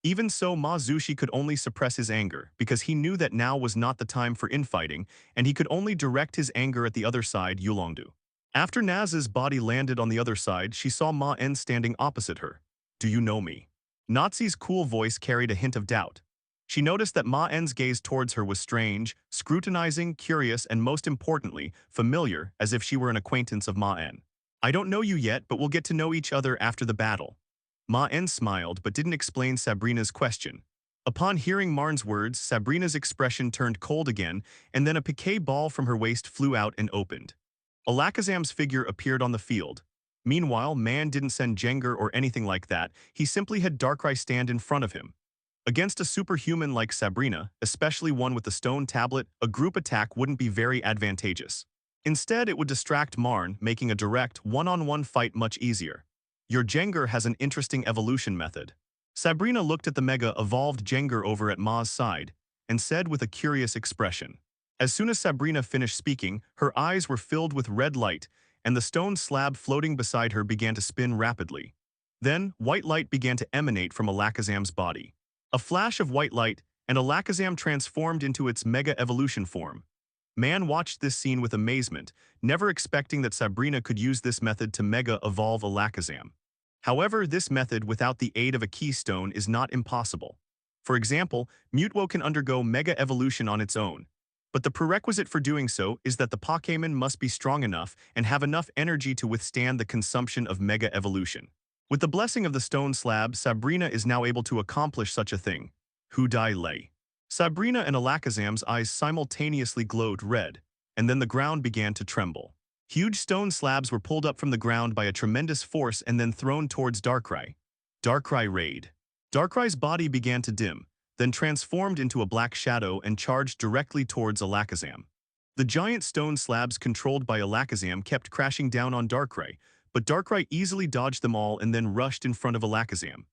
Even so, Mazushi could only suppress his anger, because he knew that now was not the time for infighting, and he could only direct his anger at the other side, Yulongdu. After Naz's body landed on the other side, she saw Maen standing opposite her. "Do you know me?" Natsu's cool voice carried a hint of doubt. She noticed that Maen's gaze towards her was strange, scrutinizing, curious, and most importantly, familiar, as if she were an acquaintance of Maen. "I don't know you yet, but we'll get to know each other after the battle." Maen smiled but didn't explain Sabrina's question. Upon hearing Maen's words, Sabrina's expression turned cold again, and then a piquet ball from her waist flew out and opened. Alakazam's figure appeared on the field. Meanwhile, Maen didn't send Jengar or anything like that, he simply had Darkrai stand in front of him. Against a superhuman like Sabrina, especially one with the stone tablet, a group attack wouldn't be very advantageous. Instead, it would distract Maen, making a direct, one-on-one fight much easier. "Your Jengar has an interesting evolution method." Sabrina looked at the mega-evolved Jengar over at Ma's side, and said with a curious expression. As soon as Sabrina finished speaking, her eyes were filled with red light, and the stone slab floating beside her began to spin rapidly. Then, white light began to emanate from Alakazam's body. A flash of white light, and Alakazam transformed into its mega-evolution form. Maen watched this scene with amazement, never expecting that Sabrina could use this method to mega-evolve Alakazam. However, this method without the aid of a keystone is not impossible. For example, Mutwo can undergo mega-evolution on its own. But the prerequisite for doing so is that the Pokémon must be strong enough and have enough energy to withstand the consumption of mega-evolution. With the blessing of the stone slab, Sabrina is now able to accomplish such a thing. Hudai Lei. Sabrina and Alakazam's eyes simultaneously glowed red, and then the ground began to tremble. Huge stone slabs were pulled up from the ground by a tremendous force and then thrown towards Darkrai. Darkrai raid. Darkrai's body began to dim, then transformed into a black shadow and charged directly towards Alakazam. The giant stone slabs controlled by Alakazam kept crashing down on Darkrai, but Darkrai easily dodged them all and then rushed in front of Alakazam.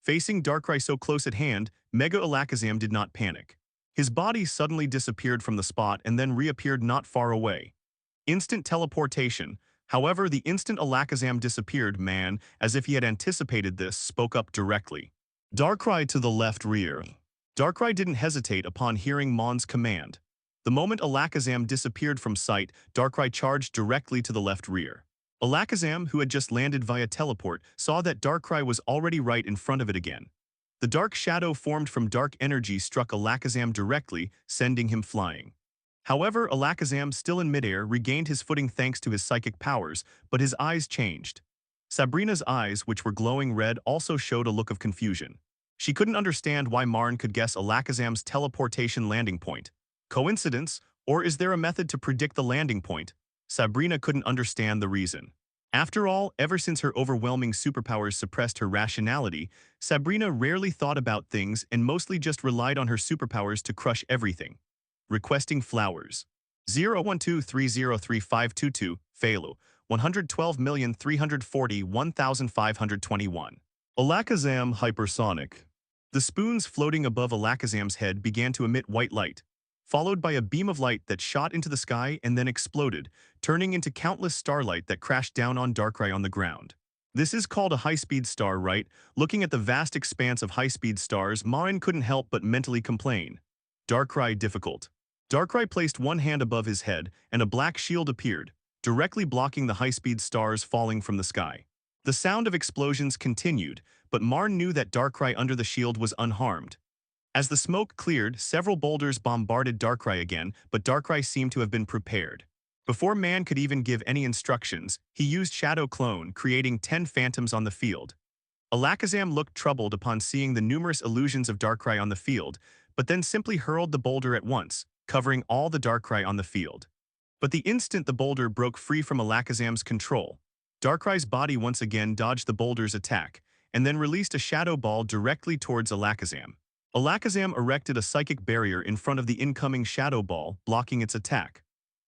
Facing Darkrai so close at hand, Mega Alakazam did not panic. His body suddenly disappeared from the spot and then reappeared not far away. Instant teleportation. However, the instant Alakazam disappeared, Maen, as if he had anticipated this, spoke up directly. "Darkrai to the left rear." Darkrai didn't hesitate upon hearing Maen's command. The moment Alakazam disappeared from sight, Darkrai charged directly to the left rear. Alakazam, who had just landed via teleport, saw that Darkrai was already right in front of it again. The dark shadow formed from dark energy struck Alakazam directly, sending him flying. However, Alakazam, still in midair, regained his footing thanks to his psychic powers, but his eyes changed. Sabrina's eyes, which were glowing red, also showed a look of confusion. She couldn't understand why Maen could guess Alakazam's teleportation landing point. Coincidence, or is there a method to predict the landing point? Sabrina couldn't understand the reason. After all, ever since her overwhelming superpowers suppressed her rationality, Sabrina rarely thought about things and mostly just relied on her superpowers to crush everything. Requesting flowers. 012303522, Failu, 112,340,1521. Alakazam hypersonic. The spoons floating above Alakazam's head began to emit white light, followed by a beam of light that shot into the sky and then exploded, turning into countless starlight that crashed down on Darkrai on the ground. This is called a high-speed star, right? Looking at the vast expanse of high-speed stars, Maen couldn't help but mentally complain. Darkrai difficult. Darkrai placed one hand above his head, and a black shield appeared, directly blocking the high-speed stars falling from the sky. The sound of explosions continued, but Maen knew that Darkrai under the shield was unharmed. As the smoke cleared, several boulders bombarded Darkrai again, but Darkrai seemed to have been prepared. Before Maen could even give any instructions, he used Shadow Clone, creating 10 phantoms on the field. Alakazam looked troubled upon seeing the numerous illusions of Darkrai on the field, but then simply hurled the boulder at once, covering all the Darkrai on the field. But the instant the boulder broke free from Alakazam's control, Darkrai's body once again dodged the boulder's attack, and then released a shadow ball directly towards Alakazam. Alakazam erected a psychic barrier in front of the incoming shadow ball, blocking its attack.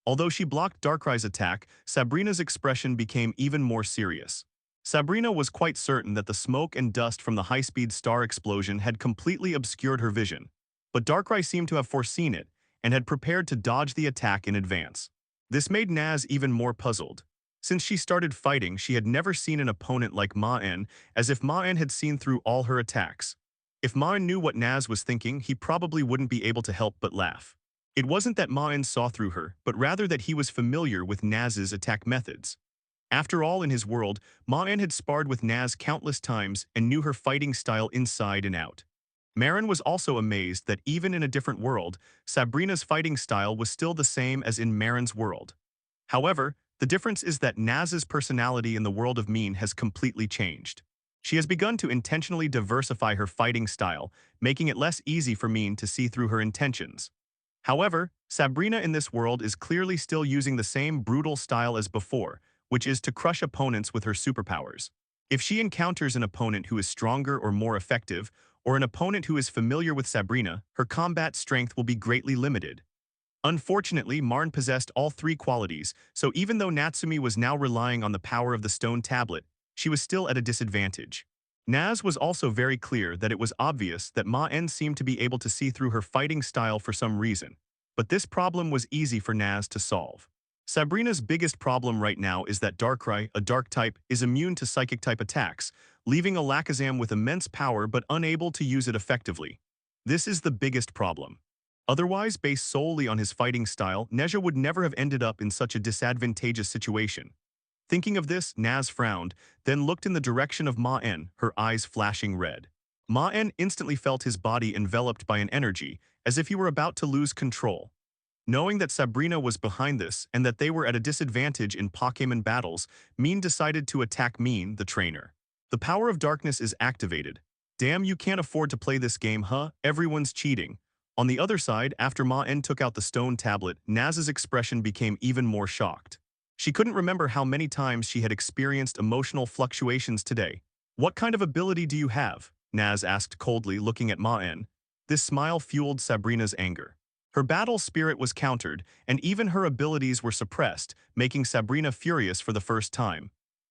Although she blocked Darkrai's attack, Sabrina's expression became even more serious. Sabrina was quite certain that the smoke and dust from the high-speed star explosion had completely obscured her vision, but Darkrai seemed to have foreseen it and had prepared to dodge the attack in advance. This made Naz even more puzzled. Since she started fighting, she had never seen an opponent like Maen, as if Maen had seen through all her attacks. If Maen knew what Naz was thinking, he probably wouldn't be able to help but laugh. It wasn't that Maen saw through her, but rather that he was familiar with Naz's attack methods. After all, in his world, Maen had sparred with Naz countless times and knew her fighting style inside and out. Maen was also amazed that even in a different world, Sabrina's fighting style was still the same as in Maen's world. However, the difference is that Naz's personality in the world of Maen has completely changed. She has begun to intentionally diversify her fighting style, making it less easy for Maen to see through her intentions. However, Sabrina in this world is clearly still using the same brutal style as before, which is to crush opponents with her superpowers. If she encounters an opponent who is stronger or more effective, or an opponent who is familiar with Sabrina, her combat strength will be greatly limited. Unfortunately, Maen possessed all three qualities, so even though Natsumi was now relying on the power of the stone tablet, she was still at a disadvantage. Naz was also very clear that it was obvious that Maen seemed to be able to see through her fighting style for some reason, but this problem was easy for Naz to solve. Sabrina's biggest problem right now is that Darkrai, a dark type, is immune to psychic type attacks, leaving Alakazam with immense power but unable to use it effectively. This is the biggest problem. Otherwise, based solely on his fighting style, Neja would never have ended up in such a disadvantageous situation. Thinking of this, Naz frowned, then looked in the direction of Maen, her eyes flashing red. Maen instantly felt his body enveloped by an energy, as if he were about to lose control. Knowing that Sabrina was behind this and that they were at a disadvantage in Pokémon battles, Maen decided to attack Maen, the trainer. The power of darkness is activated. Damn, you can't afford to play this game, huh? Everyone's cheating. On the other side, after Maen took out the stone tablet, Naz's expression became even more shocked. She couldn't remember how many times she had experienced emotional fluctuations today. What kind of ability do you have? Naz asked coldly, looking at Maen. This smile fueled Sabrina's anger. Her battle spirit was countered, and even her abilities were suppressed, making Sabrina furious for the first time.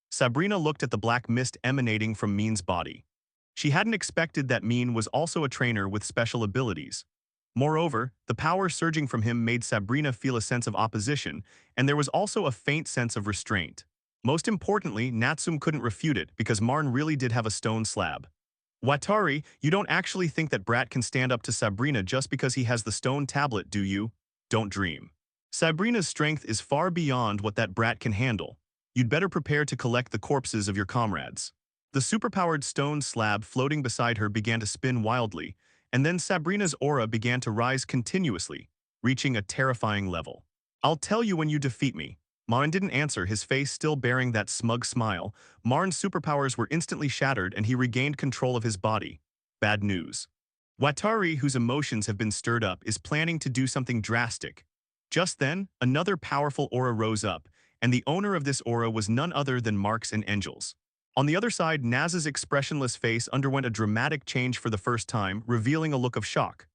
Sabrina looked at the black mist emanating from Maen's body. She hadn't expected that Maen was also a trainer with special abilities. Moreover, the power surging from him made Sabrina feel a sense of opposition, and there was also a faint sense of restraint. Most importantly, Natsum couldn't refute it because Maen really did have a stone slab. Watari, you don't actually think that Brat can stand up to Sabrina just because he has the stone tablet, do you? Don't dream. Sabrina's strength is far beyond what that Brat can handle. You'd better prepare to collect the corpses of your comrades. The superpowered stone slab floating beside her began to spin wildly, and then Sabrina's aura began to rise continuously, reaching a terrifying level. I'll tell you when you defeat me. Maen didn't answer, his face still bearing that smug smile. Marn's superpowers were instantly shattered and he regained control of his body. Bad news. Watari, whose emotions have been stirred up, is planning to do something drastic. Just then, another powerful aura rose up, and the owner of this aura was none other than Marks and Angels. On the other side, Naz's expressionless face underwent a dramatic change for the first time, revealing a look of shock.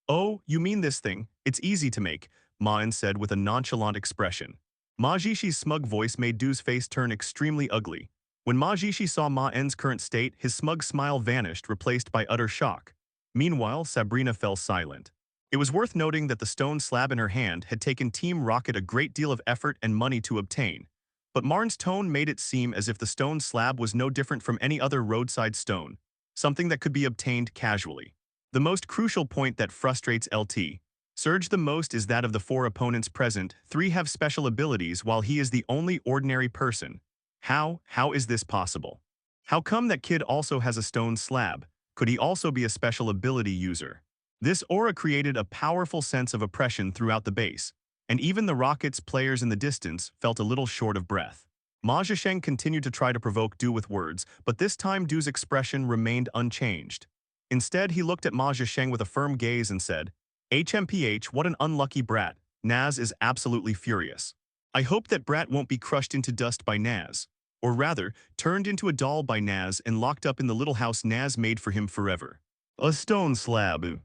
"Oh, you mean this thing? It's easy to make," Maen said with a nonchalant expression. Majishi's smug voice made Du's face turn extremely ugly. When Majishi saw Maen's current state, his smug smile vanished, replaced by utter shock. Meanwhile, Sabrina fell silent. It was worth noting that the stone slab in her hand had taken Team Rocket a great deal of effort and money to obtain. But Marn's tone made it seem as if the stone slab was no different from any other roadside stone, something that could be obtained casually. The most crucial point that frustrates LT Surge the most is that of the 4 opponents present, 3 have special abilities while he is the only ordinary person. How is this possible? How come that kid also has a stone slab? Could he also be a special ability user? This aura created a powerful sense of oppression throughout the base, and even the Rockets players in the distance felt a little short of breath. Ma Zhisheng continued to try to provoke Du with words, but this time Du's expression remained unchanged. Instead, he looked at Ma Zhisheng with a firm gaze and said, "HMPH, what an unlucky brat. Naz is absolutely furious. I hope that brat won't be crushed into dust by Naz, or rather, turned into a doll by Naz and locked up in the little house Naz made for him forever." "A stone slab.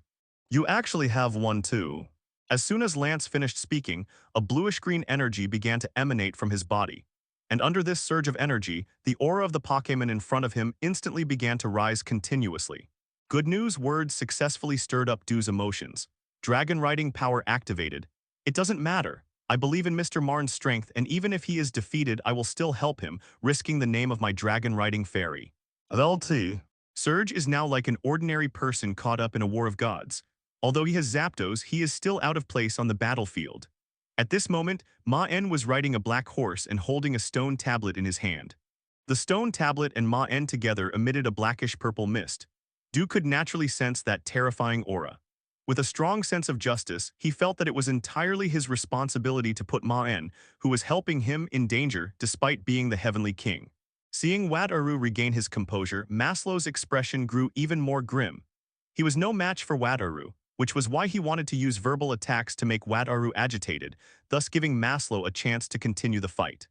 You actually have one too." As soon as Lance finished speaking, a bluish-green energy began to emanate from his body. And under this surge of energy, the aura of the Pokémon in front of him instantly began to rise continuously. Good news words successfully stirred up Du's emotions. Dragon riding power activated. "It doesn't matter. I believe in Mr. Marn's strength, and even if he is defeated, I will still help him, risking the name of my dragon riding fairy." LT. Surge is now like an ordinary person caught up in a war of gods. Although he has Zapdos, he is still out of place on the battlefield. At this moment, Maen was riding a black horse and holding a stone tablet in his hand. The stone tablet and Maen together emitted a blackish-purple mist. Du could naturally sense that terrifying aura. With a strong sense of justice, he felt that it was entirely his responsibility to put Maen, who was helping him, in danger despite being the Heavenly King. Seeing Wataru regain his composure, Maslow's expression grew even more grim. He was no match for Wataru, which was why he wanted to use verbal attacks to make Wataru agitated, thus giving Maslow a chance to continue the fight.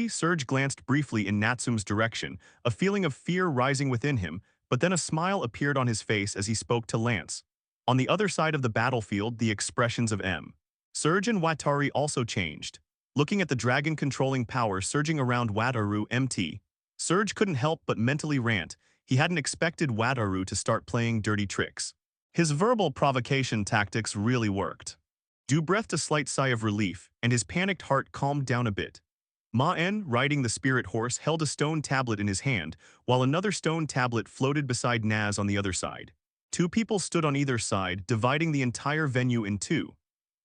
Surge glanced briefly in Natsum's direction, a feeling of fear rising within him, but then a smile appeared on his face as he spoke to Lance. On the other side of the battlefield, the expressions of Surge and Watari also changed. Looking at the dragon-controlling power surging around Wataru Surge couldn't help but mentally rant. He hadn't expected Wataru to start playing dirty tricks. His verbal provocation tactics really worked. Du breathed a slight sigh of relief, and his panicked heart calmed down a bit. Maen, riding the spirit horse, held a stone tablet in his hand, while another stone tablet floated beside Naz on the other side. 2 people stood on either side, dividing the entire venue in 2.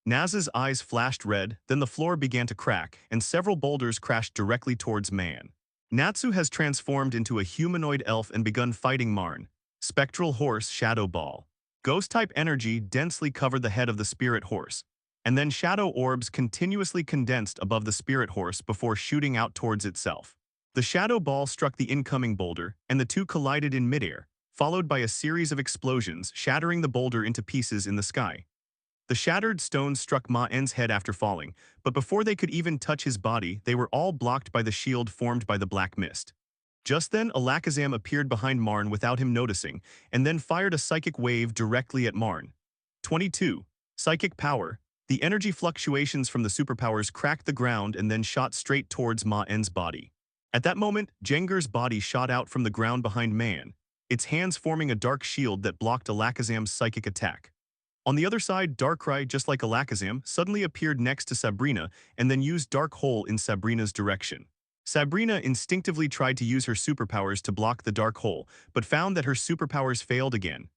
Naz's eyes flashed red, then the floor began to crack, and several boulders crashed directly towards Maen. Natsu has transformed into a humanoid elf and begun fighting Marn. Spectral horse Shadow Ball. Ghost-type energy densely covered the head of the spirit horse, and then shadow orbs continuously condensed above the spirit horse before shooting out towards itself. The shadow ball struck the incoming boulder, and the 2 collided in midair, followed by a series of explosions, shattering the boulder into pieces in the sky. The shattered stones struck Maen's head after falling, but before they could even touch his body, they were all blocked by the shield formed by the black mist. Just then, Alakazam appeared behind Marn without him noticing, and then fired a psychic wave directly at Marn. 22. Psychic power. The energy fluctuations from the superpowers cracked the ground and then shot straight towards Maen's body. At that moment, Jenger's body shot out from the ground behind Maen, its hands forming a dark shield that blocked Alakazam's psychic attack. On the other side, Darkrai, just like Alakazam, suddenly appeared next to Sabrina and then used Dark Hole in Sabrina's direction. Sabrina instinctively tried to use her superpowers to block the Dark Hole, but found that her superpowers failed again.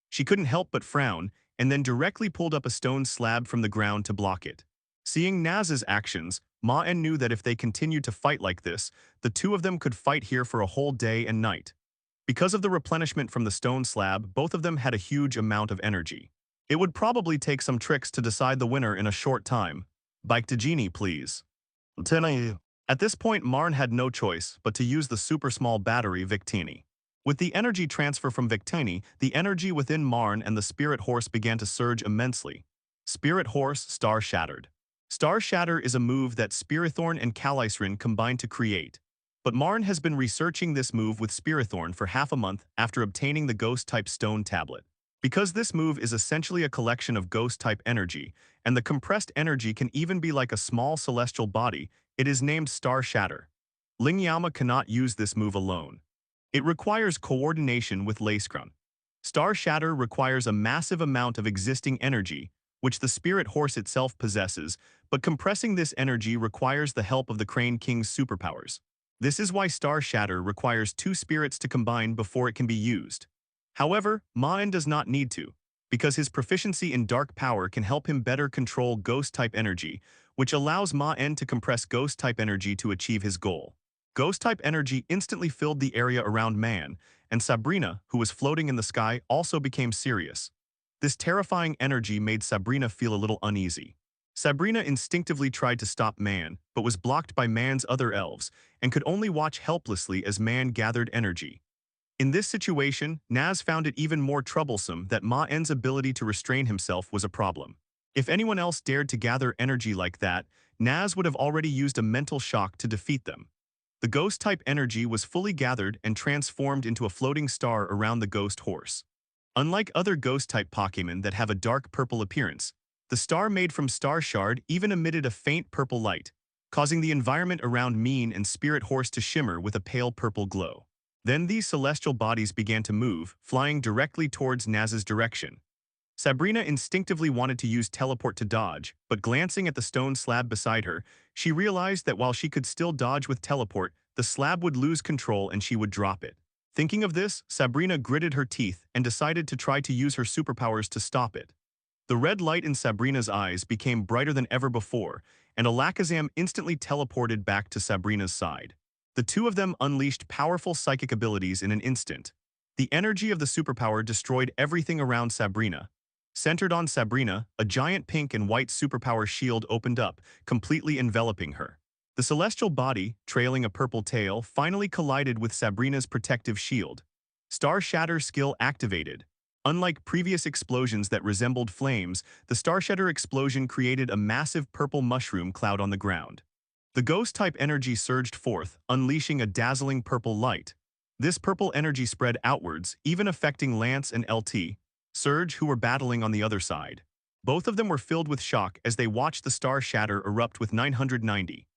She couldn't help but frown, and then directly pulled up a stone slab from the ground to block it. Seeing Naz's actions, Maen knew that if they continued to fight like this, the two of them could fight here for a whole day and night. Because of the replenishment from the stone slab, both of them had a huge amount of energy. It would probably take some tricks to decide the winner in a short time. Bike to Genie, please. At this point, Marn had no choice but to use the super small battery Victini. With the energy transfer from Victini, the energy within Marn and the Spirit Horse began to surge immensely. Spirit Horse Star Shattered. Star Shatter is a move that Spirithorn and Calisrin combined to create. But Marn has been researching this move with Spirithorn for half a month after obtaining the Ghost-type Stone Tablet. Because this move is essentially a collection of Ghost-type energy, and the compressed energy can even be like a small celestial body, it is named Star Shatter. Lingyama cannot use this move alone. It requires coordination with Lacecrun. Star Shatter requires a massive amount of existing energy, which the Spirit Horse itself possesses, but compressing this energy requires the help of the Crane King's superpowers. This is why Star Shatter requires two spirits to combine before it can be used. However, Maen does not need to, because his proficiency in dark power can help him better control Ghost-type energy, which allows Maen to compress Ghost-type energy to achieve his goal. Ghost-type energy instantly filled the area around Maen, and Sabrina, who was floating in the sky, also became serious. This terrifying energy made Sabrina feel a little uneasy. Sabrina instinctively tried to stop Maen, but was blocked by Maen's other elves, and could only watch helplessly as Maen gathered energy. In this situation, Naz found it even more troublesome that Maen's ability to restrain himself was a problem. If anyone else dared to gather energy like that, Naz would have already used a mental shock to defeat them. The Ghost-type energy was fully gathered and transformed into a floating star around the Ghost Horse. Unlike other Ghost-type Pokémon that have a dark purple appearance, the star made from Star Shard even emitted a faint purple light, causing the environment around Maen and Spirit Horse to shimmer with a pale purple glow. Then these celestial bodies began to move, flying directly towards Naz's direction. Sabrina instinctively wanted to use teleport to dodge, but glancing at the stone slab beside her, she realized that while she could still dodge with teleport, the slab would lose control and she would drop it. Thinking of this, Sabrina gritted her teeth and decided to try to use her superpowers to stop it. The red light in Sabrina's eyes became brighter than ever before, and Alakazam instantly teleported back to Sabrina's side. The two of them unleashed powerful psychic abilities in an instant. The energy of the superpower destroyed everything around Sabrina. Centered on Sabrina, a giant pink and white superpower shield opened up, completely enveloping her. The celestial body, trailing a purple tail, finally collided with Sabrina's protective shield. Star Shatter skill activated. Unlike previous explosions that resembled flames, the Star Shatter explosion created a massive purple mushroom cloud on the ground. The Ghost-type energy surged forth, unleashing a dazzling purple light. This purple energy spread outwards, even affecting Lance and LT, Surge, who were battling on the other side. Both of them were filled with shock as they watched the Star Shatter erupt with 990.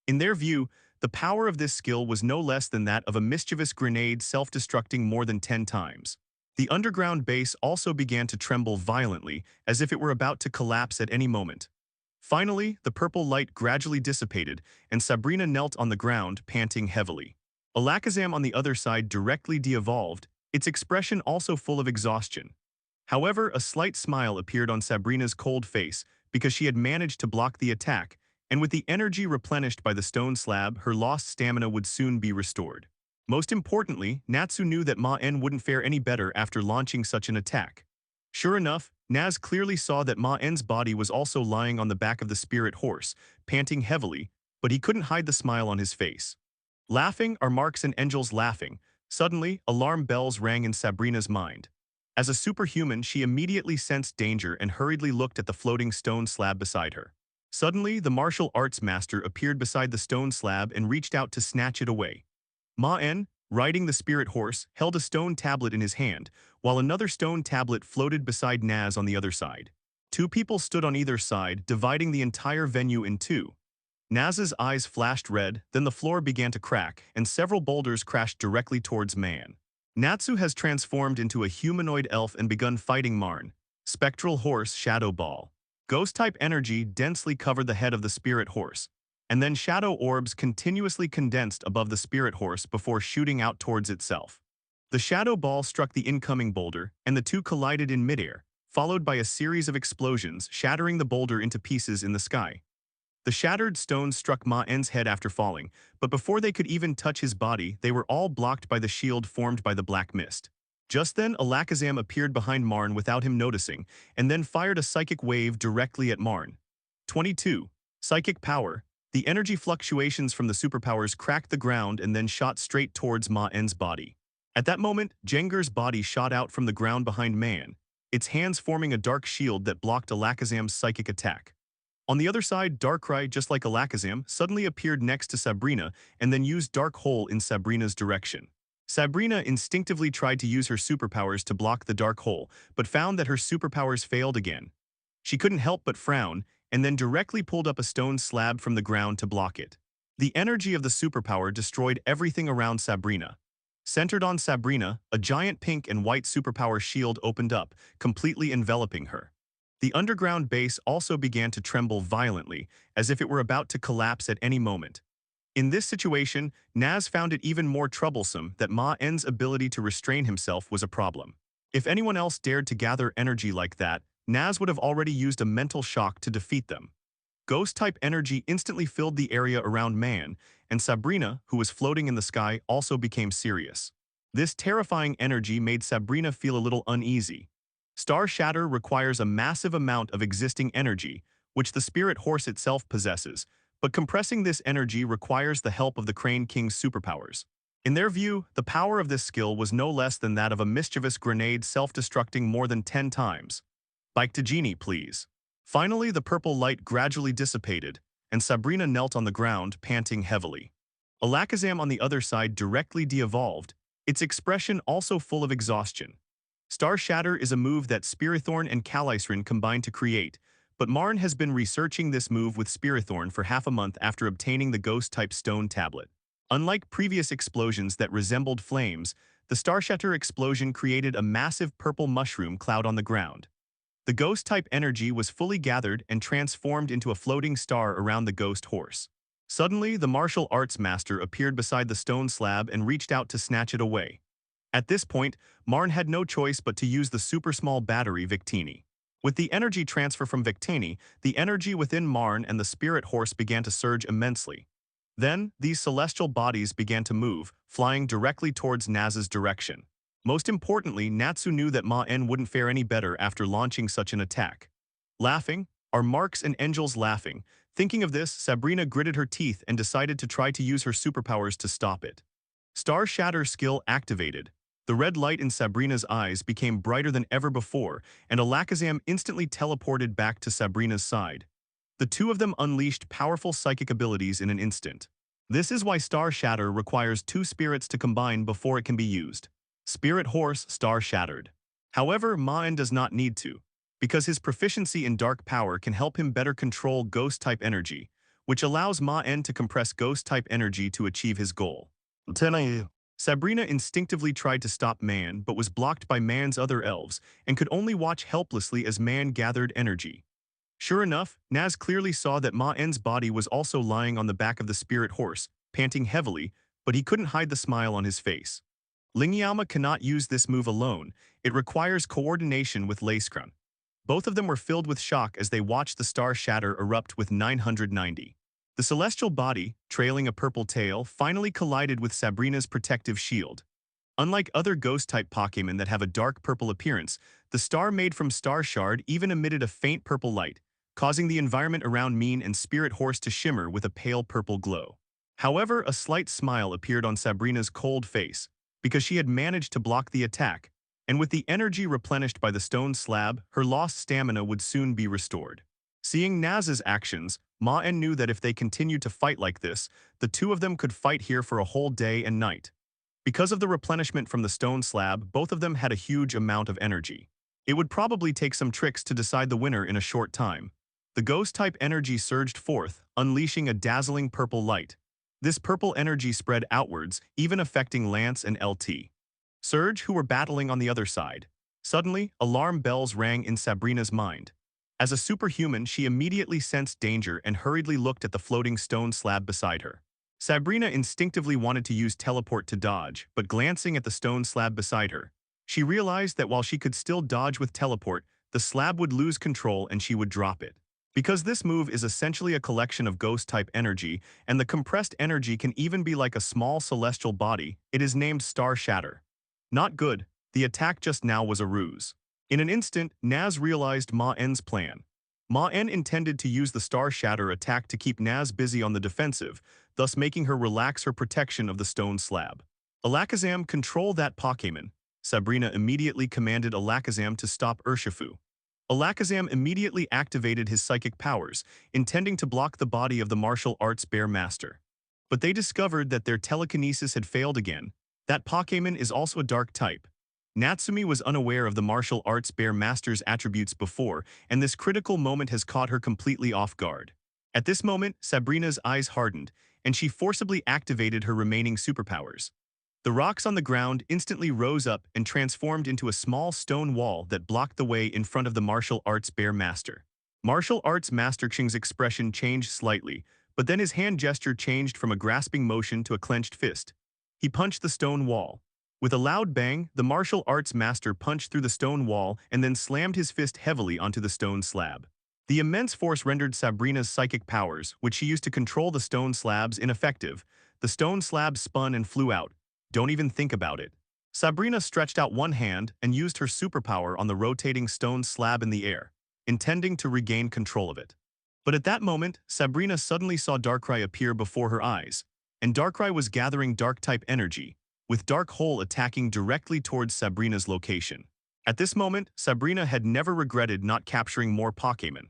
In their view, the power of this skill was no less than that of a mischievous grenade self-destructing more than 10 times. The underground base also began to tremble violently, as if it were about to collapse at any moment. Finally, the purple light gradually dissipated, and Sabrina knelt on the ground, panting heavily. Alakazam on the other side directly de-evolved, its expression also full of exhaustion. However, a slight smile appeared on Sabrina's cold face because she had managed to block the attack, and with the energy replenished by the stone slab, her lost stamina would soon be restored. Most importantly, Natsu knew that Maen wouldn't fare any better after launching such an attack. Sure enough, Naz clearly saw that Maen's body was also lying on the back of the Spirit Horse, panting heavily, but he couldn't hide the smile on his face. Laughing are Marks and Angels laughing. Suddenly, alarm bells rang in Sabrina's mind. As a superhuman, she immediately sensed danger and hurriedly looked at the floating stone slab beside her. Suddenly, the martial arts master appeared beside the stone slab and reached out to snatch it away. Maen, riding the Spirit Horse, held a stone tablet in his hand, while another stone tablet floated beside Naz on the other side. Two people stood on either side, dividing the entire venue in two. Naz's eyes flashed red, then the floor began to crack, and several boulders crashed directly towards Maen. Natsu has transformed into a humanoid elf and begun fighting Marn. Spectral Horse Shadow Ball. Ghost-type energy densely covered the head of the Spirit Horse, and then shadow orbs continuously condensed above the Spirit Horse before shooting out towards itself. The shadow ball struck the incoming boulder, and the two collided in midair, followed by a series of explosions shattering the boulder into pieces in the sky. The shattered stones struck Maen's head after falling, but before they could even touch his body, they were all blocked by the shield formed by the black mist. Just then, Alakazam appeared behind Maen without him noticing, and then fired a psychic wave directly at Maen. 22. Psychic Power. The energy fluctuations from the superpowers cracked the ground and then shot straight towards Maen's body. At that moment, Jengar's body shot out from the ground behind Maen, its hands forming a dark shield that blocked Alakazam's psychic attack. On the other side, Darkrai, just like Alakazam, suddenly appeared next to Sabrina and then used Dark Hole in Sabrina's direction. Sabrina instinctively tried to use her superpowers to block the Dark Hole, but found that her superpowers failed again. She couldn't help but frown, and then directly pulled up a stone slab from the ground to block it. The energy of the superpower destroyed everything around Sabrina. Centered on Sabrina, a giant pink and white superpower shield opened up, completely enveloping her. The underground base also began to tremble violently, as if it were about to collapse at any moment. In this situation, Naz found it even more troublesome that Maen's ability to restrain himself was a problem. If anyone else dared to gather energy like that, Naz would have already used a mental shock to defeat them. Ghost-type energy instantly filled the area around Maen, and Sabrina, who was floating in the sky, also became serious. This terrifying energy made Sabrina feel a little uneasy. Star Shatter requires a massive amount of existing energy, which the Spirit Horse itself possesses, but compressing this energy requires the help of the Crane King's superpowers. In their view, the power of this skill was no less than that of a mischievous grenade self-destructing more than 10 times. Bike to Genie, please. Finally, the purple light gradually dissipated, and Sabrina knelt on the ground, panting heavily. Alakazam on the other side directly de-evolved, its expression also full of exhaustion. Star Shatter is a move that Spirithorn and Calaisrin combined to create, but Maen has been researching this move with Spirithorn for half a month after obtaining the Ghost-type stone tablet. Unlike previous explosions that resembled flames, the Star Shatter explosion created a massive purple mushroom cloud on the ground. The Ghost-type energy was fully gathered and transformed into a floating star around the Ghost Horse. Suddenly, the martial arts master appeared beside the stone slab and reached out to snatch it away. At this point, Maen had no choice but to use the super small battery Victini. With the energy transfer from Victini, the energy within Maen and the Spirit Horse began to surge immensely. Then, these celestial bodies began to move, flying directly towards Naz's direction. Most importantly, Natsu knew that Maen wouldn't fare any better after launching such an attack. Laughing? Are Marks and Angels laughing? Thinking of this, Sabrina gritted her teeth and decided to try to use her superpowers to stop it. Star Shatter skill activated. The red light in Sabrina's eyes became brighter than ever before, and Alakazam instantly teleported back to Sabrina's side. The two of them unleashed powerful psychic abilities in an instant. This is why Star Shatter requires two spirits to combine before it can be used. Spirit Horse Star Shattered. However, Maen does not need to, because his proficiency in dark power can help him better control Ghost-type energy, which allows Maen to compress Ghost-type energy to achieve his goal. Sabrina instinctively tried to stop Maen but was blocked by Maen's other elves and could only watch helplessly as Maen gathered energy. Sure enough, Naz clearly saw that Maen's body was also lying on the back of the Spirit Horse, panting heavily, but he couldn't hide the smile on his face. Lingyama cannot use this move alone. It requires coordination with Lacekran. Both of them were filled with shock as they watched the Star Shatter erupt with 990. The celestial body, trailing a purple tail, finally collided with Sabrina's protective shield. Unlike other Ghost-type Pokémon that have a dark purple appearance, the star made from Star Shard even emitted a faint purple light, causing the environment around Maen and Spirit Horse to shimmer with a pale purple glow. However, a slight smile appeared on Sabrina's cold face, because she had managed to block the attack, and with the energy replenished by the stone slab, her lost stamina would soon be restored. Seeing Naz's actions, Maen knew that if they continued to fight like this, the two of them could fight here for a whole day and night. Because of the replenishment from the stone slab, both of them had a huge amount of energy. It would probably take some tricks to decide the winner in a short time. The Ghost-type energy surged forth, unleashing a dazzling purple light. This purple energy spread outwards, even affecting Lance and LT Surge, who were battling on the other side. Suddenly, alarm bells rang in Sabrina's mind. As a superhuman, she immediately sensed danger and hurriedly looked at the floating stone slab beside her. Sabrina instinctively wanted to use teleport to dodge, but glancing at the stone slab beside her, she realized that while she could still dodge with teleport, the slab would lose control and she would drop it. Because this move is essentially a collection of ghost-type energy, and the compressed energy can even be like a small celestial body, it is named Star Shatter. Not good, the attack just now was a ruse. In an instant, Naz realized Maen's plan. Maen intended to use the Star Shatter attack to keep Naz busy on the defensive, thus making her relax her protection of the stone slab. Alakazam, control that Pokémon. Sabrina immediately commanded Alakazam to stop Urshifu. Alakazam immediately activated his psychic powers, intending to block the body of the martial arts bear master. But they discovered that their telekinesis had failed again. That Pokémon is also a dark type. Natsumi was unaware of the martial arts bear master's attributes before, and this critical moment has caught her completely off guard. At this moment, Sabrina's eyes hardened, and she forcibly activated her remaining superpowers. The rocks on the ground instantly rose up and transformed into a small stone wall that blocked the way in front of the martial arts bear master. Martial arts master Xing's expression changed slightly, but then his hand gesture changed from a grasping motion to a clenched fist. He punched the stone wall. With a loud bang, the martial arts master punched through the stone wall and then slammed his fist heavily onto the stone slab. The immense force rendered Sabrina's psychic powers, which she used to control the stone slabs, ineffective. The stone slab spun and flew out. Don't even think about it. Sabrina stretched out one hand and used her superpower on the rotating stone slab in the air, intending to regain control of it. But at that moment, Sabrina suddenly saw Darkrai appear before her eyes, and Darkrai was gathering dark-type energy, with Dark Hole attacking directly towards Sabrina's location. At this moment, Sabrina had never regretted not capturing more Pokémon.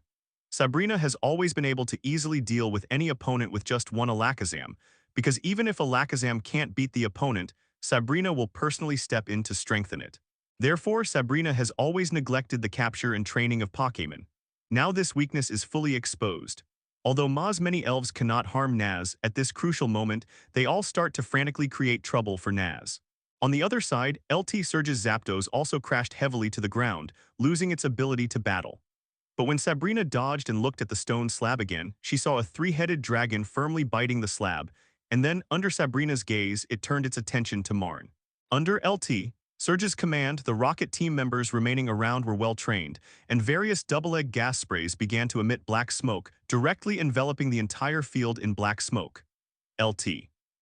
Sabrina has always been able to easily deal with any opponent with just one Alakazam, because even if Alakazam can't beat the opponent, Sabrina will personally step in to strengthen it. Therefore, Sabrina has always neglected the capture and training of Pokémon. Now this weakness is fully exposed. Although Ma's many elves cannot harm Naz, at this crucial moment, they all start to frantically create trouble for Naz. On the other side, LT Surge's Zapdos also crashed heavily to the ground, losing its ability to battle. But when Sabrina dodged and looked at the stone slab again, she saw a three-headed dragon firmly biting the slab, and then, under Sabrina's gaze, it turned its attention to Maen. Under LT Surge's command, the rocket team members remaining around were well-trained, and various double-egg gas sprays began to emit black smoke, directly enveloping the entire field in black smoke. LT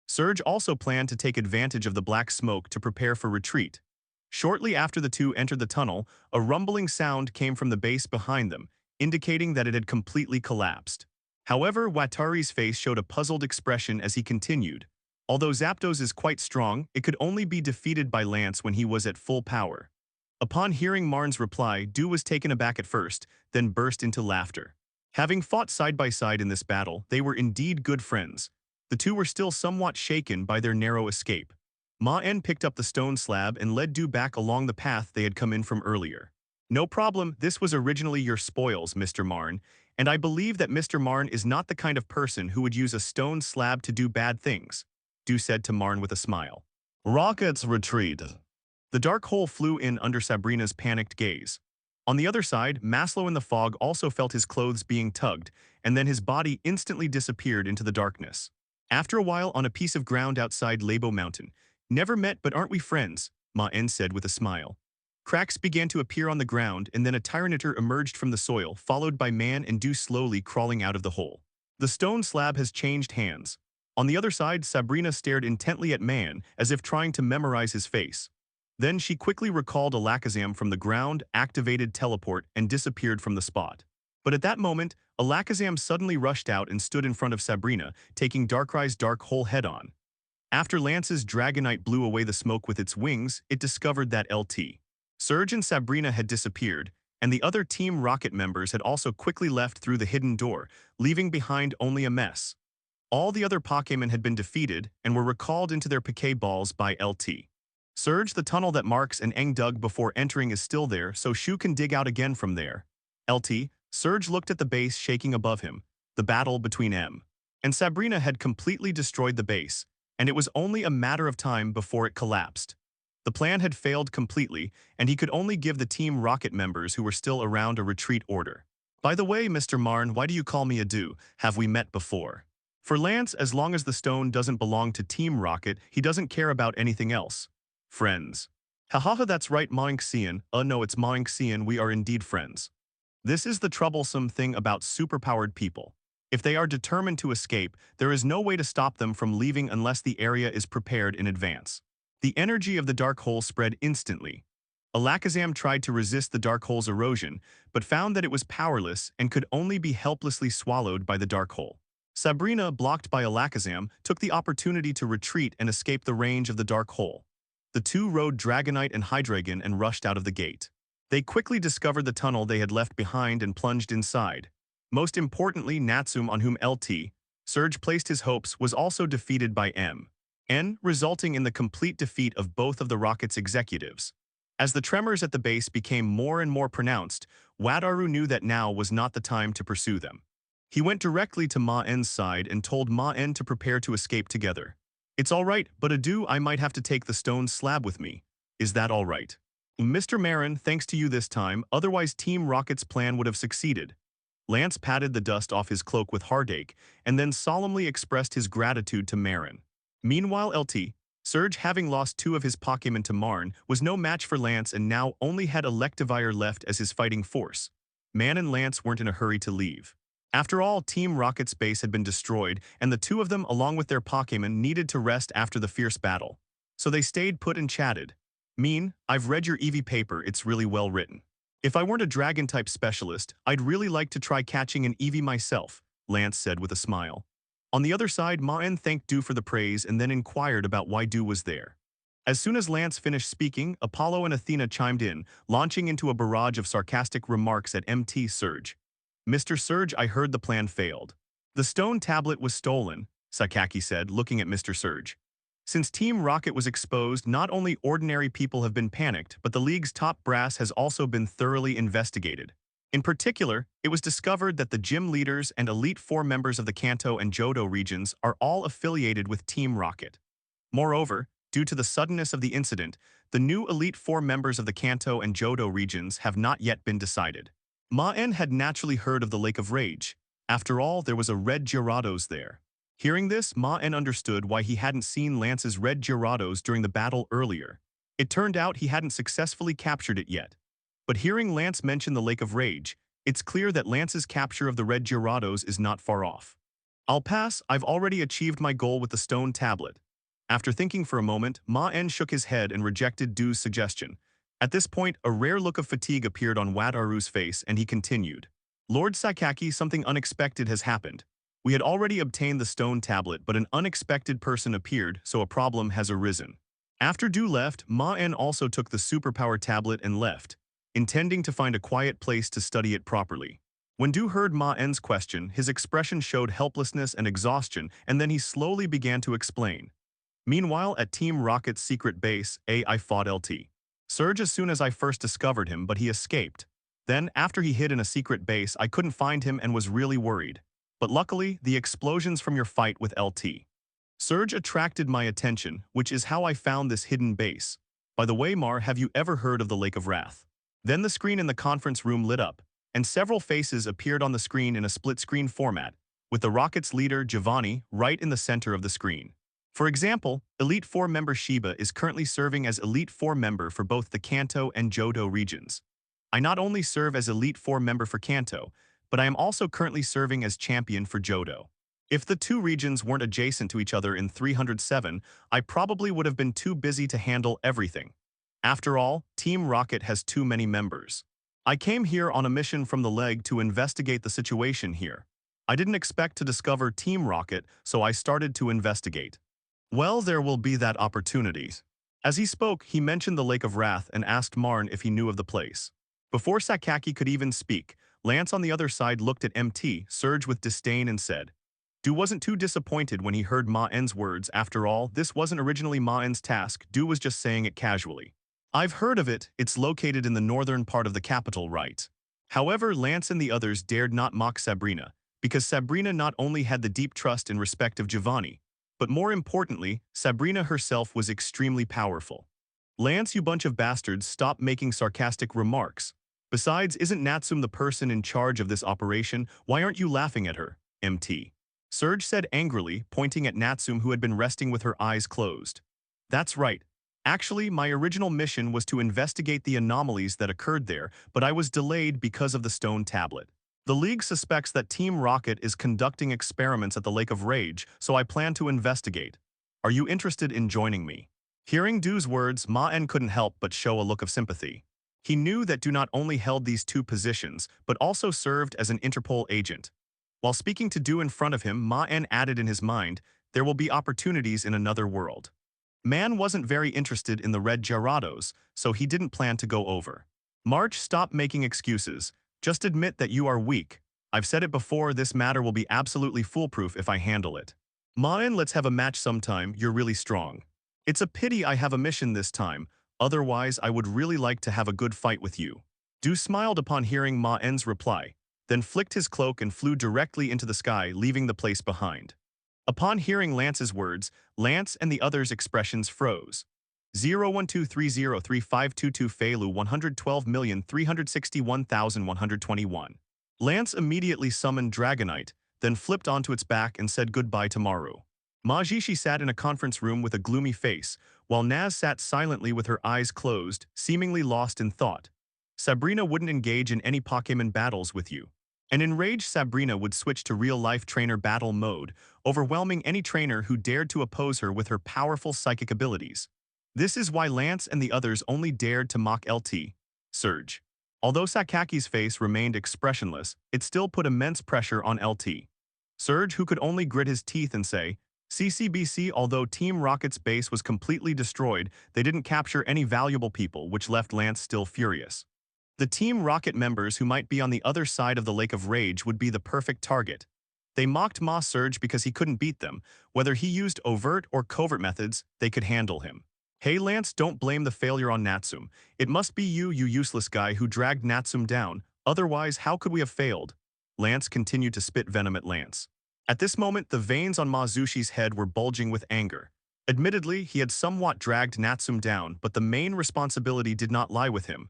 Surge also planned to take advantage of the black smoke to prepare for retreat. Shortly after the two entered the tunnel, a rumbling sound came from the base behind them, indicating that it had completely collapsed. However, Watari's face showed a puzzled expression as he continued. Although Zapdos is quite strong, it could only be defeated by Lance when he was at full power. Upon hearing Maen's reply, Du was taken aback at first, then burst into laughter. Having fought side by side in this battle, they were indeed good friends. The two were still somewhat shaken by their narrow escape. Maen picked up the stone slab and led Du back along the path they had come in from earlier. No problem, this was originally your spoils, Mr. Maen, and I believe that Mr. Maen is not the kind of person who would use a stone slab to do bad things, Du said to Maen with a smile. Rockets retreat. The dark hole flew in under Sabrina's panicked gaze. On the other side, Maslow in the fog also felt his clothes being tugged, and then his body instantly disappeared into the darkness. After a while on a piece of ground outside Labo Mountain, never met but aren't we friends, Maen said with a smile. Cracks began to appear on the ground, and then a Tyranitar emerged from the soil, followed by Maen and Du slowly crawling out of the hole. The stone slab has changed hands. On the other side, Sabrina stared intently at Maen, as if trying to memorize his face. Then she quickly recalled Alakazam from the ground, activated teleport, and disappeared from the spot. But at that moment, Alakazam suddenly rushed out and stood in front of Sabrina, taking Darkrai's dark hole head-on. After Lance's Dragonite blew away the smoke with its wings, it discovered that LT Surge and Sabrina had disappeared, and the other Team Rocket members had also quickly left through the hidden door, leaving behind only a mess. All the other Pokémon had been defeated and were recalled into their Pokéballs by LT Surge. The tunnel that Marks and Aang dug before entering is still there, so Shu can dig out again from there. LT Surge looked at the base shaking above him. The battle between M and Sabrina had completely destroyed the base, and it was only a matter of time before it collapsed. The plan had failed completely, and he could only give the Team Rocket members who were still around a retreat order. By the way, Mr. Maen, why do you call me Adu? Have we met before? For Lance, as long as the stone doesn't belong to Team Rocket, he doesn't care about anything else. Friends. Hahaha, that's right, Maen Xian. No, it's Maen Xian, we are indeed friends. This is the troublesome thing about superpowered people. If they are determined to escape, there is no way to stop them from leaving unless the area is prepared in advance. The energy of the dark hole spread instantly. Alakazam tried to resist the dark hole's erosion, but found that it was powerless and could only be helplessly swallowed by the dark hole. Sabrina, blocked by Alakazam, took the opportunity to retreat and escape the range of the dark hole. The two rode Dragonite and Hydreigon and rushed out of the gate. They quickly discovered the tunnel they had left behind and plunged inside. Most importantly, Natsum, on whom LT Surge placed his hopes, was also defeated by Maen, resulting in the complete defeat of both of the rocket's executives. As the tremors at the base became more and more pronounced, Wadaru knew that now was not the time to pursue them. He went directly to Maen's side and told Maen to prepare to escape together. "It's all right, but adieu, I might have to take the stone slab with me. Is that all right?" "Mr. Maen, thanks to you this time, otherwise Team Rocket's plan would have succeeded." Lance patted the dust off his cloak with heartache and then solemnly expressed his gratitude to Maen. Meanwhile, LT Surge, having lost two of his Pokémon to Maen, was no match for Lance and now only had Electivire left as his fighting force. Maen and Lance weren't in a hurry to leave. After all, Team Rocket's base had been destroyed, and the two of them, along with their Pokémon, needed to rest after the fierce battle. So they stayed put and chatted. "Maen, I've read your Eevee paper, it's really well written. If I weren't a Dragon-type specialist, I'd really like to try catching an Eevee myself," Lance said with a smile. On the other side, Maen thanked Du for the praise and then inquired about why Du was there. As soon as Lance finished speaking, Apollo and Athena chimed in, launching into a barrage of sarcastic remarks at MT Surge. "Mr. Surge, I heard the plan failed." "The stone tablet was stolen," Sakaki said, looking at Mr. Surge. "Since Team Rocket was exposed, not only ordinary people have been panicked, but the League's top brass has also been thoroughly investigated. In particular, it was discovered that the gym leaders and Elite Four members of the Kanto and Johto regions are all affiliated with Team Rocket. Moreover, due to the suddenness of the incident, the new Elite Four members of the Kanto and Johto regions have not yet been decided." Maen had naturally heard of the Lake of Rage. After all, there was a red Gyarados there. Hearing this, Maen understood why he hadn't seen Lance's red Gyarados during the battle earlier. It turned out he hadn't successfully captured it yet. But hearing Lance mention the Lake of Rage, it's clear that Lance's capture of the red Gyarados is not far off. "I'll pass, I've already achieved my goal with the stone tablet." After thinking for a moment, Maen shook his head and rejected Du's suggestion. At this point, a rare look of fatigue appeared on Wadaru's face, and he continued. "Lord Sakaki, something unexpected has happened. We had already obtained the stone tablet, but an unexpected person appeared, so a problem has arisen." After Du left, Maen also took the superpower tablet and left, intending to find a quiet place to study it properly. When Du heard Maen's question, his expression showed helplessness and exhaustion, and then he slowly began to explain. "Meanwhile, at Team Rocket's secret base, I fought LT Surge as soon as I first discovered him, but he escaped. Then, after he hid in a secret base, I couldn't find him and was really worried. But luckily, the explosions from your fight with LT Surge attracted my attention, which is how I found this hidden base. By the way, Mar, have you ever heard of the Lake of Wrath?" Then the screen in the conference room lit up, and several faces appeared on the screen in a split-screen format, with the Rocket's leader, Giovanni, right in the center of the screen. For example, Elite Four member Shiba is currently serving as Elite Four member for both the Kanto and Johto regions. I not only serve as Elite Four member for Kanto, but I am also currently serving as champion for Johto. If the two regions weren't adjacent to each other in 307, I probably would have been too busy to handle everything. After all, Team Rocket has too many members. I came here on a mission from the League to investigate the situation here. I didn't expect to discover Team Rocket, so I started to investigate. Well, there will be that opportunity. As he spoke, he mentioned the Lake of Wrath and asked Maen if he knew of the place. Before Sakaki could even speak, Lance on the other side looked at MT Surge with disdain and said, Du wasn't too disappointed when he heard Maen's words. After all, this wasn't originally Maen's task, Du was just saying it casually. "I've heard of it, it's located in the northern part of the capital, right?" However, Lance and the others dared not mock Sabrina, because Sabrina not only had the deep trust and respect of Giovanni, but more importantly, Sabrina herself was extremely powerful. "Lance, you bunch of bastards, stop making sarcastic remarks. Besides, isn't Natsum the person in charge of this operation? Why aren't you laughing at her?" MT Surge said angrily, pointing at Natsum, who had been resting with her eyes closed. "That's right. Actually, my original mission was to investigate the anomalies that occurred there, but I was delayed because of the stone tablet. The League suspects that Team Rocket is conducting experiments at the Lake of Rage, so I plan to investigate. Are you interested in joining me? Hearing Du's words, Maen couldn't help but show a look of sympathy. He knew that Du not only held these two positions, but also served as an Interpol agent. While speaking to Du in front of him, Maen added in his mind, there will be opportunities in another world. Man wasn't very interested in the red Gyarados, so he didn't plan to go over. March, stop making excuses. Just admit that you are weak. I've said it before, this matter will be absolutely foolproof if I handle it. Maen, let's have a match sometime, you're really strong. It's a pity I have a mission this time, otherwise I would really like to have a good fight with you. Du smiled upon hearing Maen's reply, then flicked his cloak and flew directly into the sky, leaving the place behind. Upon hearing Lance's words, Lance and the others' expressions froze. 012303522 Feilu 112,361,121. Lance immediately summoned Dragonite, then flipped onto its back and said goodbye to Maru. Majishi sat in a conference room with a gloomy face, while Naz sat silently with her eyes closed, seemingly lost in thought. Sabrina wouldn't engage in any Pokémon battles with you. An enraged Sabrina would switch to real-life trainer battle mode, overwhelming any trainer who dared to oppose her with her powerful psychic abilities. This is why Lance and the others only dared to mock LT. Surge. Although Sakaki's face remained expressionless, it still put immense pressure on LT. Surge, who could only grit his teeth and say, CCBC. Although Team Rocket's base was completely destroyed, they didn't capture any valuable people, which left Lance still furious. The Team Rocket members who might be on the other side of the Lake of Rage would be the perfect target. They mocked Ma Surge because he couldn't beat them. Whether he used overt or covert methods, they could handle him. Hey Lance, don't blame the failure on Natsum. It must be you useless guy who dragged Natsum down. Otherwise, how could we have failed? Lance continued to spit venom at Lance. At this moment, the veins on Mazushi's head were bulging with anger. Admittedly, he had somewhat dragged Natsum down, but the main responsibility did not lie with him.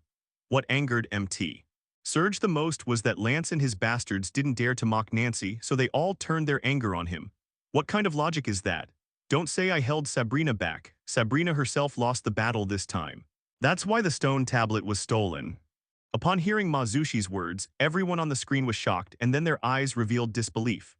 What angered MT Surge the most was that Lance and his bastards didn't dare to mock Nancy, so they all turned their anger on him. What kind of logic is that? Don't say I held Sabrina back. Sabrina herself lost the battle this time. That's why the stone tablet was stolen. Upon hearing Mazushi's words, everyone on the screen was shocked, and then their eyes revealed disbelief.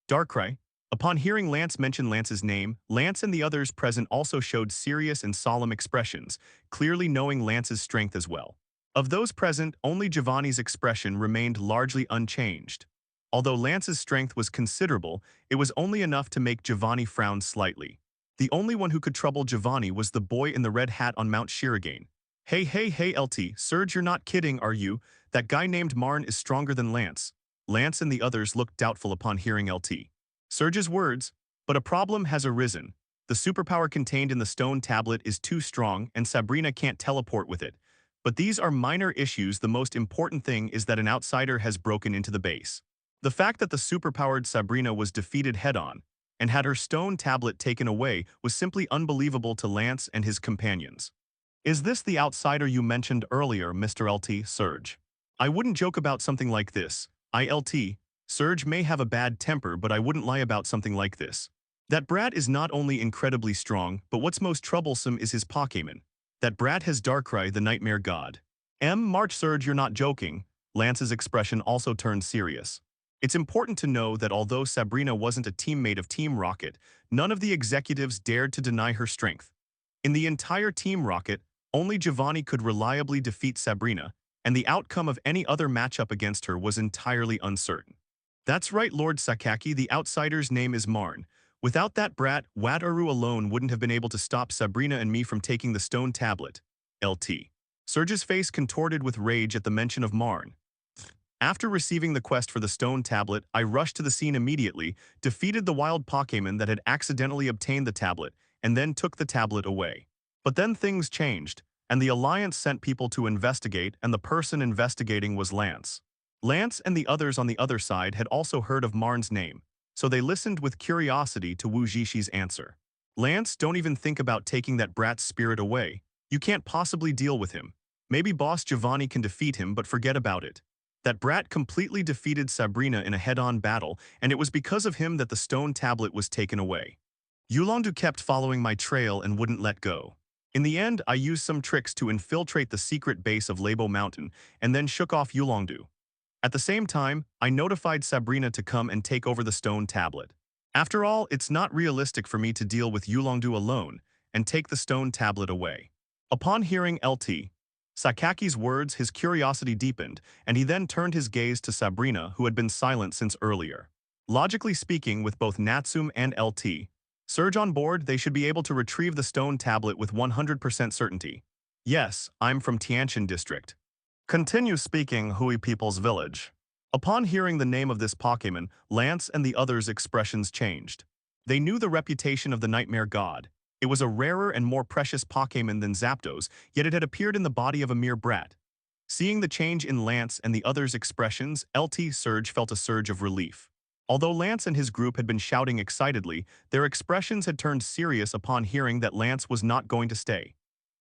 Darkrai. Upon hearing Lance mention Lance's name, Lance and the others present also showed serious and solemn expressions, clearly knowing Lance's strength as well. Of those present, only Giovanni's expression remained largely unchanged. Although Lance's strength was considerable, it was only enough to make Giovanni frown slightly. The only one who could trouble Giovanni was the boy in the red hat on Mount Shirogane. Hey LT, Surge, you're not kidding, are you? That guy named Maen is stronger than Lance. Lance and the others looked doubtful upon hearing LT Surge's words, but a problem has arisen. The superpower contained in the stone tablet is too strong and Sabrina can't teleport with it. But these are minor issues. The most important thing is that an outsider has broken into the base. The fact that the superpowered Sabrina was defeated head-on and had her stone tablet taken away was simply unbelievable to Lance and his companions. Is this the outsider you mentioned earlier, Mr. LT Surge? I wouldn't joke about something like this. LT Surge may have a bad temper, but I wouldn't lie about something like this. That brat is not only incredibly strong, but what's most troublesome is his Pokémon. That brat has Darkrai, the Nightmare God. March Surge, you're not joking. Lance's expression also turned serious. It's important to know that although Sabrina wasn't a teammate of Team Rocket, none of the executives dared to deny her strength. In the entire Team Rocket, only Giovanni could reliably defeat Sabrina, and the outcome of any other matchup against her was entirely uncertain. That's right, Lord Sakaki, the outsider's name is Maen. Without that brat, Wataru alone wouldn't have been able to stop Sabrina and me from taking the stone tablet. LT Surge's face contorted with rage at the mention of Maen. After receiving the quest for the stone tablet, I rushed to the scene immediately, defeated the wild Pokémon that had accidentally obtained the tablet, and then took the tablet away. But then things changed, and the Alliance sent people to investigate, and the person investigating was Lance. Lance and the others on the other side had also heard of Maen's name, so they listened with curiosity to Wu Jishi's answer. Lance, don't even think about taking that brat's spirit away. You can't possibly deal with him. Maybe Boss Giovanni can defeat him, but forget about it. That brat completely defeated Sabrina in a head-on battle, and it was because of him that the stone tablet was taken away. Yulondu kept following my trail and wouldn't let go. In the end, I used some tricks to infiltrate the secret base of Labo Mountain and then shook off Yulongdu. At the same time, I notified Sabrina to come and take over the stone tablet. After all, it's not realistic for me to deal with Yulongdu alone and take the stone tablet away. Upon hearing LT Sakaki's words, his curiosity deepened, and he then turned his gaze to Sabrina, who had been silent since earlier. Logically speaking, with both Natsume and LT Surge on board, they should be able to retrieve the stone tablet with 100% certainty. Yes, I'm from Tianjin District. Continue speaking Hui People's Village. Upon hearing the name of this Pokémon, Lance and the others' expressions changed. They knew the reputation of the Nightmare God. It was a rarer and more precious Pokémon than Zapdos, yet it had appeared in the body of a mere brat. Seeing the change in Lance and the others' expressions, LT Surge felt a surge of relief. Although Lance and his group had been shouting excitedly, their expressions had turned serious upon hearing that Lance was not going to stay.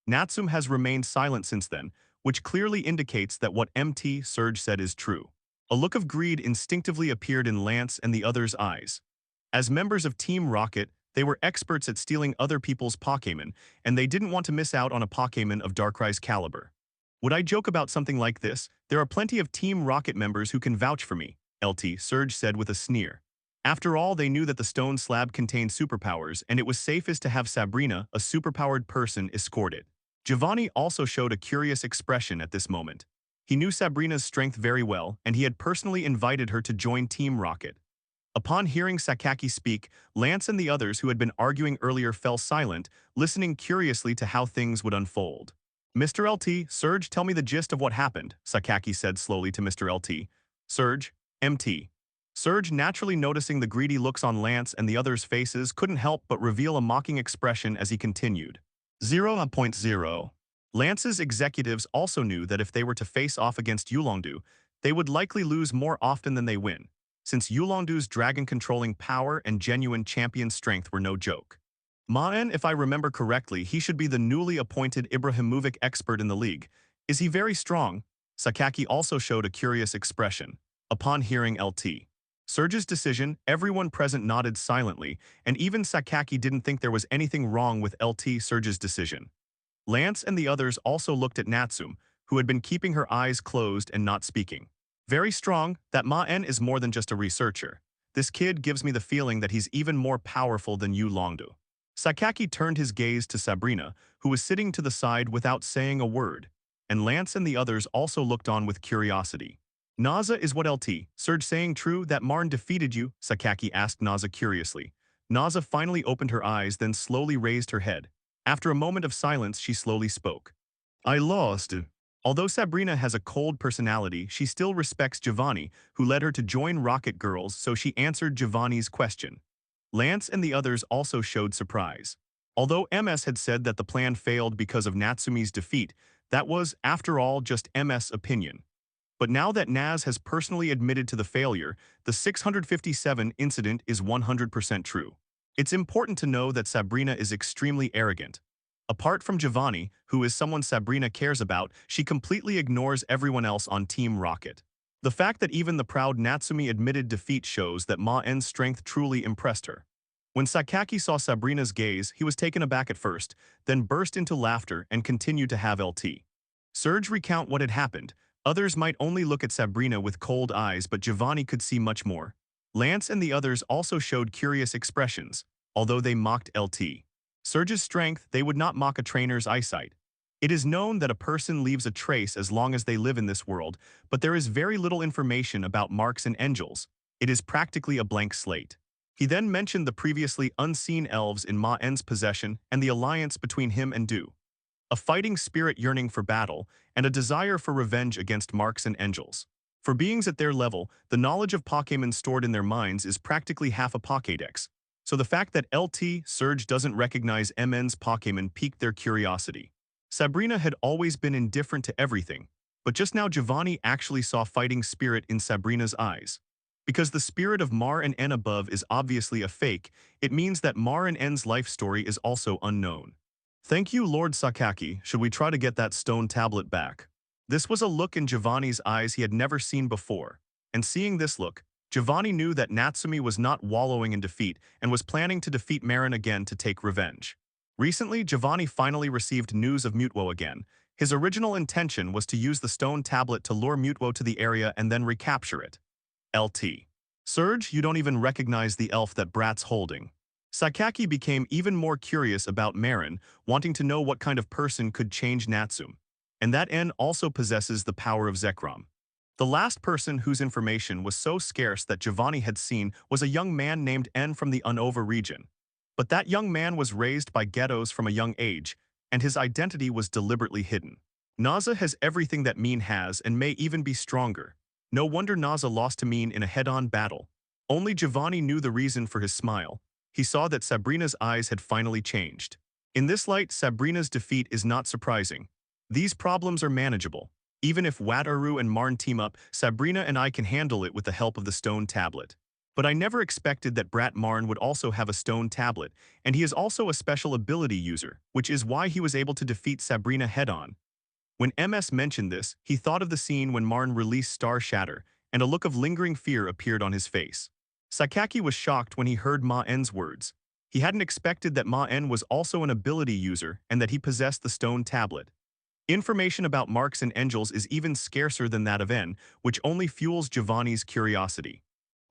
Natsume has remained silent since then, which clearly indicates that what MT Surge said is true. A look of greed instinctively appeared in Lance and the others' eyes. As members of Team Rocket, they were experts at stealing other people's Pokémon, and they didn't want to miss out on a Pokémon of Darkrai's caliber. Would I joke about something like this? There are plenty of Team Rocket members who can vouch for me, LT Surge said with a sneer. After all, they knew that the stone slab contained superpowers, and it was safest to have Sabrina, a superpowered person, escort it. Giovanni also showed a curious expression at this moment. He knew Sabrina's strength very well, and he had personally invited her to join Team Rocket. Upon hearing Sakaki speak, Lance and the others who had been arguing earlier fell silent, listening curiously to how things would unfold. Mr. LT, Surge, tell me the gist of what happened, Sakaki said slowly to Mr. LT. Surge, MT. Surge, naturally noticing the greedy looks on Lance and the others' faces, couldn't help but reveal a mocking expression as he continued. 0.0. Lance's executives also knew that if they were to face off against Yulongdu, they would likely lose more often than they win, since Yulongdu's dragon-controlling power and genuine champion strength were no joke. Maen, if I remember correctly, he should be the newly appointed Ibrahimovic expert in the league. Is he very strong? Sakaki also showed a curious expression. Upon hearing LT Surge's decision, everyone present nodded silently, and even Sakaki didn't think there was anything wrong with LT Surge's decision. Lance and the others also looked at Natsume, who had been keeping her eyes closed and not speaking. Very strong, that Maen is more than just a researcher. This kid gives me the feeling that he's even more powerful than Yulongdu. Sakaki turned his gaze to Sabrina, who was sitting to the side without saying a word, and Lance and the others also looked on with curiosity. Naza, is what LT Surge saying true that Maen defeated you? Sakaki asked Naza curiously. Naza finally opened her eyes, then slowly raised her head. After a moment of silence, she slowly spoke. I lost. Although Sabrina has a cold personality, she still respects Giovanni, who led her to join Rocket Girls, so she answered Giovanni's question. Lance and the others also showed surprise. Although MS had said that the plan failed because of Natsume's defeat, that was, after all, just MS' opinion. But now that Naz has personally admitted to the failure, the 657 incident is 100% true. It's important to know that Sabrina is extremely arrogant. Apart from Giovanni, who is someone Sabrina cares about, she completely ignores everyone else on Team Rocket. The fact that even the proud Natsume admitted defeat shows that Maen's strength truly impressed her. When Sakaki saw Sabrina's gaze, he was taken aback at first, then burst into laughter and continued to have LT Surge recount what had happened. Others might only look at Sabrina with cold eyes, but Giovanni could see much more. Lance and the others also showed curious expressions. Although they mocked LT Surge's strength, they would not mock a trainer's eyesight. It is known that a person leaves a trace as long as they live in this world, but there is very little information about marks and angels. It is practically a blank slate. He then mentioned the previously unseen elves in Maen's possession and the alliance between him and Du. A fighting spirit yearning for battle, and a desire for revenge against marks and angels. For beings at their level, the knowledge of Pokémon stored in their minds is practically half a Pokédex. So the fact that LT Surge doesn't recognize MN's Pokémon piqued their curiosity. Sabrina had always been indifferent to everything, but just now Giovanni actually saw fighting spirit in Sabrina's eyes. Because the spirit of Mar and N above is obviously a fake, it means that Mar and N's life story is also unknown. Thank you, Lord Sakaki. Should we try to get that stone tablet back? This was a look in Giovanni's eyes he had never seen before, and seeing this look, Giovanni knew that Natsume was not wallowing in defeat and was planning to defeat Maen again to take revenge. Recently, Giovanni finally received news of Mutwo again. His original intention was to use the stone tablet to lure Mutwo to the area and then recapture it. LT. Surge, you don't even recognize the elf that Brat's holding. Sakaki became even more curious about Maen, wanting to know what kind of person could change Natsum. And that N also possesses the power of Zekrom. The last person whose information was so scarce that Giovanni had seen was a young man named N from the Unova region. But that young man was raised by ghettos from a young age, and his identity was deliberately hidden. Naza has everything that Maen has and may even be stronger. No wonder Naza lost to Maen in a head-on battle. Only Giovanni knew the reason for his smile. He saw that Sabrina's eyes had finally changed. In this light, Sabrina's defeat is not surprising. These problems are manageable. Even if Wataru and Maen team up, Sabrina and I can handle it with the help of the stone tablet. But I never expected that Brat Maen would also have a stone tablet, and he is also a special ability user, which is why he was able to defeat Sabrina head-on. When MS mentioned this, he thought of the scene when Maen released Star Shatter, and a look of lingering fear appeared on his face. Sakaki was shocked when he heard Maen's words. He hadn't expected that Maen was also an ability user and that he possessed the stone tablet. Information about marks and angels is even scarcer than that of N, which only fuels Giovanni's curiosity.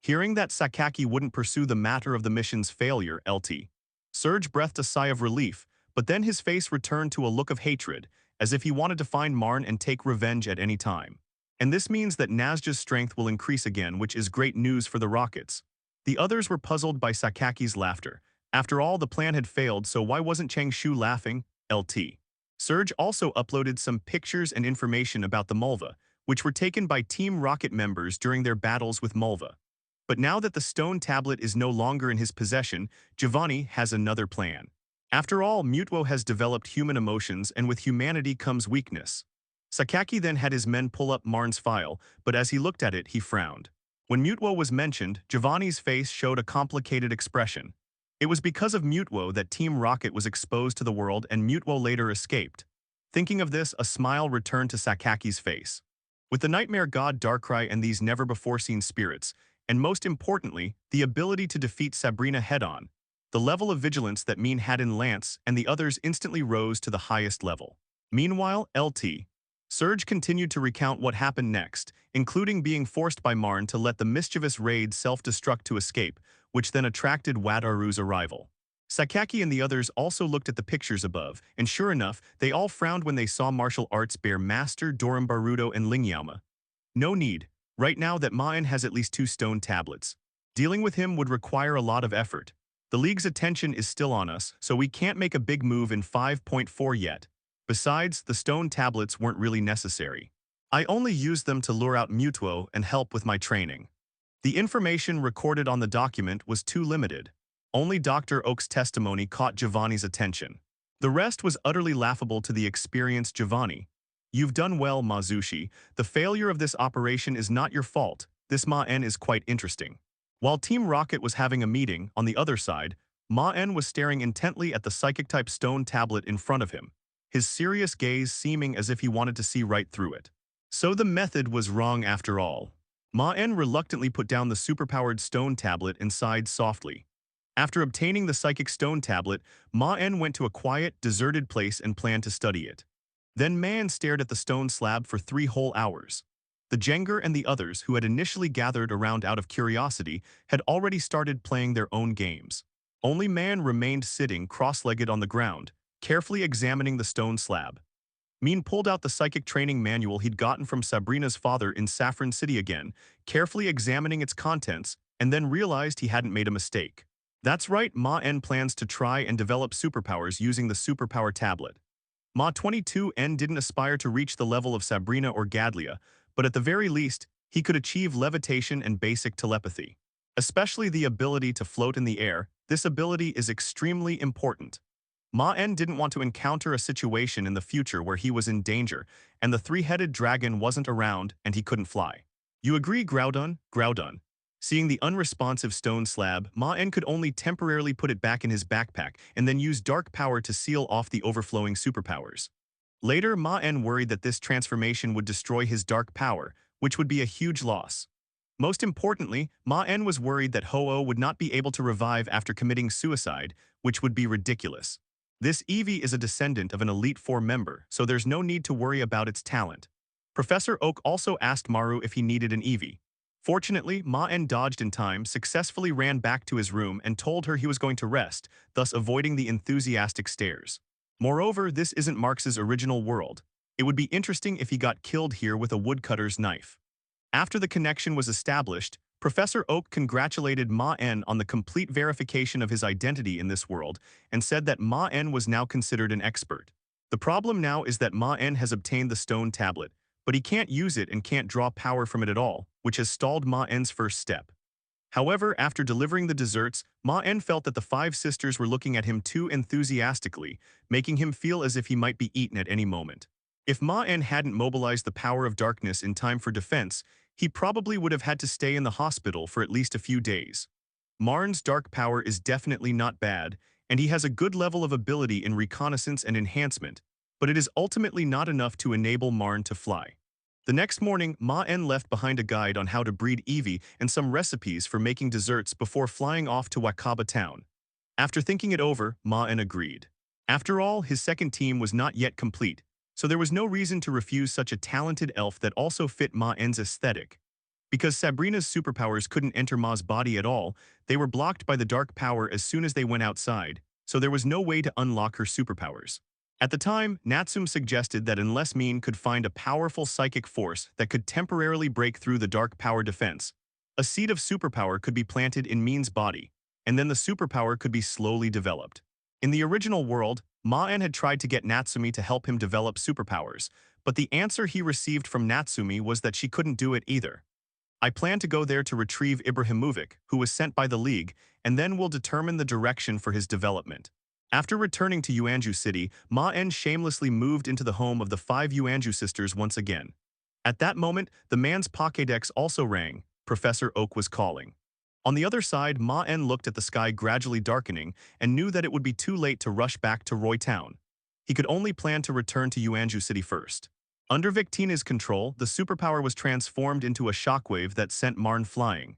Hearing that Sakaki wouldn't pursue the matter of the mission's failure, LT. Surge breathed a sigh of relief, but then his face returned to a look of hatred, as if he wanted to find Maen and take revenge at any time. And this means that Nazja's strength will increase again, which is great news for the Rockets. The others were puzzled by Sakaki's laughter. After all, the plan had failed, so why wasn't Changshu laughing? LT. Surge also uploaded some pictures and information about the Mulva, which were taken by Team Rocket members during their battles with Mulva. But now that the stone tablet is no longer in his possession, Giovanni has another plan. After all, Mutwo has developed human emotions, and with humanity comes weakness. Sakaki then had his men pull up Maen's file, but as he looked at it, he frowned. When Mutwo was mentioned, Giovanni's face showed a complicated expression. It was because of Mutwo that Team Rocket was exposed to the world and Mutwo later escaped. Thinking of this, a smile returned to Sakaki's face. With the Nightmare God Darkrai and these never-before-seen spirits, and most importantly, the ability to defeat Sabrina head-on, the level of vigilance that Maen had in Lance and the others instantly rose to the highest level. Meanwhile, LT. Surge continued to recount what happened next, including being forced by Maen to let the mischievous raid self-destruct to escape, which then attracted Wataru's arrival. Sakaki and the others also looked at the pictures above, and sure enough, they all frowned when they saw martial arts bear Master Doram Baruto and Lingyaoma. No need. Right now that Maen has at least 2 stone tablets. Dealing with him would require a lot of effort. The League's attention is still on us, so we can't make a big move in 5.4 yet. Besides, the stone tablets weren't really necessary. I only used them to lure out Mutwo and help with my training. The information recorded on the document was too limited. Only Dr. Oak's testimony caught Giovanni's attention. The rest was utterly laughable to the experienced Giovanni. You've done well, Mazushi. The failure of this operation is not your fault. This Maen is quite interesting. While Team Rocket was having a meeting, on the other side, Maen was staring intently at the psychic-type stone tablet in front of him, his serious gaze seeming as if he wanted to see right through it. So the method was wrong after all. Maen reluctantly put down the superpowered stone tablet and sighed softly. After obtaining the psychic stone tablet, Maen went to a quiet, deserted place and planned to study it. Then Maen stared at the stone slab for 3 whole hours. The Jenger and the others who had initially gathered around out of curiosity had already started playing their own games. Only Maen remained sitting cross-legged on the ground, carefully examining the stone slab. Maen pulled out the psychic training manual he'd gotten from Sabrina's father in Saffron City again, carefully examining its contents, and then realized he hadn't made a mistake. That's right, Maen plans to try and develop superpowers using the superpower tablet. Ma-22N didn't aspire to reach the level of Sabrina or Gadlia, but at the very least, he could achieve levitation and basic telepathy. Especially the ability to float in the air, this ability is extremely important. Maen didn't want to encounter a situation in the future where he was in danger, and the 3-headed dragon wasn't around and he couldn't fly. You agree, Groudon? Groudon. Seeing the unresponsive stone slab, Maen could only temporarily put it back in his backpack and then use dark power to seal off the overflowing superpowers. Later, Maen worried that this transformation would destroy his dark power, which would be a huge loss. Most importantly, Maen was worried that Ho-Oh would not be able to revive after committing suicide, which would be ridiculous. This Eevee is a descendant of an Elite Four member, so there's no need to worry about its talent. Professor Oak also asked Maru if he needed an Eevee. Fortunately, Maen dodged in time, successfully ran back to his room and told her he was going to rest, thus avoiding the enthusiastic stares. Moreover, this isn't Marx's original world. It would be interesting if he got killed here with a woodcutter's knife. After the connection was established, Professor Oak congratulated Maen on the complete verification of his identity in this world and said that Maen was now considered an expert. The problem now is that Maen has obtained the stone tablet, but he can't use it and can't draw power from it at all, which has stalled Maen's first step. However, after delivering the desserts, Maen felt that the five sisters were looking at him too enthusiastically, making him feel as if he might be eaten at any moment. If Maen hadn't mobilized the power of darkness in time for defense, he probably would have had to stay in the hospital for at least a few days. Marn's dark power is definitely not bad, and he has a good level of ability in reconnaissance and enhancement, but it is ultimately not enough to enable Maen to fly. The next morning, Maen left behind a guide on how to breed Eevee and some recipes for making desserts before flying off to Wakaba Town. After thinking it over, Maen agreed. After all, his second team was not yet complete, so there was no reason to refuse such a talented elf that also fit Maen's aesthetic. Because Sabrina's superpowers couldn't enter Ma's body at all, they were blocked by the dark power as soon as they went outside, so there was no way to unlock her superpowers. At the time, Natsume suggested that unless Maen could find a powerful psychic force that could temporarily break through the dark power defense, a seed of superpower could be planted in Maen's body, and then the superpower could be slowly developed. In the original world, Maen had tried to get Natsume to help him develop superpowers, but the answer he received from Natsume was that she couldn't do it either. I plan to go there to retrieve Ibrahimovic, who was sent by the League, and then we'll determine the direction for his development. After returning to Yuanju City, Maen shamelessly moved into the home of the five Yuanju sisters once again. At that moment, the man's Pokédex also rang. Professor Oak was calling. On the other side, Maen looked at the sky gradually darkening and knew that it would be too late to rush back to Roy Town. He could only plan to return to Yuanju City first. Under Victini's control, the superpower was transformed into a shockwave that sent Maen flying.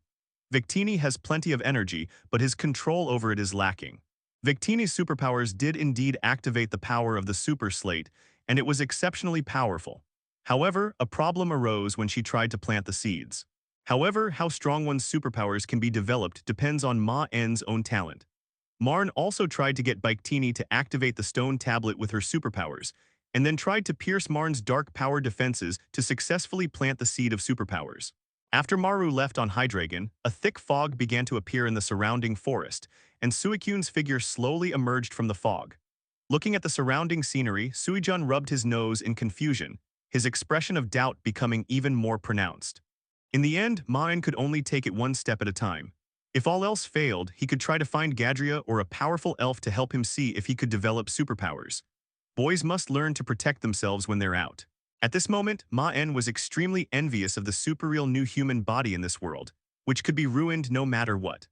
Victini has plenty of energy, but his control over it is lacking. Victini's superpowers did indeed activate the power of the Super Slate, and it was exceptionally powerful. However, a problem arose when she tried to plant the seeds. However, how strong one's superpowers can be developed depends on Maen's own talent. Maen also tried to get Victini to activate the stone tablet with her superpowers, and then tried to pierce Maen's dark power defenses to successfully plant the seed of superpowers. After Maru left on Hydreigon, a thick fog began to appear in the surrounding forest, and Suikyun's figure slowly emerged from the fog. Looking at the surrounding scenery, Suijun rubbed his nose in confusion, his expression of doubt becoming even more pronounced. In the end, Maen could only take it one step at a time. If all else failed, he could try to find Gadria or a powerful elf to help him see if he could develop superpowers. Boys must learn to protect themselves when they're out. At this moment, Maen was extremely envious of the super-real new human body in this world, which could be ruined no matter what.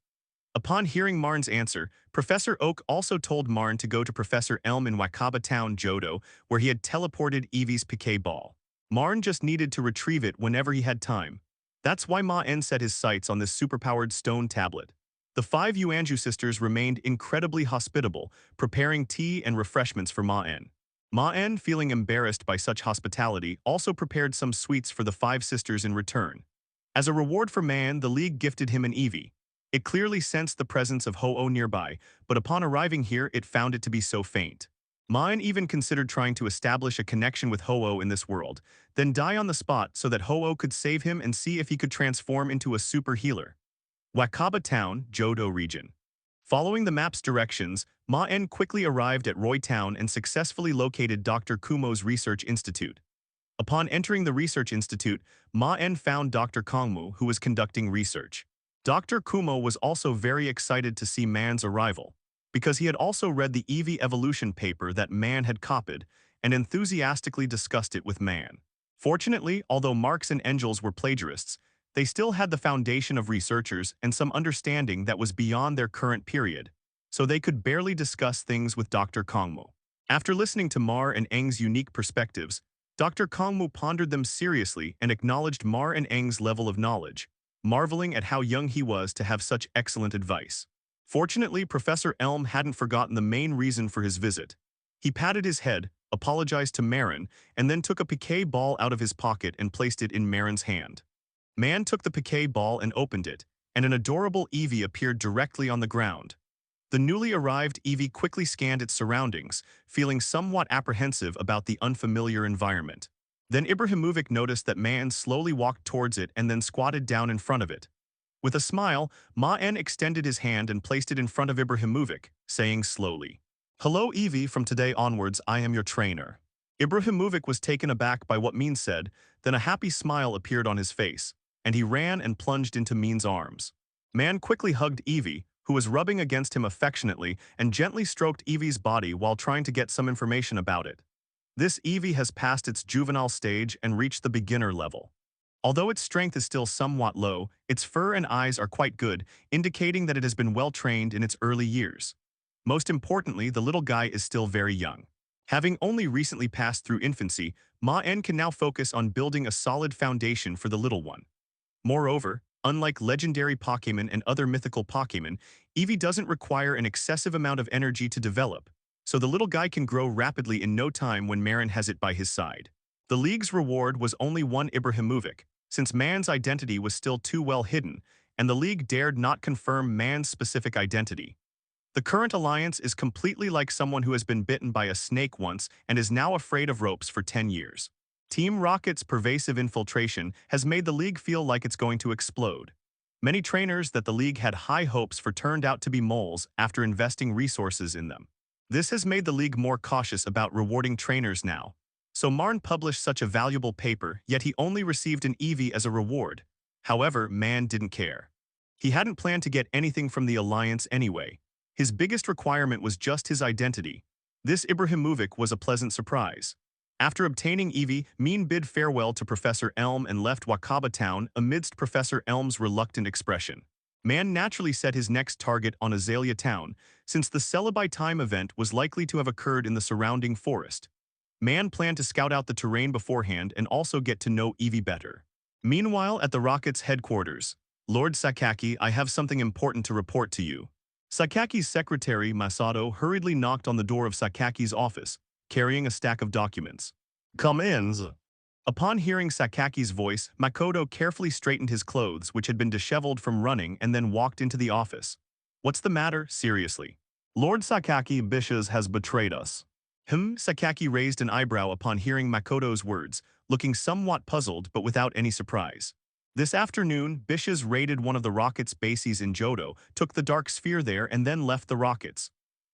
Upon hearing Maen's answer, Professor Oak also told Maen to go to Professor Elm in Wakaba Town, Johto, where he had teleported Eevee's Piquet ball. Maen just needed to retrieve it whenever he had time. That's why Maen set his sights on this superpowered stone tablet. The five Yuanju sisters remained incredibly hospitable, preparing tea and refreshments for Maen. Maen, feeling embarrassed by such hospitality, also prepared some sweets for the five sisters in return. As a reward for Maen, the League gifted him an Eevee. It clearly sensed the presence of Ho-Oh nearby, but upon arriving here, it found it to be so faint. Maen even considered trying to establish a connection with Ho-Oh in this world, then die on the spot so that Ho-Oh could save him and see if he could transform into a super healer. Wakaba Town, Johto region. Following the map's directions, Maen quickly arrived at Roy Town and successfully located Dr. Kumo's research institute. Upon entering the research institute, Maen found Dr. Kongmu, who was conducting research. Dr. Kumo was also very excited to see Maen's arrival, because he had also read the Eevee evolution paper that Maen had copied and enthusiastically discussed it with Maen. Fortunately, although Marx and Engels were plagiarists, they still had the foundation of researchers and some understanding that was beyond their current period, so they could barely discuss things with Dr. Kongmu. After listening to Mar and Eng's unique perspectives, Dr. Kongmu pondered them seriously and acknowledged Mar and Eng's level of knowledge, marveling at how young he was to have such excellent advice. Fortunately, Professor Elm hadn't forgotten the main reason for his visit. He patted his head, apologized to Maen, and then took a piquet ball out of his pocket and placed it in Maren's hand. Maen took the piquet ball and opened it, and an adorable Eevee appeared directly on the ground. The newly arrived Eevee quickly scanned its surroundings, feeling somewhat apprehensive about the unfamiliar environment. Then Ibrahimovic noticed that Maen slowly walked towards it and then squatted down in front of it. With a smile, Maen extended his hand and placed it in front of Ibrahimovic, saying slowly, "Hello Eevee, from today onwards I am your trainer." Ibrahimovic was taken aback by what Maen said, then a happy smile appeared on his face, and he ran and plunged into Maen's arms. Maen quickly hugged Eevee, who was rubbing against him affectionately, and gently stroked Eevee's body while trying to get some information about it. This Eevee has passed its juvenile stage and reached the beginner level. Although its strength is still somewhat low, its fur and eyes are quite good, indicating that it has been well trained in its early years. Most importantly, the little guy is still very young. Having only recently passed through infancy, Maen can now focus on building a solid foundation for the little one. Moreover, unlike legendary Pokémon and other mythical Pokémon, Eevee doesn't require an excessive amount of energy to develop, so the little guy can grow rapidly in no time when Maen has it by his side. The League's reward was only one Ibrahimovic, since Maen's identity was still too well hidden, and the League dared not confirm Maen's specific identity. The current alliance is completely like someone who has been bitten by a snake once and is now afraid of ropes for 10 years. Team Rocket's pervasive infiltration has made the League feel like it's going to explode. Many trainers that the League had high hopes for turned out to be moles after investing resources in them. This has made the League more cautious about rewarding trainers now. So Maen published such a valuable paper, yet he only received an Eevee as a reward. However, Maen didn't care. He hadn't planned to get anything from the alliance anyway. His biggest requirement was just his identity. This Ibrahimovic was a pleasant surprise. After obtaining Eevee, Maen bid farewell to Professor Elm and left Wakaba Town amidst Professor Elm's reluctant expression. Maen naturally set his next target on Azalea Town, since the Celibi time event was likely to have occurred in the surrounding forest. Maen planned to scout out the terrain beforehand and also get to know Eevee better. Meanwhile, at the Rocket's headquarters, "Lord Sakaki, I have something important to report to you." Sakaki's secretary, Masato, hurriedly knocked on the door of Sakaki's office, carrying a stack of documents. "Come in." Upon hearing Sakaki's voice, Makoto carefully straightened his clothes, which had been disheveled from running, and then walked into the office. "What's the matter, seriously?" "Lord Sakaki, Bishes has betrayed us." Sakaki raised an eyebrow upon hearing Makoto's words, looking somewhat puzzled but without any surprise. This afternoon, Bishes raided one of the Rocket's bases in Johto, took the Dark Sphere there, and then left the Rockets.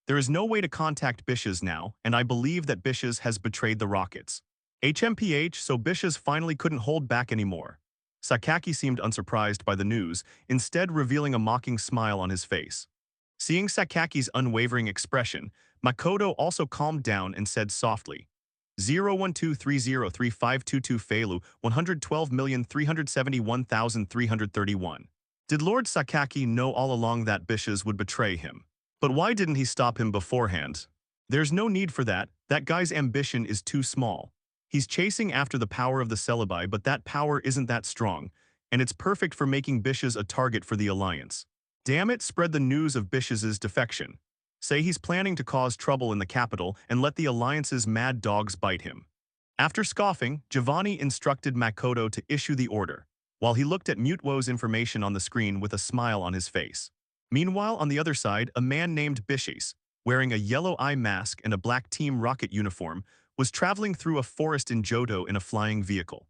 There is no way to contact Bishes now, and I believe that Bishes has betrayed the Rockets. So Bishes finally couldn't hold back anymore. Sakaki seemed unsurprised by the news, instead revealing a mocking smile on his face. Seeing Sakaki's unwavering expression, Makoto also calmed down and said softly, 012303522 Feilu 112,371,331. Did Lord Sakaki know all along that Bishes would betray him? But why didn't he stop him beforehand? There's no need for that guy's ambition is too small. He's chasing after the power of the Celibi, but that power isn't that strong, and it's perfect for making Bishes a target for the Alliance. Damn it, spread the news of Bishes's defection. Say he's planning to cause trouble in the capital and let the Alliance's mad dogs bite him. After scoffing, Giovanni instructed Makoto to issue the order, while he looked at Mutewo's information on the screen with a smile on his face. Meanwhile, on the other side, a man named Bishes, wearing a yellow eye mask and a black Team Rocket uniform, was traveling through a forest in Johto in a flying vehicle.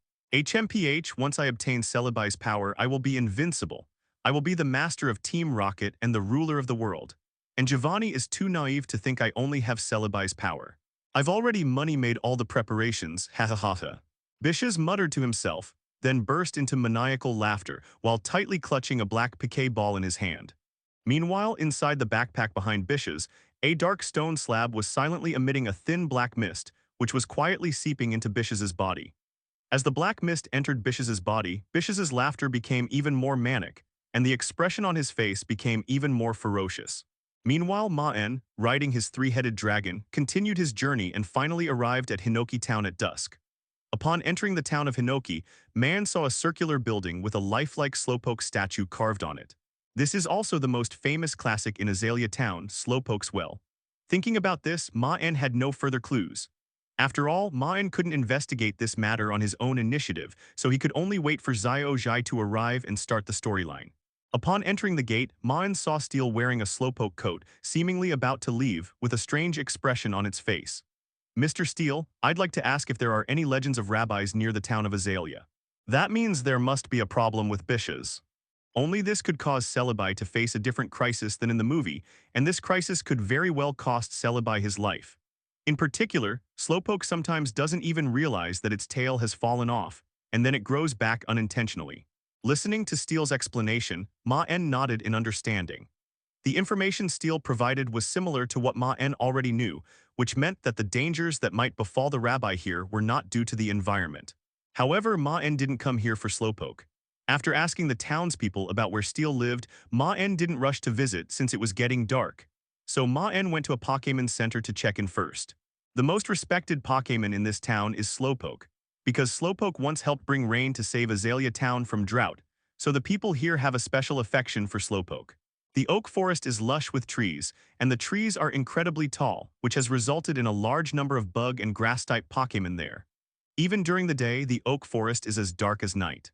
Once I obtain Celibi's power, I will be invincible. I will be the master of Team Rocket and the ruler of the world. And Giovanni is too naive to think I only have Celibi's power. I've already made all the preparations, ha ha ha ha. Bishes muttered to himself, then burst into maniacal laughter while tightly clutching a black piquet ball in his hand. Meanwhile, inside the backpack behind Bishes, a dark stone slab was silently emitting a thin black mist, which was quietly seeping into Bishes's body. As the black mist entered Bishes's body, Bishes's laughter became even more manic, and the expression on his face became even more ferocious. Meanwhile, Maen, riding his three-headed dragon, continued his journey and finally arrived at Hinoki Town at dusk. Upon entering the town of Hinoki, Maen saw a circular building with a lifelike slowpoke statue carved on it. This is also the most famous classic in Azalea Town, Slowpoke's Well. Thinking about this, Maen had no further clues. After all, Maen couldn't investigate this matter on his own initiative, so he could only wait for Xiao to arrive and start the storyline. Upon entering the gate, Maen saw Steel wearing a Slowpoke coat, seemingly about to leave, with a strange expression on its face. Mr. Steele, I'd like to ask if there are any legends of rabbis near the town of Azalea. That means there must be a problem with Bishes. Only this could cause Celibi to face a different crisis than in the movie, and this crisis could very well cost Celibi his life. In particular, Slowpoke sometimes doesn't even realize that its tail has fallen off, and then it grows back unintentionally. Listening to Steele's explanation, Maen nodded in understanding. The information Steele provided was similar to what Maen already knew, which meant that the dangers that might befall the rabbi here were not due to the environment. However, Maen didn't come here for Slowpoke. After asking the townspeople about where Steele lived, Maen didn't rush to visit since it was getting dark. So Maen went to a Pokémon Center to check in first. The most respected Pokémon in this town is Slowpoke, because Slowpoke once helped bring rain to save Azalea Town from drought, so the people here have a special affection for Slowpoke. The oak forest is lush with trees, and the trees are incredibly tall, which has resulted in a large number of bug and grass-type Pokémon there. Even during the day, the oak forest is as dark as night.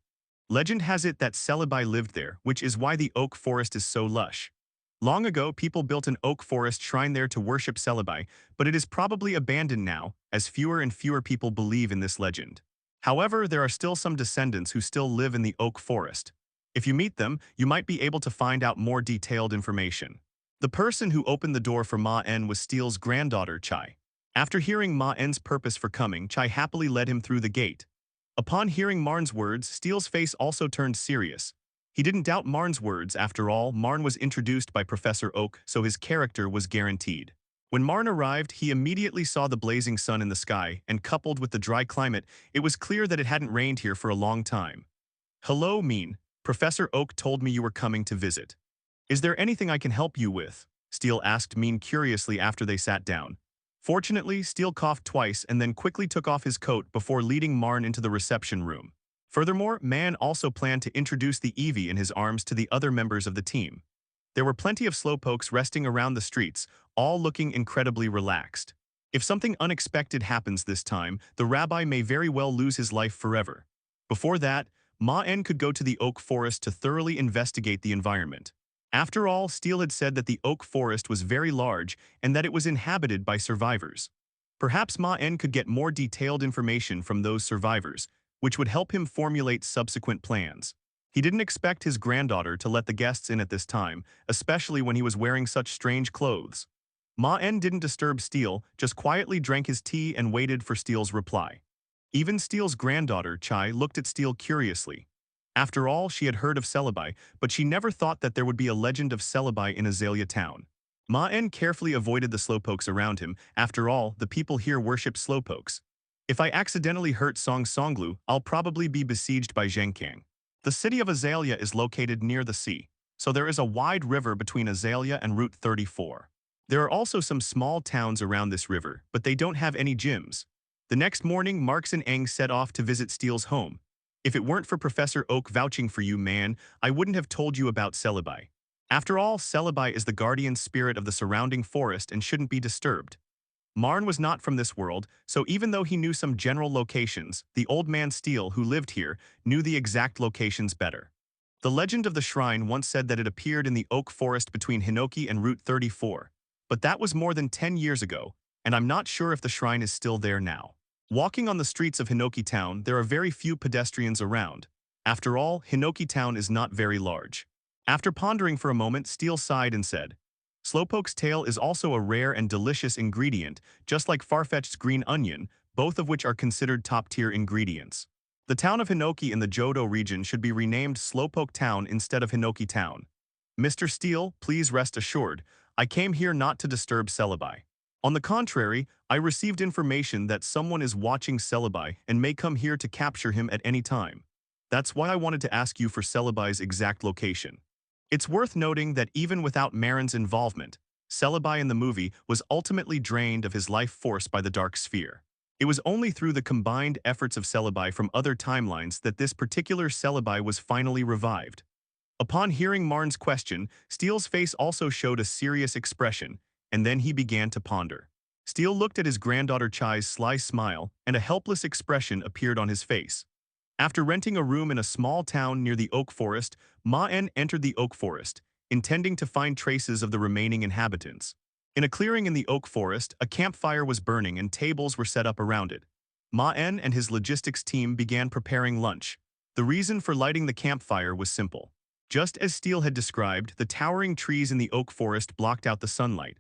Legend has it that Celibi lived there, which is why the oak forest is so lush. Long ago, people built an oak forest shrine there to worship Celibi, but it is probably abandoned now, as fewer and fewer people believe in this legend. However, there are still some descendants who still live in the oak forest. If you meet them, you might be able to find out more detailed information. The person who opened the door for Maen was Steele's granddaughter, Chai. After hearing Maen's purpose for coming, Chai happily led him through the gate. Upon hearing Marn's words, Steele's face also turned serious. He didn't doubt Marn's words. After all, Maen was introduced by Professor Oak, so his character was guaranteed. When Maen arrived, he immediately saw the blazing sun in the sky, and coupled with the dry climate, it was clear that it hadn't rained here for a long time. "Hello, Maen. Professor Oak told me you were coming to visit. Is there anything I can help you with?" Steele asked Maen curiously after they sat down. Fortunately, Steele coughed twice and then quickly took off his coat before leading Maen into the reception room. Furthermore, Maen also planned to introduce the Eevee in his arms to the other members of the team. There were plenty of Slowpokes resting around the streets, all looking incredibly relaxed. If something unexpected happens this time, the rabbi may very well lose his life forever. Before that, Maen could go to the oak forest to thoroughly investigate the environment. After all, Steele had said that the oak forest was very large and that it was inhabited by survivors. Perhaps Maen could get more detailed information from those survivors, which would help him formulate subsequent plans. He didn't expect his granddaughter to let the guests in at this time, especially when he was wearing such strange clothes. Maen didn't disturb Steele, just quietly drank his tea and waited for Steele's reply. Even Steele's granddaughter, Chai, looked at Steele curiously. After all, she had heard of Celibi, but she never thought that there would be a legend of Celibi in Azalea Town. Maen carefully avoided the Slowpokes around him. After all, the people here worship Slowpokes. If I accidentally hurt Songlu, I'll probably be besieged by Zhengkang. The city of Azalea is located near the sea, so there is a wide river between Azalea and Route 34. There are also some small towns around this river, but they don't have any gyms. The next morning, Marks and Eng set off to visit Steele's home. If it weren't for Professor Oak vouching for you, man, I wouldn't have told you about Celibi. After all, Celibi is the guardian spirit of the surrounding forest and shouldn't be disturbed. Maen was not from this world, so even though he knew some general locations, the old man Steele, who lived here, knew the exact locations better. The legend of the shrine once said that it appeared in the oak forest between Hinoki and Route 34. But that was more than 10 years ago, and I'm not sure if the shrine is still there now. Walking on the streets of Hinoki Town, there are very few pedestrians around. After all, Hinoki Town is not very large. After pondering for a moment, Steele sighed and said, Slowpoke's tail is also a rare and delicious ingredient, just like Farfetched's green onion, both of which are considered top-tier ingredients. The town of Hinoki in the Johto region should be renamed Slowpoke Town instead of Hinoki Town. Mr. Steele, please rest assured, I came here not to disturb Celibi. On the contrary, I received information that someone is watching Celibi and may come here to capture him at any time. That's why I wanted to ask you for Celibi's exact location. It's worth noting that even without Maren's involvement, Celibi in the movie was ultimately drained of his life force by the Dark Sphere. It was only through the combined efforts of Celibi from other timelines that this particular Celibi was finally revived. Upon hearing Marn's question, Steele's face also showed a serious expression, and then he began to ponder. Steele looked at his granddaughter Chai's sly smile, and a helpless expression appeared on his face. After renting a room in a small town near the oak forest, Maen entered the oak forest, intending to find traces of the remaining inhabitants. In a clearing in the oak forest, a campfire was burning and tables were set up around it. Maen and his logistics team began preparing lunch. The reason for lighting the campfire was simple. Just as Steele had described, the towering trees in the oak forest blocked out the sunlight.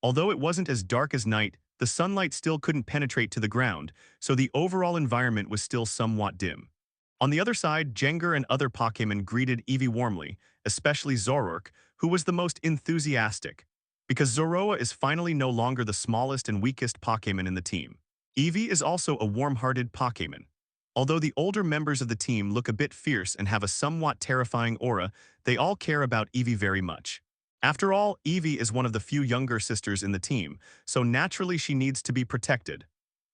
Although it wasn't as dark as night, the sunlight still couldn't penetrate to the ground, so the overall environment was still somewhat dim. On the other side, Jengar and other Pokémon greeted Eevee warmly, especially Zoroark, who was the most enthusiastic. Because Zoroa is finally no longer the smallest and weakest Pokémon in the team. Eevee is also a warm-hearted Pokémon. Although the older members of the team look a bit fierce and have a somewhat terrifying aura, they all care about Eevee very much. After all, Eevee is one of the few younger sisters in the team, so naturally she needs to be protected.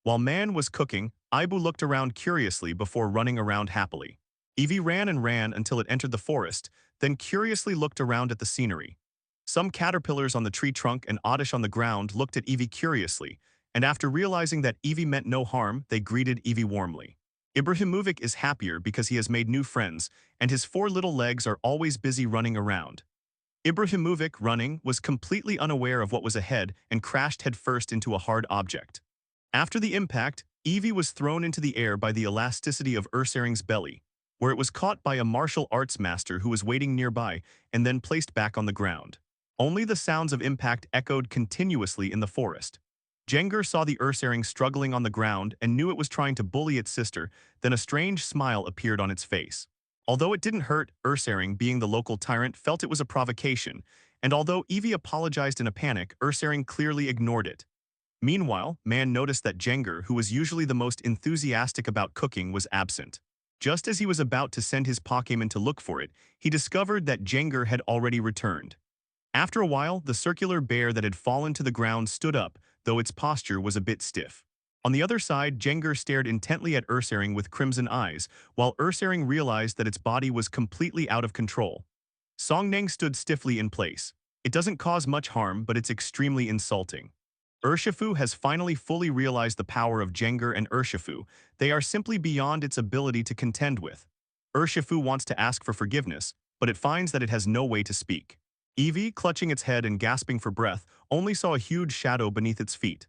While Maen was cooking, Aibu looked around curiously before running around happily. Eevee ran and ran until it entered the forest, then curiously looked around at the scenery. Some caterpillars on the tree trunk and Oddish on the ground looked at Eevee curiously, and after realizing that Eevee meant no harm, they greeted Eevee warmly. Ibrahimovic is happier because he has made new friends, and his 4 little legs are always busy running around. Ibrahimovic, running, was completely unaware of what was ahead and crashed headfirst into a hard object. After the impact, Eevee was thrown into the air by the elasticity of Ursaring's belly, where it was caught by a martial arts master who was waiting nearby and then placed back on the ground. Only the sounds of impact echoed continuously in the forest. Jengar saw the Ursaring struggling on the ground and knew it was trying to bully its sister, then a strange smile appeared on its face. Although it didn't hurt, Ursaring, being the local tyrant, felt it was a provocation, and although Eevee apologized in a panic, Ursaring clearly ignored it. Meanwhile, Maen noticed that Jengar, who was usually the most enthusiastic about cooking, was absent. Just as he was about to send his Pokémon to look for it, he discovered that Jengar had already returned. After a while, the circular bear that had fallen to the ground stood up, though its posture was a bit stiff. On the other side, Jengar stared intently at Ursaring with crimson eyes, while Ursaring realized that its body was completely out of control. Songneng stood stiffly in place. It doesn't cause much harm, but it's extremely insulting. Urshifu has finally fully realized the power of Jengar and Urshifu. They are simply beyond its ability to contend with. Urshifu wants to ask for forgiveness, but it finds that it has no way to speak. Eevee, clutching its head and gasping for breath, only saw a huge shadow beneath its feet.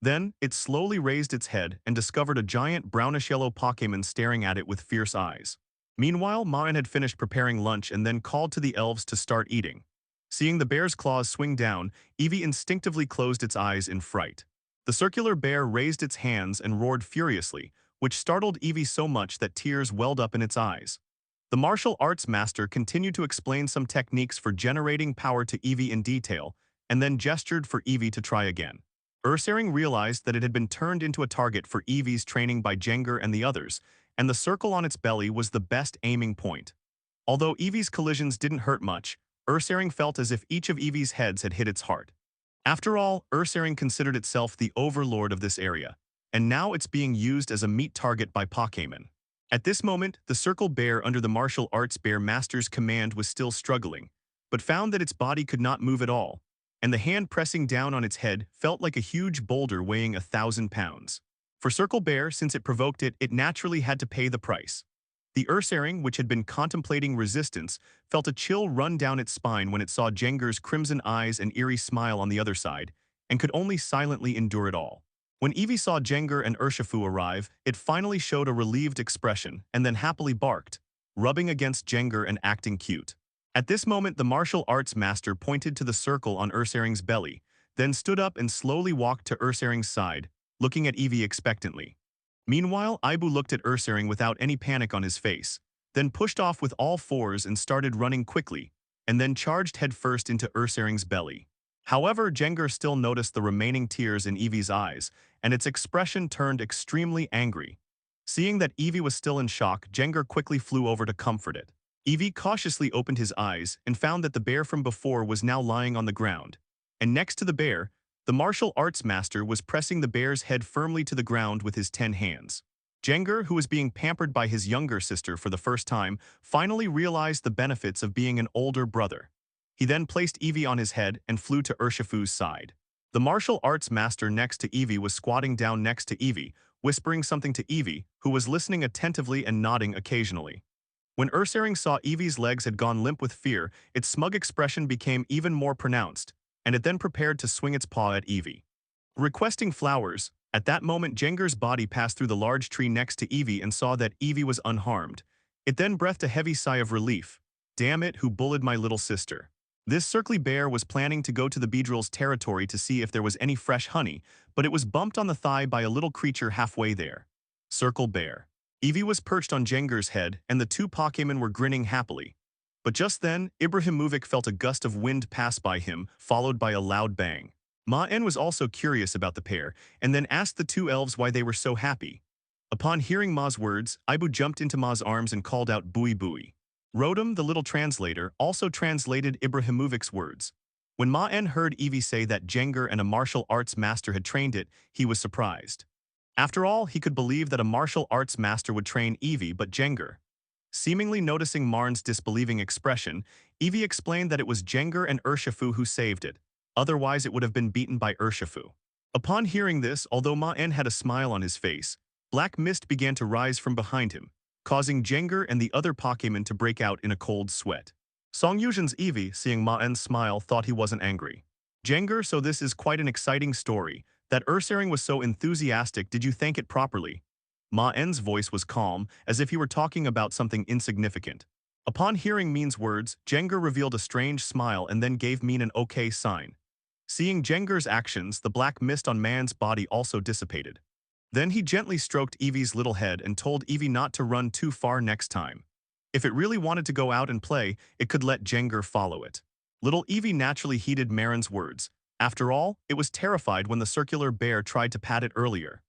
Then, it slowly raised its head and discovered a giant brownish-yellow Pokémon staring at it with fierce eyes. Meanwhile, Maen had finished preparing lunch and then called to the elves to start eating. Seeing the bear's claws swing down, Eevee instinctively closed its eyes in fright. The circular bear raised its hands and roared furiously, which startled Eevee so much that tears welled up in its eyes. The martial arts master continued to explain some techniques for generating power to Eevee in detail, and then gestured for Eevee to try again. Ursaring realized that it had been turned into a target for Eevee's training by Jengar and the others, and the circle on its belly was the best aiming point. Although Eevee's collisions didn't hurt much, Ursaring felt as if each of Eevee's heads had hit its heart. After all, Ursaring considered itself the overlord of this area, and now it's being used as a meat target by Pokémon. At this moment, the circle bear under the martial arts bear master's command was still struggling, but found that its body could not move at all, and the hand pressing down on its head felt like a huge boulder weighing 1,000 pounds. For Circle Bear, since it provoked it, it naturally had to pay the price. The Ursaring, which had been contemplating resistance, felt a chill run down its spine when it saw Jengar's crimson eyes and eerie smile on the other side, and could only silently endure it all. When Eevee saw Jengar and Urshifu arrive, it finally showed a relieved expression and then happily barked, rubbing against Jengar and acting cute. At this moment, the martial arts master pointed to the circle on Ursaring's belly, then stood up and slowly walked to Ursaring's side, looking at Eevee expectantly. Meanwhile, Aibu looked at Ursaring without any panic on his face, then pushed off with all fours and started running quickly, and then charged headfirst into Ursaring's belly. However, Jengar still noticed the remaining tears in Eevee's eyes, and its expression turned extremely angry. Seeing that Eevee was still in shock, Jengar quickly flew over to comfort it. Eevee cautiously opened his eyes and found that the bear from before was now lying on the ground, and next to the bear, the martial arts master was pressing the bear's head firmly to the ground with his 10 hands. Jengar, who was being pampered by his younger sister for the first time, finally realized the benefits of being an older brother. He then placed Eevee on his head and flew to Urshifu's side. The martial arts master next to Eevee was squatting down next to Eevee, whispering something to Eevee, who was listening attentively and nodding occasionally. When Ursaring saw Eevee's legs had gone limp with fear, its smug expression became even more pronounced, and it then prepared to swing its paw at Eevee. Requesting flowers, at that moment Jengar's body passed through the large tree next to Eevee and saw that Eevee was unharmed. It then breathed a heavy sigh of relief. Damn it, who bullied my little sister. This Circly bear was planning to go to the Beedrill's territory to see if there was any fresh honey, but it was bumped on the thigh by a little creature halfway there. Circle Bear. Eevee was perched on Jengar's head, and the two Pokémon were grinning happily. But just then, Ibrahimovic felt a gust of wind pass by him, followed by a loud bang. Maen was also curious about the pair, and then asked the two elves why they were so happy. Upon hearing Ma's words, Ibu jumped into Ma's arms and called out "Bui Bui." Rotom, the little translator, also translated Ibrahimovic's words. When Maen heard Eevee say that Jengar and a martial arts master had trained it, he was surprised. After all, he could believe that a martial arts master would train Eevee but Jengar. Seemingly noticing Marn's disbelieving expression, Eevee explained that it was Jengar and Urshifu who saved it. Otherwise, it would have been beaten by Urshifu. Upon hearing this, although Maen had a smile on his face, black mist began to rise from behind him, causing Jengar and the other Pokémon to break out in a cold sweat. Songyusion's Eevee, seeing Maen's smile, thought he wasn't angry. Jengar, so this is quite an exciting story. That Ursaring was so enthusiastic, did you thank it properly? Maen's voice was calm, as if he were talking about something insignificant. Upon hearing Mean's words, Jengar revealed a strange smile and then gave Mean an okay sign. Seeing Jengar's actions, the black mist on Maen's body also dissipated. Then he gently stroked Eevee's little head and told Eevee not to run too far next time. If it really wanted to go out and play, it could let Jengar follow it. Little Eevee naturally heeded Maren's words. After all, it was terrified when the circular bear tried to pat it earlier.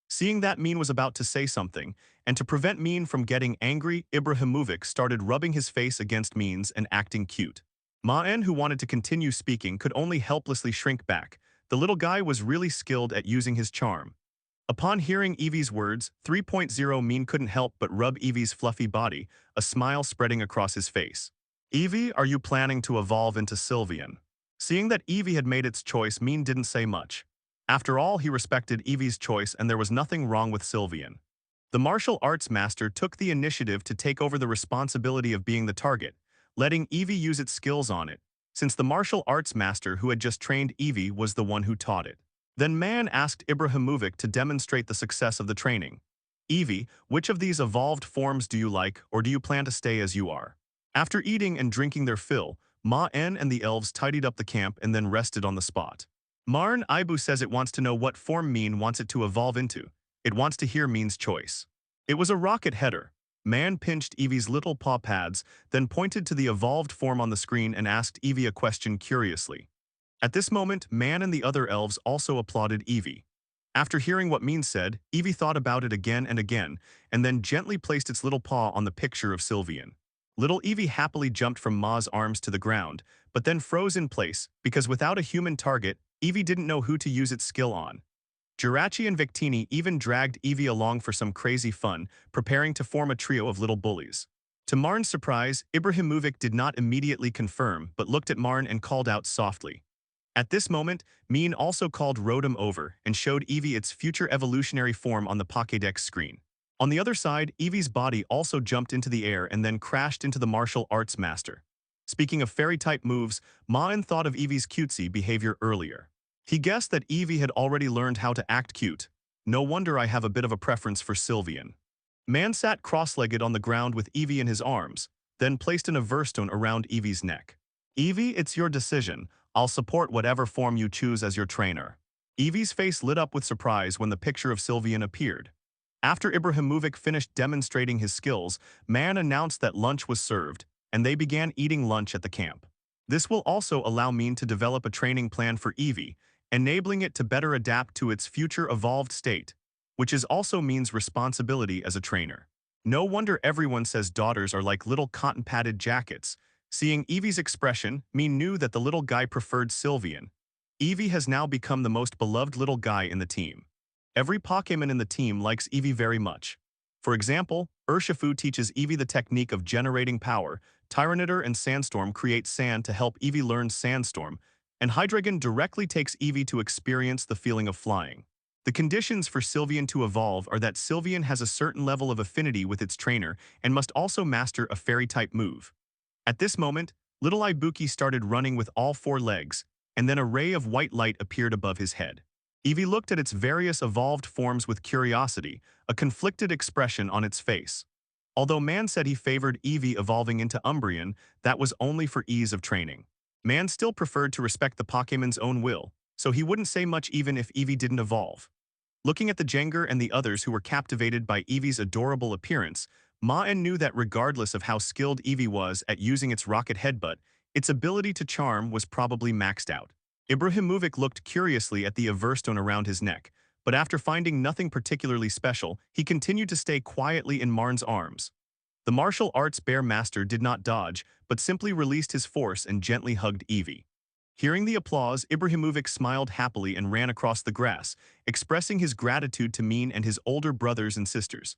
Seeing that Mean was about to say something, and to prevent Mean from getting angry, Ibrahimovic started rubbing his face against Mean's and acting cute. Maen, who wanted to continue speaking, could only helplessly shrink back. The little guy was really skilled at using his charm. Upon hearing Eevee's words, 3.0 Mean couldn't help but rub Eevee's fluffy body, a smile spreading across his face. Eevee, are you planning to evolve into Sylveon? Seeing that Eevee had made its choice, Mean didn't say much. After all, he respected Eevee's choice and there was nothing wrong with Sylveon. The martial arts master took the initiative to take over the responsibility of being the target, letting Eevee use its skills on it, since the martial arts master who had just trained Eevee was the one who taught it. Then Maen asked Ibrahimovic to demonstrate the success of the training. Eevee, which of these evolved forms do you like, or do you plan to stay as you are? After eating and drinking their fill, Maen and the elves tidied up the camp and then rested on the spot. Marn Ibu says it wants to know what form Mean wants it to evolve into. It wants to hear Mean's choice. It was a rocket header. Maen pinched Eevee's little paw pads, then pointed to the evolved form on the screen and asked Eevee a question curiously. At this moment, Maen and the other elves also applauded Eevee. After hearing what Mean said, Eevee thought about it again and then gently placed its little paw on the picture of Sylveon. Little Eevee happily jumped from Ma's arms to the ground, but then froze in place, because without a human target, Eevee didn't know who to use its skill on. Jirachi and Victini even dragged Eevee along for some crazy fun, preparing to form a trio of little bullies. To Marn's surprise, Ibrahimovic did not immediately confirm, but looked at Marn and called out softly. At this moment, Mean also called Rotom over and showed Eevee its future evolutionary form on the Pokédex screen. On the other side, Eevee's body also jumped into the air and then crashed into the martial arts master. Speaking of fairy-type moves, Maen thought of Eevee's cutesy behavior earlier. He guessed that Eevee had already learned how to act cute. No wonder I have a bit of a preference for Sylveon. Man sat cross-legged on the ground with Eevee in his arms, then placed an Everstone around Eevee's neck. Eevee, it's your decision. I'll support whatever form you choose as your trainer. Eevee's face lit up with surprise when the picture of Sylveon appeared. After Ibrahimovic finished demonstrating his skills, Maen announced that lunch was served, and they began eating lunch at the camp. This will also allow Mean to develop a training plan for Eevee, enabling it to better adapt to its future evolved state, which is also Mean's responsibility as a trainer. No wonder everyone says daughters are like little cotton-padded jackets. Seeing Eevee's expression, Mean knew that the little guy preferred Sylveon. Eevee has now become the most beloved little guy in the team. Every Pokémon in the team likes Eevee very much. For example, Urshifu teaches Eevee the technique of generating power, Tyranitar and Sandstorm create sand to help Eevee learn Sandstorm, and Hydreigon directly takes Eevee to experience the feeling of flying. The conditions for Sylveon to evolve are that Sylveon has a certain level of affinity with its trainer and must also master a fairy-type move. At this moment, little Ibuki started running with all four legs, and then a ray of white light appeared above his head. Eevee looked at its various evolved forms with curiosity, a conflicted expression on its face. Although Maen said he favored Eevee evolving into Umbreon, that was only for ease of training. Maen still preferred to respect the Pokémon's own will, so he wouldn't say much even if Eevee didn't evolve. Looking at the Jengar and the others who were captivated by Eevee's adorable appearance, Maen knew that regardless of how skilled Eevee was at using its rocket headbutt, its ability to charm was probably maxed out. Ibrahimovic looked curiously at the Everstone around his neck, but after finding nothing particularly special, he continued to stay quietly in Marn's arms. The martial arts bear master did not dodge, but simply released his force and gently hugged Eevee. Hearing the applause, Ibrahimovic smiled happily and ran across the grass, expressing his gratitude to Maen and his older brothers and sisters.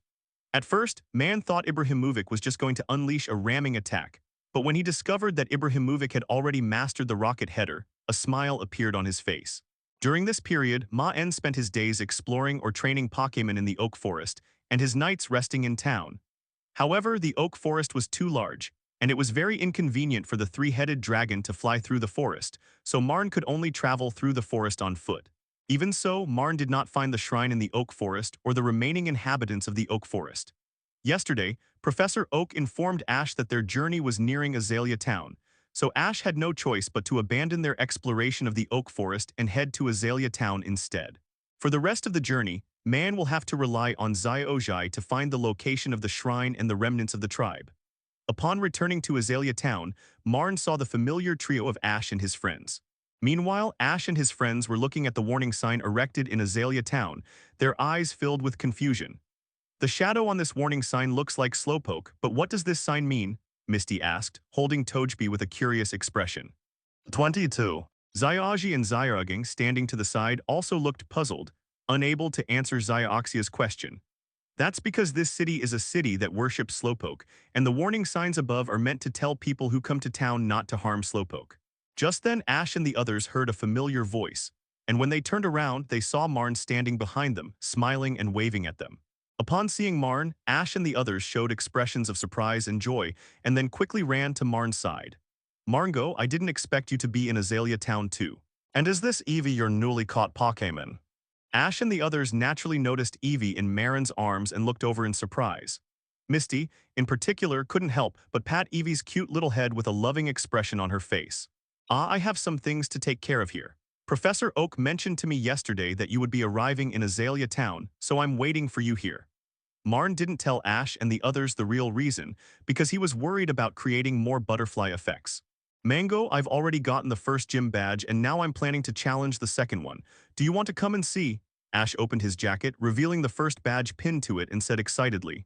At first, Maen thought Ibrahimovic was just going to unleash a ramming attack, but when he discovered that Ibrahimovic had already mastered the rocket header, a smile appeared on his face. During this period, Maen spent his days exploring or training Pokémon in the Oak Forest, and his nights resting in town. However, the Oak Forest was too large, and it was very inconvenient for the three-headed dragon to fly through the forest, so Marn could only travel through the forest on foot. Even so, Marn did not find the shrine in the Oak Forest or the remaining inhabitants of the Oak Forest. Yesterday, Professor Oak informed Ash that their journey was nearing Azalea Town, so Ash had no choice but to abandon their exploration of the Oak Forest and head to Azalea Town instead. For the rest of the journey, Maen will have to rely on Xiaozhai to find the location of the shrine and the remnants of the tribe. Upon returning to Azalea Town, Marn saw the familiar trio of Ash and his friends. Meanwhile, Ash and his friends were looking at the warning sign erected in Azalea Town, their eyes filled with confusion. The shadow on this warning sign looks like Slowpoke, but what does this sign mean? Misty asked, holding Tojby with a curious expression. 22. Xiaoji and Xiaoging, standing to the side, also looked puzzled, unable to answer Xiaoxia's question. That's because this city is a city that worships Slowpoke, and the warning signs above are meant to tell people who come to town not to harm Slowpoke. Just then, Ash and the others heard a familiar voice, and when they turned around, they saw Marn standing behind them, smiling and waving at them. Upon seeing Marn, Ash and the others showed expressions of surprise and joy, and then quickly ran to Marn's side. Marngo, I didn't expect you to be in Azalea Town too. And is this Eevee your newly caught Pokémon? Ash and the others naturally noticed Eevee in Marin's arms and looked over in surprise. Misty, in particular, couldn't help but pat Eevee's cute little head with a loving expression on her face. I have some things to take care of here. Professor Oak mentioned to me yesterday that you would be arriving in Azalea Town, so I'm waiting for you here. Marn didn't tell Ash and the others the real reason, because he was worried about creating more butterfly effects. Mango, I've already gotten the first gym badge and now I'm planning to challenge the second one. Do you want to come and see? Ash opened his jacket, revealing the first badge pinned to it and said excitedly,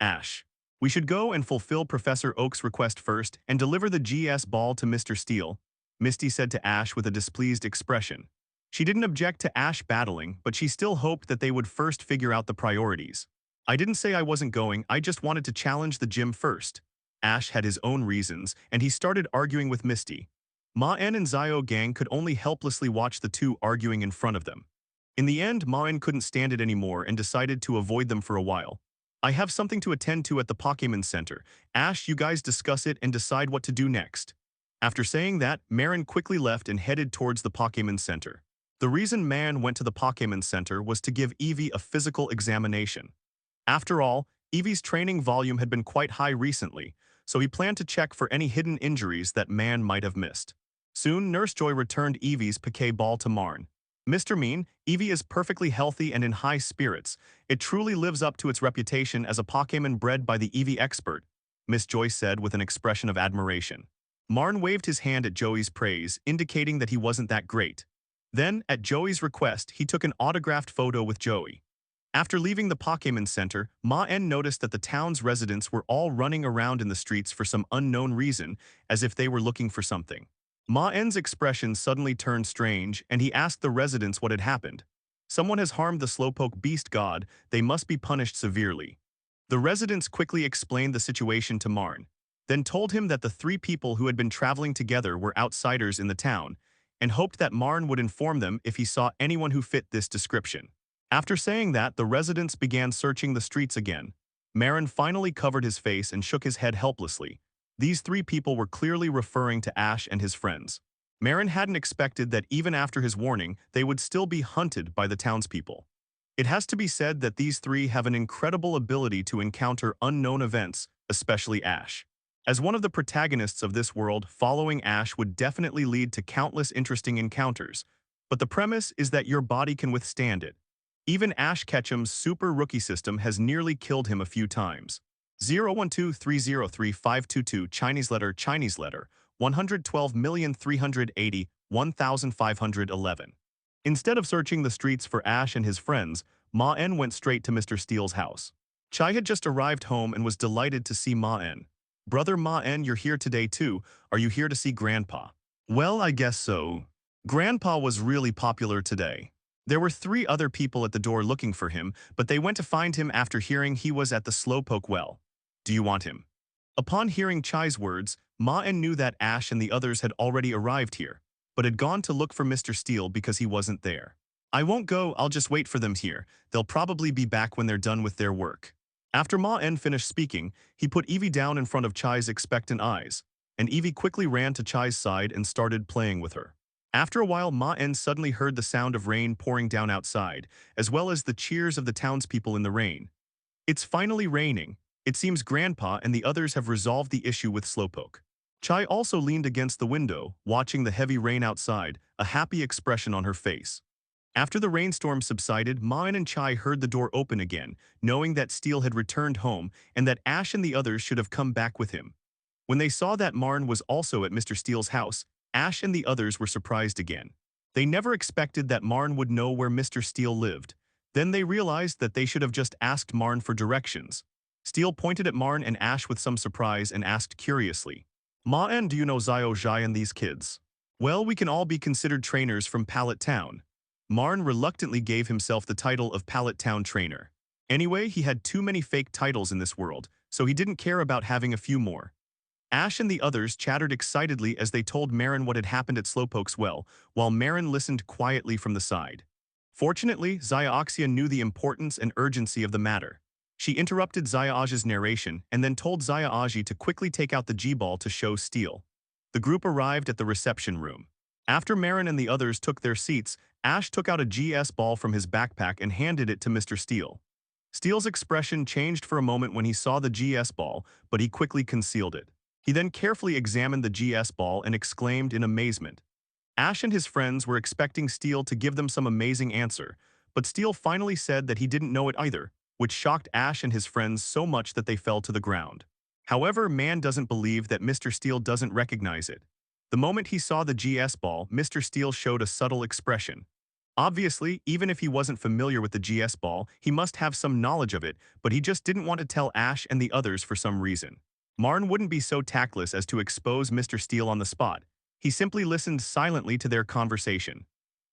Ash, we should go and fulfill Professor Oak's request first and deliver the GS ball to Mr. Steele, Misty said to Ash with a displeased expression. She didn't object to Ash battling, but she still hoped that they would first figure out the priorities. I didn't say I wasn't going, I just wanted to challenge the gym first. Ash had his own reasons, and he started arguing with Misty. Maen and Xiaogang could only helplessly watch the two arguing in front of them. In the end, Maen couldn't stand it anymore and decided to avoid them for a while. I have something to attend to at the Pokémon Center. Ash, you guys discuss it and decide what to do next. After saying that, Maen quickly left and headed towards the Pokémon Center. The reason Maen went to the Pokémon Center was to give Eevee a physical examination. After all, Eevee's training volume had been quite high recently, so he planned to check for any hidden injuries that Maen might have missed. Soon, Nurse Joy returned Eevee's Poké Ball to Marn. Mr. Maen, Eevee is perfectly healthy and in high spirits. It truly lives up to its reputation as a Pokémon bred by the Eevee expert, Miss Joy said with an expression of admiration. Marn waved his hand at Joey's praise, indicating that he wasn't that great. Then, at Joey's request, he took an autographed photo with Joey. After leaving the Pokémon Center, Maen noticed that the town's residents were all running around in the streets for some unknown reason, as if they were looking for something. Maen's expression suddenly turned strange, and he asked the residents what had happened. Someone has harmed the Slowpoke beast god, they must be punished severely. The residents quickly explained the situation to Maen, then told him that the three people who had been traveling together were outsiders in the town, and hoped that Maen would inform them if he saw anyone who fit this description. After saying that, the residents began searching the streets again. Maen finally covered his face and shook his head helplessly. These three people were clearly referring to Ash and his friends. Maen hadn't expected that even after his warning, they would still be hunted by the townspeople. It has to be said that these three have an incredible ability to encounter unknown events, especially Ash. As one of the protagonists of this world, following Ash would definitely lead to countless interesting encounters, but the premise is that your body can withstand it. Even Ash Ketchum's super rookie system has nearly killed him a few times. 012303522 Chinese letter 112,380,1511. Instead of searching the streets for Ash and his friends, Maen went straight to Mr. Steele's house. Chai had just arrived home and was delighted to see Maen. "Brother Maen, you're here today too. Are you here to see Grandpa?" "Well, I guess so." Grandpa was really popular today. There were 3 other people at the door looking for him, but they went to find him after hearing he was at the Slowpoke well. "Do you want him?" Upon hearing Chai's words, Maen knew that Ash and the others had already arrived here, but had gone to look for Mr. Steele because he wasn't there. "I won't go, I'll just wait for them here. They'll probably be back when they're done with their work." After Maen finished speaking, he put Eevee down in front of Chai's expectant eyes, and Eevee quickly ran to Chai's side and started playing with her. After a while, Maen suddenly heard the sound of rain pouring down outside, as well as the cheers of the townspeople in the rain. "It's finally raining. It seems Grandpa and the others have resolved the issue with Slowpoke." Chai also leaned against the window, watching the heavy rain outside, a happy expression on her face. After the rainstorm subsided, Maen and Chai heard the door open again, knowing that Steele had returned home and that Ash and the others should have come back with him. When they saw that Maen was also at Mr. Steele's house, Ash and the others were surprised again. They never expected that Maen would know where Mr. Steele lived. Then they realized that they should have just asked Maen for directions. Steele pointed at Maen and Ash with some surprise and asked curiously, "Maen, do you know Zio Zhai and these kids?" "Well, we can all be considered trainers from Pallet Town." Maen reluctantly gave himself the title of Pallet Town trainer. Anyway, he had too many fake titles in this world, so he didn't care about having a few more. Ash and the others chattered excitedly as they told Maen what had happened at Slowpoke's well, while Maen listened quietly from the side. Fortunately, Xiaoxia knew the importance and urgency of the matter. She interrupted Xiaoxia's narration and then told Xiaoxia to quickly take out the G-ball to show Steele. The group arrived at the reception room. After Maen and the others took their seats, Ash took out a GS ball from his backpack and handed it to Mr. Steele. Steele's expression changed for a moment when he saw the GS ball, but he quickly concealed it. He then carefully examined the GS ball and exclaimed in amazement. Ash and his friends were expecting Steele to give them some amazing answer, but Steele finally said that he didn't know it either, which shocked Ash and his friends so much that they fell to the ground. However, Maen doesn't believe that Mr. Steele doesn't recognize it. The moment he saw the GS ball, Mr. Steele showed a subtle expression. Obviously, even if he wasn't familiar with the GS ball, he must have some knowledge of it, but he just didn't want to tell Ash and the others for some reason. Maen wouldn't be so tactless as to expose Mr. Steele on the spot. He simply listened silently to their conversation.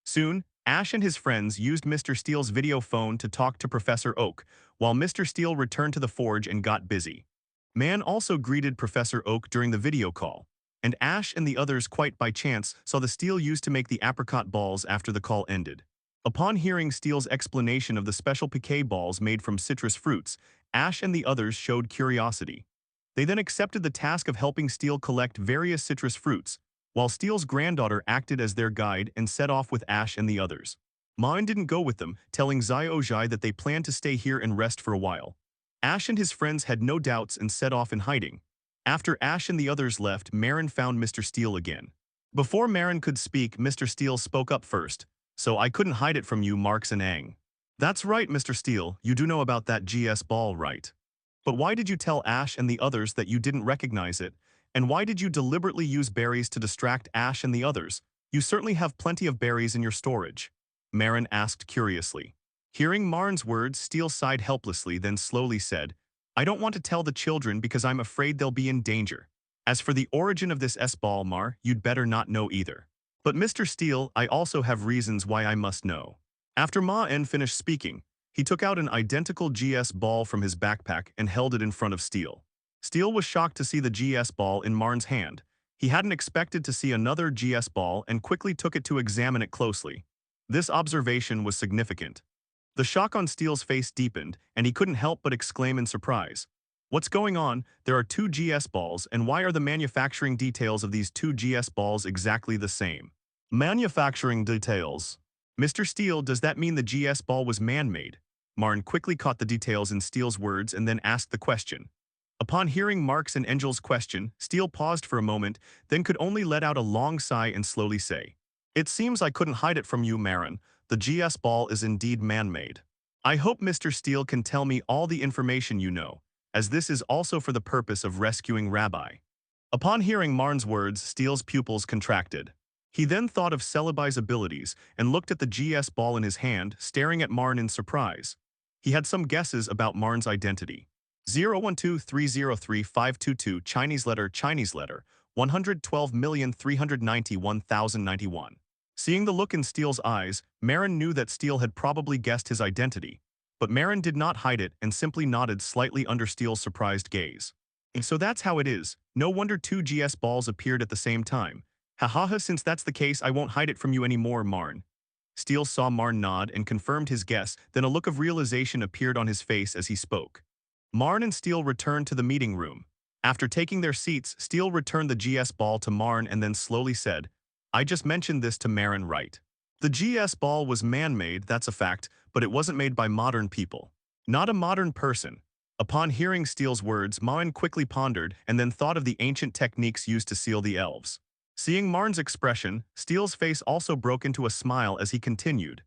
Soon, Ash and his friends used Mr. Steele's video phone to talk to Professor Oak, while Mr. Steele returned to the forge and got busy. Maen also greeted Professor Oak during the video call, and Ash and the others quite by chance saw the Steele used to make the apricot balls after the call ended. Upon hearing Steele's explanation of the special piquet balls made from citrus fruits, Ash and the others showed curiosity. They then accepted the task of helping Steele collect various citrus fruits, while Steele's granddaughter acted as their guide and set off with Ash and the others. Maen didn't go with them, telling Zio Zhai that they planned to stay here and rest for a while. Ash and his friends had no doubts and set off in hiding. After Ash and the others left, Maen found Mr. Steele again. Before Maen could speak, Mr. Steele spoke up first. "So I couldn't hide it from you, Marks and Ang." "That's right, Mr. Steele, you do know about that GS ball, right? But why did you tell Ash and the others that you didn't recognize it? And why did you deliberately use berries to distract Ash and the others? You certainly have plenty of berries in your storage." Maen asked curiously. Hearing Maen's words, Steele sighed helplessly, then slowly said, "I don't want to tell the children because I'm afraid they'll be in danger. As for the origin of this S-ball, Mar, you'd better not know either. But Mr. Steele, I also have reasons why I must know." After Maen finished speaking, He took out an identical GS ball from his backpack and held it in front of Steel. Steel was shocked to see the GS ball in Marn's hand. He hadn't expected to see another GS ball and quickly took it to examine it closely. This observation was significant. The shock on Steel's face deepened, and he couldn't help but exclaim in surprise. What's going on? There are two GS balls, and why are the manufacturing details of these two GS balls exactly the same? Manufacturing details. Mr. Steel, does that mean the GS ball was man-made? Marn quickly caught the details in Steel's words and then asked the question. Upon hearing Mark's and Angel's question, Steel paused for a moment, then could only let out a long sigh and slowly say, "It seems I couldn't hide it from you, Maen. The GS ball is indeed man-made. I hope Mr. Steel can tell me all the information you know, as this is also for the purpose of rescuing Rabbi." Upon hearing Marn's words, Steel's pupils contracted. He then thought of Celibi's abilities and looked at the GS ball in his hand, staring at Marn in surprise. He had some guesses about Marn's identity. 012303522 Chinese letter 112,391,091. Seeing the look in Steel's eyes, Maen knew that Steel had probably guessed his identity. But Maen did not hide it and simply nodded slightly under Steel's surprised gaze. And so that's how it is. No wonder two GS balls appeared at the same time. Hahaha, since that's the case, I won't hide it from you anymore, Marn. Steel saw Marn nod and confirmed his guess, then a look of realization appeared on his face as he spoke. Marn and Steel returned to the meeting room. After taking their seats, Steel returned the GS ball to Marn and then slowly said, "I just mentioned this to Maen, right? The GS ball was man-made, that's a fact, but it wasn't made by modern people. Not a modern person." Upon hearing Steel's words, Maen quickly pondered and then thought of the ancient techniques used to seal the elves. Seeing Marn's expression, Steel's face also broke into a smile as he continued.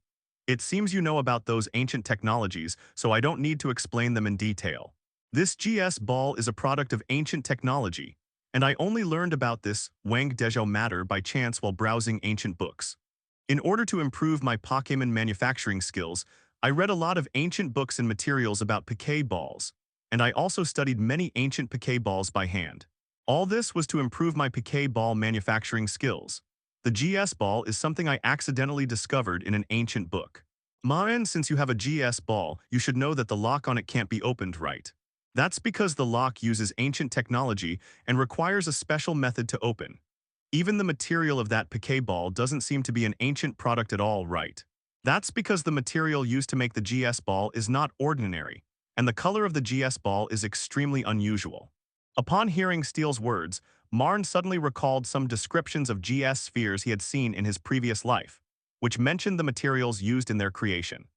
"It seems you know about those ancient technologies, so I don't need to explain them in detail. This GS ball is a product of ancient technology, and I only learned about this Wang Dejo matter by chance while browsing ancient books. In order to improve my Pokémon manufacturing skills, I read a lot of ancient books and materials about Poké balls, and I also studied many ancient Poké balls by hand. All this was to improve my Poké ball manufacturing skills. The GS ball is something I accidentally discovered in an ancient book. Maen, since you have a GS ball, you should know that the lock on it can't be opened, right? That's because the lock uses ancient technology and requires a special method to open. Even the material of that Poké ball doesn't seem to be an ancient product at all, right? That's because the material used to make the GS ball is not ordinary, and the color of the GS ball is extremely unusual." Upon hearing Steel's words, Marn suddenly recalled some descriptions of GS spheres he had seen in his previous life, which mentioned the materials used in their creation.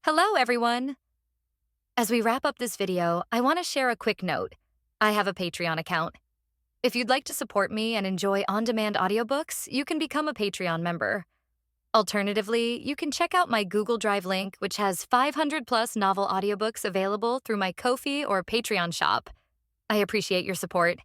Hello, everyone! As we wrap up this video, I want to share a quick note. I have a Patreon account. If you'd like to support me and enjoy on-demand audiobooks, you can become a Patreon member. Alternatively, you can check out my Google Drive link, which has 500-plus novel audiobooks available through my Ko-fi or Patreon shop. I appreciate your support.